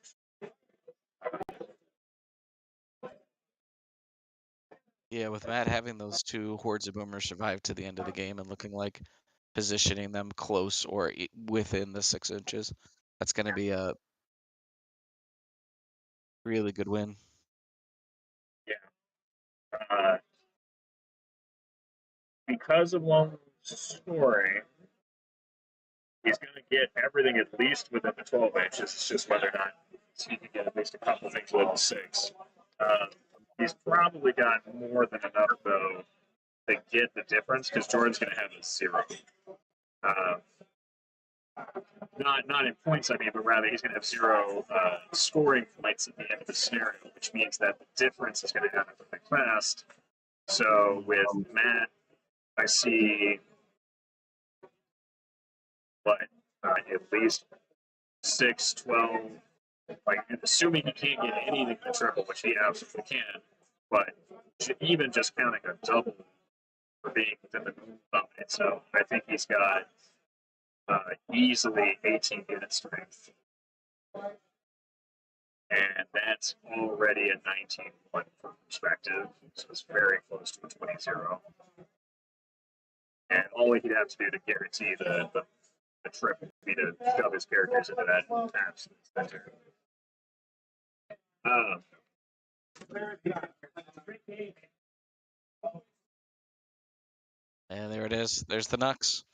F: Yeah, with Matt having those 2 hordes of boomers survive to the end of the game and looking like positioning them close or within the 6 inches, that's going to be a really good win.
A: Yeah. Because of lone scoring, he's going to get everything at least within the 12 inches. It's just whether or not he can get at least a couple things within the 6. He's probably got more than enough, though, to get the difference because Jordan's going to have a 0. Not in points, I mean, but rather he's going to have 0 scoring points at the end of the scenario, which means that the difference is going to happen really fast. So with Matt, I see what at least 6, 12, like assuming he can't get anything to triple, which he absolutely can, but even just counting a double for being within the dominant. So I think he's got easily 18 unit strength. And that's already a 19-1 for perspective. So it's very close to a 20-0. And all he'd have to do to guarantee the trip would be to shove his characters into that absolute center.
F: And there it is. There's the Nux.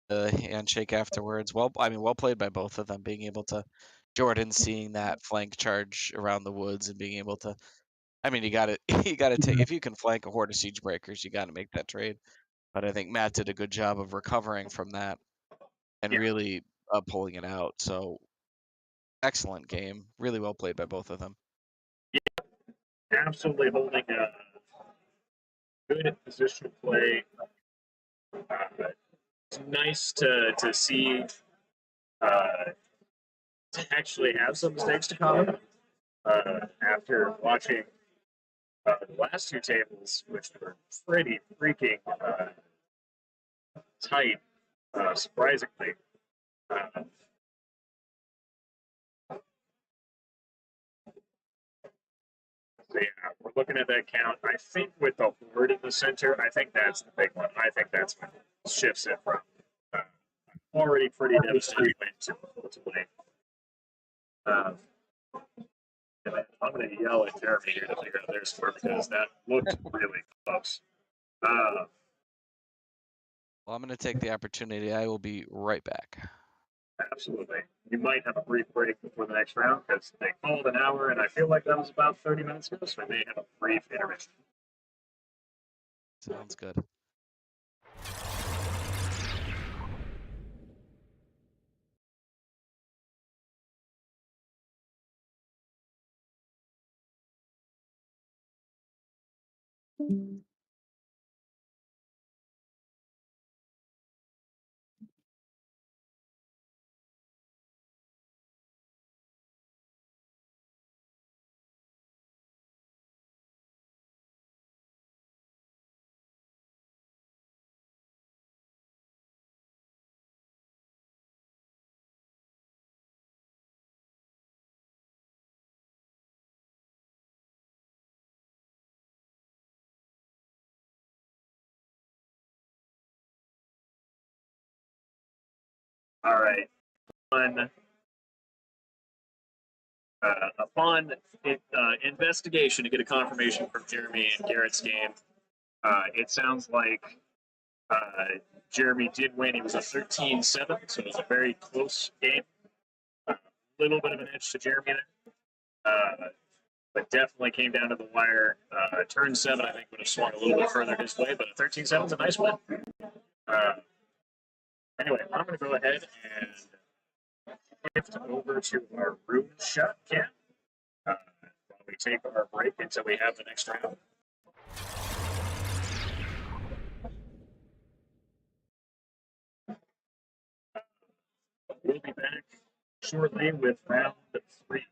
F: The handshake afterwards. Well played by both of them, being able to Jordan seeing that flank charge around the woods and being able to I mean you gotta you gotta take if you can flank a horde of siege breakers, you gotta make that trade. But I think Matt did a good job of recovering from that and really pulling it out. So Excellent game. Really well played by both of them.
A: Absolutely holding a good position play. It's nice to see to actually have some mistakes to come after watching the last two tables, which were pretty freaking tight, surprisingly. Uh, So yeah, we're looking at that count. I think with the horde in the center, I think that's the big one. I think that's what shifts it from uh, already pretty devastating win to ultimately. Um, I'm going to yell at Jeremy here to figure out their score because that looked really close.
F: Well, I'm going to take the opportunity. I will be right back.
A: Absolutely. You might have a brief break before the next round because they called an hour, and I feel like that was about 30 minutes ago, so we may have a brief intermission.
F: Sounds good.
A: All right. Upon investigation to get a confirmation from Jeremy and Garrett's game, it sounds like Jeremy did win. He was a 13-7, so it was a very close game. A little bit of an edge to Jeremy there, but definitely came down to the wire. Turn 7, I think, would have swung a little bit further his way, but a 13-7 is a nice win. Anyway, I'm going to go ahead and shift over to our room shot cam while we take our break until we have the next round. We'll be back shortly with round 3.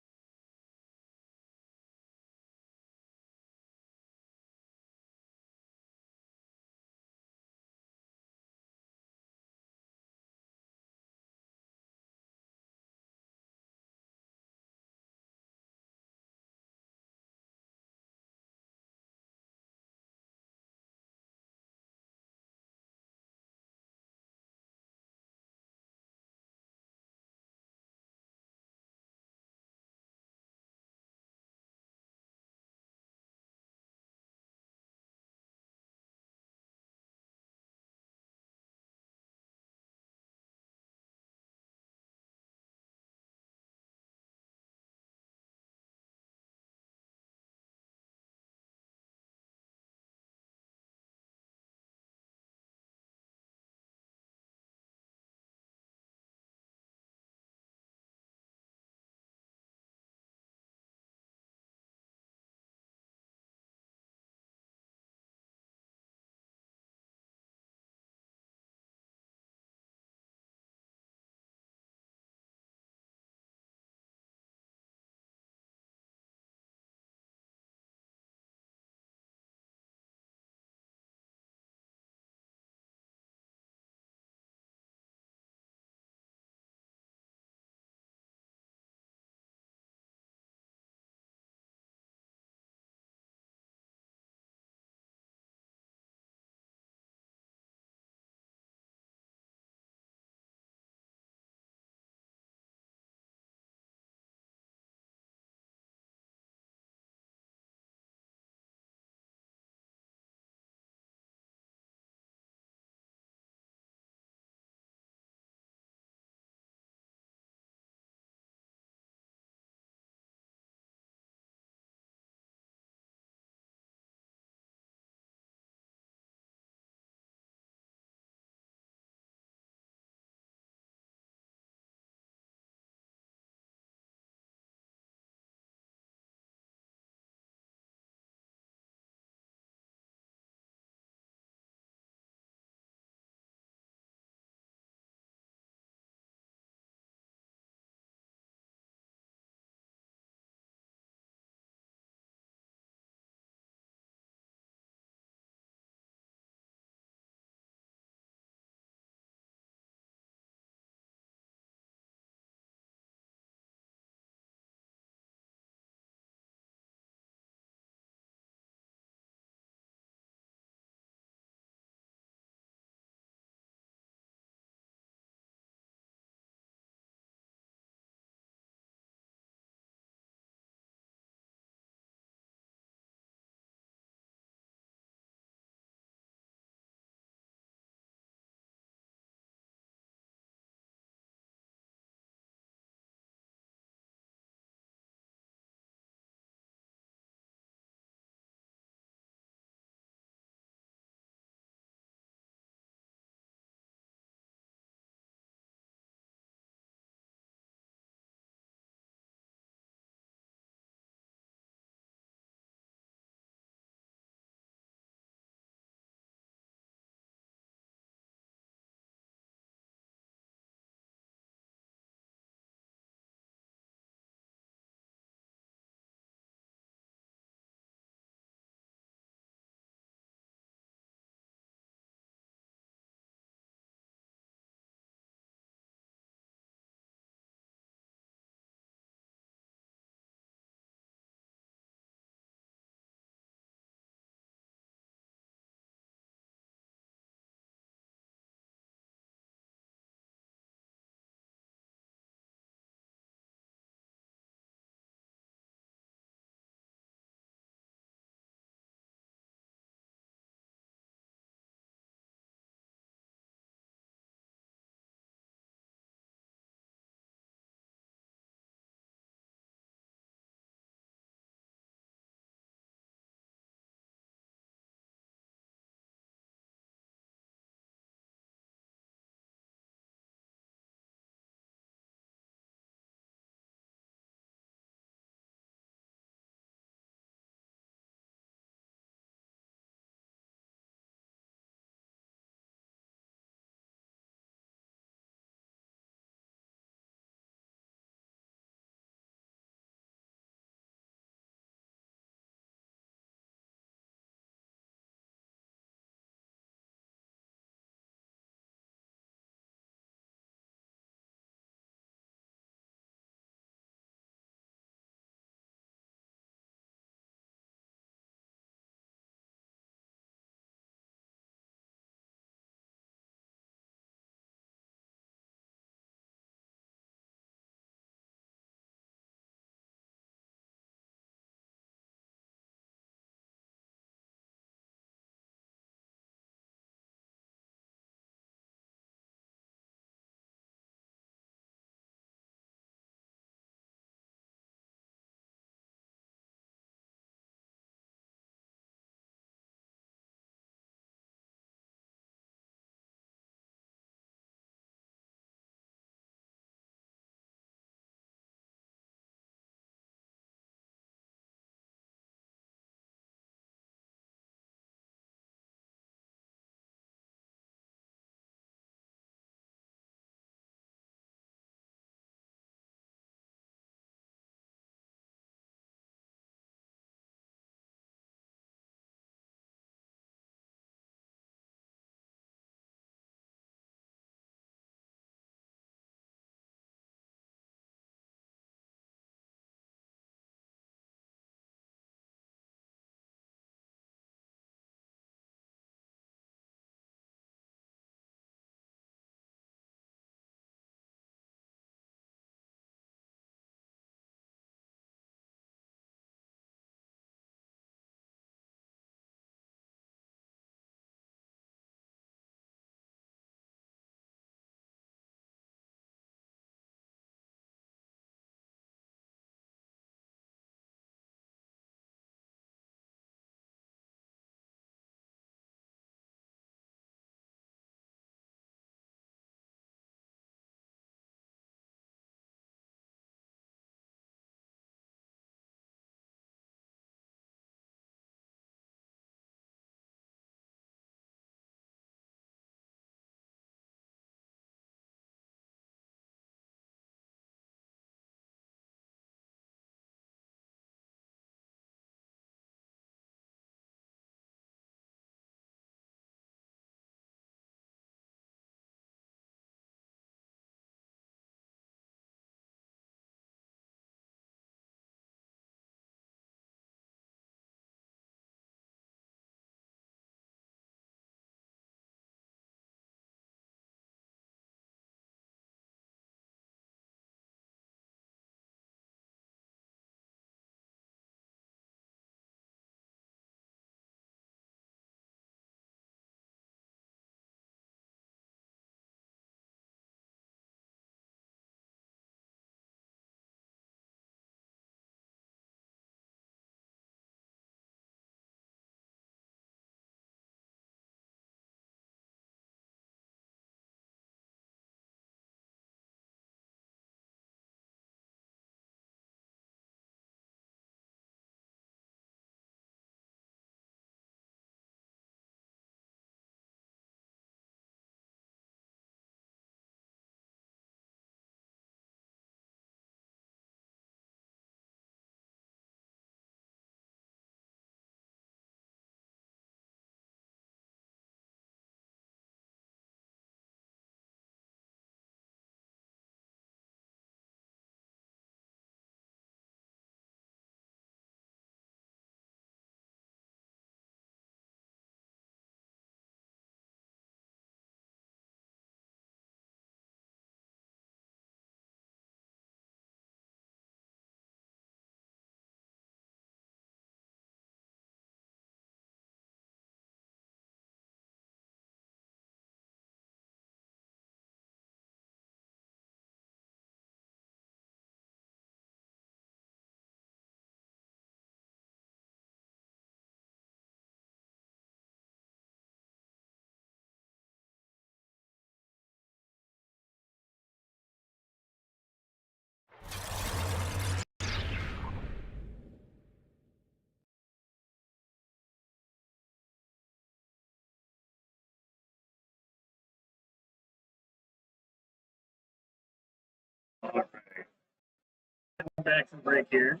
A: back from break here.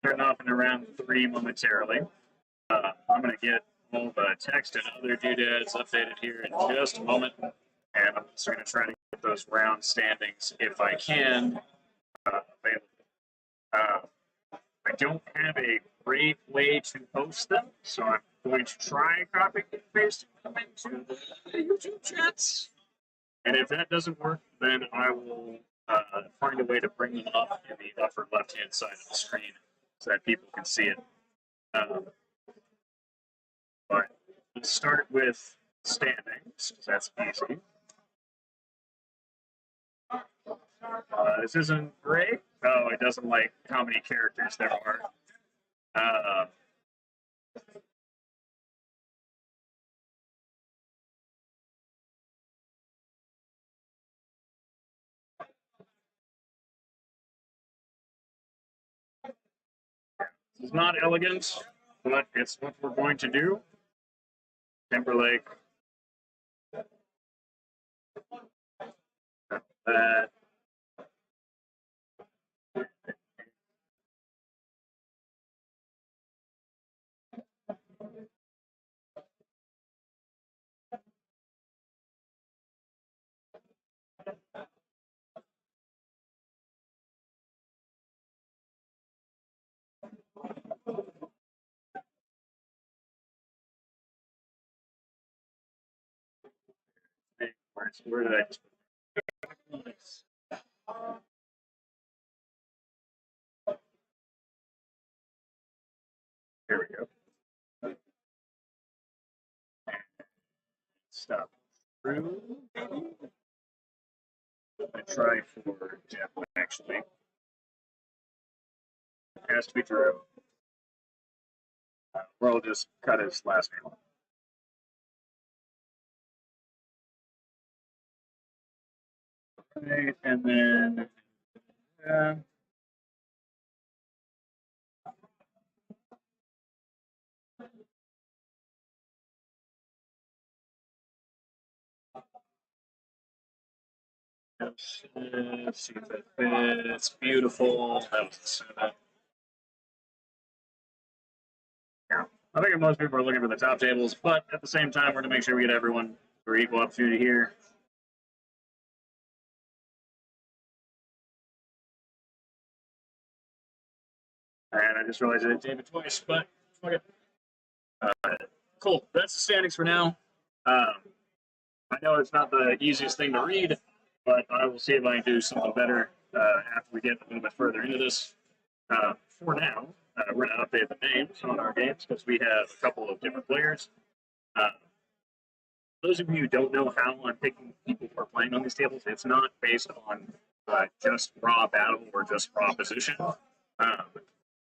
A: Starting off in around 3 momentarily. I'm going to get all the text and other doodads updated here in just a moment. And I'm also going to try to get those round standings, if I can, available. I don't have a great way to post them, so I'm going to try copying and pasting them into the YouTube chats. And if that doesn't work, then I will find a way to bring them up in the upper left-hand side of the screen so that people can see it. But let's start with standings. That's easy. This isn't great. Oh, it doesn't like how many characters there are. This is not elegant, but it's what we're going to do. Timberlake. That. Where did I just put this? Here we go. Stop. True. I try for Jeff, actually. It has to be Drew. Or I'll just cut his last name. Okay, and then let's see if that fits. Beautiful. That was the setup. Yeah. I think most people are looking for the top tables, but at the same time, we're going to make sure we get everyone for equal opportunity here. And I just realized I did David twice, but fuck it. Cool. That's the standings for now. I know it's not the easiest thing to read, but I will see if I can do something better after we get a little bit further into this. For now, we're going to update the names on our games because we have a couple of different players. Those of you who don't know how I'm picking people who are playing on these tables, it's not based on just raw battle or just raw position.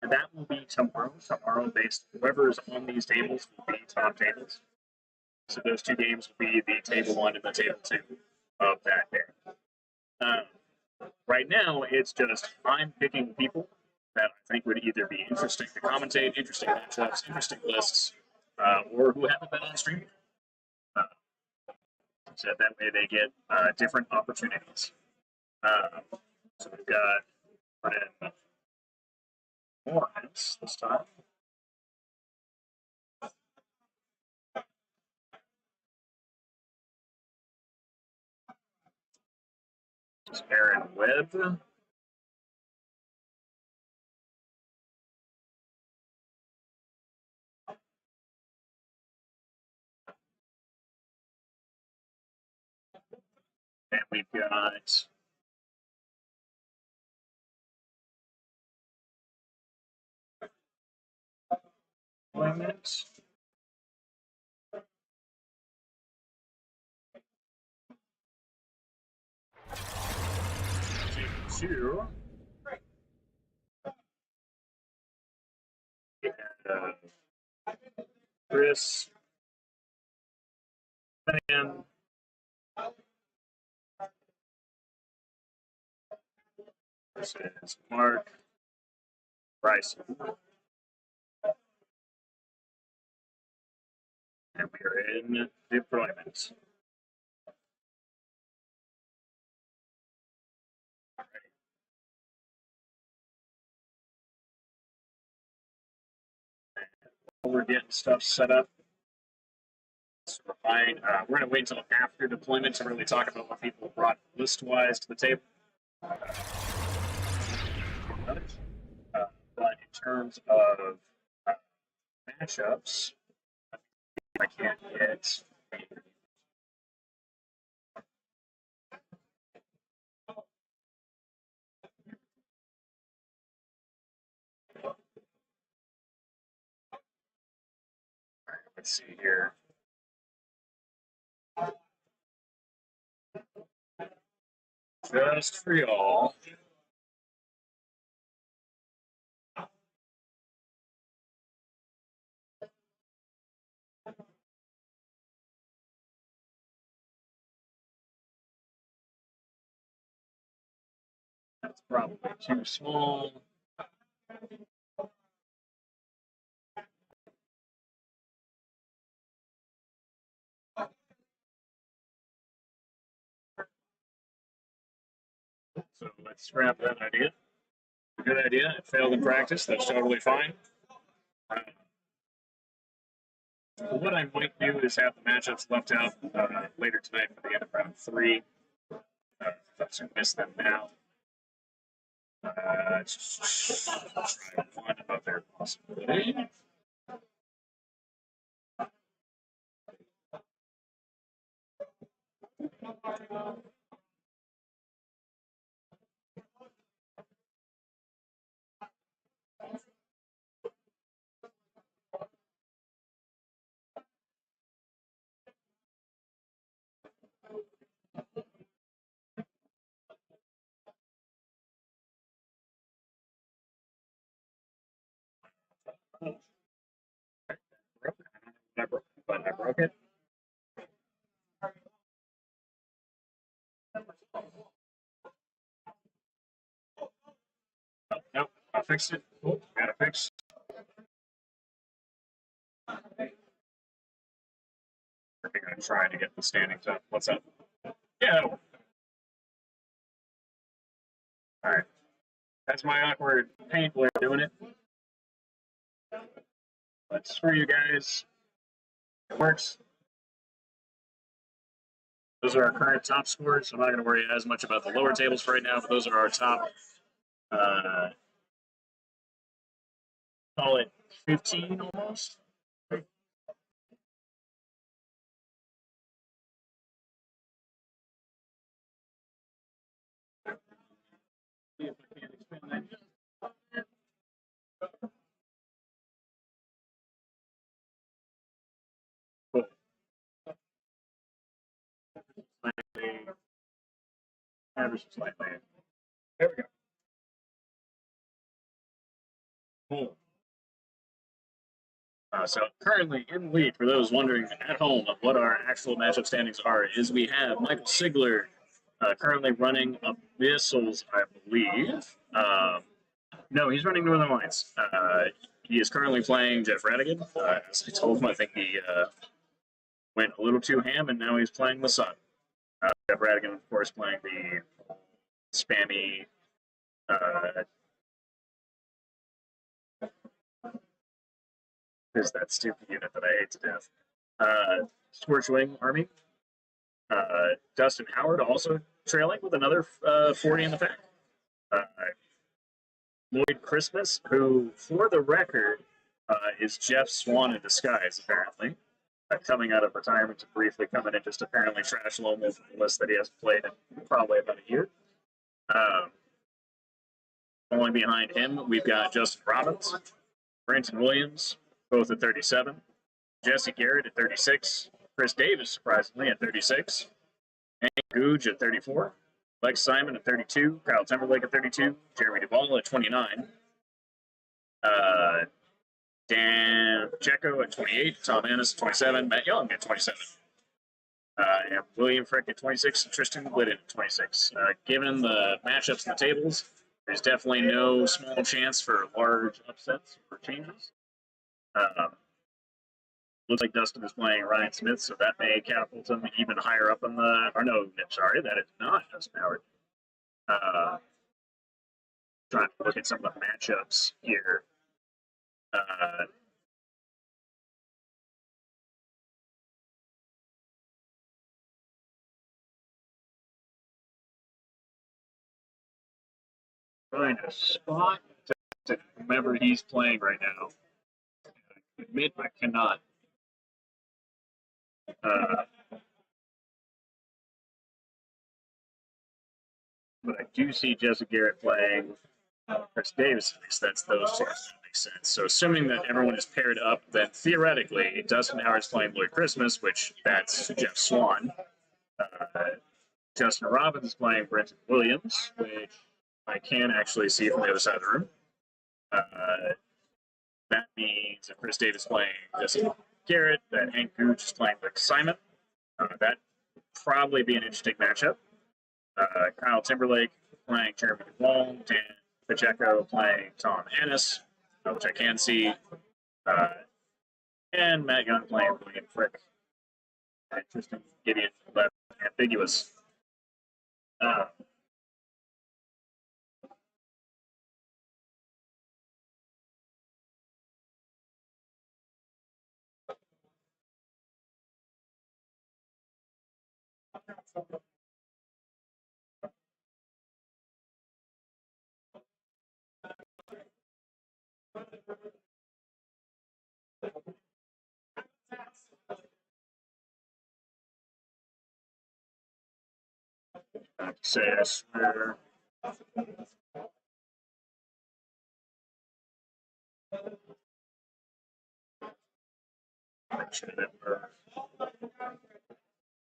A: And that will be tomorrow. Tomorrow, based whoever is on these tables will be top tables. So those two games will be the table 1 and the table 2 of that day. Right now, it's just I'm picking people that I think would either be interesting to commentate, interesting matchups, interesting lists, or who haven't been on stream. So that way they get different opportunities. So we've got put in more hints this time. This is Aaron Webb. And we've got employment. Two. And Chris. And this is Mark Bryson. And we are in deployment. we're getting stuff set up. So we're going to wait until after deployment to really talk about what people brought list-wise to the table. But in terms of matchups, I can't get. Let's see here. Just for y'all. That's probably too small. So let's scrap that idea. Good idea. It failed in practice. That's totally fine. What I might do is have the matchups left out later tonight for the end of round 3. Folks who missed them now. Try one other possibility. I broke it, but I broke it. Oh, nope, I fixed it. Oh, got it fixed. I'm trying to get the standings up. What's up? Yeah. All right. That's my awkward paint way of doing it. But screw you guys. It works. Those are our current top scores. I'm not going to worry as much about the lower tables for right now, but those are our top, call it 15 almost. See if I can expand that. Cool. Slightly, ever so slightly. There we go. Cool. So currently in the lead, for those wondering at home of what our actual matchup standings are, is we have Michael Sigler currently running Abyssals, I believe. No, he's running Northern Lights. He is currently playing Jeff Radigan. As I told him, I think he went a little too ham, and now he's playing the Sun. Jeff Radigan, of course, playing the spammy is that stupid unit that I hate to death. Scorchwing Army. Dustin Howard also trailing with another 40 in the pack. Lloyd Christmas, who, for the record, is Jeff Swan in disguise, apparently. Coming out of retirement to briefly come in and just apparently trash Lomo from the list that he hasn't played in probably about a year. Falling behind him, we've got Justin Robbins, Brenton Williams, both at 37, Jesse Garrett at 36, Chris Davis, surprisingly, at 36, Hank Googe at 34, Lex Simon at 32, Kyle Timberlake at 32, Jeremy Duvall at 29, Dan Checo at 28, Tom Annis at 27, Matt Young at 27, and William Frick at 26, and Tristan Glidden at 26. Given the matchups and the tables, there's definitely no small chance for large upsets or changes. Looks like Dustin is playing Ryan Smith, so that may catapult him even higher up on the. Or no, sorry, that is not Dustin Howard. Trying to look at some of the matchups here. Trying to spot to whomever he's playing right now. I admit I cannot. But I do see Jesse Garrett playing Chris Davis. At least that's those two. That makes sense. So assuming that everyone is paired up, then theoretically Dustin Howard's playing Lloyd Christmas, which that's Jeff Swan. Justin Robbins is playing Brenton Williams, which I can actually see from the other side of the room. That means if Chris Davis is playing Jesse Garrett, that Hank Gooch is playing Rick Simon. That would probably be an interesting matchup. Kyle Timberlake playing Jeremy Wong, Dan Pacheco playing Tom Ennis, which I can see, and Matt Young playing William Frick. Interesting, Gideon left ambiguous. Say I swear. Make sure that we're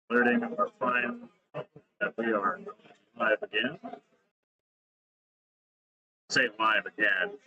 A: alerting our fine that we are live again. Say live again.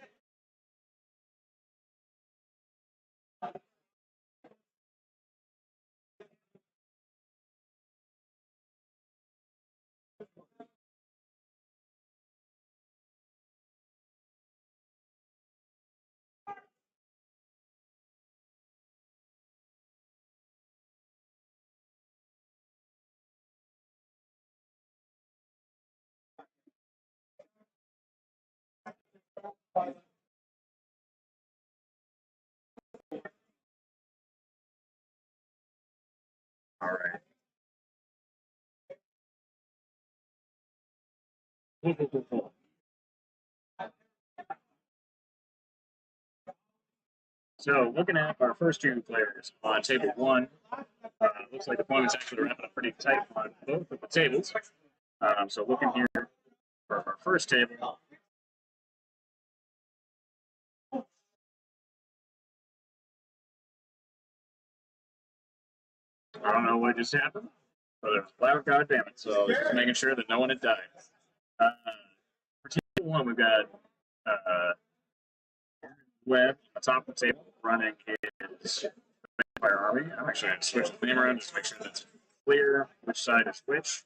A: All right. Cool. So, looking at our first two players on table one, looks like the opponent's actually wrapping up pretty tight on both of the tables. So, looking here for our first table, I don't know what just happened, but it was loud, goddammit. So, just making sure that no one had died. For table one, we've got Webb on top of the table running his Vampire Army. I'm actually going to switch the name around just to make sure that's clear which side is which.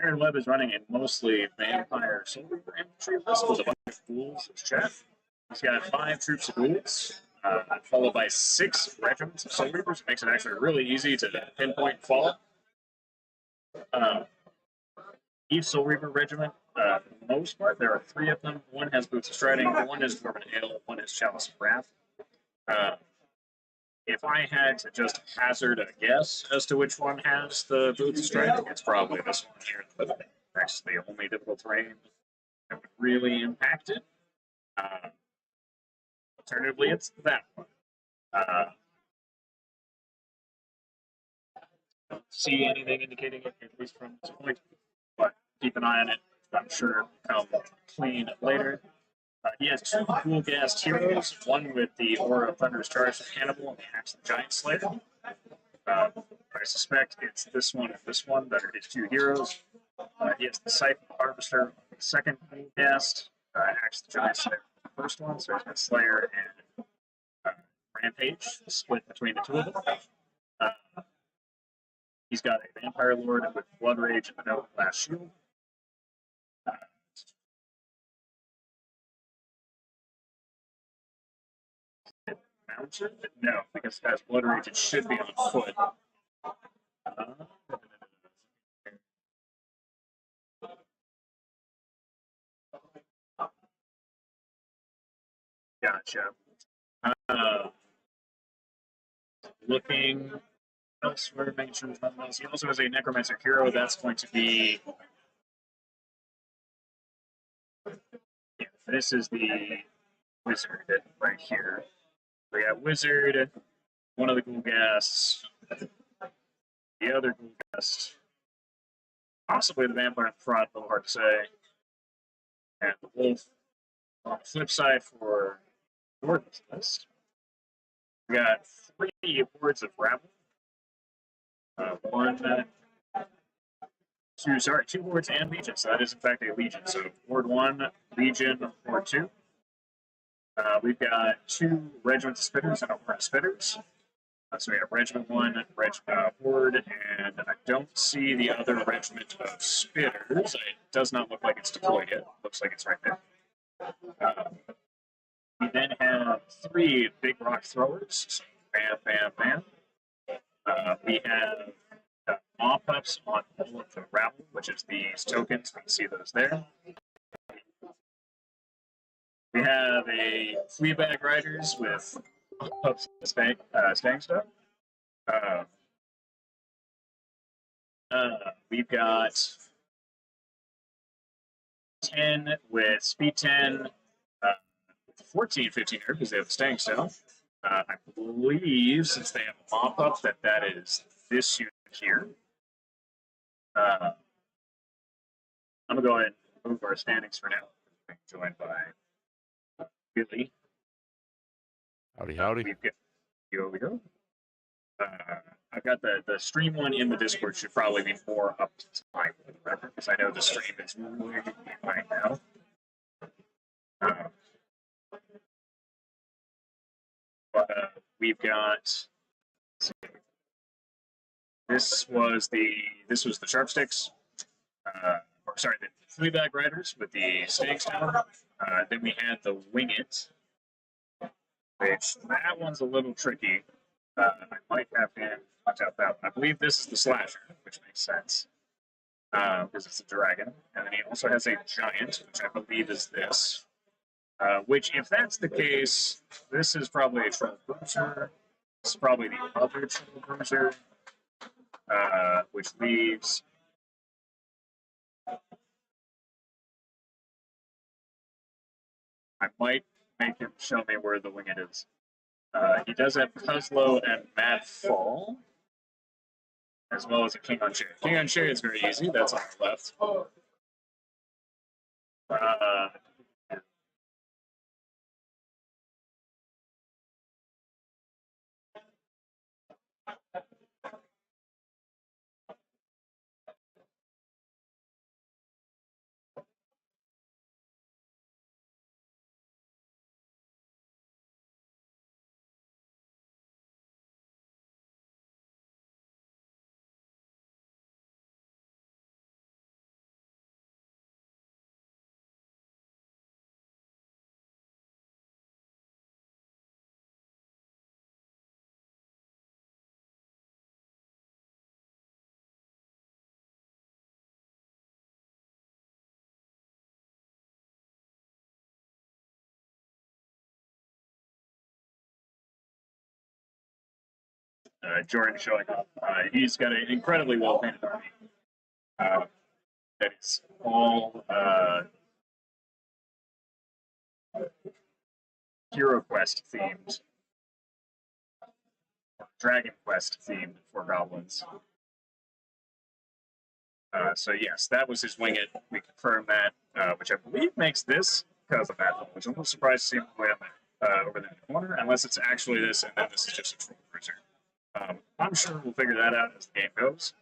A: Aaron Webb is running a mostly vampire soldier infantry list with a bunch of ghouls as chat. He's got 5 troops of ghouls, followed by 6 regiments of soul reapers. It makes it actually really easy to pinpoint and follow. Each soul reaper regiment, for the most part, there are 3 of them. One has boots of striding, one is dwarven ale, one is chalice of wrath. If I had to just hazard a guess as to which one has the boots of striding, it's probably this one here. That's the only difficult terrain that would really impact it. Alternatively, it's that one. Don't see anything indicating it, at least from this point, but keep an eye on it. I'm sure it'll come clean later. He has 2 cool gassed heroes, one with the Aura of Thunderous Charge of Hannibal and the Axe of the Giant Slayer. I suspect it's this one and this one that are his 2 heroes. He has the Siphon Harvester on the second cool gassed, Axe of the Giant Slayer on the first one, so he's got Slayer and Rampage split between the 2 of them. He's got a Vampire Lord with Blood Rage and the No Glass Shield. Mounted? No, because it has Blood Rage, it should be on foot. Gotcha. looking elsewhere, making sure there's nothing else. He also has a Necromancer hero. That's going to be. Yeah, this is the wizard right here. We got wizard, one of the ghoul ghasts, the other ghoul ghast, possibly the vampire in the front, a little hard to say, and the wolf. On the flip side for Jordan's list, we got 3 boards of rabble. Two boards and legion. So that is in fact a legion. So board 1, legion, board 2. We've got 2 regiments of spitters and a horde of spitters. So we have regiment 1, board, and I don't see the other regiment of spitters. It does not look like it's deployed yet. Looks like it's right there. We then have 3 big rock throwers. So bam, bam, bam. We have mop-ups on all of the rabble, which is these tokens. We can see those there. We have a Fleabag Riders with mop-ups and stang stuff. We've got 10 with speed 10, 14, 15 here because they have the staying stone. I believe since they have a mop up that is this unit here. I'm gonna go ahead and move our standings for now. Being joined by Billy.
B: Howdy, howdy.
A: We've got here we go. I've got the stream one in the Discord should probably be more up to time for the record because I know the stream is way behind now. But we've got. This was the sharp sticks. Or sorry, the Fleabag Riders with the staying stone. Then we had the Wing It, which that one's a little tricky. I might have to watch out that one. I believe this is the Slasher, which makes sense because it's a dragon. And then he also has a Giant, which I believe is this. Which, if that's the case, this is probably a Troll Bruiser. This is probably the other Troll Bruiser, which leaves. I might make him show me where the Winged is. He does have Cuslow and Mad Fall, as well as a King on Chariot. King on Chariot is very easy. That's on the left. Jordan showing up. He's got an incredibly well painted army. That is all Hero Quest themed, or Dragon Quest themed for goblins. So yes, that was his Wing It. We confirmed that, which I believe makes this because of that, which I'm a little surprised to see him way up over there in the corner, unless it's actually this, and then this is just a Troll Bruiser. I'm sure we'll figure that out as the game goes.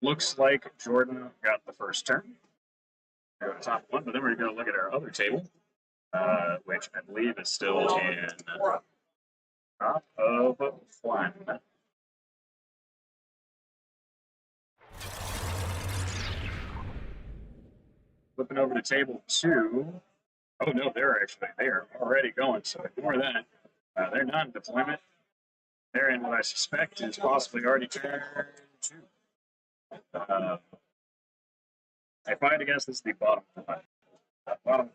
A: Looks like Jordan got the first turn. Go to top one, but then we're going to look at our other table, which I believe is still in top of one. Flipping over to table 2. Oh no, they are already going, so ignore that. They're not in deployment. They're in what I suspect is possibly already turn 2. If I had to guess, this is the bottom one. Bottom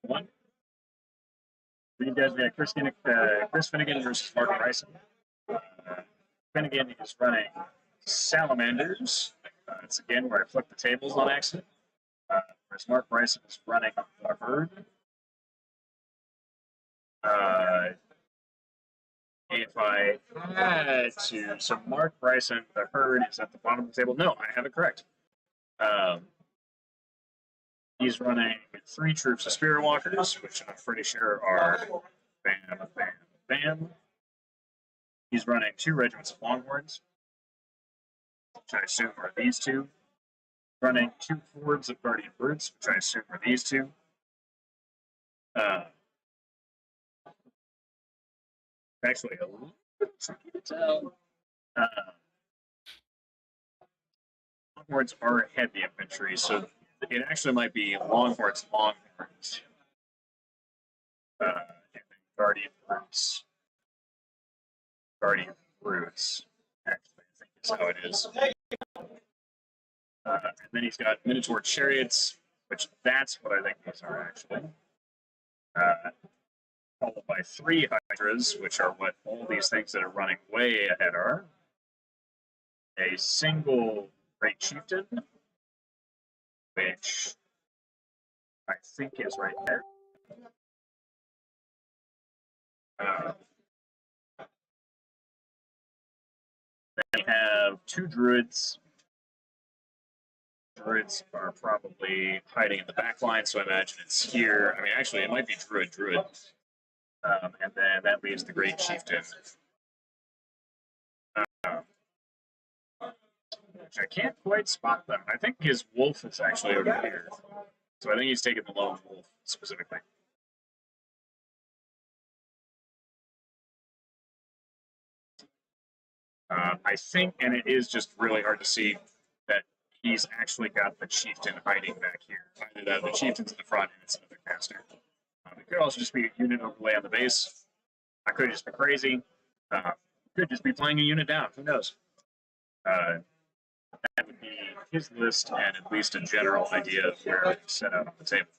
A: one. these guys, we got Chris Finnegan versus Mark Bryson. Finnegan is running Salamanders. It's again where I flipped the tables on accident. Whereas Mark Bryson is running the Herd. If I had to, so Mark Bryson, the Herd is at the bottom of the table. No, I have it correct. He's running 3 troops of Spirit Walkers, which I'm pretty sure are bam, bam, bam. He's running 2 regiments of Longhorns, which I assume are these 2. Running 2 hordes of Guardian Brutes, which I assume are these 2. Actually, a little bit tricky to tell. Longhorns are heavy infantry, so it actually might be Longhorns, Longhorns. And then Guardian Brutes. Guardian Brutes, actually, I think is how it is. And then he's got Minotaur Chariots, which that's what I think these are, actually. Followed by 3 Hydras, which are what all these things that are running way ahead are. A single Great Chieftain, which I think is right there. Then we have 2 Druids. Druids are probably hiding in the back line, so I imagine it's here. I mean, actually, it might be Druid. And then that leaves the Great Chieftain. Which I can't quite spot them. I think his wolf is actually over here. So I think he's taking the lone wolf specifically. I think, and it is just really hard to see that he's actually got the chieftain hiding back here. Either that, the chieftain's in the front, and it's another caster. It could also just be a unit overlay on the base. I could just be crazy. Could just be playing a unit down. Who knows? That would be his list and at least a general idea of where it's set out on the table.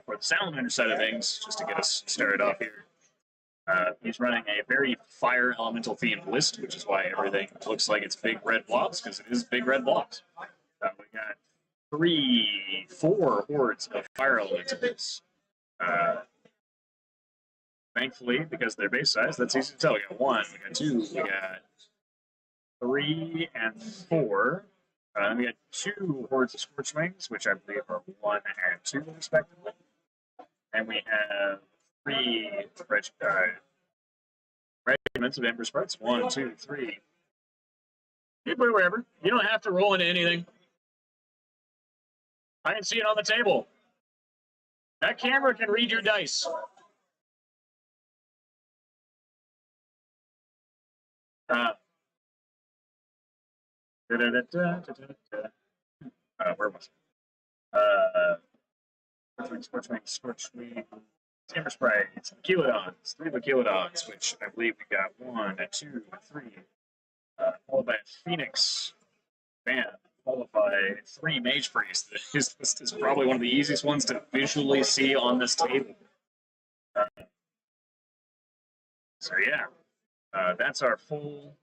A: For the Salamander side of things, just to get us started off here, he's running a very fire elemental themed list, which is why everything looks like it's big red blobs, because it is big red blobs. We got 4 hordes of fire elementals. Thankfully, because of their base size, that's easy to tell. We got 1, we got 2, we got 3, and 4. We got 2 hordes of Scorchwings, which I believe are 1 and 2, respectively. And we have 3 regiments of Ember Sprites. 1, 2, 3. You put it wherever. You don't have to roll into anything. I can see it on the table. That camera can read your dice. Where was it? Scorchwing, Timber Sprites, Maquilodons, 3 Maquilodons, which I believe we got 1, 2, 3. Followed by a Phoenix. Man, followed by 3 Mage Priests. This list is probably one of the easiest ones to visually see on this table. So yeah, that's our full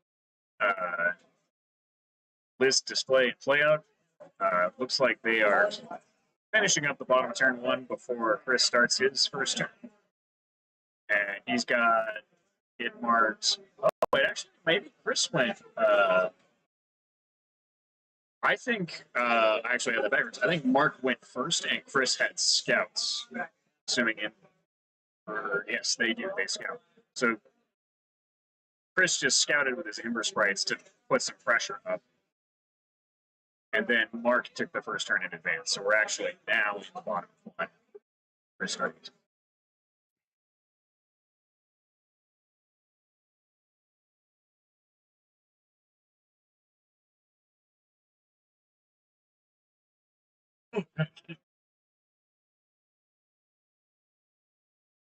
A: list display and playout. Looks like they are finishing up the bottom of turn 1 before Chris starts his first turn. And he's got it marked. Oh, wait, actually, maybe Chris went. I think, actually, I have that backwards. I think Mark went first and Chris had scouts. Assuming in. Yes, they do. They scout. So Chris just scouted with his Ember Sprites to put some pressure up. And then Mark took the first turn in advance. So we're actually now in the bottom 1. We're starting.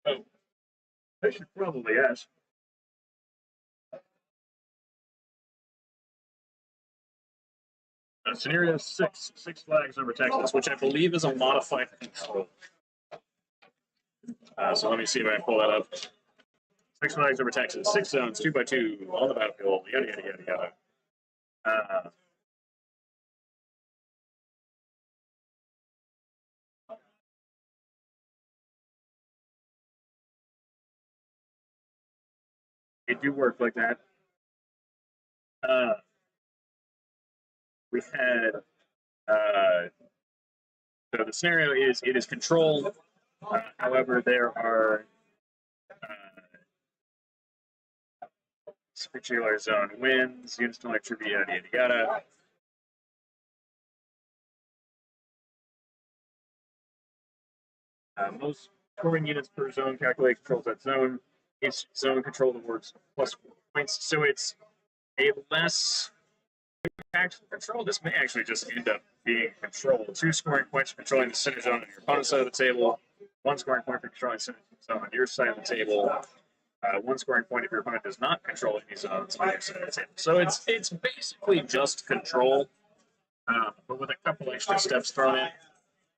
A: Oh, I should probably ask. Scenario 6, 6 flags over Texas, which I believe is a modified control. So let me see if I can pull that up. 6 flags over Texas, 6 zones, 2x2 on the battlefield. Yada yada yada yada. It do work like that. We had so the scenario is it is control. However, there are particular zone wins, units don't like tribute, yada yada yada. Most scoring units per zone calculate controls that zone. Each zone control awards plus points, so it's a less actual control. This may actually just end up being control. 2 scoring points for controlling the center zone on your opponent's side of the table. 1 scoring point for controlling the center zone on your side of the table. 1 scoring point if your opponent does not control any zones on your side of the table. So it's basically just control, but with a couple extra steps thrown in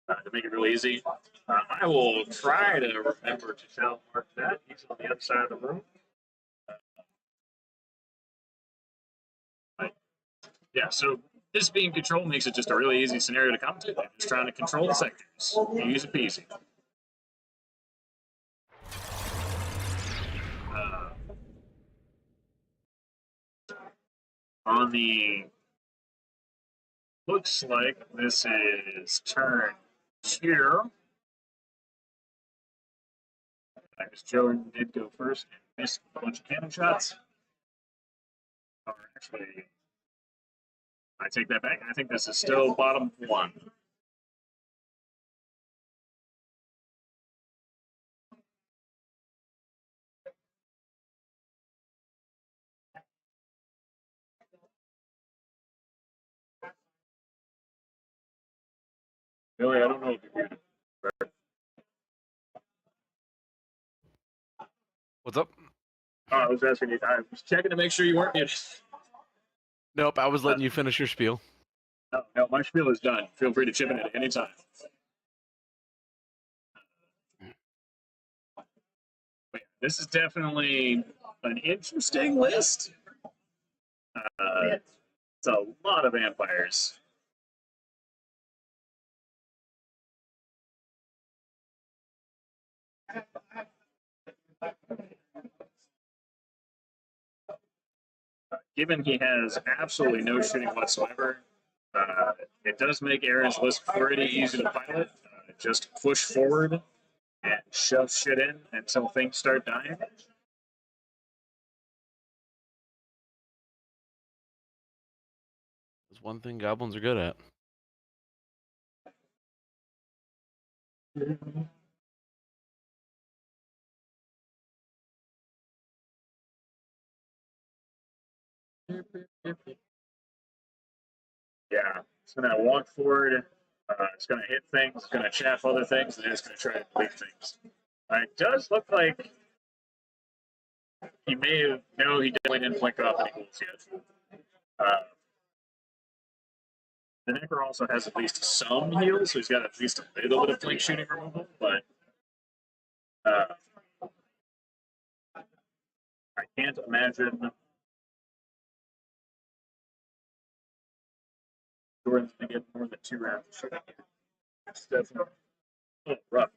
A: to make it really easy. I will try to remember to tell Mark that. He's on the other side of the room. Yeah, so this being control makes it just a really easy scenario to commentate. I'm just trying to control the sectors. Easy peasy. On the looks like this is turn 2. Because Jordan did go first and missed a bunch of cannon shots. Or actually, I take that back. I think this is still bottom 1. Billy, I don't know if you're muted.
G: What's up?
A: Oh, I was asking you. I was checking to make sure you weren't muted.
G: Nope, I was letting you finish your spiel.
A: No, my spiel is done. Feel free to chip in at any time. But this is definitely an interesting list. It's a lot of vampires. Given he has absolutely no shooting whatsoever, it does make Aaron's list pretty easy to pilot. Just push forward and shove shit in until things start dying.
G: That's one thing goblins are good at.
A: Yeah, it's going to walk forward. It's going to hit things. It's going to chaff other things, and then it's going to try to delete things. It does look like he may have. No, he definitely didn't blink off any goals yet. The Necro also has at least some heals, so he's got at least a little bit of blink shooting removal, but I can't imagine Jordan's going to get more than 2 rounds of shooting. It's definitely rough.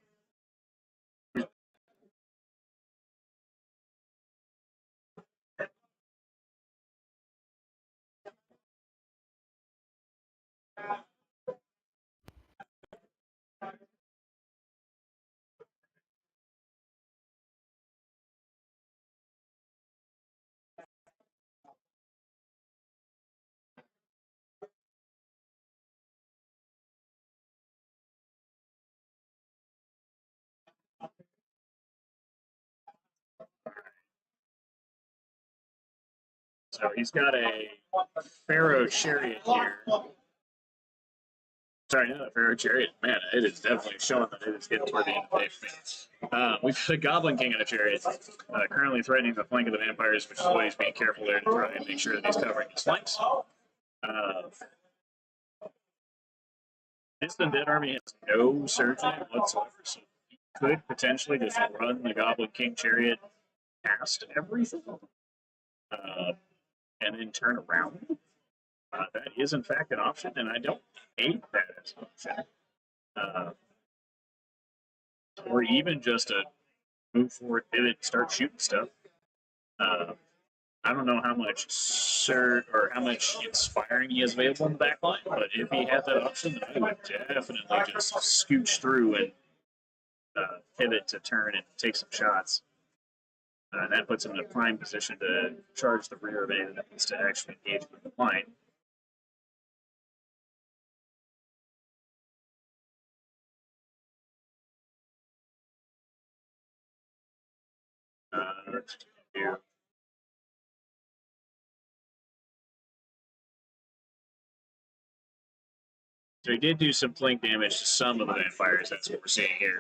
A: So he's got a Pharaoh Chariot here. Sorry, not a Pharaoh Chariot. Man, it is definitely showing that it is getting toward the end of the day. We've got a Goblin King in a Chariot, currently threatening the flank of the vampires, which is why he's being careful there to try and make sure that he's covering his flanks. His Undead army has no surgery whatsoever, so could potentially just run the Goblin King Chariot past everything and then turn around. That is, in fact, an option, and I don't hate that as an option. Or even just a move forward, pivot, start shooting stuff. I don't know how much surge or how much inspiring he has available in the back line, but if he had that option, I would definitely just scooch through and pivot to turn and take some shots. And that puts him in a prime position to charge the rear of anything that needs to actually engage with the line. Let's do. So he did do some flank damage to some of the vampires. That's what we're seeing here.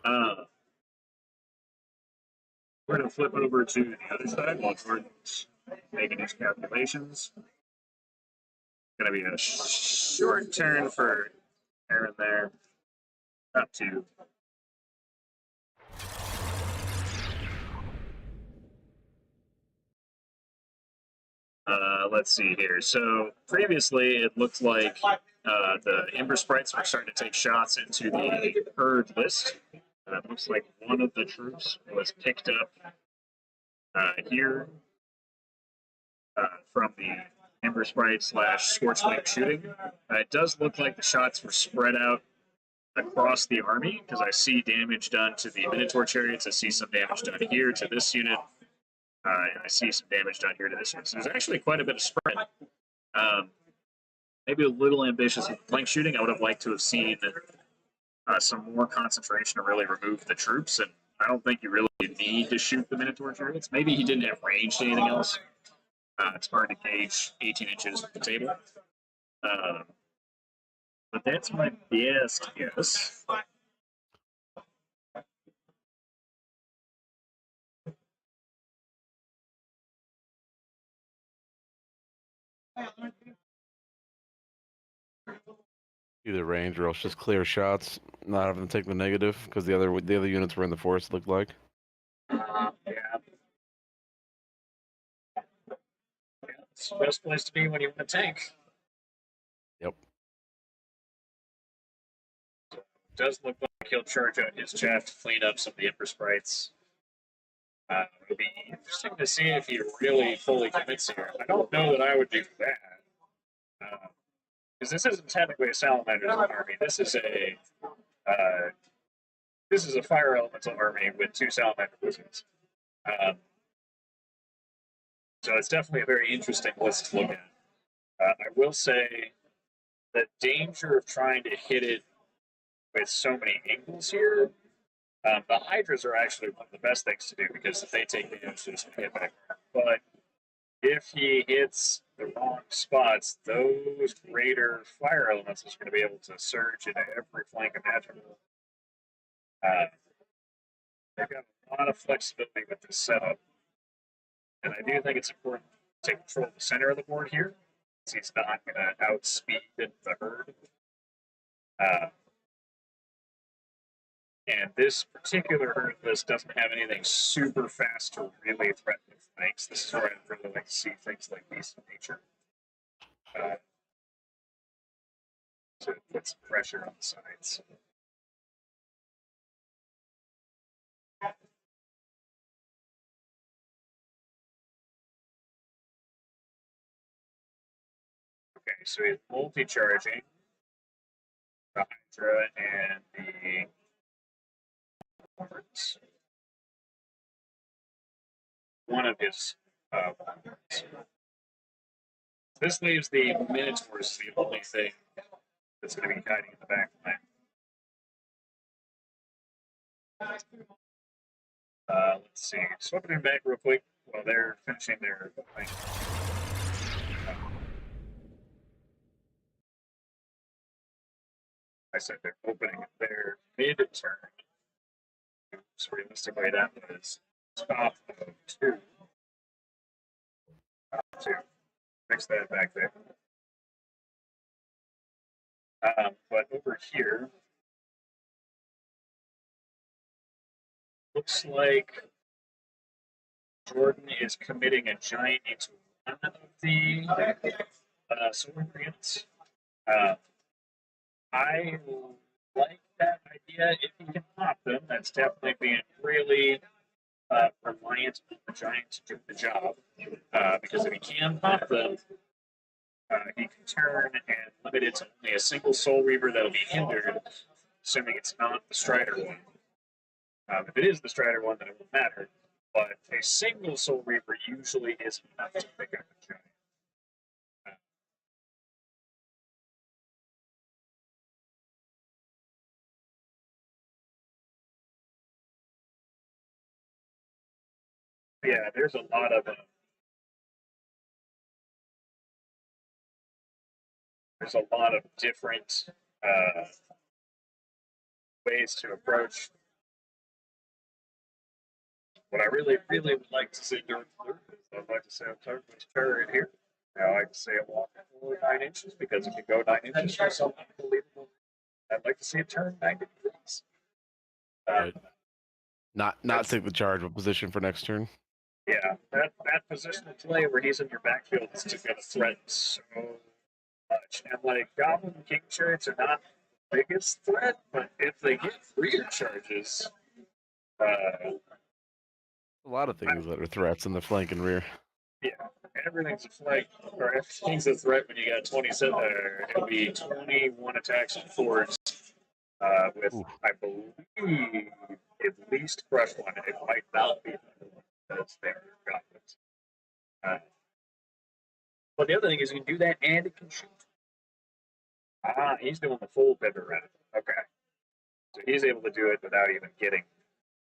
A: We're going to flip over to the other side while Jordan's making his calculations. Going to be a short turn for Aaron there. Up to. Let's see here. So previously, it looked like the Ember Sprites were starting to take shots into the herd list. It looks like one of the troops was picked up here from the Ember Sprite / Scorch Flame shooting. It does look like the shots were spread out across the army because I see damage done to the Minotaur chariots. I see some damage done here to this unit. And I see some damage done here to this unit. So there's actually quite a bit of spread. Maybe a little ambitious with flank shooting. I would have liked to have seen some more concentration to really remove the troops. And I don't think you really need to shoot the Minotaur chariots. Maybe he didn't have range to anything else. It's hard to gauge 18 inches at the table. But that's my best guess.
G: Either range or else just clear shots, not having to take the negative because the other units were in the forest. It looked like.
A: Yeah. It's the best place to be when you want to tank.
G: Yep.
A: It does look like he'll charge out his chaff to clean up some of the Ember Sprites. It'll be interesting to see if he really fully commits here. I don't know that I would do that. Because this isn't technically a Salamander's army. This is a fire elemental army with 2 Salamander wizards. So it's definitely a very interesting list to look at. I will say the danger of trying to hit it with so many angles here. The Hydras are actually one of the best things to do because if they take damage, they just hit back. But if he hits the wrong spots, those greater fire elementals are going to be able to surge into every flank imaginable. They've got a lot of flexibility with this setup. And I do think it's important to take control of the center of the board here. He's not going to outspeed the herd. And this particular herd list doesn't have anything super fast to really threaten the flanks. This is where I'd really like to see things like these in nature. To put some pressure on the sides. Okay, so he's multi-charging the Hydra and the horns. One of his horns. This leaves the Minotaurs the only thing that's going to be hiding in the back line. Let's see. Swapping it back real quick while they're finishing their thing. I said they're opening their mid-turn. So realistically, that was top of 2. Top 2. Fix that back there. But over here, looks like Jordan is committing a giant into one of the solar units. I like that idea. If you can pop them, that's definitely being really reliant on the giant to do the job. Because if he can pop them, he can turn and limit it to only a single Soul Reaver that'll be hindered, assuming it's not the Strider one. If it is the Strider one, then it won't matter. But a single Soul Reaver usually is enough to pick up a giant. Yeah, there's a lot of different ways to approach. What I really, really would like to see during the I'd like to say a turret here. I like to say a walk for 9 inches because if you go 9 inches for something unbelievable, I'd like to see it turn 90 degrees.
G: Right. Not take the charge of position for next turn.
A: Yeah, that positional play where he's in your backfield is just going to threaten so much. And like Goblin King chariots are not the biggest threat, but if they get rear charges,
G: A lot of things that are threats in the flank and rear.
A: yeah, everything's a flank, or everything's a threat when you got 27. It'll be 21 attacks and fours with,
G: Ooh.
A: I believe, at least crush one. It might not be because they're goblins. But the other thing is you can do that and it can shoot. He's doing the full pivot round. Okay. So he's able to do it without even getting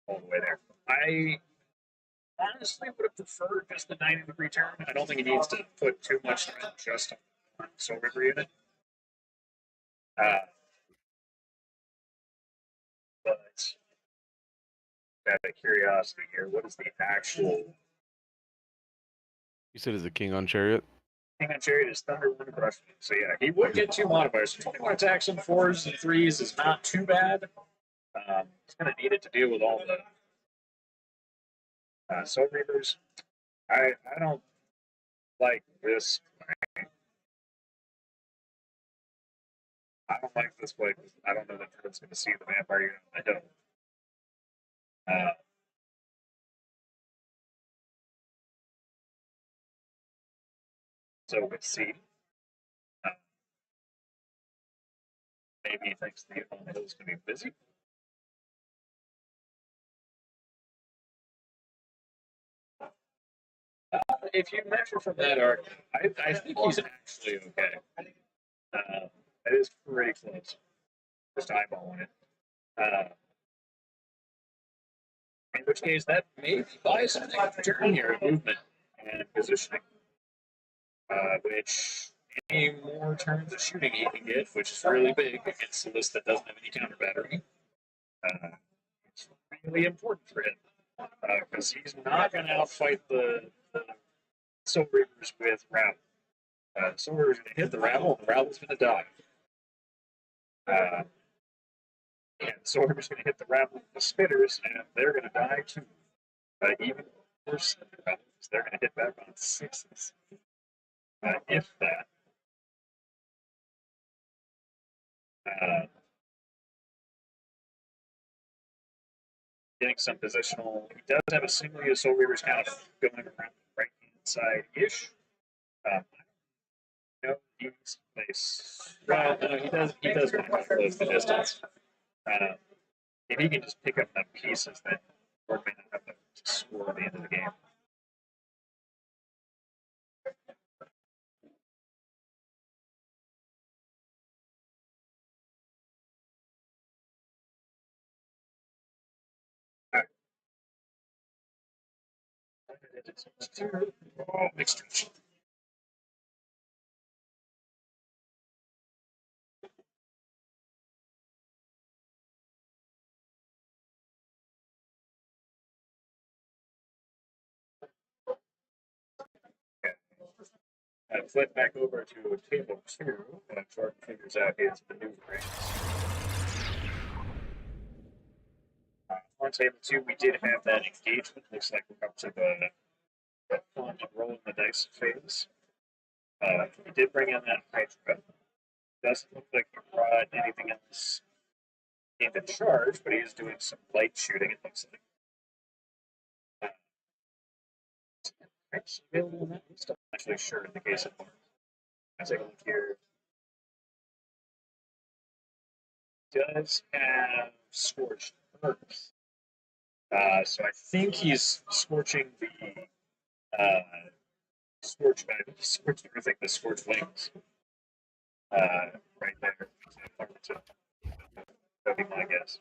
A: all the way there. I honestly would have preferred just the 90-degree turn. I don't think he needs to put too much threat just on Soul Reaver unit. But out of curiosity here, what is the actual
G: You said is a king on chariot?
A: King on Chariot is Thunder 1 Crush. So yeah, he would get 2 modifiers. 21 attacks and 4s and 3s is not too bad. He's going to need it to deal with all the Soul Reavers. I don't like this play. I don't like this play because I don't know that Fred's going to see the vampire unit. I don't. So we'll see. Maybe he thinks the opponent is going to be busy. If you measure from that arc, I think he's actually okay. It is pretty close. Just eyeballing it. In which case, that may buy some extra turn here in movement and positioning. Which any more turns of shooting he can get, which is really big against a list that doesn't have any counter battery. It's really important for him because he's not going to outfight the Soul Reavers with Rabble. Soul Reavers going to hit the Rabble, and the Rabble's going to die. And Soul Reavers going to hit the Rabble with the Spitters, and they're going to die too. Even worse than the Rebels, they're going to hit back on 6s. If that. Getting some positional. He does have a single use Soul Reavers kind of going around the right hand side ish. No, he's nice. Well, no, he does want to close the distance. If he can just pick up enough pieces, then we're going to have to score at the end of the game. Extraction. Flip back over to table 2, and Jordan figures out his maneuvering. on table 2, we did have that engagement. Looks like we're up to the fun and rolling the dice phase. He did bring in that Hydra. Doesn't look like he brought anything else into charge, but he is doing some light shooting, it looks like. Actually available in that list? I'm not actually sure in the case of Mark. Let's take a look here. Does have Scorched Earth. So I think he's scorching the scorched Earth, like the scorched wings. Right there. That'd be my guess.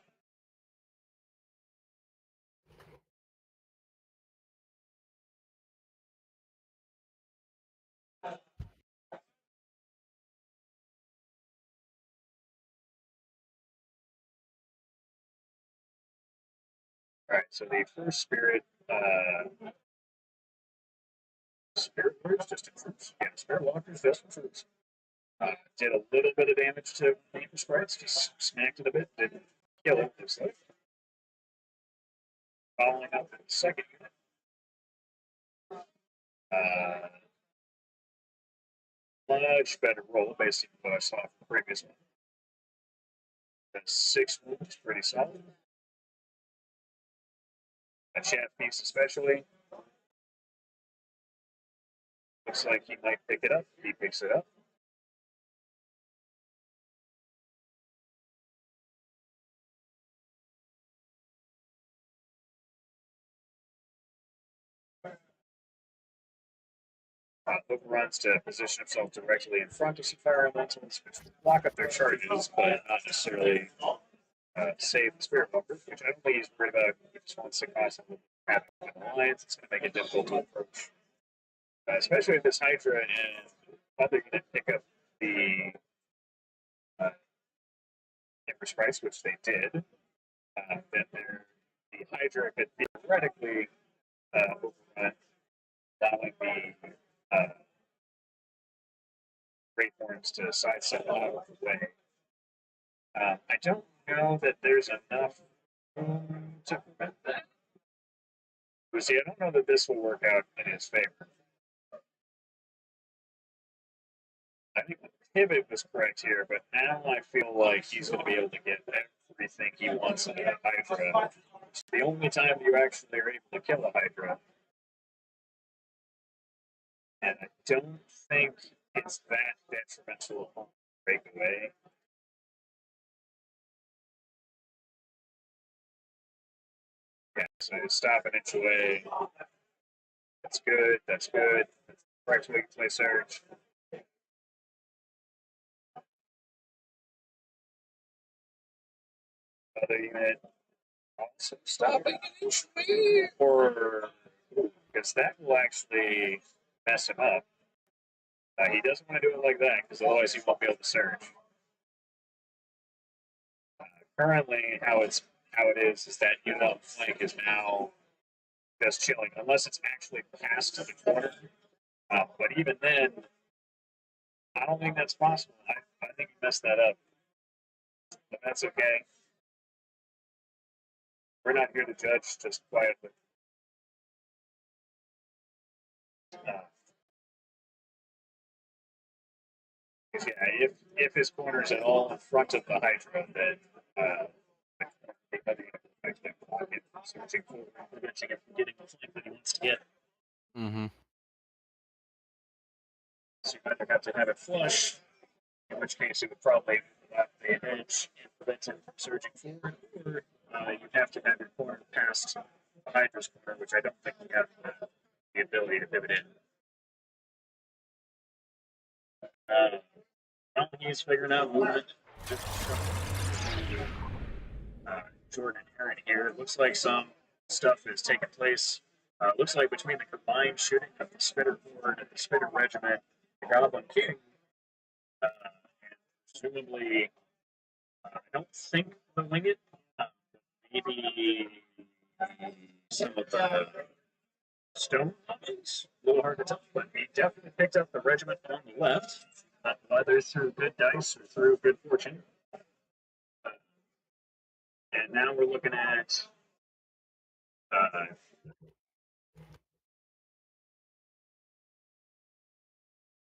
A: Alright, so the first spirit words, just in troops. Yeah, spirit walkers, just in troops. Did a little bit of damage to Neighbor Sprites, just smacked it a bit, didn't kill it, looks like. Following up in the second unit. Much better roll, based on what I saw from the previous one. That's 6 wounds, pretty solid. A chaff piece especially. Looks like he might pick it up. He picks it up. Overruns to position himself directly in front of some fire elementals, which will block up their charges, but not necessarily save the spirit walker, which I don't think he's worried about. He just wants to constantly have an alliance. It's going to make it difficult to approach. Especially with this Hydra, and whether you're going to pick up the Empress Price, which they did, then the Hydra could theoretically overrun, allowing the Great Horns to sidestep out of the way. I don't know that there's enough room to prevent that. But see, I don't know that this will work out in his favor. I think the pivot was correct here, but now I feel like he's going to be able to get everything he wants in a Hydra. It's the only time you actually are able to kill a Hydra. And I don't think it's that detrimental upon breakaway. Yeah, so stop an inch away. That's good, that's good. That's the correct way to play Surge. Other unit also stopping an inch away, or because that will actually mess him up. He doesn't want to do it like that because otherwise he won't be able to surge. Currently, how it is that unit on flank is now just chilling, unless it's actually past the corner. But even then, I don't think that's possible. I think he messed that up, but that's okay. We're not here to judge, just quietly. Yeah, if his corner's at all in front of the Hydra, then searching for preventing it from getting the flank that he wants to get.
G: Mm-hmm.
A: So you either have to have it flush, in which case it would probably have the edge and prevent him from surging forward, or you have to have your corner past the Hydra's corner, which I don't think you have the ability to pivot in. He's figuring out movement. Jordan and Aaron here. It looks like some stuff is taking place. Looks like between the combined shooting of the Spitter Horde and the Spitter Regiment, the Goblin King, and presumably, I don't think the Winged, maybe some of the Stone Mummies. A little hard to tell, but he definitely picked up the regiment on the left, whether through good dice or through good fortune. And now we're looking at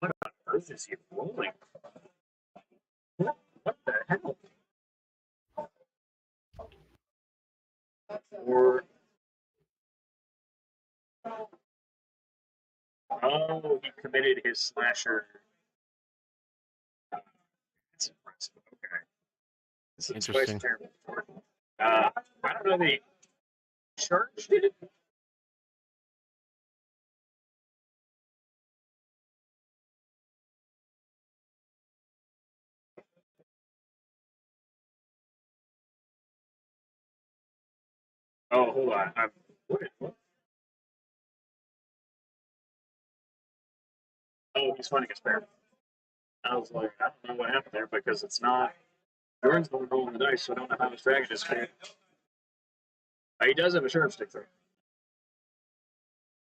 A: What on earth is he rolling? What the hell? Or oh, he committed his slasher. That's impressive. Okay. This is twice
G: Interesting.
A: terrible. I don't know. They charged it. Oh, hold on. What? Oh, he's finding a spare. I was like, I don't know what happened there because it's not. Jordan's the one rolling the dice, so I don't know how his dragon is cleared. He does have a sharp stick through.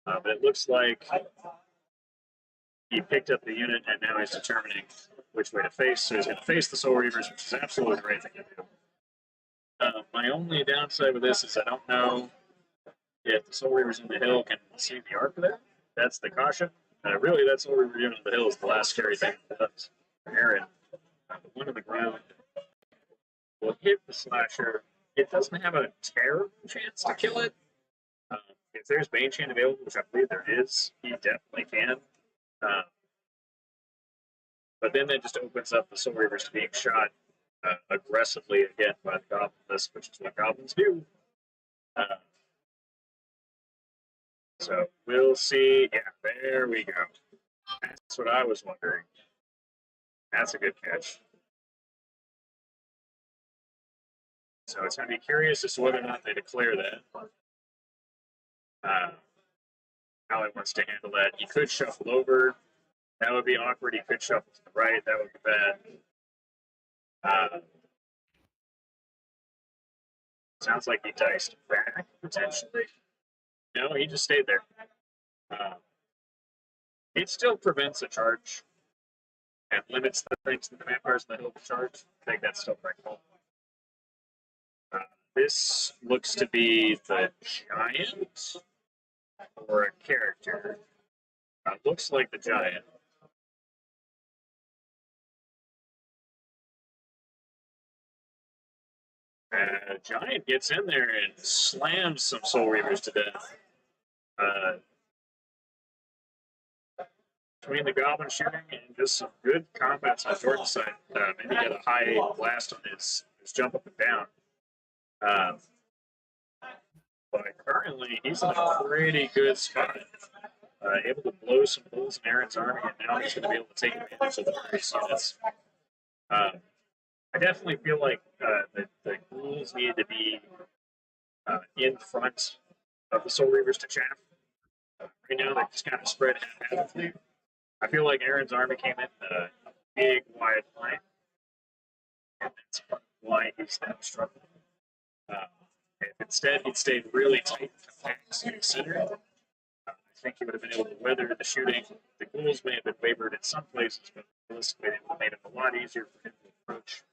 A: But it looks like he picked up the unit and now he's determining which way to face. So he's going to face the Soul Reavers, which is absolutely the right thing to do. My only downside with this is I don't know if the Soul Reavers in the hill can see the arc there. That's the caution. Really, that Soul Reaver unit in the hill is the last scary thing it does. Aaron, the one on the ground will hit the slasher. It doesn't have a terrible chance to kill it. If there's Bane Chain available, which I believe there is, he definitely can. But then that just opens up the Soul Reavers to being shot aggressively again by the Goblin list, which is what goblins do. So we'll see. Yeah, there we go. That's what I was wondering. That's a good catch. So it's going to be curious as to whether or not they declare that. How he wants to handle that. He could shuffle over. That would be awkward. He could shuffle to the right. That would be bad. Sounds like he diced back, potentially. No, he just stayed there. It still prevents a charge and limits the things that the vampires in the hill can charge. I think that's still correct. This looks to be the giant or a character. Looks like the giant. Giant gets in there and slams some Soul Reavers to death. Between the Goblin shooting and just some good combats on Jordan's side. Maybe he had a high blast on his jump up and down. But currently, he's in a pretty good spot. Able to blow some holes in Aaron's army, and now he's going to be able to take advantage of the various units. I definitely feel like the ghouls need to be in front of the Soul Reavers to chaff. Right now, they're just kind of spread haphazardly. I feel like Aaron's army came in a big, wide line, and that's why he's now struggling. If instead he'd stayed really tight in the center, I think he would have been able to weather the shooting. The ghouls may have been wavered in some places, but realistically, it would have made it a lot easier for him to approach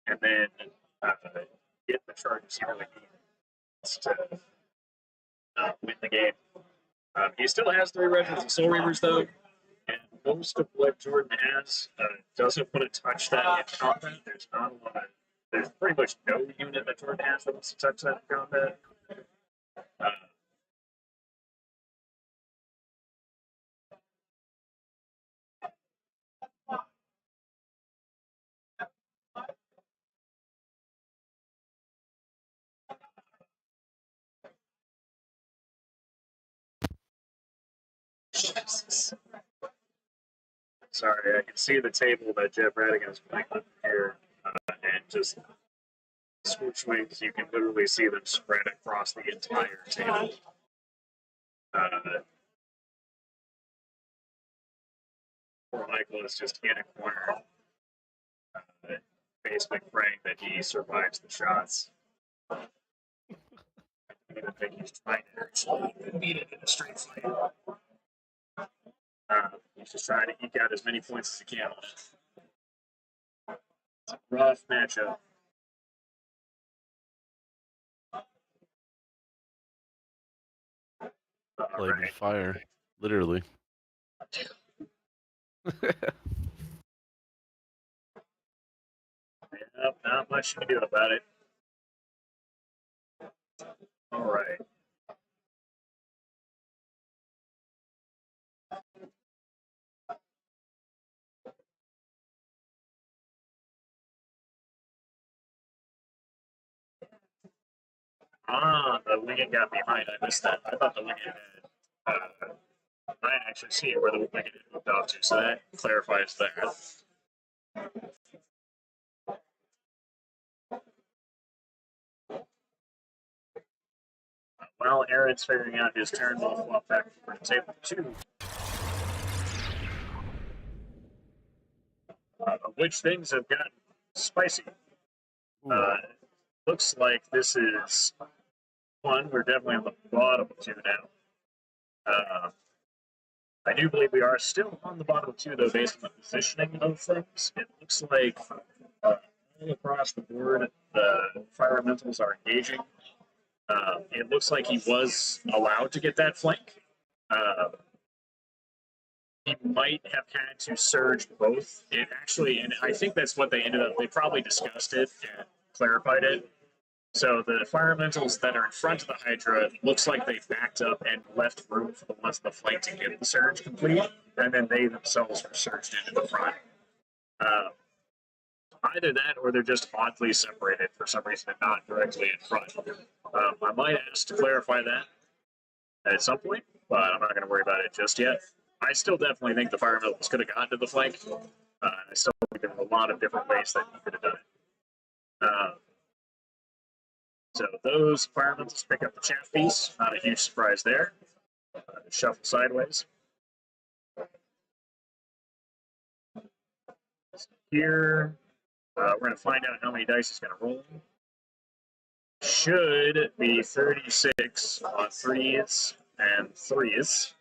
A: and then get the charges he really needs to win the game. He still has 3 regiments of Soul Reavers, though, and most of what Jordan has doesn't want to touch that in combat. There's not a lot of. There's pretty much no unit that Jordan has that wants to touch that in combat. Jesus. Sorry, I can see the table that Jeff Radigan is playing on here, and just switch wings, you can literally see them spread across the entire table. Poor Michael is just in a corner, basically praying that he survives the shots. I don't even think he's trying to actually beat it in a straight fight. He's just trying to eke out as many points as he can on it. It's a rough matchup.
G: Played with
A: right.
G: fire, literally.
A: Yep, not much you can do about it. All right. The winged got behind. I missed that. I thought the winged had. I didn't actually see it where the winged had moved off to, so that clarifies that. While Aaron's figuring out his turn, we'll flop back for table 2. Which things have gotten spicy. Looks like this is one. We're definitely on the bottom of 2 now. I do believe we are still on the bottom of 2, though, based on the positioning of things. It looks like all across the board, the fire elementals are engaging. It looks like he was allowed to get that flank. He might have had to surge both. It actually, and I think that's what they ended up. They probably discussed it and clarified it. So the fire elementals that are in front of the Hydra looks like they backed up and left room for the ones in the flank to get the surge complete, and then they themselves were surged into the front. Either that, or they're just oddly separated for some reason and not directly in front. I might ask to clarify that at some point, but I'm not going to worry about it just yet. I still definitely think the fire elementals could have gotten to the flank. I still think there were a lot of different ways that he could have done it. So those fire elementals pick up the chaff piece. Not a huge surprise there. Shuffle sideways. Here, we're going to find out how many dice he's going to roll. Should be 36 on 3s and 3s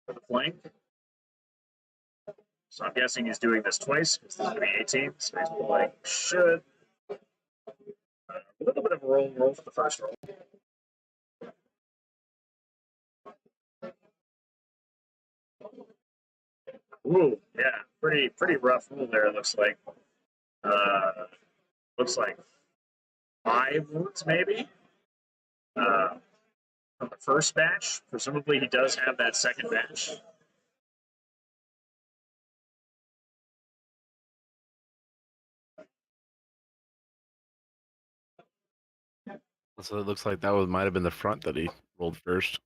A: for the flank. So I'm guessing he's doing this twice because this is going to be 18. So he's pulling should. A little bit of a roll for the first roll. Ooh, yeah, pretty rough roll there. It looks like. Looks like 5 wounds maybe. From the first batch. Presumably he does have that second batch.
G: So it looks like that might have been the front that he rolled first.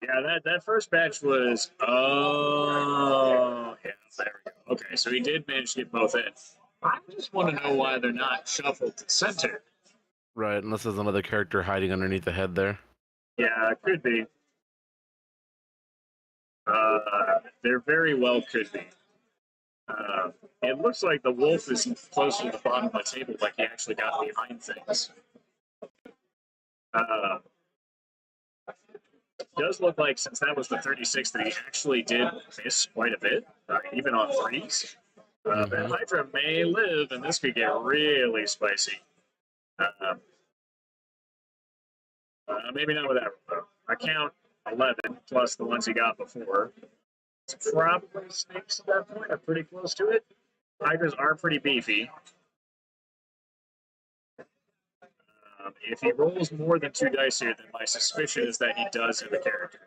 A: Yeah, that first batch was. Oh, yeah, there we go. Okay, so he did manage to get both in. I just want to know why they're not shuffled to center.
G: Right, unless there's another character hiding underneath the head there.
A: Yeah, it could be. There very well could be. It looks like the wolf is closer to the bottom of the table, like he actually got behind things. Does look like, since that was the 36, that he actually did miss quite a bit, even on 3s. The Hydra may live, and this could get really spicy. Maybe not with that, though. I count 11 plus the ones he got before. It's probably snakes at that point, or pretty close to it. Hydras are pretty beefy. If he rolls more than 2 dice here, then my suspicion is that he does have a character.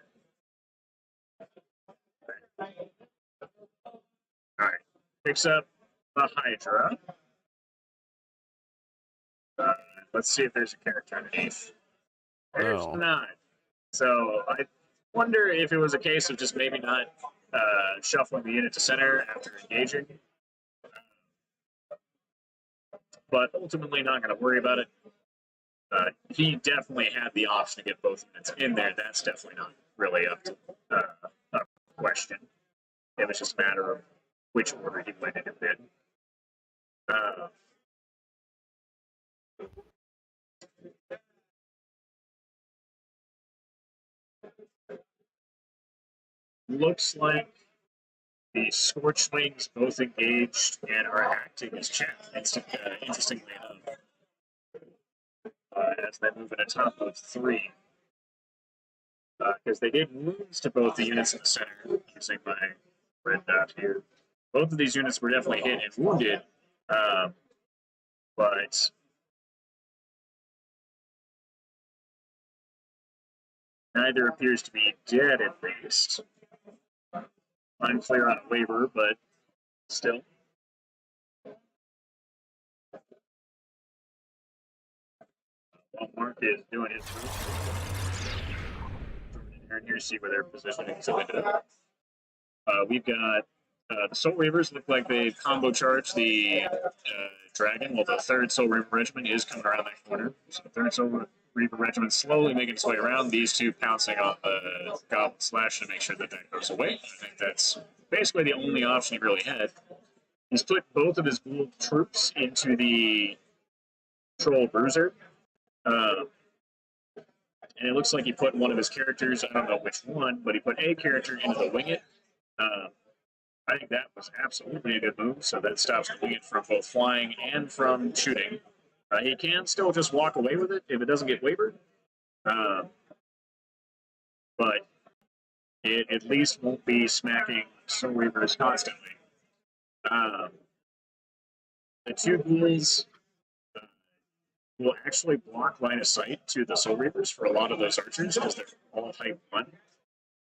A: Alright. Picks up the Hydra. Let's see if there's a character underneath. There's not. So I wonder if it was a case of just maybe not shuffling the unit to center after engaging. But ultimately not going to worry about it. He definitely had the option to get both units in there. That's definitely not really up to a question. It was just a matter of which order he went in and did. Looks like the Scorchlings both engaged and are acting as chaff, interestingly enough. As they move in a top of 3. because they did wounds to both the units in the center using my red dot here. Both of these units were definitely hit and wounded, but neither appears to be dead, at least. Unclear on a waiver, but still. While Mark is doing his move, here to see where their positioning is ended up. We've got the Soul Reavers look like they've combo charged the Dragon, while the third Soul Reaver Regiment is coming around that corner. So the third Soul Reaver Regiment slowly making its way around, these two pouncing on the Goblin Slash to make sure that that goes away. I think that's basically the only option he really had. He's put both of his Ghoul troops into the Troll Bruiser. And it looks like he put one of his characters, I don't know which one, but he put a character into the Wing It. I think that was absolutely a good move, so that stops the Wing It from both flying and from shooting. He can still just walk away with it if it doesn't get wavered. But it at least won't be smacking Soul Reavers constantly. The two ghouls will actually block line of sight to the Soul Reavers for a lot of those archers because they're all type 1.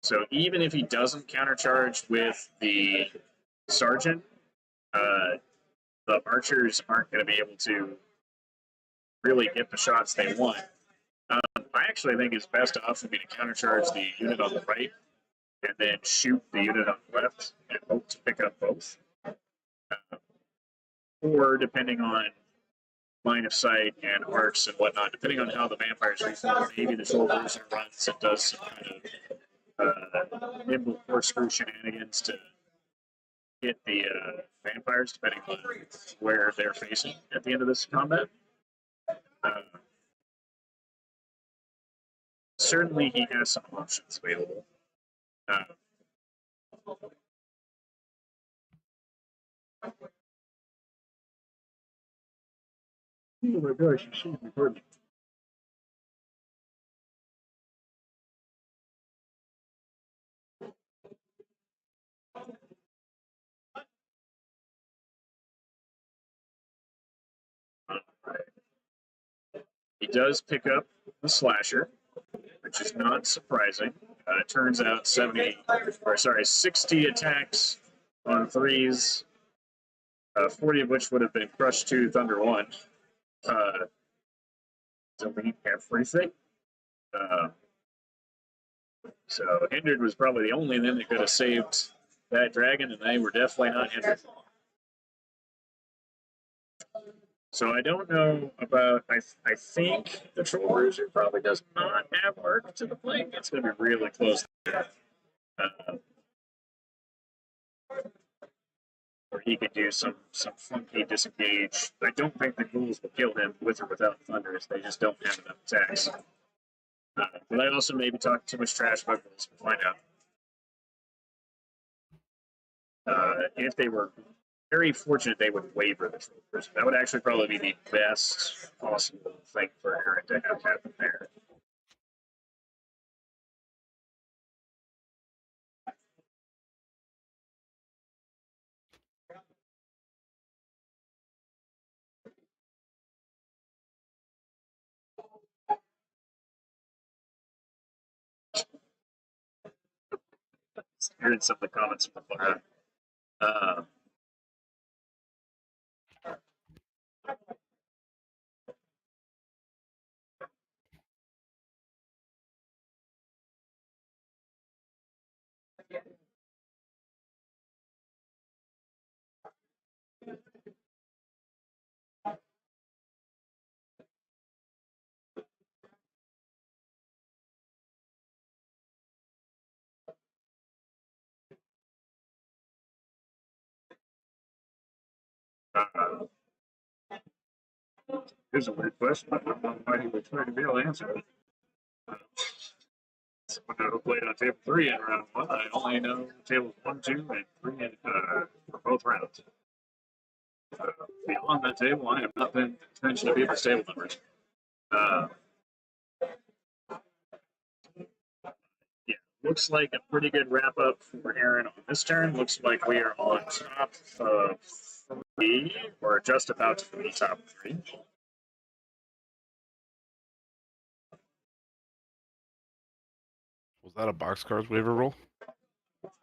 A: So even if he doesn't countercharge with the Sergeant, the archers aren't going to be able to really get the shots they want. I actually think his best option would be to countercharge the unit on the right and then shoot the unit on the left and hope to pick up both. Or depending on line of sight and arcs and whatnot, depending on how the vampires reform, maybe the Soul Bruiser runs and does some kind of nimble corkscrew shenanigans to hit the vampires, depending on where they're facing at the end of this combat. Certainly, he has some options available. Oh my gosh, you shouldn't be hurting. He does pick up the slasher, which is not surprising. It turns out 60 attacks on threes, 40 of which would have been Crush 2, Thunder 1. Delete everything. So Hindered was probably the only thing that could have saved that dragon, and they were definitely not Hindered. So I don't know about. I think the Troll Bruiser probably does not have arc to the flank. It's going to be really close. Or he could do some funky disengage. I don't think the ghouls will kill him with or without thunders. They just don't have enough attacks. But I also maybe talk too much trash about ghouls. We'll find out. If they were very fortunate, they would waver the Troll Bruiser. That would actually probably be the best possible thing for Aaron to have happen there. Hearing some of the comments from the player. Here's a weird question. I don't know why he would try to be able to answer it. Someone who played on table 3 in round 1. I only know tables 1, 2, and 3 for both rounds. Beyond that table, I have not been attention to people's table numbers. looks like a pretty good wrap up for Aaron on this turn. Looks like we are on top of 3, or just about to be top 3.
G: Was that a boxcars waiver roll?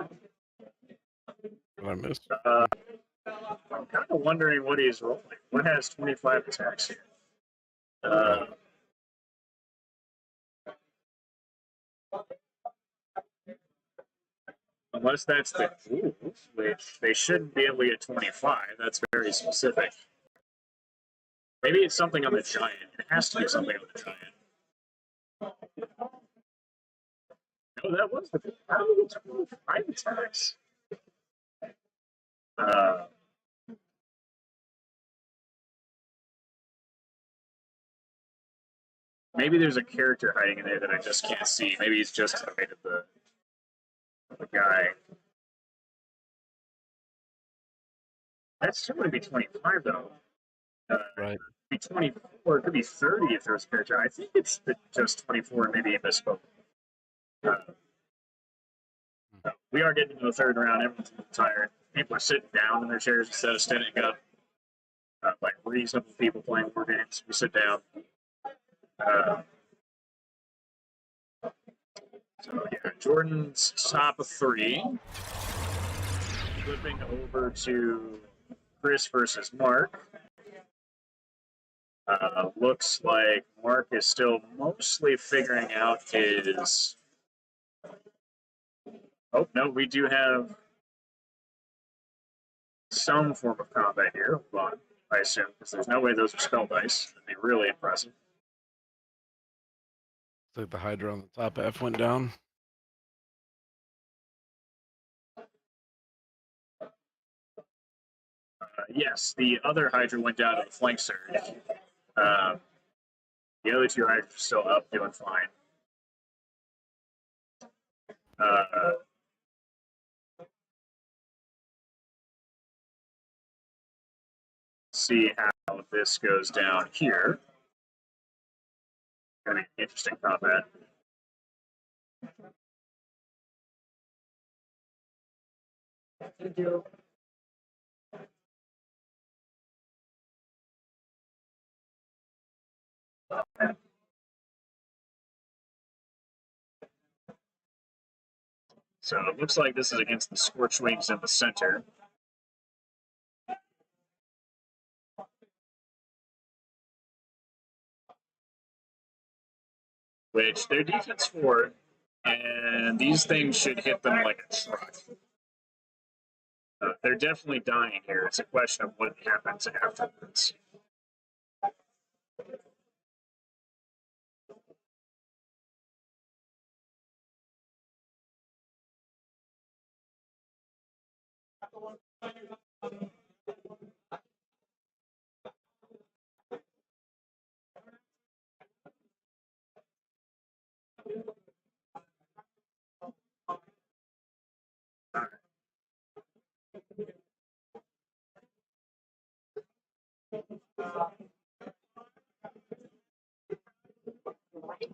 G: Did I miss?
A: I'm kind of wondering what he's rolling. What has 25 attacks here? Unless that's the glue, which they shouldn't be able to get 25. That's very specific. Maybe it's something on the giant. It has to be something on the giant. No, that was the. How did he get 25 attacks? Maybe there's a character hiding in there that I just can't see. Maybe he's just animated the guy. That's still going to be 25, though.
G: Right.
A: It could be 24, it could be 30 if there's a character. I think it's just 24, maybe he misspoke. We are getting into the third round. Everyone's tired. People are sitting down in their chairs instead of standing up. Like reasonable people playing war games, we sit down. So yeah, Jordan's top of 3. Flipping over to Chris versus Mark. Looks like Mark is still mostly figuring out his. Oh no, we do have some form of combat here. Hold on, I assume, because there's no way those are spell dice. That'd be really impressive.
G: It's like the Hydra on the top F went down.
A: Yes, the other Hydra went down to the flank surge. The other 2 Hydras are still up, doing fine. See how this goes down here. Gonna be interesting combat. So it looks like this is against the Scorch Wings in the center. Which they're defense 4, and these things should hit them like a truck. They're definitely dying here. It's a question of what happens afterwards.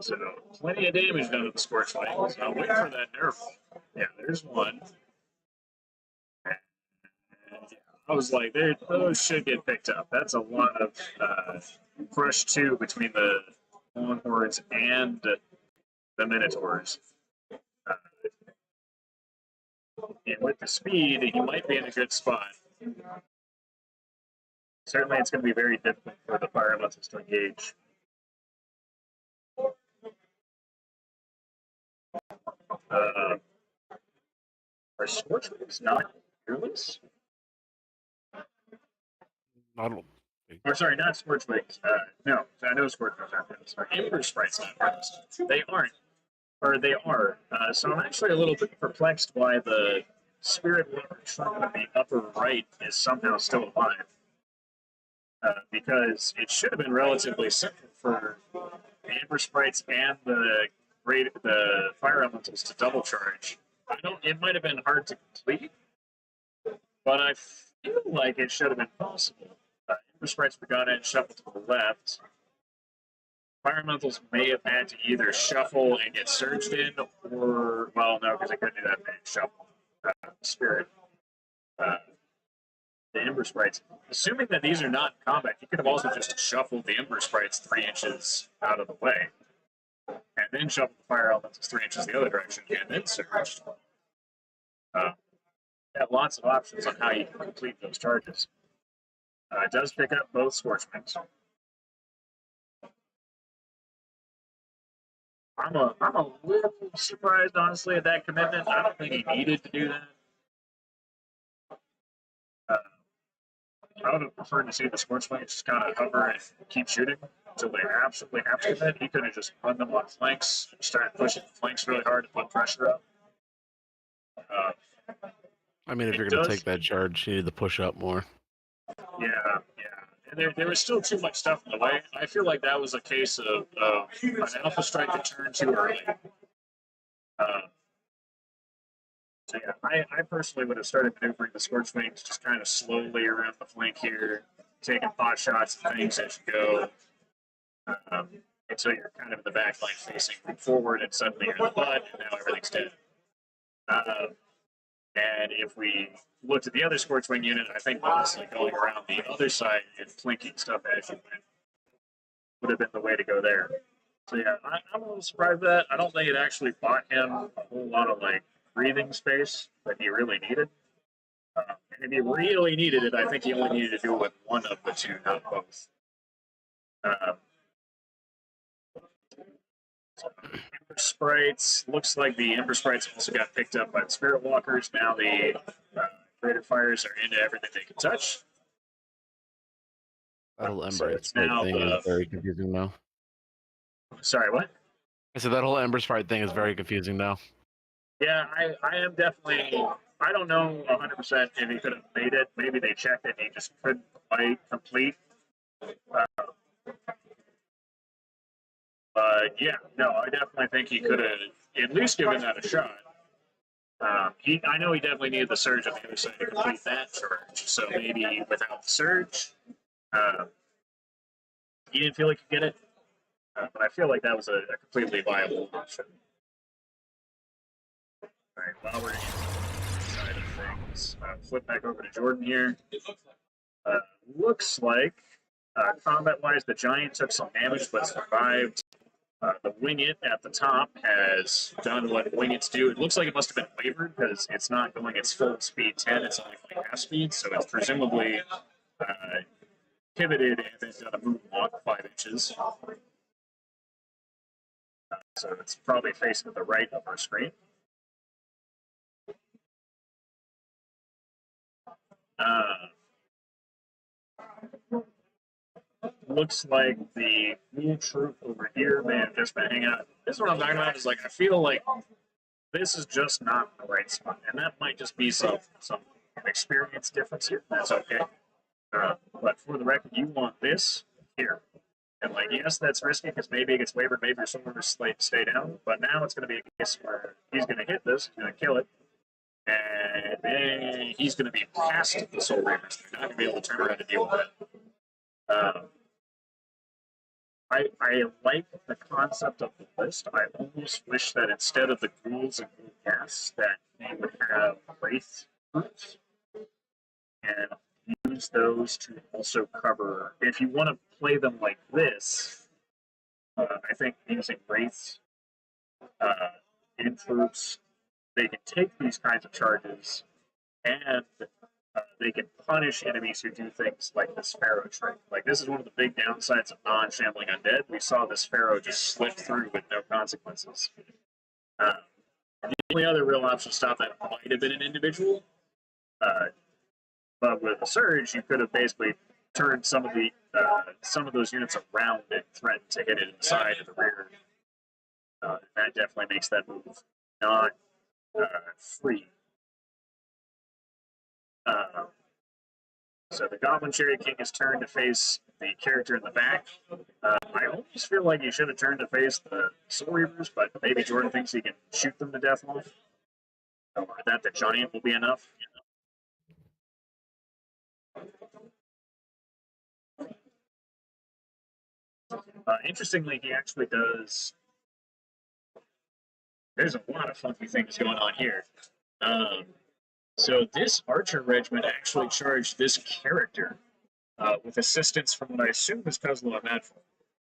A: So plenty of damage done to the Scorch Wings. I'll wait for that nerf. Yeah, there's one. I was like, those should get picked up. That's a lot of crush 2 between the Longhorns and the Minotaurs. And with the speed, he might be in a good spot. Certainly, it's going to be very difficult for the Fire Elementals to engage. Are Scorch Wings not fearless? Or sorry, not Scorch Wings. No, I know Scorch Wings aren't fearless. Ember Sprites not fearless. They aren't. Or they are. So I'm actually a little bit perplexed why the Spirit Walker trunk on the upper right is somehow still alive. Because it should have been relatively simple for the Ember Sprites and the Fire Elementals to double charge. It might have been hard to complete, but I feel like it should have been possible. Ember Sprites were gone and shuffled to the left. Fire elementals may have had to either shuffle and get surged in, or well, no, because they couldn't do that. They shuffle spirit. The Ember Sprites. Assuming that these are not in combat, you could have also just shuffled the Ember Sprites 3 inches out of the way, and then shuffled the Fire Elementals 3 inches the other direction, and then surged. You have lots of options on how you can complete those charges. It does pick up both Scorchwings. I'm a little surprised, honestly, at that commitment. I don't think he needed to do that. I would have preferred to see the Scorchwings just kind of hover and keep shooting until they absolutely have to commit. He could have just run them on flanks, started pushing the flanks really hard to put pressure up.
G: I mean, if you're going to take that charge, you need to push up more.
A: Yeah. And there was still too much stuff in the way. I feel like that was a case of an Alpha Strike that turned too early. So yeah, I personally would have started maneuvering the Scorchwings just kind of slowly around the flank here, taking pot shots and things as you go, until you're kind of in the back line facing forward, and suddenly you're in the butt, and now everything's dead. And if we looked at the other Scorchwing unit, I think honestly going around the other side and flanking stuff as you went would have been the way to go there. So yeah, I'm a little surprised at that. I don't think it actually bought him a whole lot of like breathing space that he really needed. And if he really needed it, I think he only needed to do it with one of the two, not both. Ember Sprites. Looks like the Ember Sprites also got picked up by the Spirit Walkers. Now the Greater Fires are into everything they can touch.
G: That whole
A: So
G: Ember
A: it's
G: Sprite
A: now
G: thing is very confusing now.
A: Sorry, what?
G: I said that whole Ember Sprite thing is very confusing now.
A: Yeah, I am definitely. I don't know 100% if he could have made it. Maybe they checked it and he just couldn't quite complete. But yeah, no, I definitely think he could have at least given that a shot. I know he definitely needed the surge on the other side to complete that charge. So maybe without the surge, he didn't feel like he could get it. But I feel like that was a completely viable option. All right, while we're side of things, flip back over to Jordan here. Looks like combat-wise, the Giant took some damage but survived. The Wingit at the top has done what Wingits do. It looks like it must have been wavered because it's not going its full speed 10, it's only going half speed, so it's presumably pivoted and then done a move walk 5 inches. So it's probably facing to the right of our screen. Looks like the new troop over here may have just been hanging out. This is what I'm talking about. Is like I feel like this is just not the right spot, and that might just be some experience difference here. That's okay. But for the record, you want this here. And like, yes, that's risky because maybe it gets wavered, maybe your Soul Reavers stay down. But now it's going to be a case where he's going to hit this, he's going to kill it, and then he's going to be past the Soul Reavers. They're not going to be able to turn around and deal with it. I like the concept of the list. I almost wish that instead of the ghouls and ghoul gas, that they would have wraith groups and use those to also cover. If you want to play them like this, I think using wraiths in troops, they can take these kinds of charges and they can punish enemies who do things like this Pharaoh trick. Like, this is one of the big downsides of non-shambling undead. We saw this Pharaoh just slip through with no consequences. The only other real option to stop that might have been an individual. But with a surge, you could have basically turned some of those units around and threatened to hit it inside or the rear. That definitely makes that move not free. So the Goblin Chariot King has turned to face the character in the back. I almost feel like he should have turned to face the Soul Reavers, but maybe Jordan thinks he can shoot them to death off. Or that the Giant will be enough. Interestingly, he actually does. There's a lot of funky things going on here. So this archer regiment actually charged this character with assistance from what I assume is Kozlo and Madful.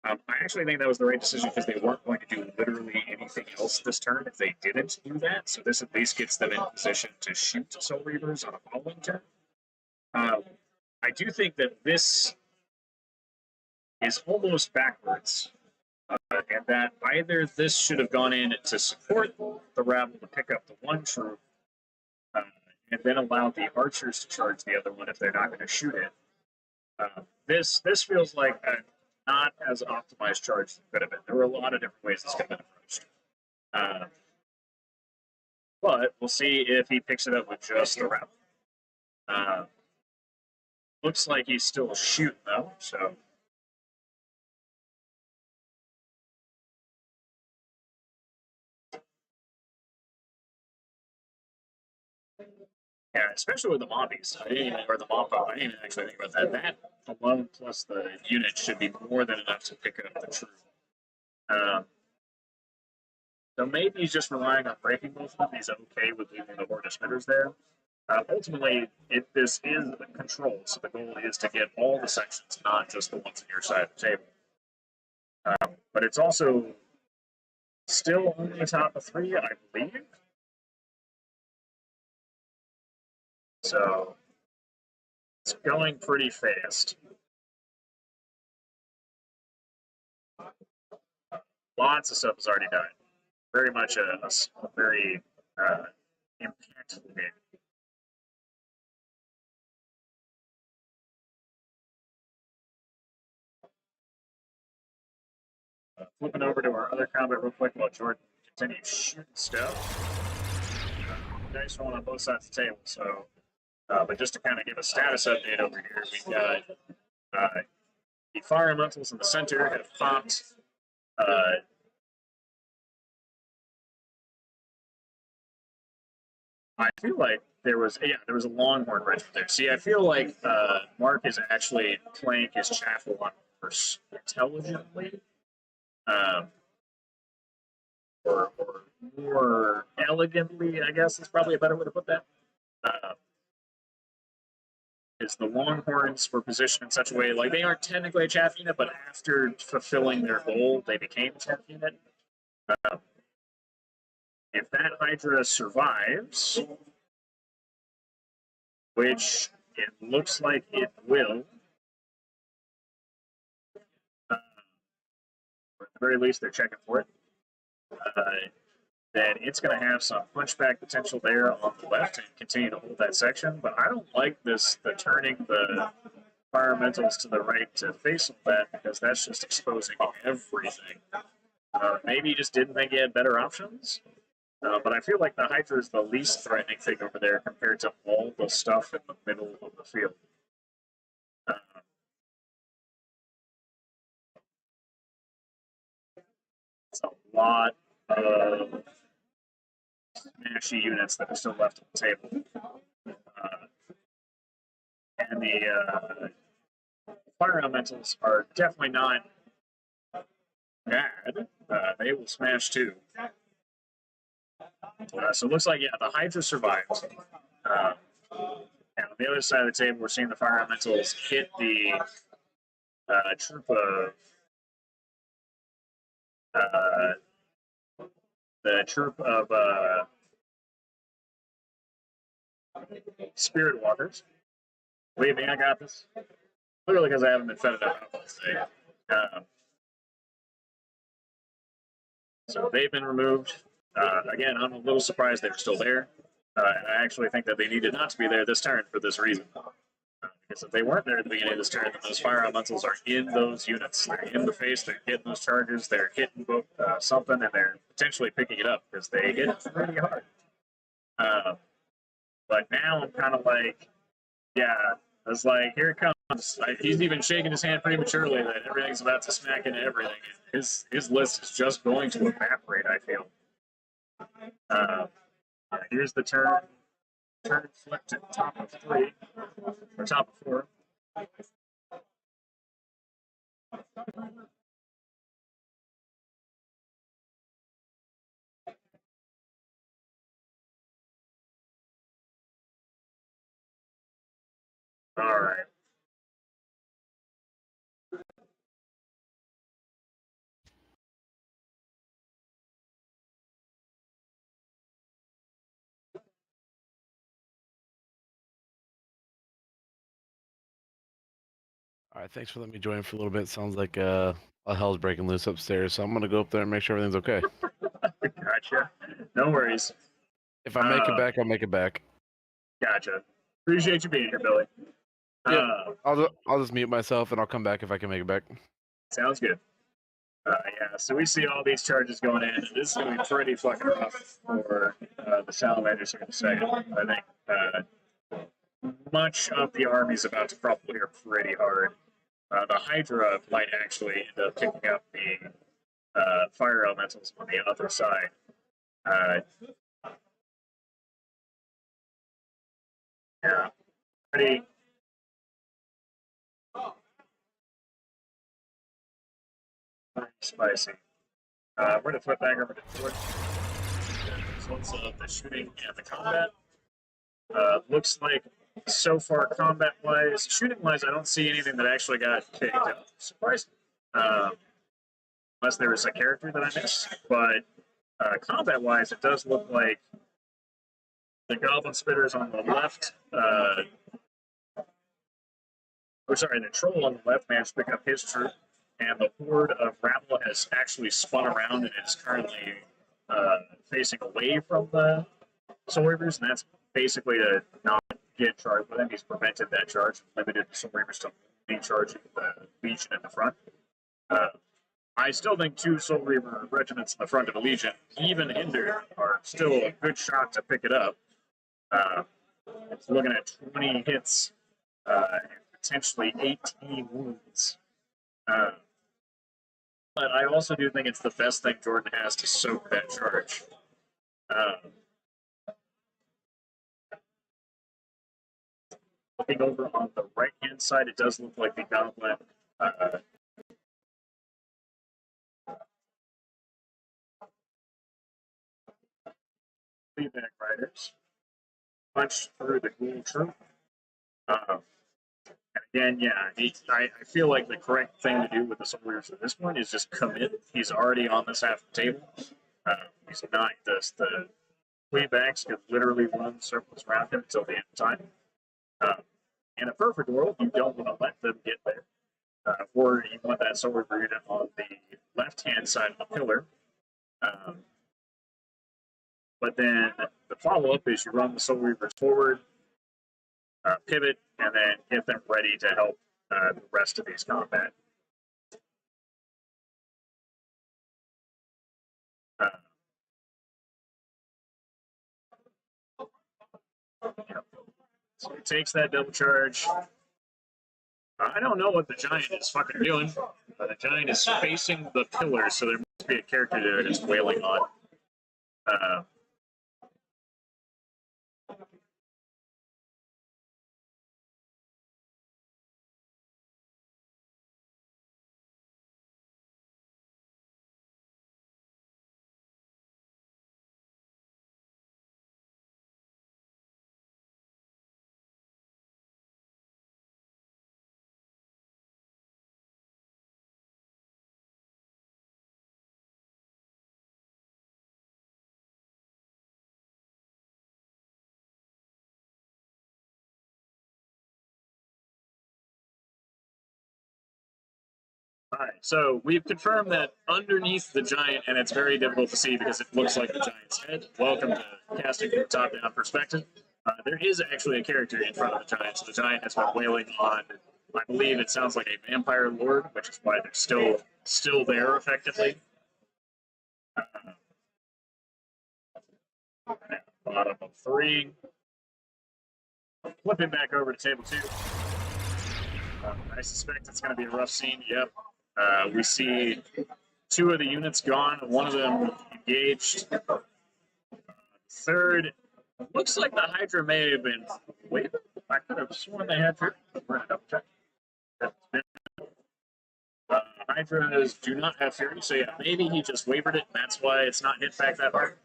A: I actually think that was the right decision because they weren't going to do literally anything else this turn if they didn't do that. So this at least gets them in position to shoot Soul Reavers on a following turn. I do think that this is almost backwards, and that either this should have gone in to support the rabble to pick up the one troop, and then allow the archers to charge the other one if they're not going to shoot it. This feels like a not as optimized charge as it could have been. There were a lot of different ways this could have been approached. But we'll see if he picks it up with just the rabble. Looks like he's still shooting though, so. Yeah, especially with the mobbies, or the moppo. I didn't even actually think about that. That alone plus the unit should be more than enough to pick up the troop. So maybe he's just relying on breaking both of them. He's okay with leaving the Horde of Spitters there. Ultimately, this is control, so the goal is to get all the sections, not just the ones on your side of the table. But it's also still only top of 3, I believe. So it's going pretty fast. Lots of stuff has already done. Very much a very impactful game. Flipping over to our other combat real quick while Jordan continues shooting stuff. Nice one on both sides of the table. So, but just to kind of give a status update over here, we've got the fire elementals in the center have popped. I feel like there was a Longhorn regiment there. See, I feel like Mark is actually playing his chaffle on horse intelligently. Or more elegantly, I guess is probably a better way to put that. Is the Longhorns were positioned in such a way, like they aren't technically a chaff unit, but after fulfilling their goal, they became a chaff unit. If that Hydra survives, which it looks like it will, or at the very least, they're checking for it. Then it's going to have some punchback potential there on the left and continue to hold that section. But I don't like the turning the environmentals to the right to face all that because that's just exposing everything. Maybe he just didn't think he had better options. But I feel like the Hydra is the least threatening thing over there compared to all the stuff in the middle of the field. It's a lot of smashy units that are still left on the table. And the fire elementals are definitely not bad. They will smash too. So it looks like, the Hydra survived. And on the other side of the table, we're seeing the fire elementals hit the troop of Spirit Walkers. Believe me, I got this. Clearly, because I haven't been fed enough today. So they've been removed. Again, I'm a little surprised they were still there. And I actually think that they needed not to be there this turn for this reason. Because if they weren't there at the beginning of this turn, then those fire elementals are in those units. They're in the face, they're hitting those charges, they're hitting something, and they're potentially picking it up because they hit it pretty hard. But now I'm kind of like, it's like, here it comes. He's even shaking his hand prematurely that everything's about to smack into everything. His list is just going to evaporate, I feel. Here's the turn. Turn flipped to top of 3, or top of 4. All right.
G: All right, thanks for letting me join for a little bit. Sounds like all hell's breaking loose upstairs, so I'm gonna go up there and make sure everything's okay.
A: Gotcha. No worries.
G: If I make it back, I'll make it back.
A: Gotcha. Appreciate you being here, Billy.
G: Yep. I'll just mute myself and I'll come back if I can make it back.
A: Sounds good. Yeah, so we see all these charges going in. This is going to be pretty fucking rough for the salamanders here in a second. I think much of the army is about to crumple here pretty hard. The Hydra might actually end up picking up the fire elementals on the other side. Yeah, pretty. Pretty spicy. We're going to flip back over to George. Results of the shooting and the combat. Looks like so far, combat wise, shooting wise, I don't see anything that actually got kicked out. Surprised. Unless there was a character that I missed. But combat wise, it does look like the Goblin Spitters on the left. The Troll on the left managed to pick up his troop. And the horde of rabble has actually spun around and is currently facing away from the Soul Reavers, and that's basically to not get charged with him. He's prevented that charge, limited the Soul Reavers to only charging the Legion in the front. I still think 2 Soul Reaver regiments in the front of a Legion, even hindered, are still a good shot to pick it up. It's looking at 20 hits and potentially 18 wounds. But I also do think it's the best thing Jordan has to soak that charge. Looking over on the right-hand side, it does look like the Goblin Feedback Riders punched through the Ghoul troop. And again, yeah, I feel like the correct thing to do with the Soul Reavers at this point is just commit. He's already on this half of the table. He's not this. The Queebacks could literally run circles around him until the end of time. In a perfect world, you don't want to let them get there. Or you want that Soul Reaver unit on the left-hand side of the pillar. But then the follow-up is you run the Soul Reavers forward, pivot, and then get them ready to help the rest of these combat. So he takes that double charge. I don't know what the Giant is fucking doing. The Giant is facing the pillar, so there must be a character there that's wailing on. All right, so we've confirmed that underneath the Giant, and it's very difficult to see because it looks like the Giant's head. Welcome to casting from a top-down perspective. There is actually a character in front of the Giant, so the Giant has been wailing on, I believe it sounds like a Vampire Lord, which is why they're still there effectively. Bottom of 3. Flipping back over to table 2. I suspect it's going to be a rough scene. Yep. We see 2 of the units gone, one of them engaged. Third, looks like the Hydra may have been wavered. I could have sworn they had fury. We're going to double check. Hydras do not have fury, so yeah, maybe he just wavered it, and that's why it's not hit back that hard.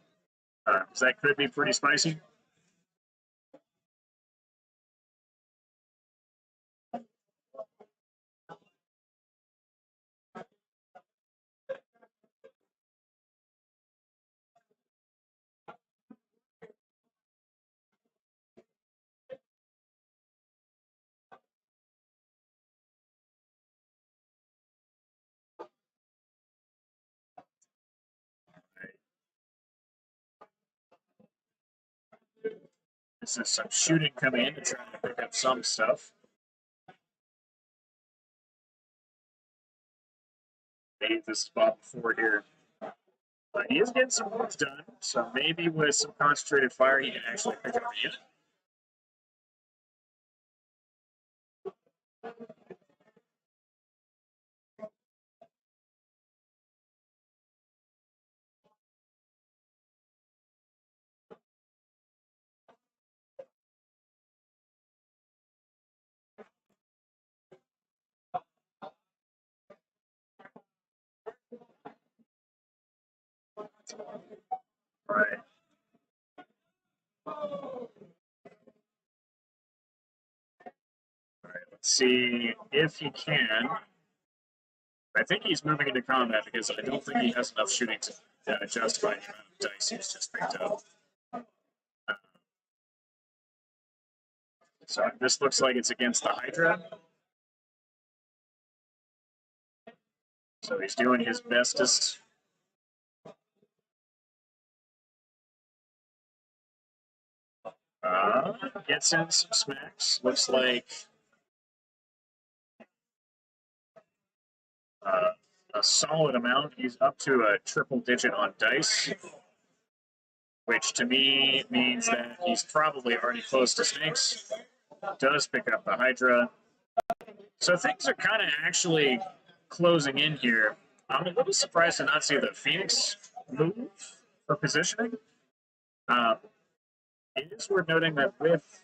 A: So that could be pretty spicy. This is some shooting coming in to try to pick up some stuff. Maybe this is bottom 4 here. But he is getting some work done, so maybe with some concentrated fire, he can actually pick up a unit. Right. All right, let's see if he can. I think he's moving into combat because I don't think he has enough shooting to justify the amount of dice he's just picked up. So this looks like it's against the Hydra. So he's doing his bestest. Gets in some smacks. Looks like a solid amount. He's up to a triple digit on dice, which to me means that he's probably already close to snakes. Does pick up the Hydra. So things are kind of actually closing in here. I'm a little surprised to not see the Phoenix move for positioning. It is worth noting that with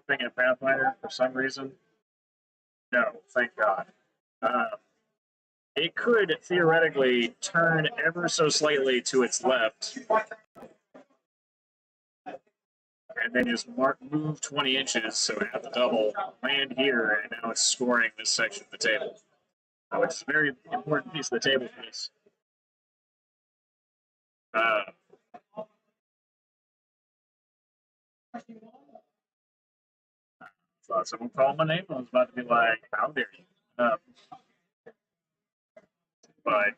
A: thing at Pathfinder for some reason. No, thank God. It could theoretically turn ever so slightly to its left, and then just move 20 inches, so have the double land here, and now it's scoring this section of the table, which is a very important piece of the table piece. Thought someone called my name. I was about to be like, "How dare you?" But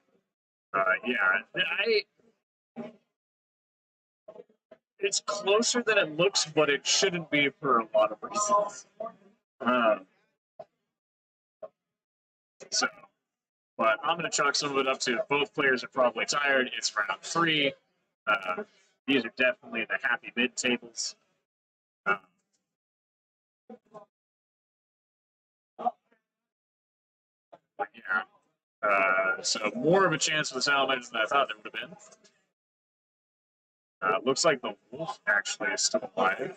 A: yeah, it's closer than it looks, but it shouldn't be for a lot of reasons. So, but I'm going to chalk some of it up to both players are probably tired. It's round 3. These are definitely the happy mid tables. But yeah. So more of a chance for the salvage than I thought there would have been. Looks like the wolf actually is still alive.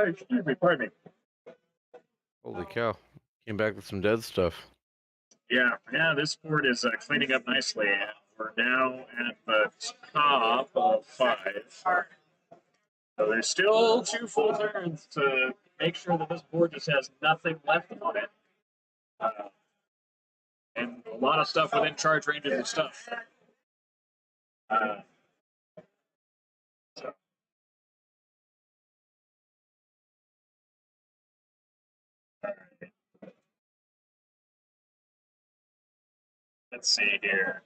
A: Excuse me, pardon me.
G: Holy cow. Came back with some dead stuff.
A: Yeah, this board is cleaning up nicely. We're now at the top of 5. So there's still 2 full turns to make sure that this board just has nothing left on it. And a lot of stuff within charge ranges of stuff. So. Let's see here.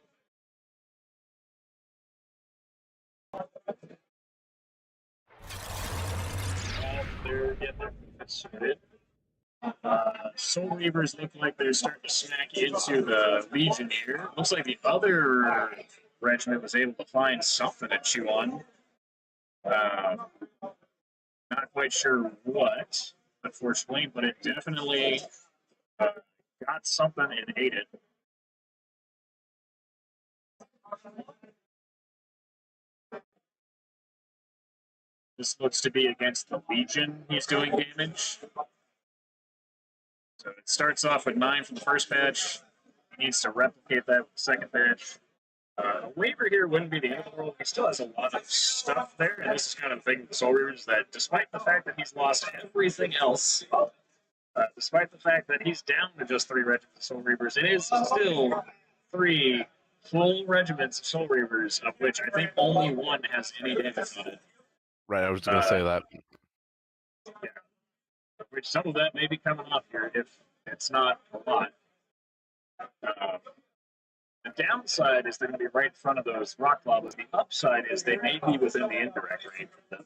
A: They're getting their started. Soul Reavers look like they're starting to smack into the Legion here. Looks like the other regiment was able to find something to chew on. Not quite sure what, unfortunately, but it definitely got something and ate it. This looks to be against the Legion he's doing damage. So it starts off with 9 from the first patch. He needs to replicate that with the second patch. Weaver here wouldn't be the end of the world. He still has a lot of stuff there, and this is kind of the thing with the Soul Reavers, that despite the fact that he's lost everything else, despite the fact that he's down to just 3 regiments of Soul Reavers, it is still 3 full regiments of Soul Reavers, of which I think only 1 has any damage on it.
G: Right, I was going to say that.
A: Yeah. Which some of that may be coming off here if it's not a lot. The downside is they're going to be right in front of those rock lavas. The upside is they may be within the indirect range of them.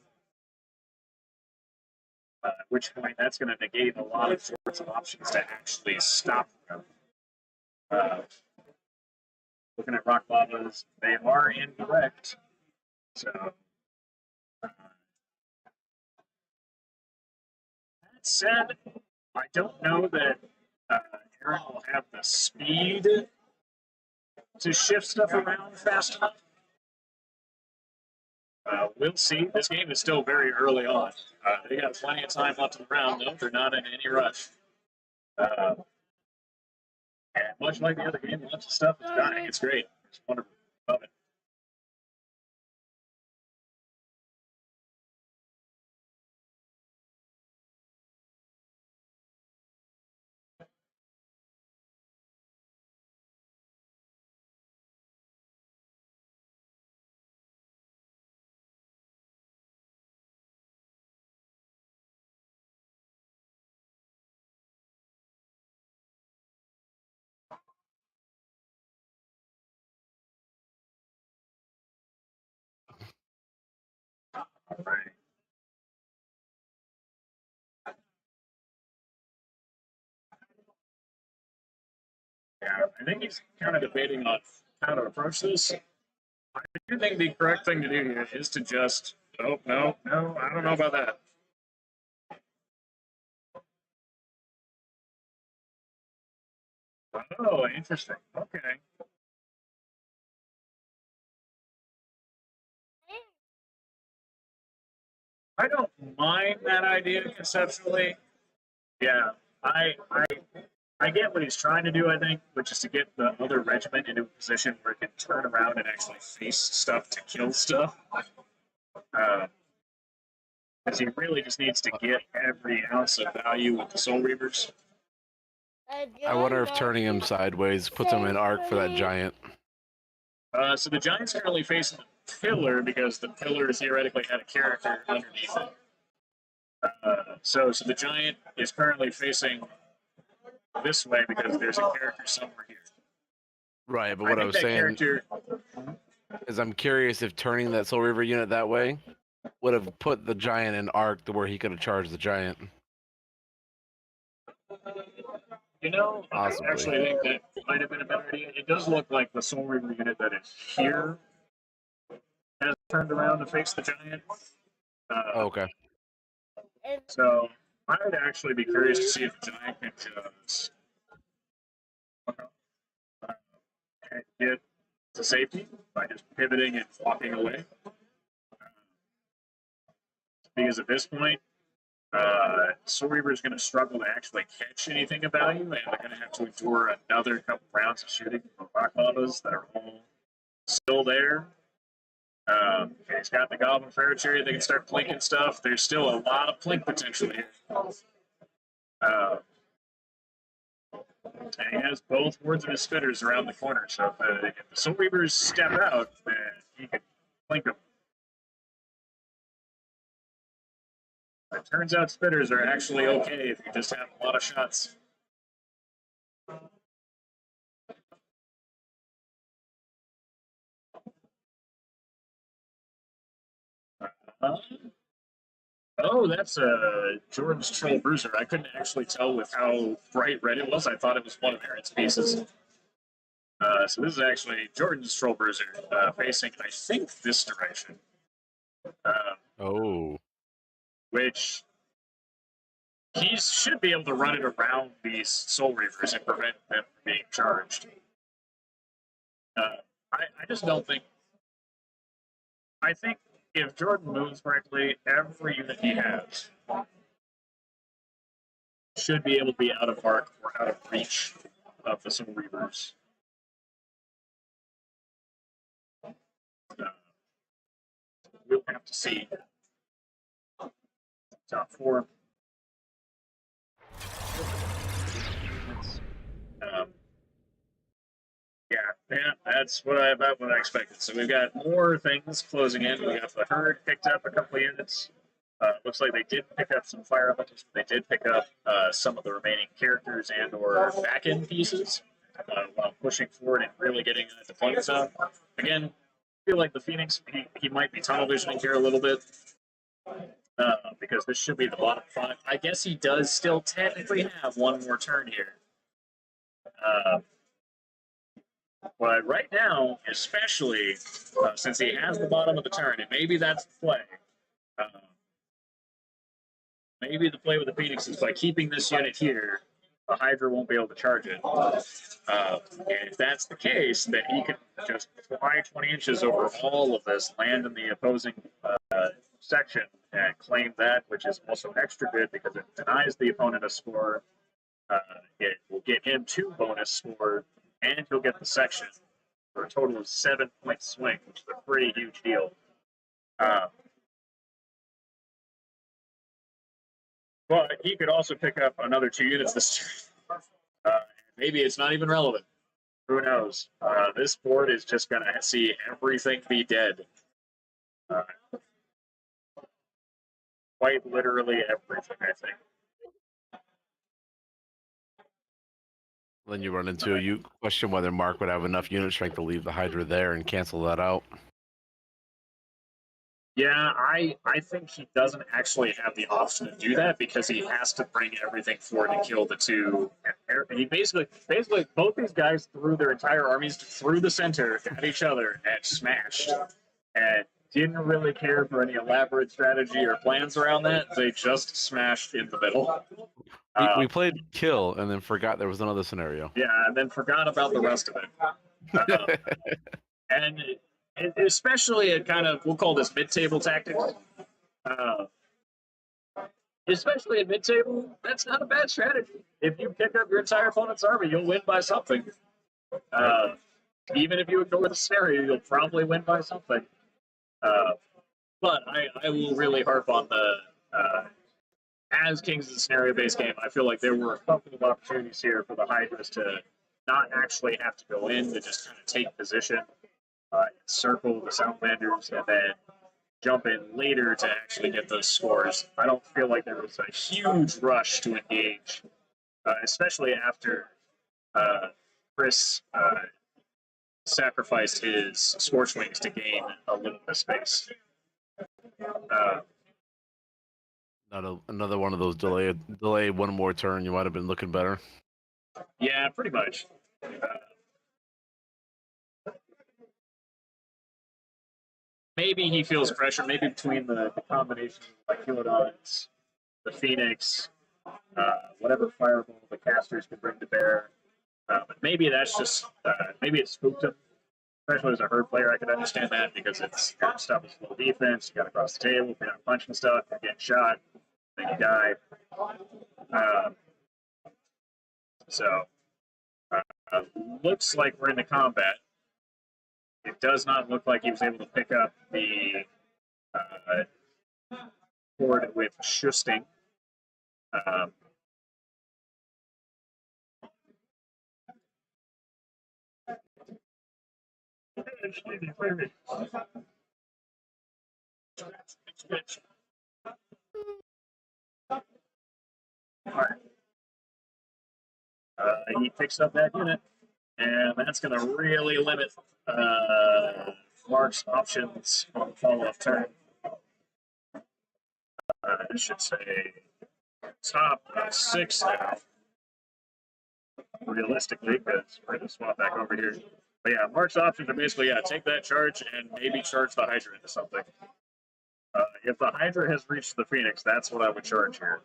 A: At which point that's going to negate a lot of sorts of options to actually stop them. Looking at rock lavas, they are indirect. So that said, I don't know that Aaron will have the speed to shift stuff around fast enough. We'll see. This game is still very early on. They got plenty of time left in the round, though. They're not in any rush. And much like the other game, lots of stuff is dying. It's great. It's wonderful. Love it. All right. Yeah, I think he's kind of debating on how to approach this. I do think the correct thing to do here is to just, oh, no, I don't know about that. Oh, interesting. Okay. I don't mind that idea conceptually. Yeah, I get what he's trying to do, I think, which is to get the other regiment into a position where it can turn around and actually face stuff to kill stuff. Because he really just needs to get every ounce of value with the Soul Reavers.
G: I wonder if turning him sideways puts him in arc for that giant.
A: So the giant's currently facing the pillar because the pillar theoretically had a character underneath it. So the giant is currently facing this way because there's a character somewhere here.
G: Right, but what I was saying is I'm curious if turning that Soul Reaver unit that way would have put the giant in arc to where he could have charged the giant.
A: You know,
G: Possibly.
A: I actually think that might have been a better idea. It does look like the Soul Reaver unit that is here has turned around to face the giant.
G: Okay.
A: So I would actually be curious to see if the giant can just get to safety by just pivoting and walking away. Because at this point, Soul Reaver is going to struggle to actually catch anything of value, and they're going to have to endure another couple rounds of shooting from rock lavas that are all still there. He's got the Goblin Fairy Chariot. They can start plinking stuff. There's still a lot of plink potential here. And he has both Hordes of his Spitters around the corner, so if the Soul Reavers step out, then he can plink them. It turns out Spitters are actually okay if you just have a lot of shots. Oh, that's Jordan's Troll Bruiser. I couldn't actually tell with how bright red it was. I thought it was one of Aaron's pieces. So this is actually Jordan's Troll Bruiser facing, I think, this direction. Which he should be able to run it around these Soul Reavers and prevent them from being charged. I just don't think. I think if Jordan moves correctly, every unit he has should be able to be out of arc or out of reach of the Soul Reavers. We'll have to see. Top four. Yeah, that's about what I expected. So we've got more things closing in. We got the herd picked up a couple of units. Looks like they did pick up some fire elementals. They did pick up some of the remaining characters and or back end pieces while pushing forward and really getting the deployment zone. Again, I feel like the Phoenix, he might be tunnel visioning here a little bit because this should be the bottom 5. I guess he does still technically have one more turn here. But right now, especially since he has the bottom of the turn, and maybe that's the play. Maybe the play with the Phoenix is by keeping this unit here, the Hydra won't be able to charge it. And if that's the case, then he can just fly 20 inches over all of this, land in the opposing section, and claim that, which is also extra good because it denies the opponent a score. It will get him 2 bonus score, and he'll get the section for a total of 7-point swing, which is a pretty huge deal. But he could also pick up another 2 units this turn. Maybe it's not even relevant. Who knows? This board is just going to see everything be dead. Quite literally everything, I think.
G: Then you run into you question whether Mark would have enough unit strength to leave the Hydra there and cancel that out.
A: Yeah, I think he doesn't actually have the option to do that because he has to bring everything forward to kill the 2. He basically both these guys threw their entire armies through the center at each other and smashed, and didn't really care for any elaborate strategy or plans around that. They just smashed in the middle.
G: We played kill and then forgot there was another scenario.
A: Yeah, and then forgot about the rest of it. And especially a kind of, we'll call this mid-table tactic. Especially in mid-table, that's not a bad strategy. If you pick up your entire opponent's army, you'll win by something. Even if you ignore the scenario, you'll probably win by something. But I will really harp on the as Kings of the scenario-based game. I feel like there were a couple of opportunities here for the Hydras to not actually have to go in, to just kind of take position, circle the Southlanders, and then jump in later to actually get those scores. I don't feel like there was a huge rush to engage, especially after Chris sacrificed his Scorch Wings to gain a little bit of space.
G: Another one of those delay one more turn. You might have been looking better.
A: Yeah, pretty much. Maybe he feels pressure. Maybe between the combination of like Kilodons, the Phoenix, whatever fireball the casters can bring to bear. But maybe that's just maybe it spooked him. Especially as a herd player, I could understand that because it's stuff is low defense. You got to cross the table. You're not punching stuff. You're getting shot. Then you die. So looks like we're into combat. It does not look like he was able to pick up the board with Schusting. He picks up that unit, and that's going to really limit Mark's options on the follow-up turn. I should say top 6 now, realistically, because we're going to swap back over here. But yeah, Mark's options are basically, take that charge and maybe charge the Hydra into something. If the Hydra has reached the Phoenix, that's what I would charge here.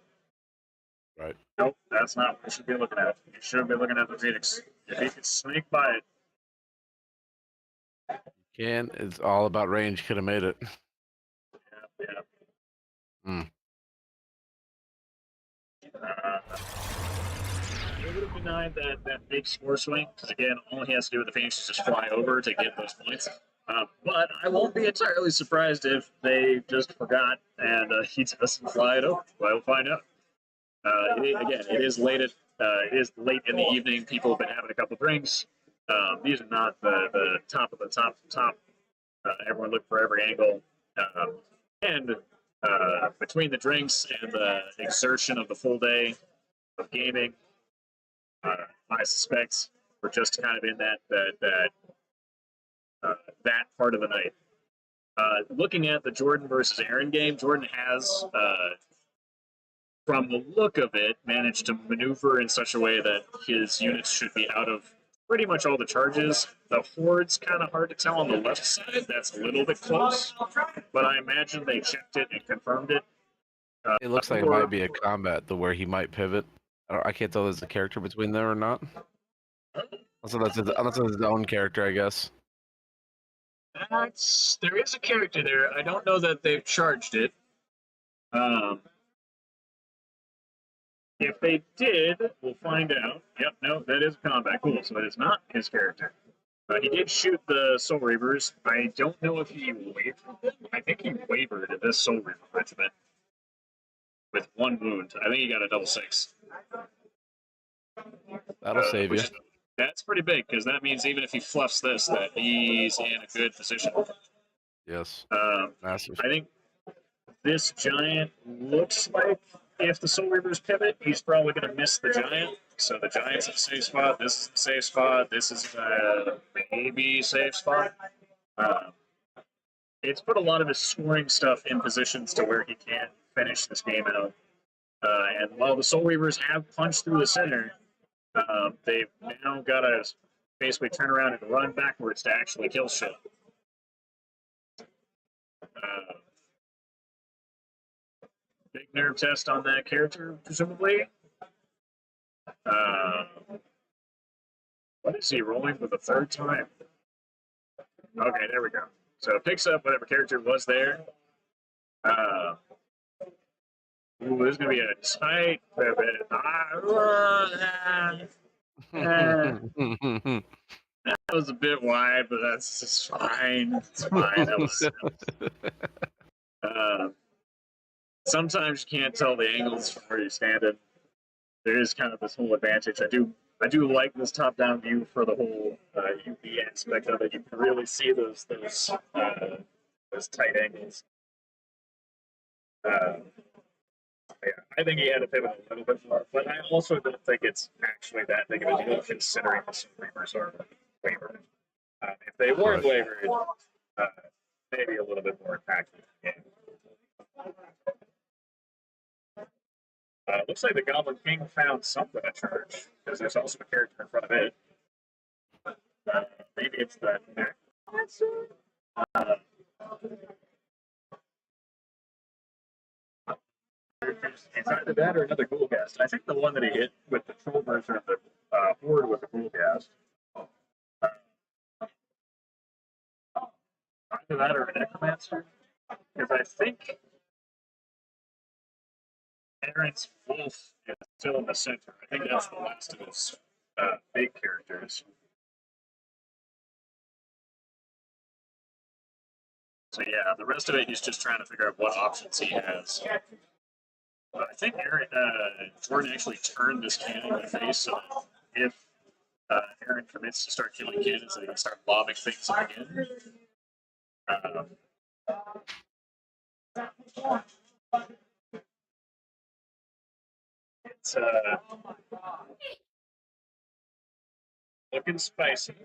G: Right.
A: Nope, that's not what you should be looking at. You should be looking at the Phoenix. If he can sneak by it.
G: It's all about range. Could have made it.
A: Yeah. It would have denied that big score swing, because again, all he has to do with the Phoenix is just fly over to get those points. But I won't be entirely surprised if they just forgot and he doesn't fly it over. We'll find out. It is late in the evening. People have been having a couple drinks. These are not the top of the top. Everyone look for every angle. And between the drinks and the exertion of the full day of gaming, I suspect we're just kind of in that part of the night. Looking at the Jordan versus Aaron game, Jordan has, from the look of it, managed to maneuver in such a way that his units should be out of pretty much all the charges. The Horde's kind of hard to tell on the left side. That's a little bit close, but I imagine they checked it and confirmed it.
G: It looks like it might be a combat to where he might pivot. I can't tell if there's a character between there or not. Unless it's his own character, I guess.
A: There is a character there. I don't know that they've charged it. If they did, we'll find out. Yep, no, that is a combat. Cool, so it is not his character. He did shoot the Soul Reavers. I don't know if he wavered them. I think he wavered at this Soul Reaver regiment with 1 wound. I think he got a double 6.
G: That'll save you.
A: That's pretty big, because that means even if he fluffs this, that he's in a good position.
G: Yes. Massive.
A: I think this giant looks like if the Soul Reavers pivot, he's probably going to miss the giant. So the giant's in a safe spot. This is the safe spot. This is maybe safe spot. It's put a lot of his scoring stuff in positions to where he can't finish this game out. And while the Soul Reavers have punched through the center, they've now got to basically turn around and run backwards to actually kill shit. Big nerve test on that character, presumably. What is he rolling for the 3rd time? Okay, there we go. So it picks up whatever character was there. Ooh, this is going to be a tight pivot. That was a bit wide, but that's just fine. It's fine. That was. Sometimes you can't tell the angles from where you're standing. There is kind of this whole advantage. I do like this top-down view for the whole UV aspect of it. You can really see those tight angles. Yeah, I think he had to pivot a little bit more, but I also don't think it's actually that big of a deal considering the Soul Reavers are wavered. If they weren't wavered, maybe a little bit more impactful game. Looks like the Goblin King found something to charge, because there's also a character in front of it. Maybe it's the Necromancer? It's either that or another Ghoulgast. I think the one that he hit with the Trollverse or the Horde with the Ghoulgast. Either that or a Necromancer. Because I think Aaron's Wolf is still in the center. I think that's the last of his big characters. So yeah, the rest of it, he's just trying to figure out what options he has. I think Jordan actually turned this cannon in the face, so if Aaron commits to start killing cannons, they can start lobbing things again. It's looking spicy.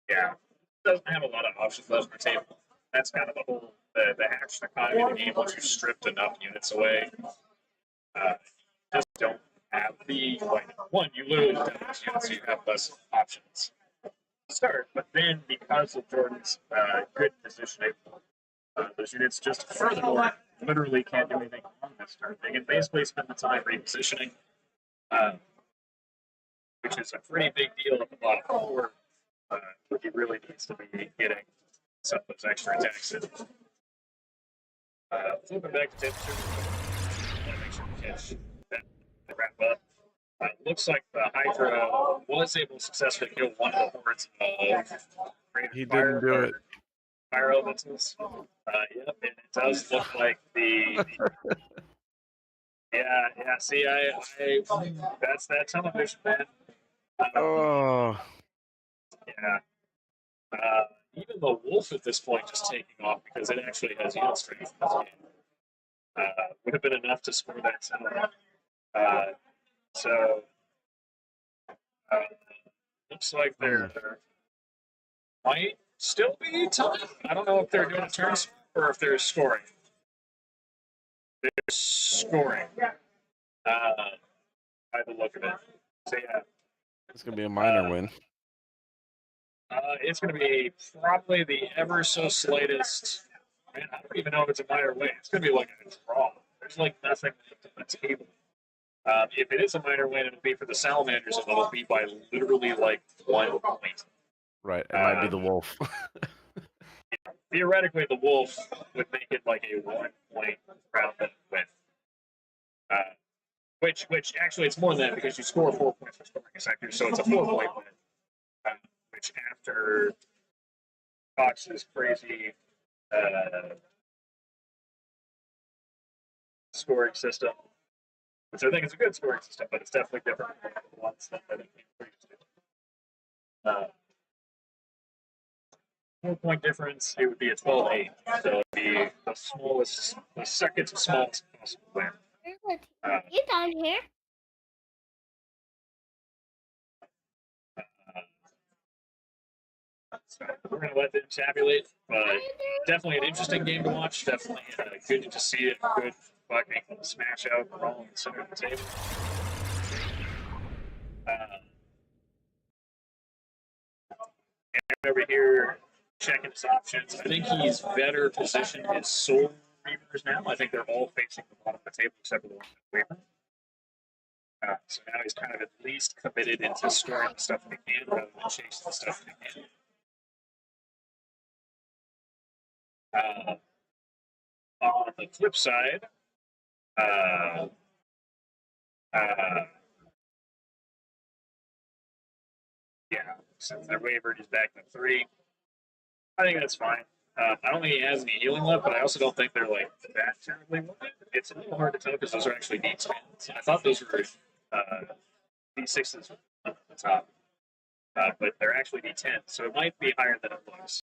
A: Yeah, doesn't have a lot of options left on the table. That's kind of the whole the action economy of the game. Once you stripped enough units away, just don't have the one. You literally don't have those units, so you have less options to start. But then, because of Jordan's good positioning, those units just furthermore literally can't do anything on this turn. They can basically spend the time repositioning, which is a pretty big deal at the bottom four. He really needs to be getting some of those extra attacks in. Flipping back to temperature, make sure we catch that to wrap up. Looks like the Hydra was able to successfully kill one of the hordes of
G: He didn't do it.
A: fire elementals. Yep, and it does look like the. Yeah. See, I that's that television, man.
G: Oh.
A: Yeah. Even the wolf at this point just taking off because it actually has yield strength. Would have been enough to score that center. So looks like there might still be time. I don't know if they're doing a turn or if they're scoring. They're scoring. By the look of it. So yeah.
G: It's gonna be a minor win.
A: It's going to be probably the ever so slightest. Man, I don't even know if it's a minor win. It's going to be like a draw. There's like nothing on the table. If it is a minor win, it'll be for the Salamanders, and it'll be by literally like 1 point.
G: Right, it might be the wolf.
A: Theoretically, the Wolf would make it like a 1 point round win. Which actually it's more than that because you score 4 points for scoring a sector, so it's a 4-point win. Which after Cox's crazy scoring system, which I think is a good scoring system, but it's definitely different from the ones that I think came previously. 4-point difference, it would be a 12-8. So it would be the smallest, the second to smallest possible win.
H: You down here?
A: So we're going to let them tabulate, but definitely an interesting game to watch. Definitely good to see it. Good fucking smash out wrong in the center of the table. And over here, checking his options. I think he's better positioned his Soul Reavers now. I think they're all facing the bottom of the table except for the one that's Weaver. So now he's kind of at least committed into scoring the stuff that he can rather than chasing the stuff that he can. On the flip side, yeah, since they're wavered, he's back to 3. I think that's fine. I don't think he has any healing left, but I also don't think they're like that terribly wounded. It's a little hard to tell because those are actually D10s. I thought those were D6s at the top, but they're actually D10s, so it might be higher than it looks.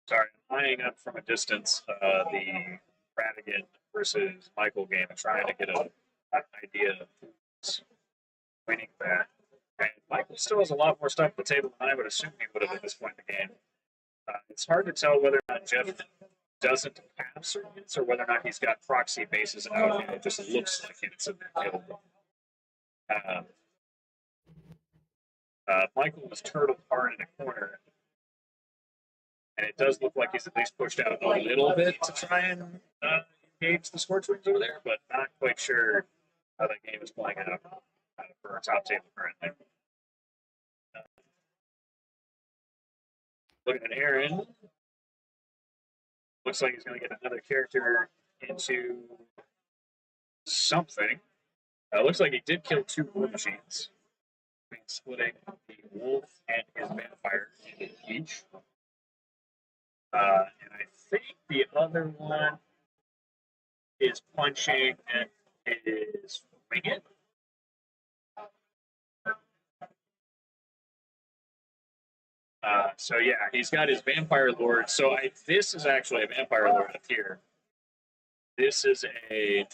A: Sorry, I'm eyeing up from a distance the Radigan versus Michael game and trying to get an idea of who's winning that. And Michael still has a lot more stuff at the table than I would assume he would have at this point in the game. It's hard to tell whether or not Jeff doesn't have certain hits or whether or not he's got proxy bases out and it just looks like it's in that kill. Michael was turtled hard in a corner, and it does look like he's at least pushed out a little bit to try and engage the Scorchwings over there, but not quite sure how that game is playing out for our top table currently. Looking at Aaron, looks like he's going to get another character into something. Looks like he did kill 2 war machines, splitting the wolf and his vampire into each. And I think the other one is punching and is winging. So yeah, he's got his Vampire Lord. So this is actually a Vampire Lord up here. This is a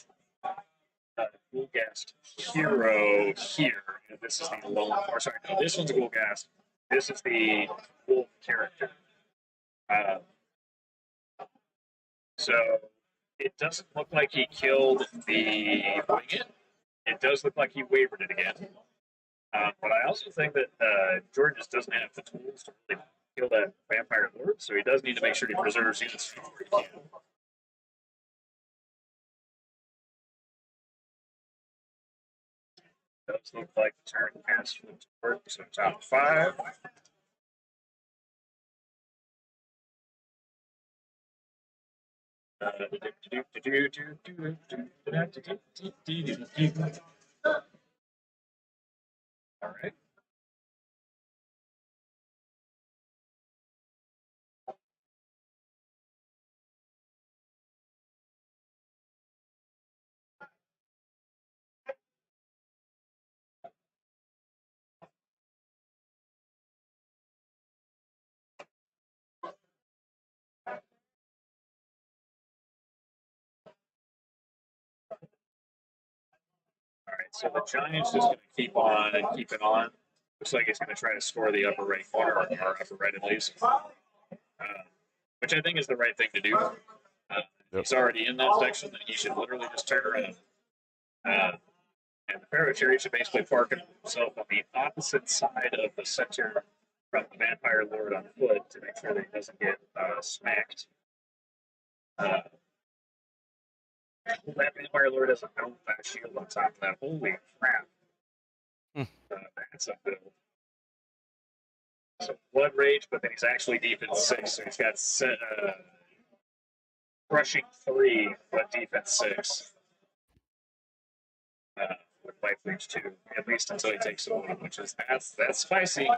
A: Ghoulghast hero here. And this is the lone. Or sorry, no, this one's a Ghoulghast. This is the wolf character. So it doesn't look like he killed the winged. It does look like he wavered it again. But I also think that Jordan just doesn't have the tools to really kill that Vampire Lord, so he does need to make sure he preserves units where he can. It does look like the turn has flipped to work, so top 5. All right. All right, so the Giants just going to keep on and keep it on. Looks like he's going to try to score the upper right corner, or upper right at least, which I think is the right thing to do. He's already in that section, then he should literally just turn around. And the Paracherry should basically park himself on the opposite side of the center from the Vampire Lord on foot to make sure that he doesn't get smacked. That Vampire Lord has a bounce back shield on top of that. Holy crap. That's a build. So Blood Rage, but then he's actually defense 6, so he's got crushing 3, but defense 6. With Life Leech 2, at least until he takes a one, which is that's spicy.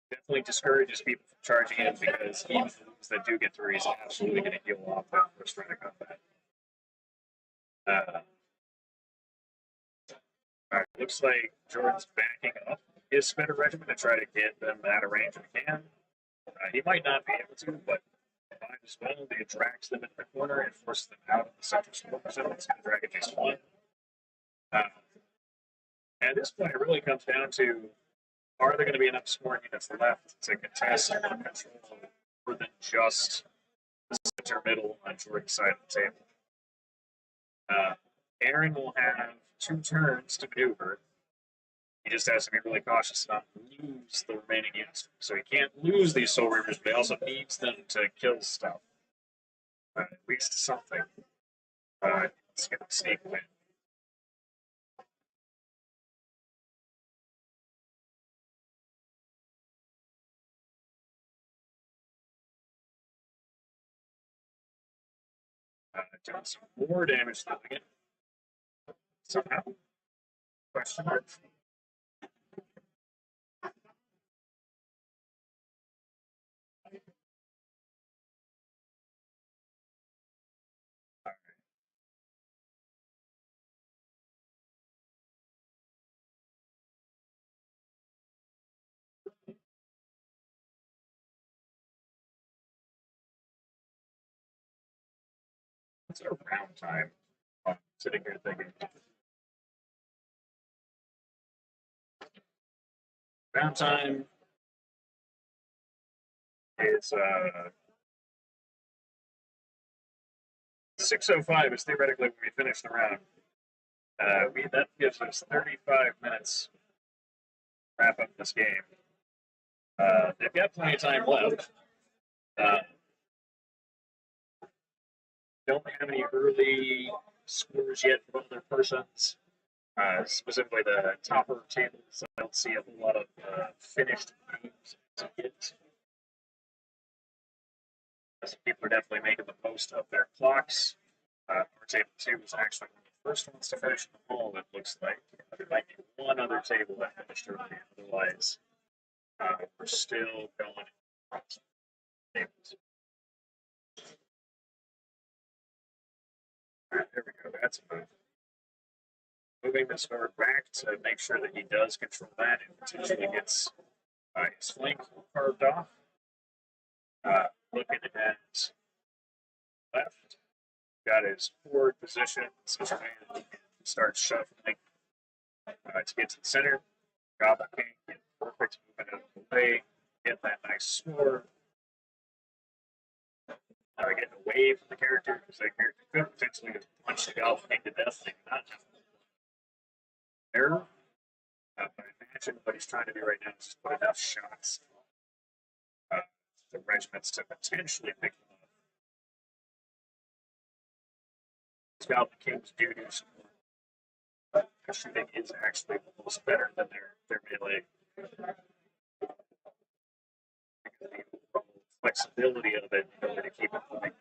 A: Definitely discourages people from charging in because even the ones that do get through, he's absolutely going to heal off that first round of combat. All right, looks like Jordan's backing up his Spitter Regiment to try to get them out of range if he can. He might not be able to, but combined as well, they attracts them into the corner and forces them out of the central smoke zone. It's going to drag it just one. At this point, it really comes down to, are there going to be enough scoring units left to contest and control more than just the center middle on Jordan's side of the table? Aaron will have 2 turns to maneuver. He just has to be really cautious not to lose the remaining units. So he can't lose these Soul Reavers, but he also needs them to kill stuff. At least something. It's going to sneak win. Doing some more damage to the unit. Somehow. Question mark. What's our round time? I'm sitting here thinking. Round time is 6:05 is theoretically when we finish the round. That gives us 35 minutes to wrap up this game. They've got plenty of time left. Don't have any early scores yet from other persons. Specifically the topper tables. I don't see a whole lot of finished games to get. Some people are definitely making the most of their clocks. Our table 2 was actually one of the first ones to finish the hall, it looks like. There might be one other table that finished early. Otherwise, we're still going tables. All right, there we go. That's a move. Moving the sword back to make sure that he does control that and potentially gets his flank carved off. Looking at left, got his forward position, starts shuffling to get to the center. Goblin King, get perfect movement out of the way, get that nice sword. Now we get away from the character because that character could potentially just punch the Goblin King to death and not have error. I imagine what he's trying to do right now is just put enough shots the regiments to potentially pick them up. Goblin Kings do some more. Their shooting is actually almost better than their melee. The overall flexibility of it, the ability to keep it moving.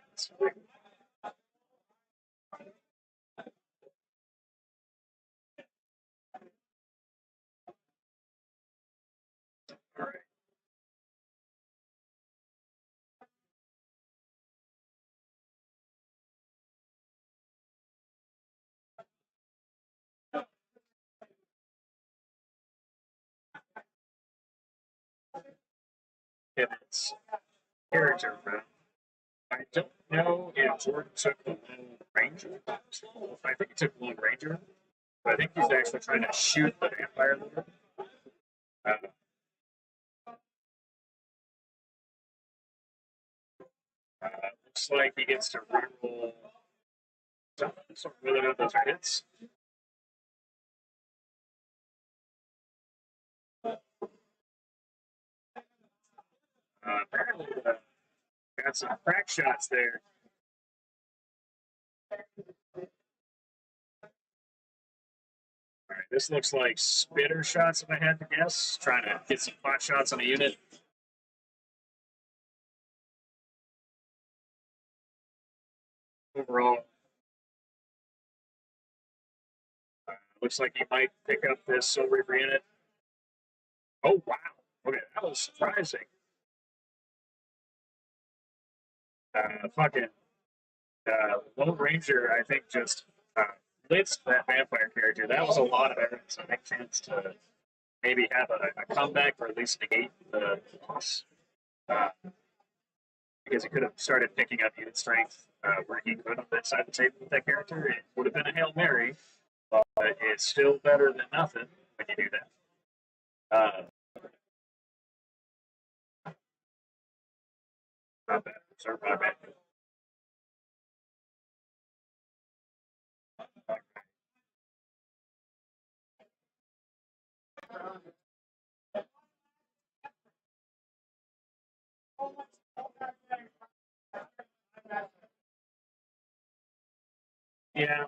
A: All right. Pivots. Character round. I don't know if Jordan took the Lone Ranger. I think he took the Lone Ranger, but I think he's actually trying to shoot the vampire lord. Looks like he gets to reroll something, so whether or not those are hits. Apparently, got some crack shots there. All right, this looks like spitter shots, if I had to guess. Trying to get some pot shots on a unit. Overall, looks like he might pick up this Soul Reaper unit. Oh, wow. Okay, that was surprising. Fucking Lone Ranger, I think, just blitzed that vampire character. That was a lot of evidence. I think chance to maybe have a comeback or at least negate the loss. Because he could have started picking up unit strength where he could on that side of the table with that character. It would have been a Hail Mary, but it's still better than nothing when you do that. Not bad. Sorry, my bad. Yeah.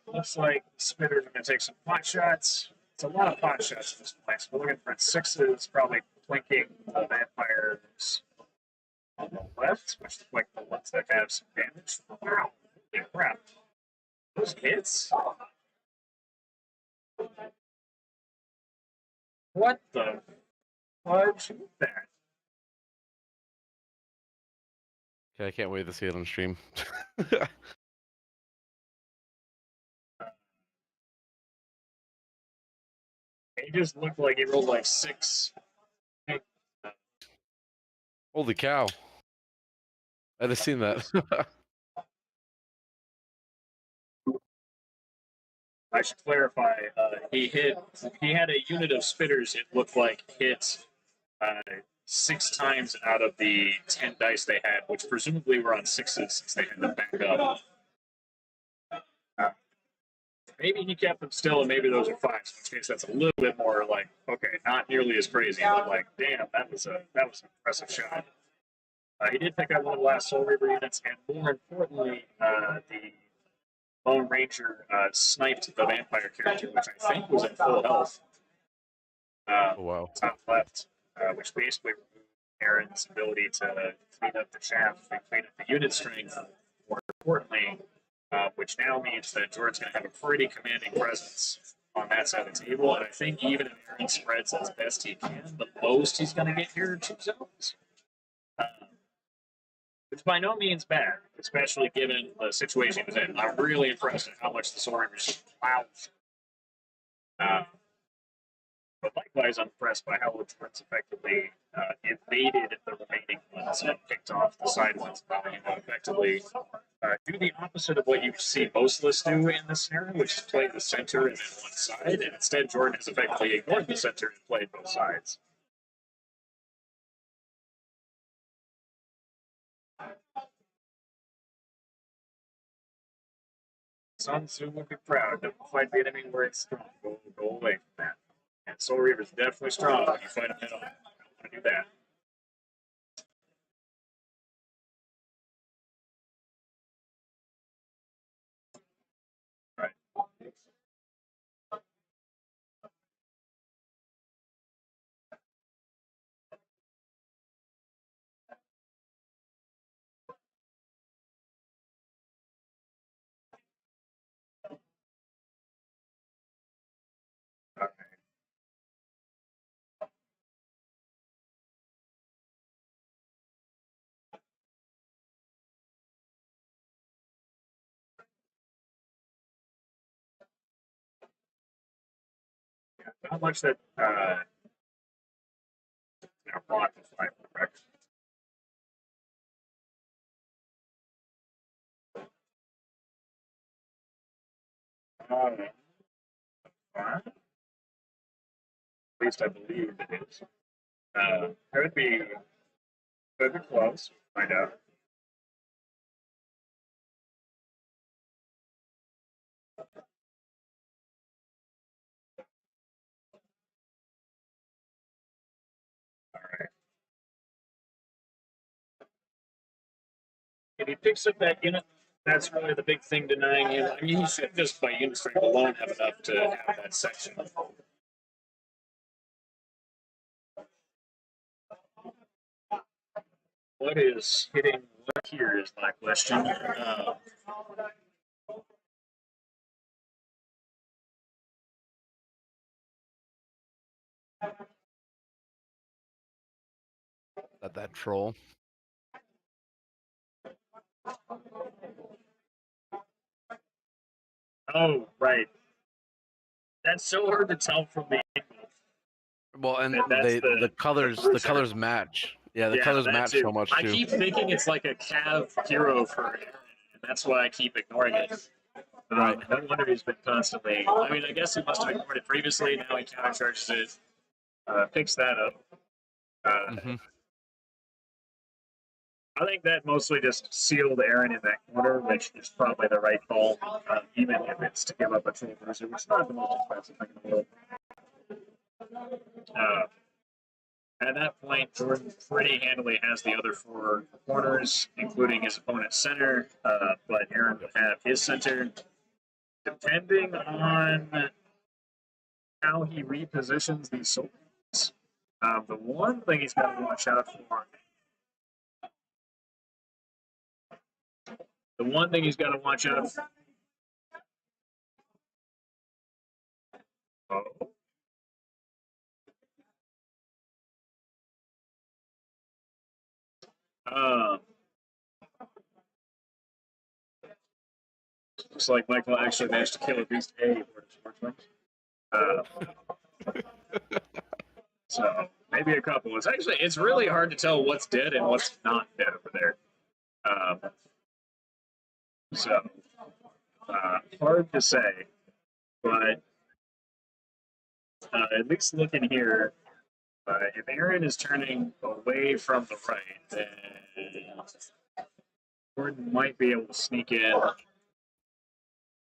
A: Looks like Spitter's going to take some pot shots. It's a lot of pot shots in this place. We're looking for sixes, probably plinking the vampires on the left, which look like the ones that have some damage. Wow. Holy crap. Those hits? What the fudge is that?
G: Okay, I can't wait to see it on stream.
A: He just looked like he rolled like 6.
G: Holy cow. I just seen that.
A: I should clarify. He had a unit of spitters. It looked like hit 6 times out of the 10 dice they had, which presumably were on 6s since they had to back up. Maybe he kept them still, and maybe those are 5s. In which case, that's a little bit more like, okay, not nearly as crazy, but like, damn, that was an impressive shot. He did pick up one of the last Soul Reaper units, and more importantly, the Lone Ranger sniped the vampire character, which I think was in full health.
G: Oh, wow.
A: Top left, which basically removed Aaron's ability to clean up the chaff and clean up the unit strength. More importantly, which now means that Jordan's going to have a pretty commanding presence on that side of the table. And I think even if Aaron spreads as best he can, the most he's going to get here are 2 zones. Which by no means bad, especially given the situation he was in. I'm really impressed at how much the Soul Reapers plowed. But likewise, I'm impressed by how Jordan's effectively invaded the remaining ones and picked off the side ones, allowing him to effectively do the opposite of what you see most lists do in this scenario, which is play the center and then one side. And instead, Jordan has effectively ignored the center and played both sides. Sun Tzu would be proud. Don't fight the enemy where it's strong. Go away from that. And Soul Reaper's definitely strong when you fight him head on. You don't want to do that. Right. Not much that brought the fight correct. At least I believe it is. Could be close. Find out. All right. If he picks up that unit, that's really the big thing denying him. I mean, he should just by unit strength alone have enough to have that section. What is hitting what here is my question.
G: That troll.
A: Oh, right. That's so hard to tell from the angle.
G: Well, and
A: That's
G: the colors match. Yeah, the colors
A: that
G: match
A: too.
G: so much
A: I
G: too.
A: keep thinking it's like a Cav hero for Aaron, and that's why I keep ignoring it.
G: Right.
A: No wonder he's been constantly. I mean, I guess he must have ignored it previously. Now he countercharges it, picks that up. I think that mostly just sealed Aaron in that corner, which is probably the right call, even if it's to give up a troll bruiser, which is not the most expensive thing in the world. At that point, Jordan pretty handily has the other four corners, including his opponent's center, but Aaron would have his center. Depending on how he repositions these soldiers, the one thing he's got to watch out for. The one thing he's got to watch out for. Oh. Looks like Michael actually managed to kill at least a sportsman. So maybe a couple. It's really hard to tell what's dead and what's not dead over there. Hard to say, but at least looking here, if Aaron is turning away from the right, then Gordon might be able to sneak in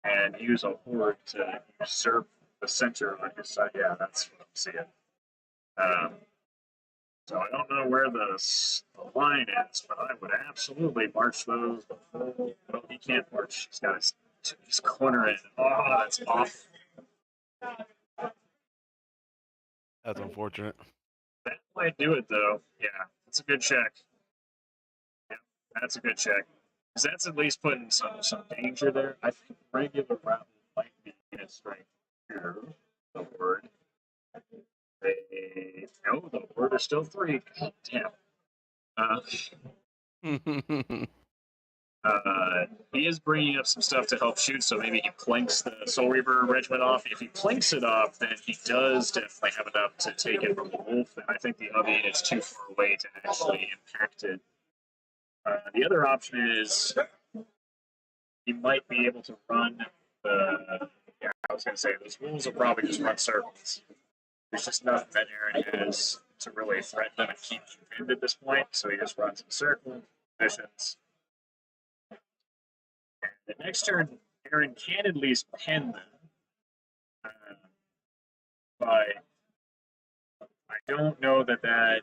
A: and use a horde to usurp the center on his side. Yeah, that's what I'm seeing. So I don't know where the line is, but I would absolutely march those. Well, he can't march. He's got his corner in. Oh, that's off.
G: That's unfortunate.
A: That might do it, though. Yeah, that's a good check. Yeah, that's a good check. Because that's at least putting some danger there. I think regular route might be in strength here. The word. No, the word is still 3. God damn. He is bringing up some stuff to help shoot, so maybe he planks the Soul Reaver regiment off. If he planks it off, then he does definitely have enough to take it from the Wolf, and I think the Ovian is too far away to actually impact it. The other option is he might be able to run the... Yeah, I was going to say, those Wolves will probably just run circles. There's just nothing that Aaron has to really threaten them and keep them pinned at this point, so he just runs in a circle, positions. The next turn, Aaron can at least pin them, but I don't know that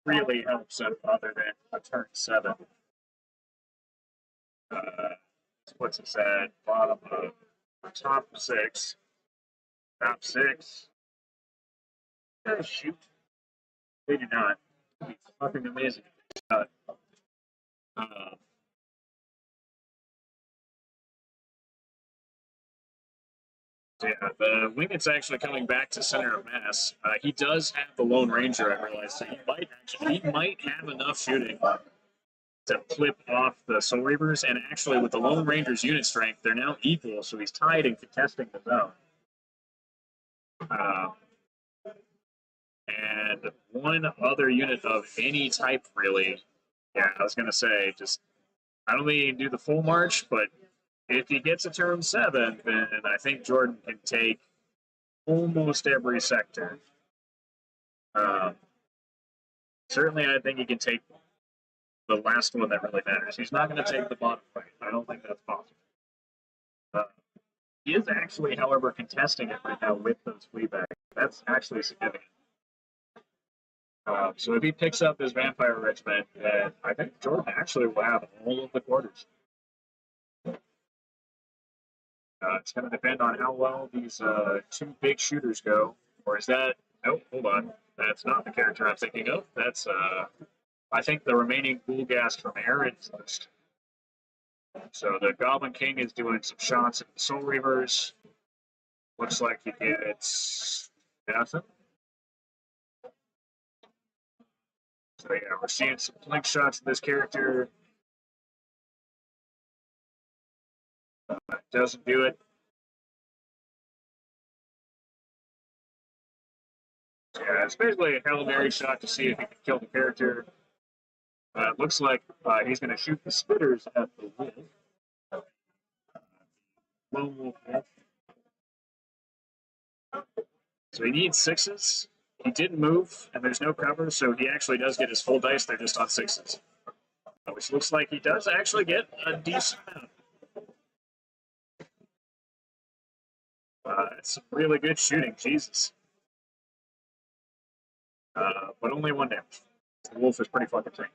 A: really helps him other than a turn 7. This puts us at bottom of the top 6. Top 6. Oh, shoot. They do not. It's fucking amazing. Yeah, the Winglet's actually coming back to center of mass. He does have the Lone Ranger, I realize, so he might have enough shooting to flip off the Soul Reavers, and actually with the Lone Ranger's unit strength, they're now equal, so he's tied in contesting the zone. And one other unit of any type, really. Yeah, I was going to say, just, I don't think he can do the full march, but if he gets a turn 7, then I think Jordan can take almost every sector. Certainly, I think he can take the last one that really matters. He's not going to take the bottom right. I don't think that's possible. He is actually, however, contesting it right now with those Fleabags. That's actually significant. So if he picks up his Vampire Regiment, then I think Jordan actually will have all of the quarters. It's going to depend on how well these two big shooters go. Or is that... Oh, hold on. That's not the character I'm thinking of. That's, I think, the remaining Ghoulghast from Aaron's list. So the Goblin King is doing some shots at the Soul Reavers. Looks like he gets nothing. So yeah, we're seeing some blink shots of this character. Doesn't do it. Yeah, it's basically a Hail Mary shot to see if he can kill the character. It looks like he's going to shoot the spitters at the wolf. Lone wolf. So he needs 6s. He didn't move, and there's no cover, so he actually does get his full dice. They're just on 6s. Which looks like he does actually get a decent amount. It's some really good shooting, Jesus. But only 1 damage. The wolf is pretty fucking tanky.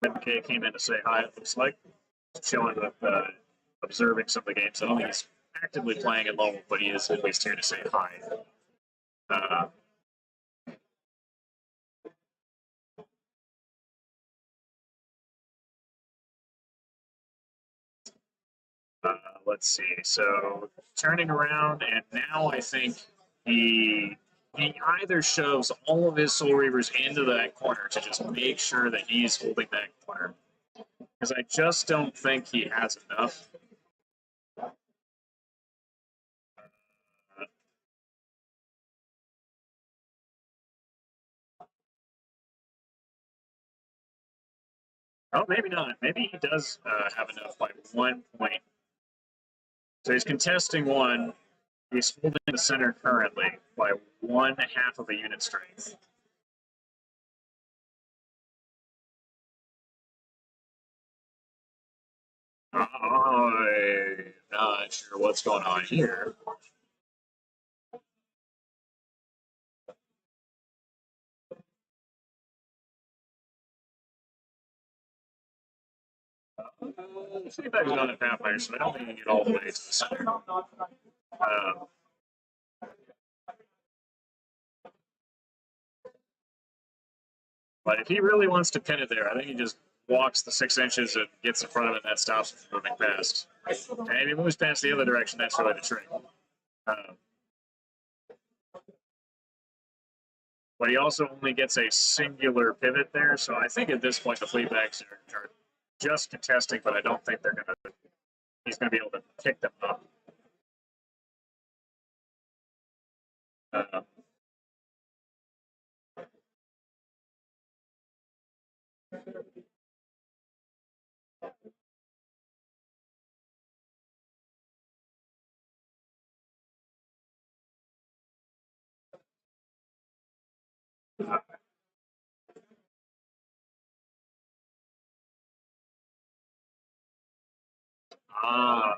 A: MK came in to say hi, it looks like. Chilling with observing some of the games. I don't think he's actively playing at level, but he is at least here to say hi. Let's see. So turning around, and now I think he either shoves all of his Soul Reavers into that corner to just make sure that he's holding that corner. Because I just don't think he has enough. Oh, maybe not. Maybe he does have enough by 1 point. So he's contesting 1. He's holding the center currently by 1/2 of a unit strength. I'm not sure what's going on here. Fleabag's not a vampire, so I don't think he can get all the way to the center. But if he really wants to pin it there, I think he just walks the 6 inches and gets in front of it, and that stops him from moving past. And if he moves past the other direction, that's really the trick. But he also only gets a singular pivot there, so I think at this point the Fleabags are just contesting, but I don't think he's going to be able to kick them up.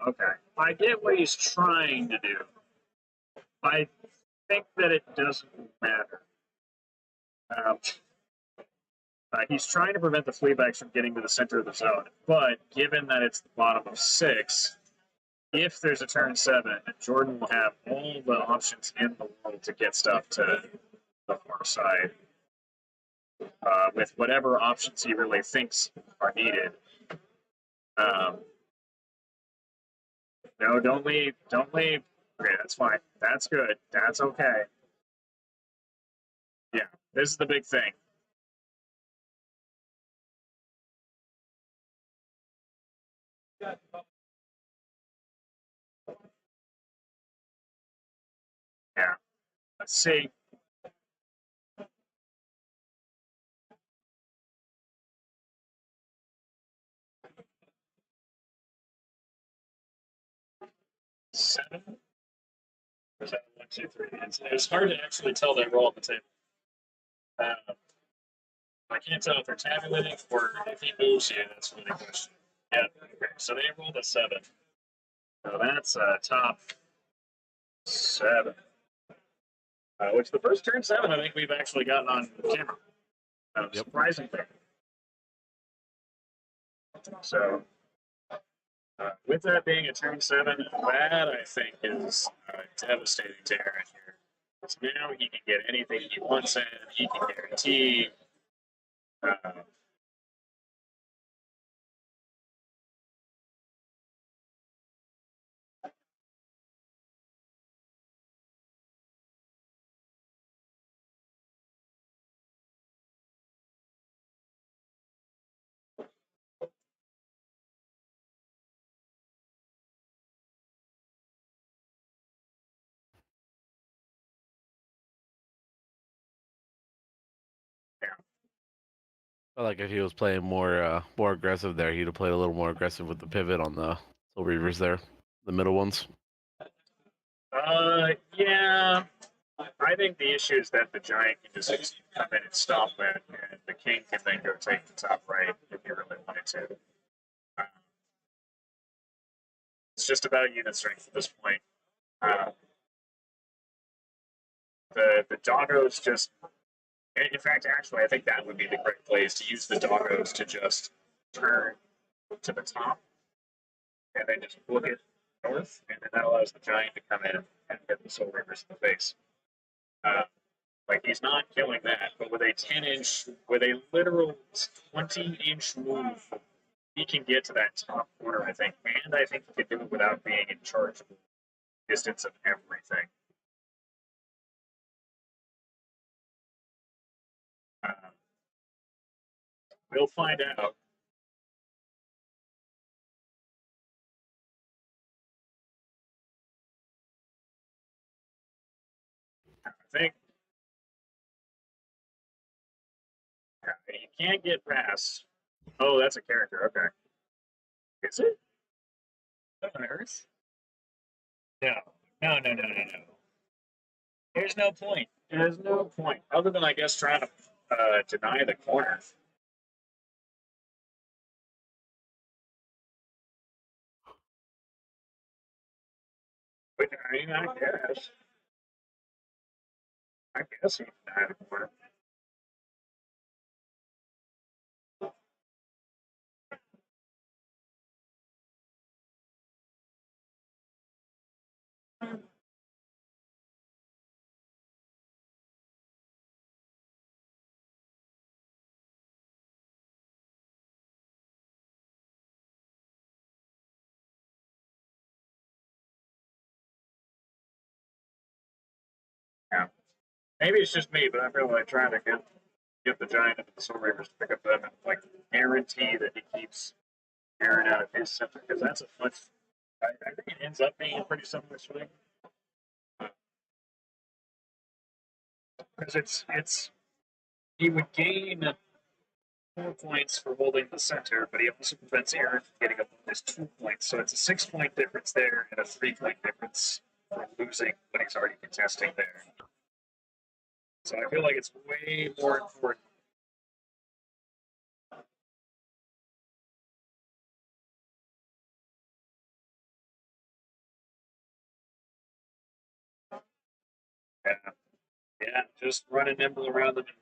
A: Okay. I get what he's trying to do. I think that it doesn't matter. He's trying to prevent the Fleabags from getting to the center of the zone, but given that it's the bottom of 6, if there's a turn 7, Jordan will have all the options in the world to get stuff to the far side with whatever options he really thinks are needed. No, don't leave. Don't leave. Okay, that's fine. That's good. That's okay. Yeah, this is the big thing. Yeah. Let's see. Seven? Or is that 1, 2, 3? It's hard to actually tell they roll on the table. I can't tell if they're tabulating or if he moves you. That's really the question. Yeah. Okay. So they rolled a 7. So that's top 7. Which the first turn 7, I think we've actually gotten on camera. Surprising thing. So, with that being a turn 7, that I think is devastating to Aaron here. So now he can get anything he wants in. He can guarantee.
G: I like if he was playing more aggressive there, he'd have played a little more aggressive with the pivot on the Soul Reavers there, the middle ones.
A: Yeah. I think the issue is that the giant can just come in and stop that, and the king can then go take the top right if you really wanted to. It's just about unit strength at this point. The doggos just. In fact, actually, I think that would be the correct place to use the doggos to just turn to the top and then just look it north, and then that allows the giant to come in and hit the Soul Reavers in the face. Like, he's not killing that, but with a 10-inch, with a literal 20-inch move, he can get to that top corner, I think. And I think he can do it without being in charge of the distance of everything. We'll find out. I think you can't get past. Oh, that's a character. Okay. Is it? On Earth? No. No, no, no, no, no. There's no point. There's no point. Other than, I guess, trying to deny the corner. Which, I mean, I guess. I guess he denied the corner. Yeah. Maybe it's just me, but I feel like trying to get the giant into the Soul Reavers to pick up them and like guarantee that he keeps Aaron out of his center, because that's a much. I think it ends up being a pretty similar swing. Because it's he would gain 4 points for holding the center, but he also prevents Aaron from getting up bonus 2 points. So it's a 6-point difference there and a 3-point difference for losing what he's already contesting there. So I feel like it's way more important. Yeah, yeah, just running nimble around them and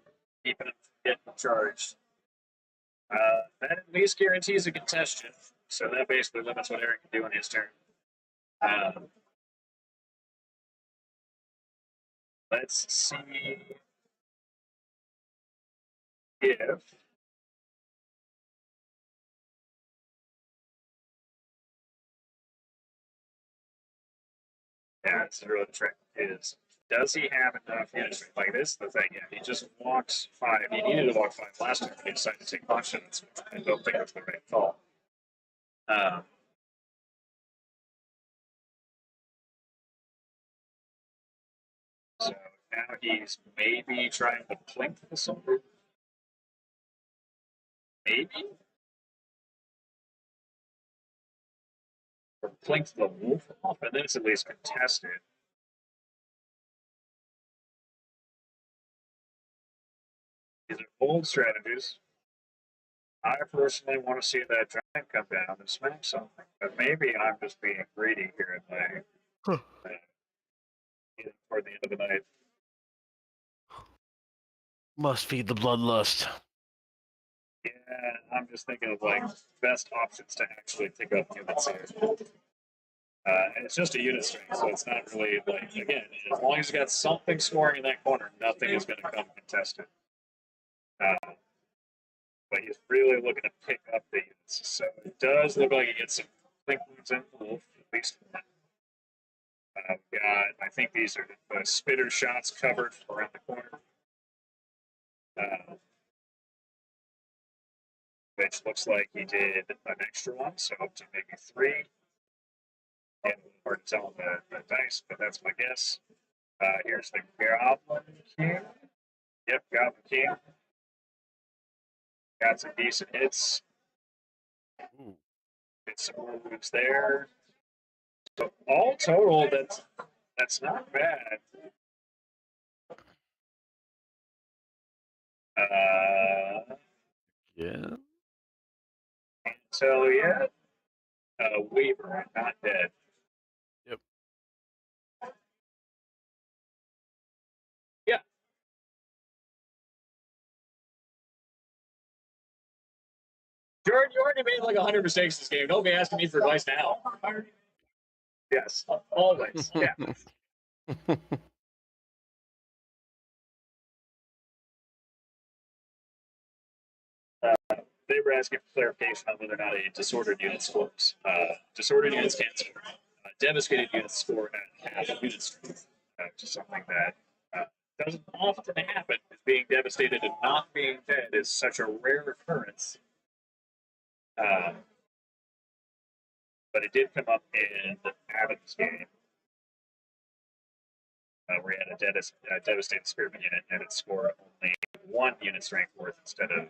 A: keeping them from getting charged. That at least guarantees a contestation, so that basically limits what Aaron can do on his turn. Let's see if that's really the trick. Is does he have enough units? Like this is the thing. Yeah, he just walked 5. He needed to walk 5 last time, but he decided to take caution. I don't think that's the right call. now he's maybe trying to plink the Soul. Maybe? Or plink the Wolf off, and then it's at least contested. These are bold strategies. I personally want to see that giant come down and smack something, but maybe I'm just being greedy here at my toward the end of the night.
G: Must feed the bloodlust.
A: Yeah, I'm just thinking of like best options to actually pick up units here. And it's just a unit strength, so it's not really like, again, as long as you got something scoring in that corner, nothing is going to come contested. But he's really looking to pick up the units, so it does look like he gets some blink wounds in the Wolf, at least one. Got, I think these are the spitter shots covered around the corner. Which looks like he did an extra one, so up to maybe 3. And hard to tell the dice, but that's my guess. Here's the Goblin King. Yep, Goblin King. Got some decent hits. Get some more moves there. So all total, that's not bad.
G: Yeah.
A: So yeah, Weaver, not dead.
G: Yep.
A: Yeah. Jordan, you already made like 100 mistakes this game. Don't be asking me for advice now. Yes, always. Yeah. They were asking for clarification on whether or not a disordered unit scores. Disordered units can score. Devastated units score at half unit strength, which is something that doesn't often happen. Being devastated and not being dead is such a rare occurrence. But it did come up in Adam's game, where he had a devastated spearman unit, and it scored only 1 unit strength worth instead of.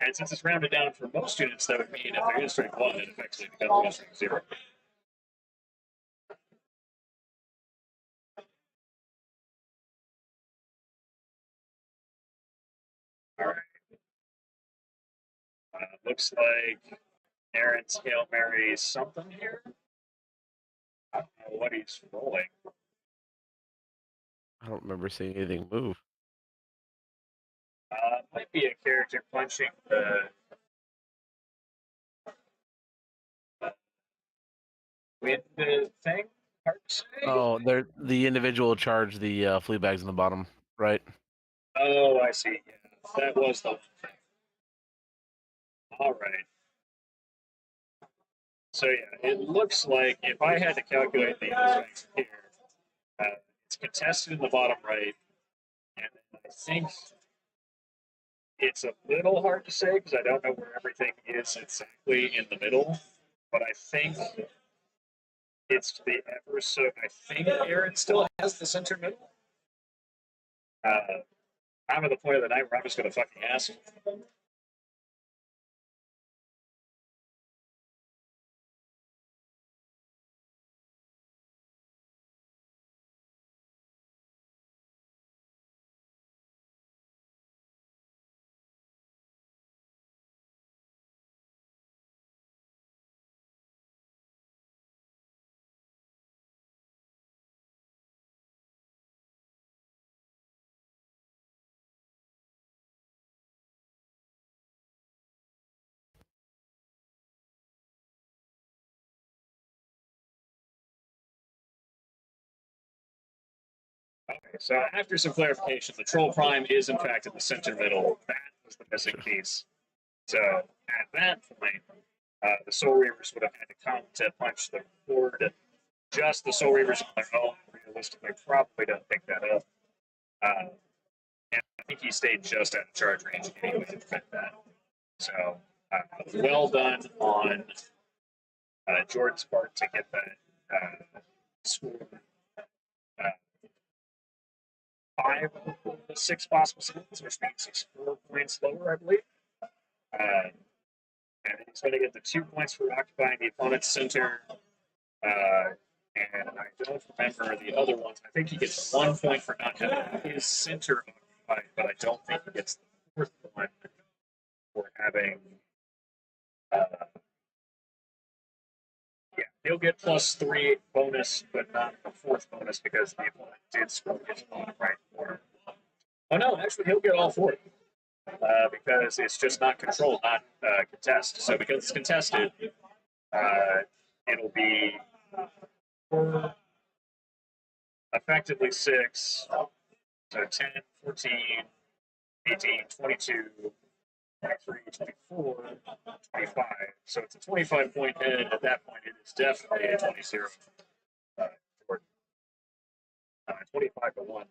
A: And since it's rounded down for most units, that would mean if they're unit strength 1, it effectively becomes unit strength 0. All right. Looks like Aaron's Hail Mary something here. I don't know what he's rolling.
G: I don't remember seeing anything move.
A: Might be a character punching the wind thing. Hard to say.
G: Oh, they're the individual charge the flea bags in the bottom, right?
A: Oh, I see. Yeah, that was the one thing. All right. So yeah, it looks like if I had to calculate the strength here, it's contested in the bottom right, and I think it's a little hard to say because I don't know where everything is exactly in the middle, but I think it's the ever so. I think Aaron still has the center middle. I'm at the point of the night where I'm just going to fucking ask. Okay, so after some clarification, the Troll Prime is in fact in the center middle. That was the missing piece. So at that point, the Soul Reavers would have had to come to punch the board. Just the Soul Reavers on their own, realistically, probably don't pick that up. And I think he stayed just out of charge range anyway to defend that. So well done on Jordan's part to get that score 5 of the 6 possible seconds, which means he's 4 points lower, I believe. And he's going to get the 2 points for occupying the opponent's center. And I don't remember the other ones. I think he gets 1 point for not having his center occupied, but I don't think he gets the 4th one for having. Yeah, he'll get +3 bonus, but not the 4th bonus because the opponent did score his own right corner. Oh no, actually he'll get all 4 because it's just not controlled, not contest. So because it's contested, it'll be 4, effectively 6, so 10, 14, 18, 22, 23, 24, 25. So it's a 25 point head. At that point, it is definitely a 20-0. 25 to 1.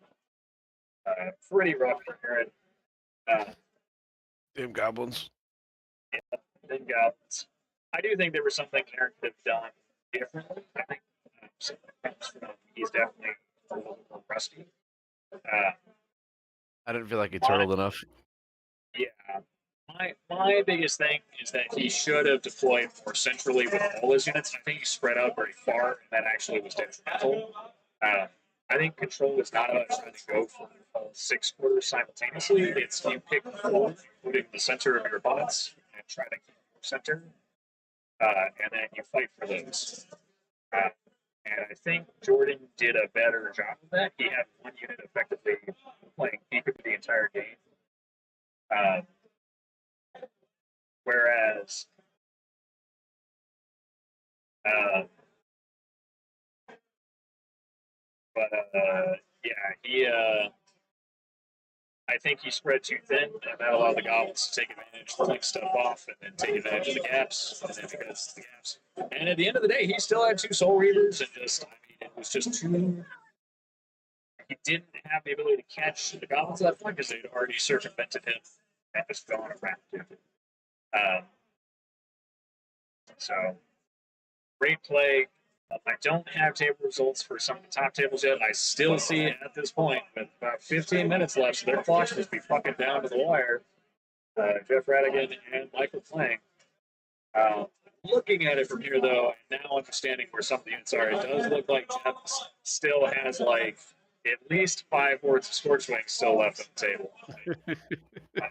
A: Pretty rough for Aaron.
G: Damn goblins.
A: Yeah, then goblins. I do think there was something Aaron could have done differently. I think he's definitely a little more rusty.
G: I didn't feel like he turtled enough.
A: Yeah. My biggest thing is that he should have deployed more centrally with all his units. I think he spread out very far, and that actually was detrimental. I think control is not about trying to go for all 6 quarters simultaneously. It's you pick 4, including the center of your opponents, and try to keep your center, and then you fight for those. And I think Jordan did a better job of that. He had 1 unit effectively playing peak of the entire game. Whereas yeah, he I think he spread too thin, and that allowed the goblins to take advantage, flick stuff off, and then take advantage of the gaps, and then because the gaps. And at the end of the day, he still had 2 soul reavers, and just it was just too. He didn't have the ability to catch the goblins at that point because they'd already circumvented him and just gone around him. So, great play. I don't have table results for some of the top tables yet. I still see at this point, with about 15 minutes left, so their clocks just be fucking down to the wire. Jeff Radigan and Michael playing. Looking at it from here, though, and now understanding where some of the units are, it does look like Jeff still has like at least 5 hordes of Scorchwings still left on the table. I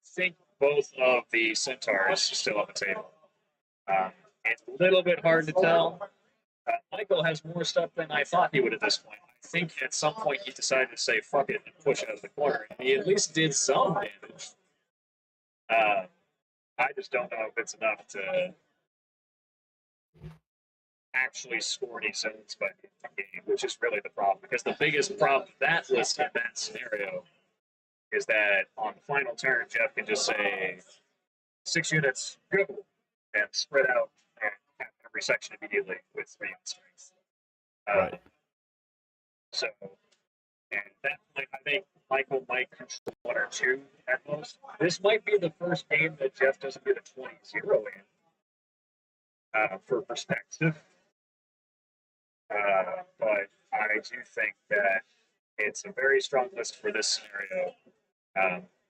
A: think both of the Centaurs still on the table. It's a little bit hard to tell. Michael has more stuff than I thought he would at this point. I think at some point he decided to say fuck it and push out of the corner. And he at least did some damage. I just don't know if it's enough to actually score any zones by the end of the game, which is really the problem. Because the biggest problem with that list in that scenario is that on the final turn, Jeff can just say 6 units, go, and spread out and have every section immediately with 3 unit strength.
G: Right.
A: So, and that point, I think Michael might control 1 or 2 at most. This might be the first game that Jeff doesn't get a 20-0 in, for perspective. But I do think that it's a very strong list for this scenario.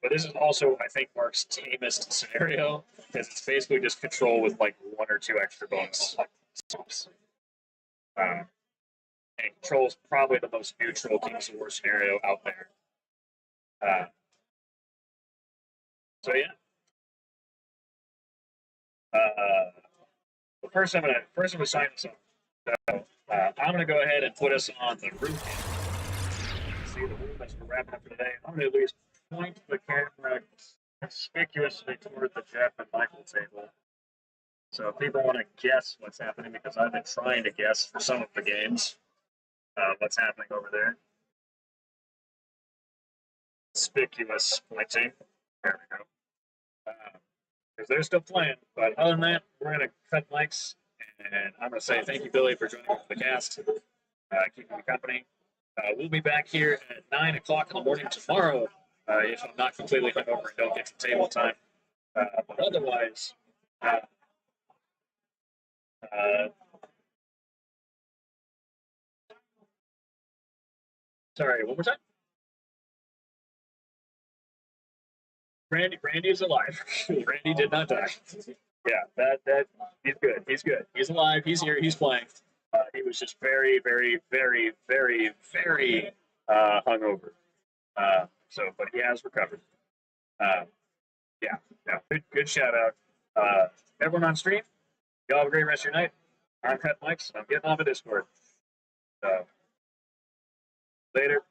A: But this is also, I think, Mark's tamest scenario, because it's basically just control with like 1 or 2 extra bonus swaps. And control is probably the most neutral Kings of War scenario out there. So yeah. But first I'm gonna sign this up. So I'm gonna go ahead and put us on the room. See the room as we're wrapping up for today. I'm gonna at least point the camera conspicuously toward the Jeff and Michael table. So if people want to guess what's happening, because I've been trying to guess for some of the games what's happening over there. Conspicuous pointing. There we go. Because they're still playing. But other than that, we're going to cut mics. And I'm going to say thank you, Billy, for joining us for the cast. Keeping me company. We'll be back here at 9 o'clock in the morning tomorrow if I'm not completely hungover and don't get to table time. But otherwise, Sorry, one more time. Randy is alive. Randy did not die. Yeah, that he's good. He's good. He's alive. He's here. He's playing. He was just very, very, very, very, very hungover. But he has recovered. Uh, yeah, good shout out. Everyone on stream, y'all have a great rest of your night. I'm Cut Mics. I'm getting off of Discord. Later.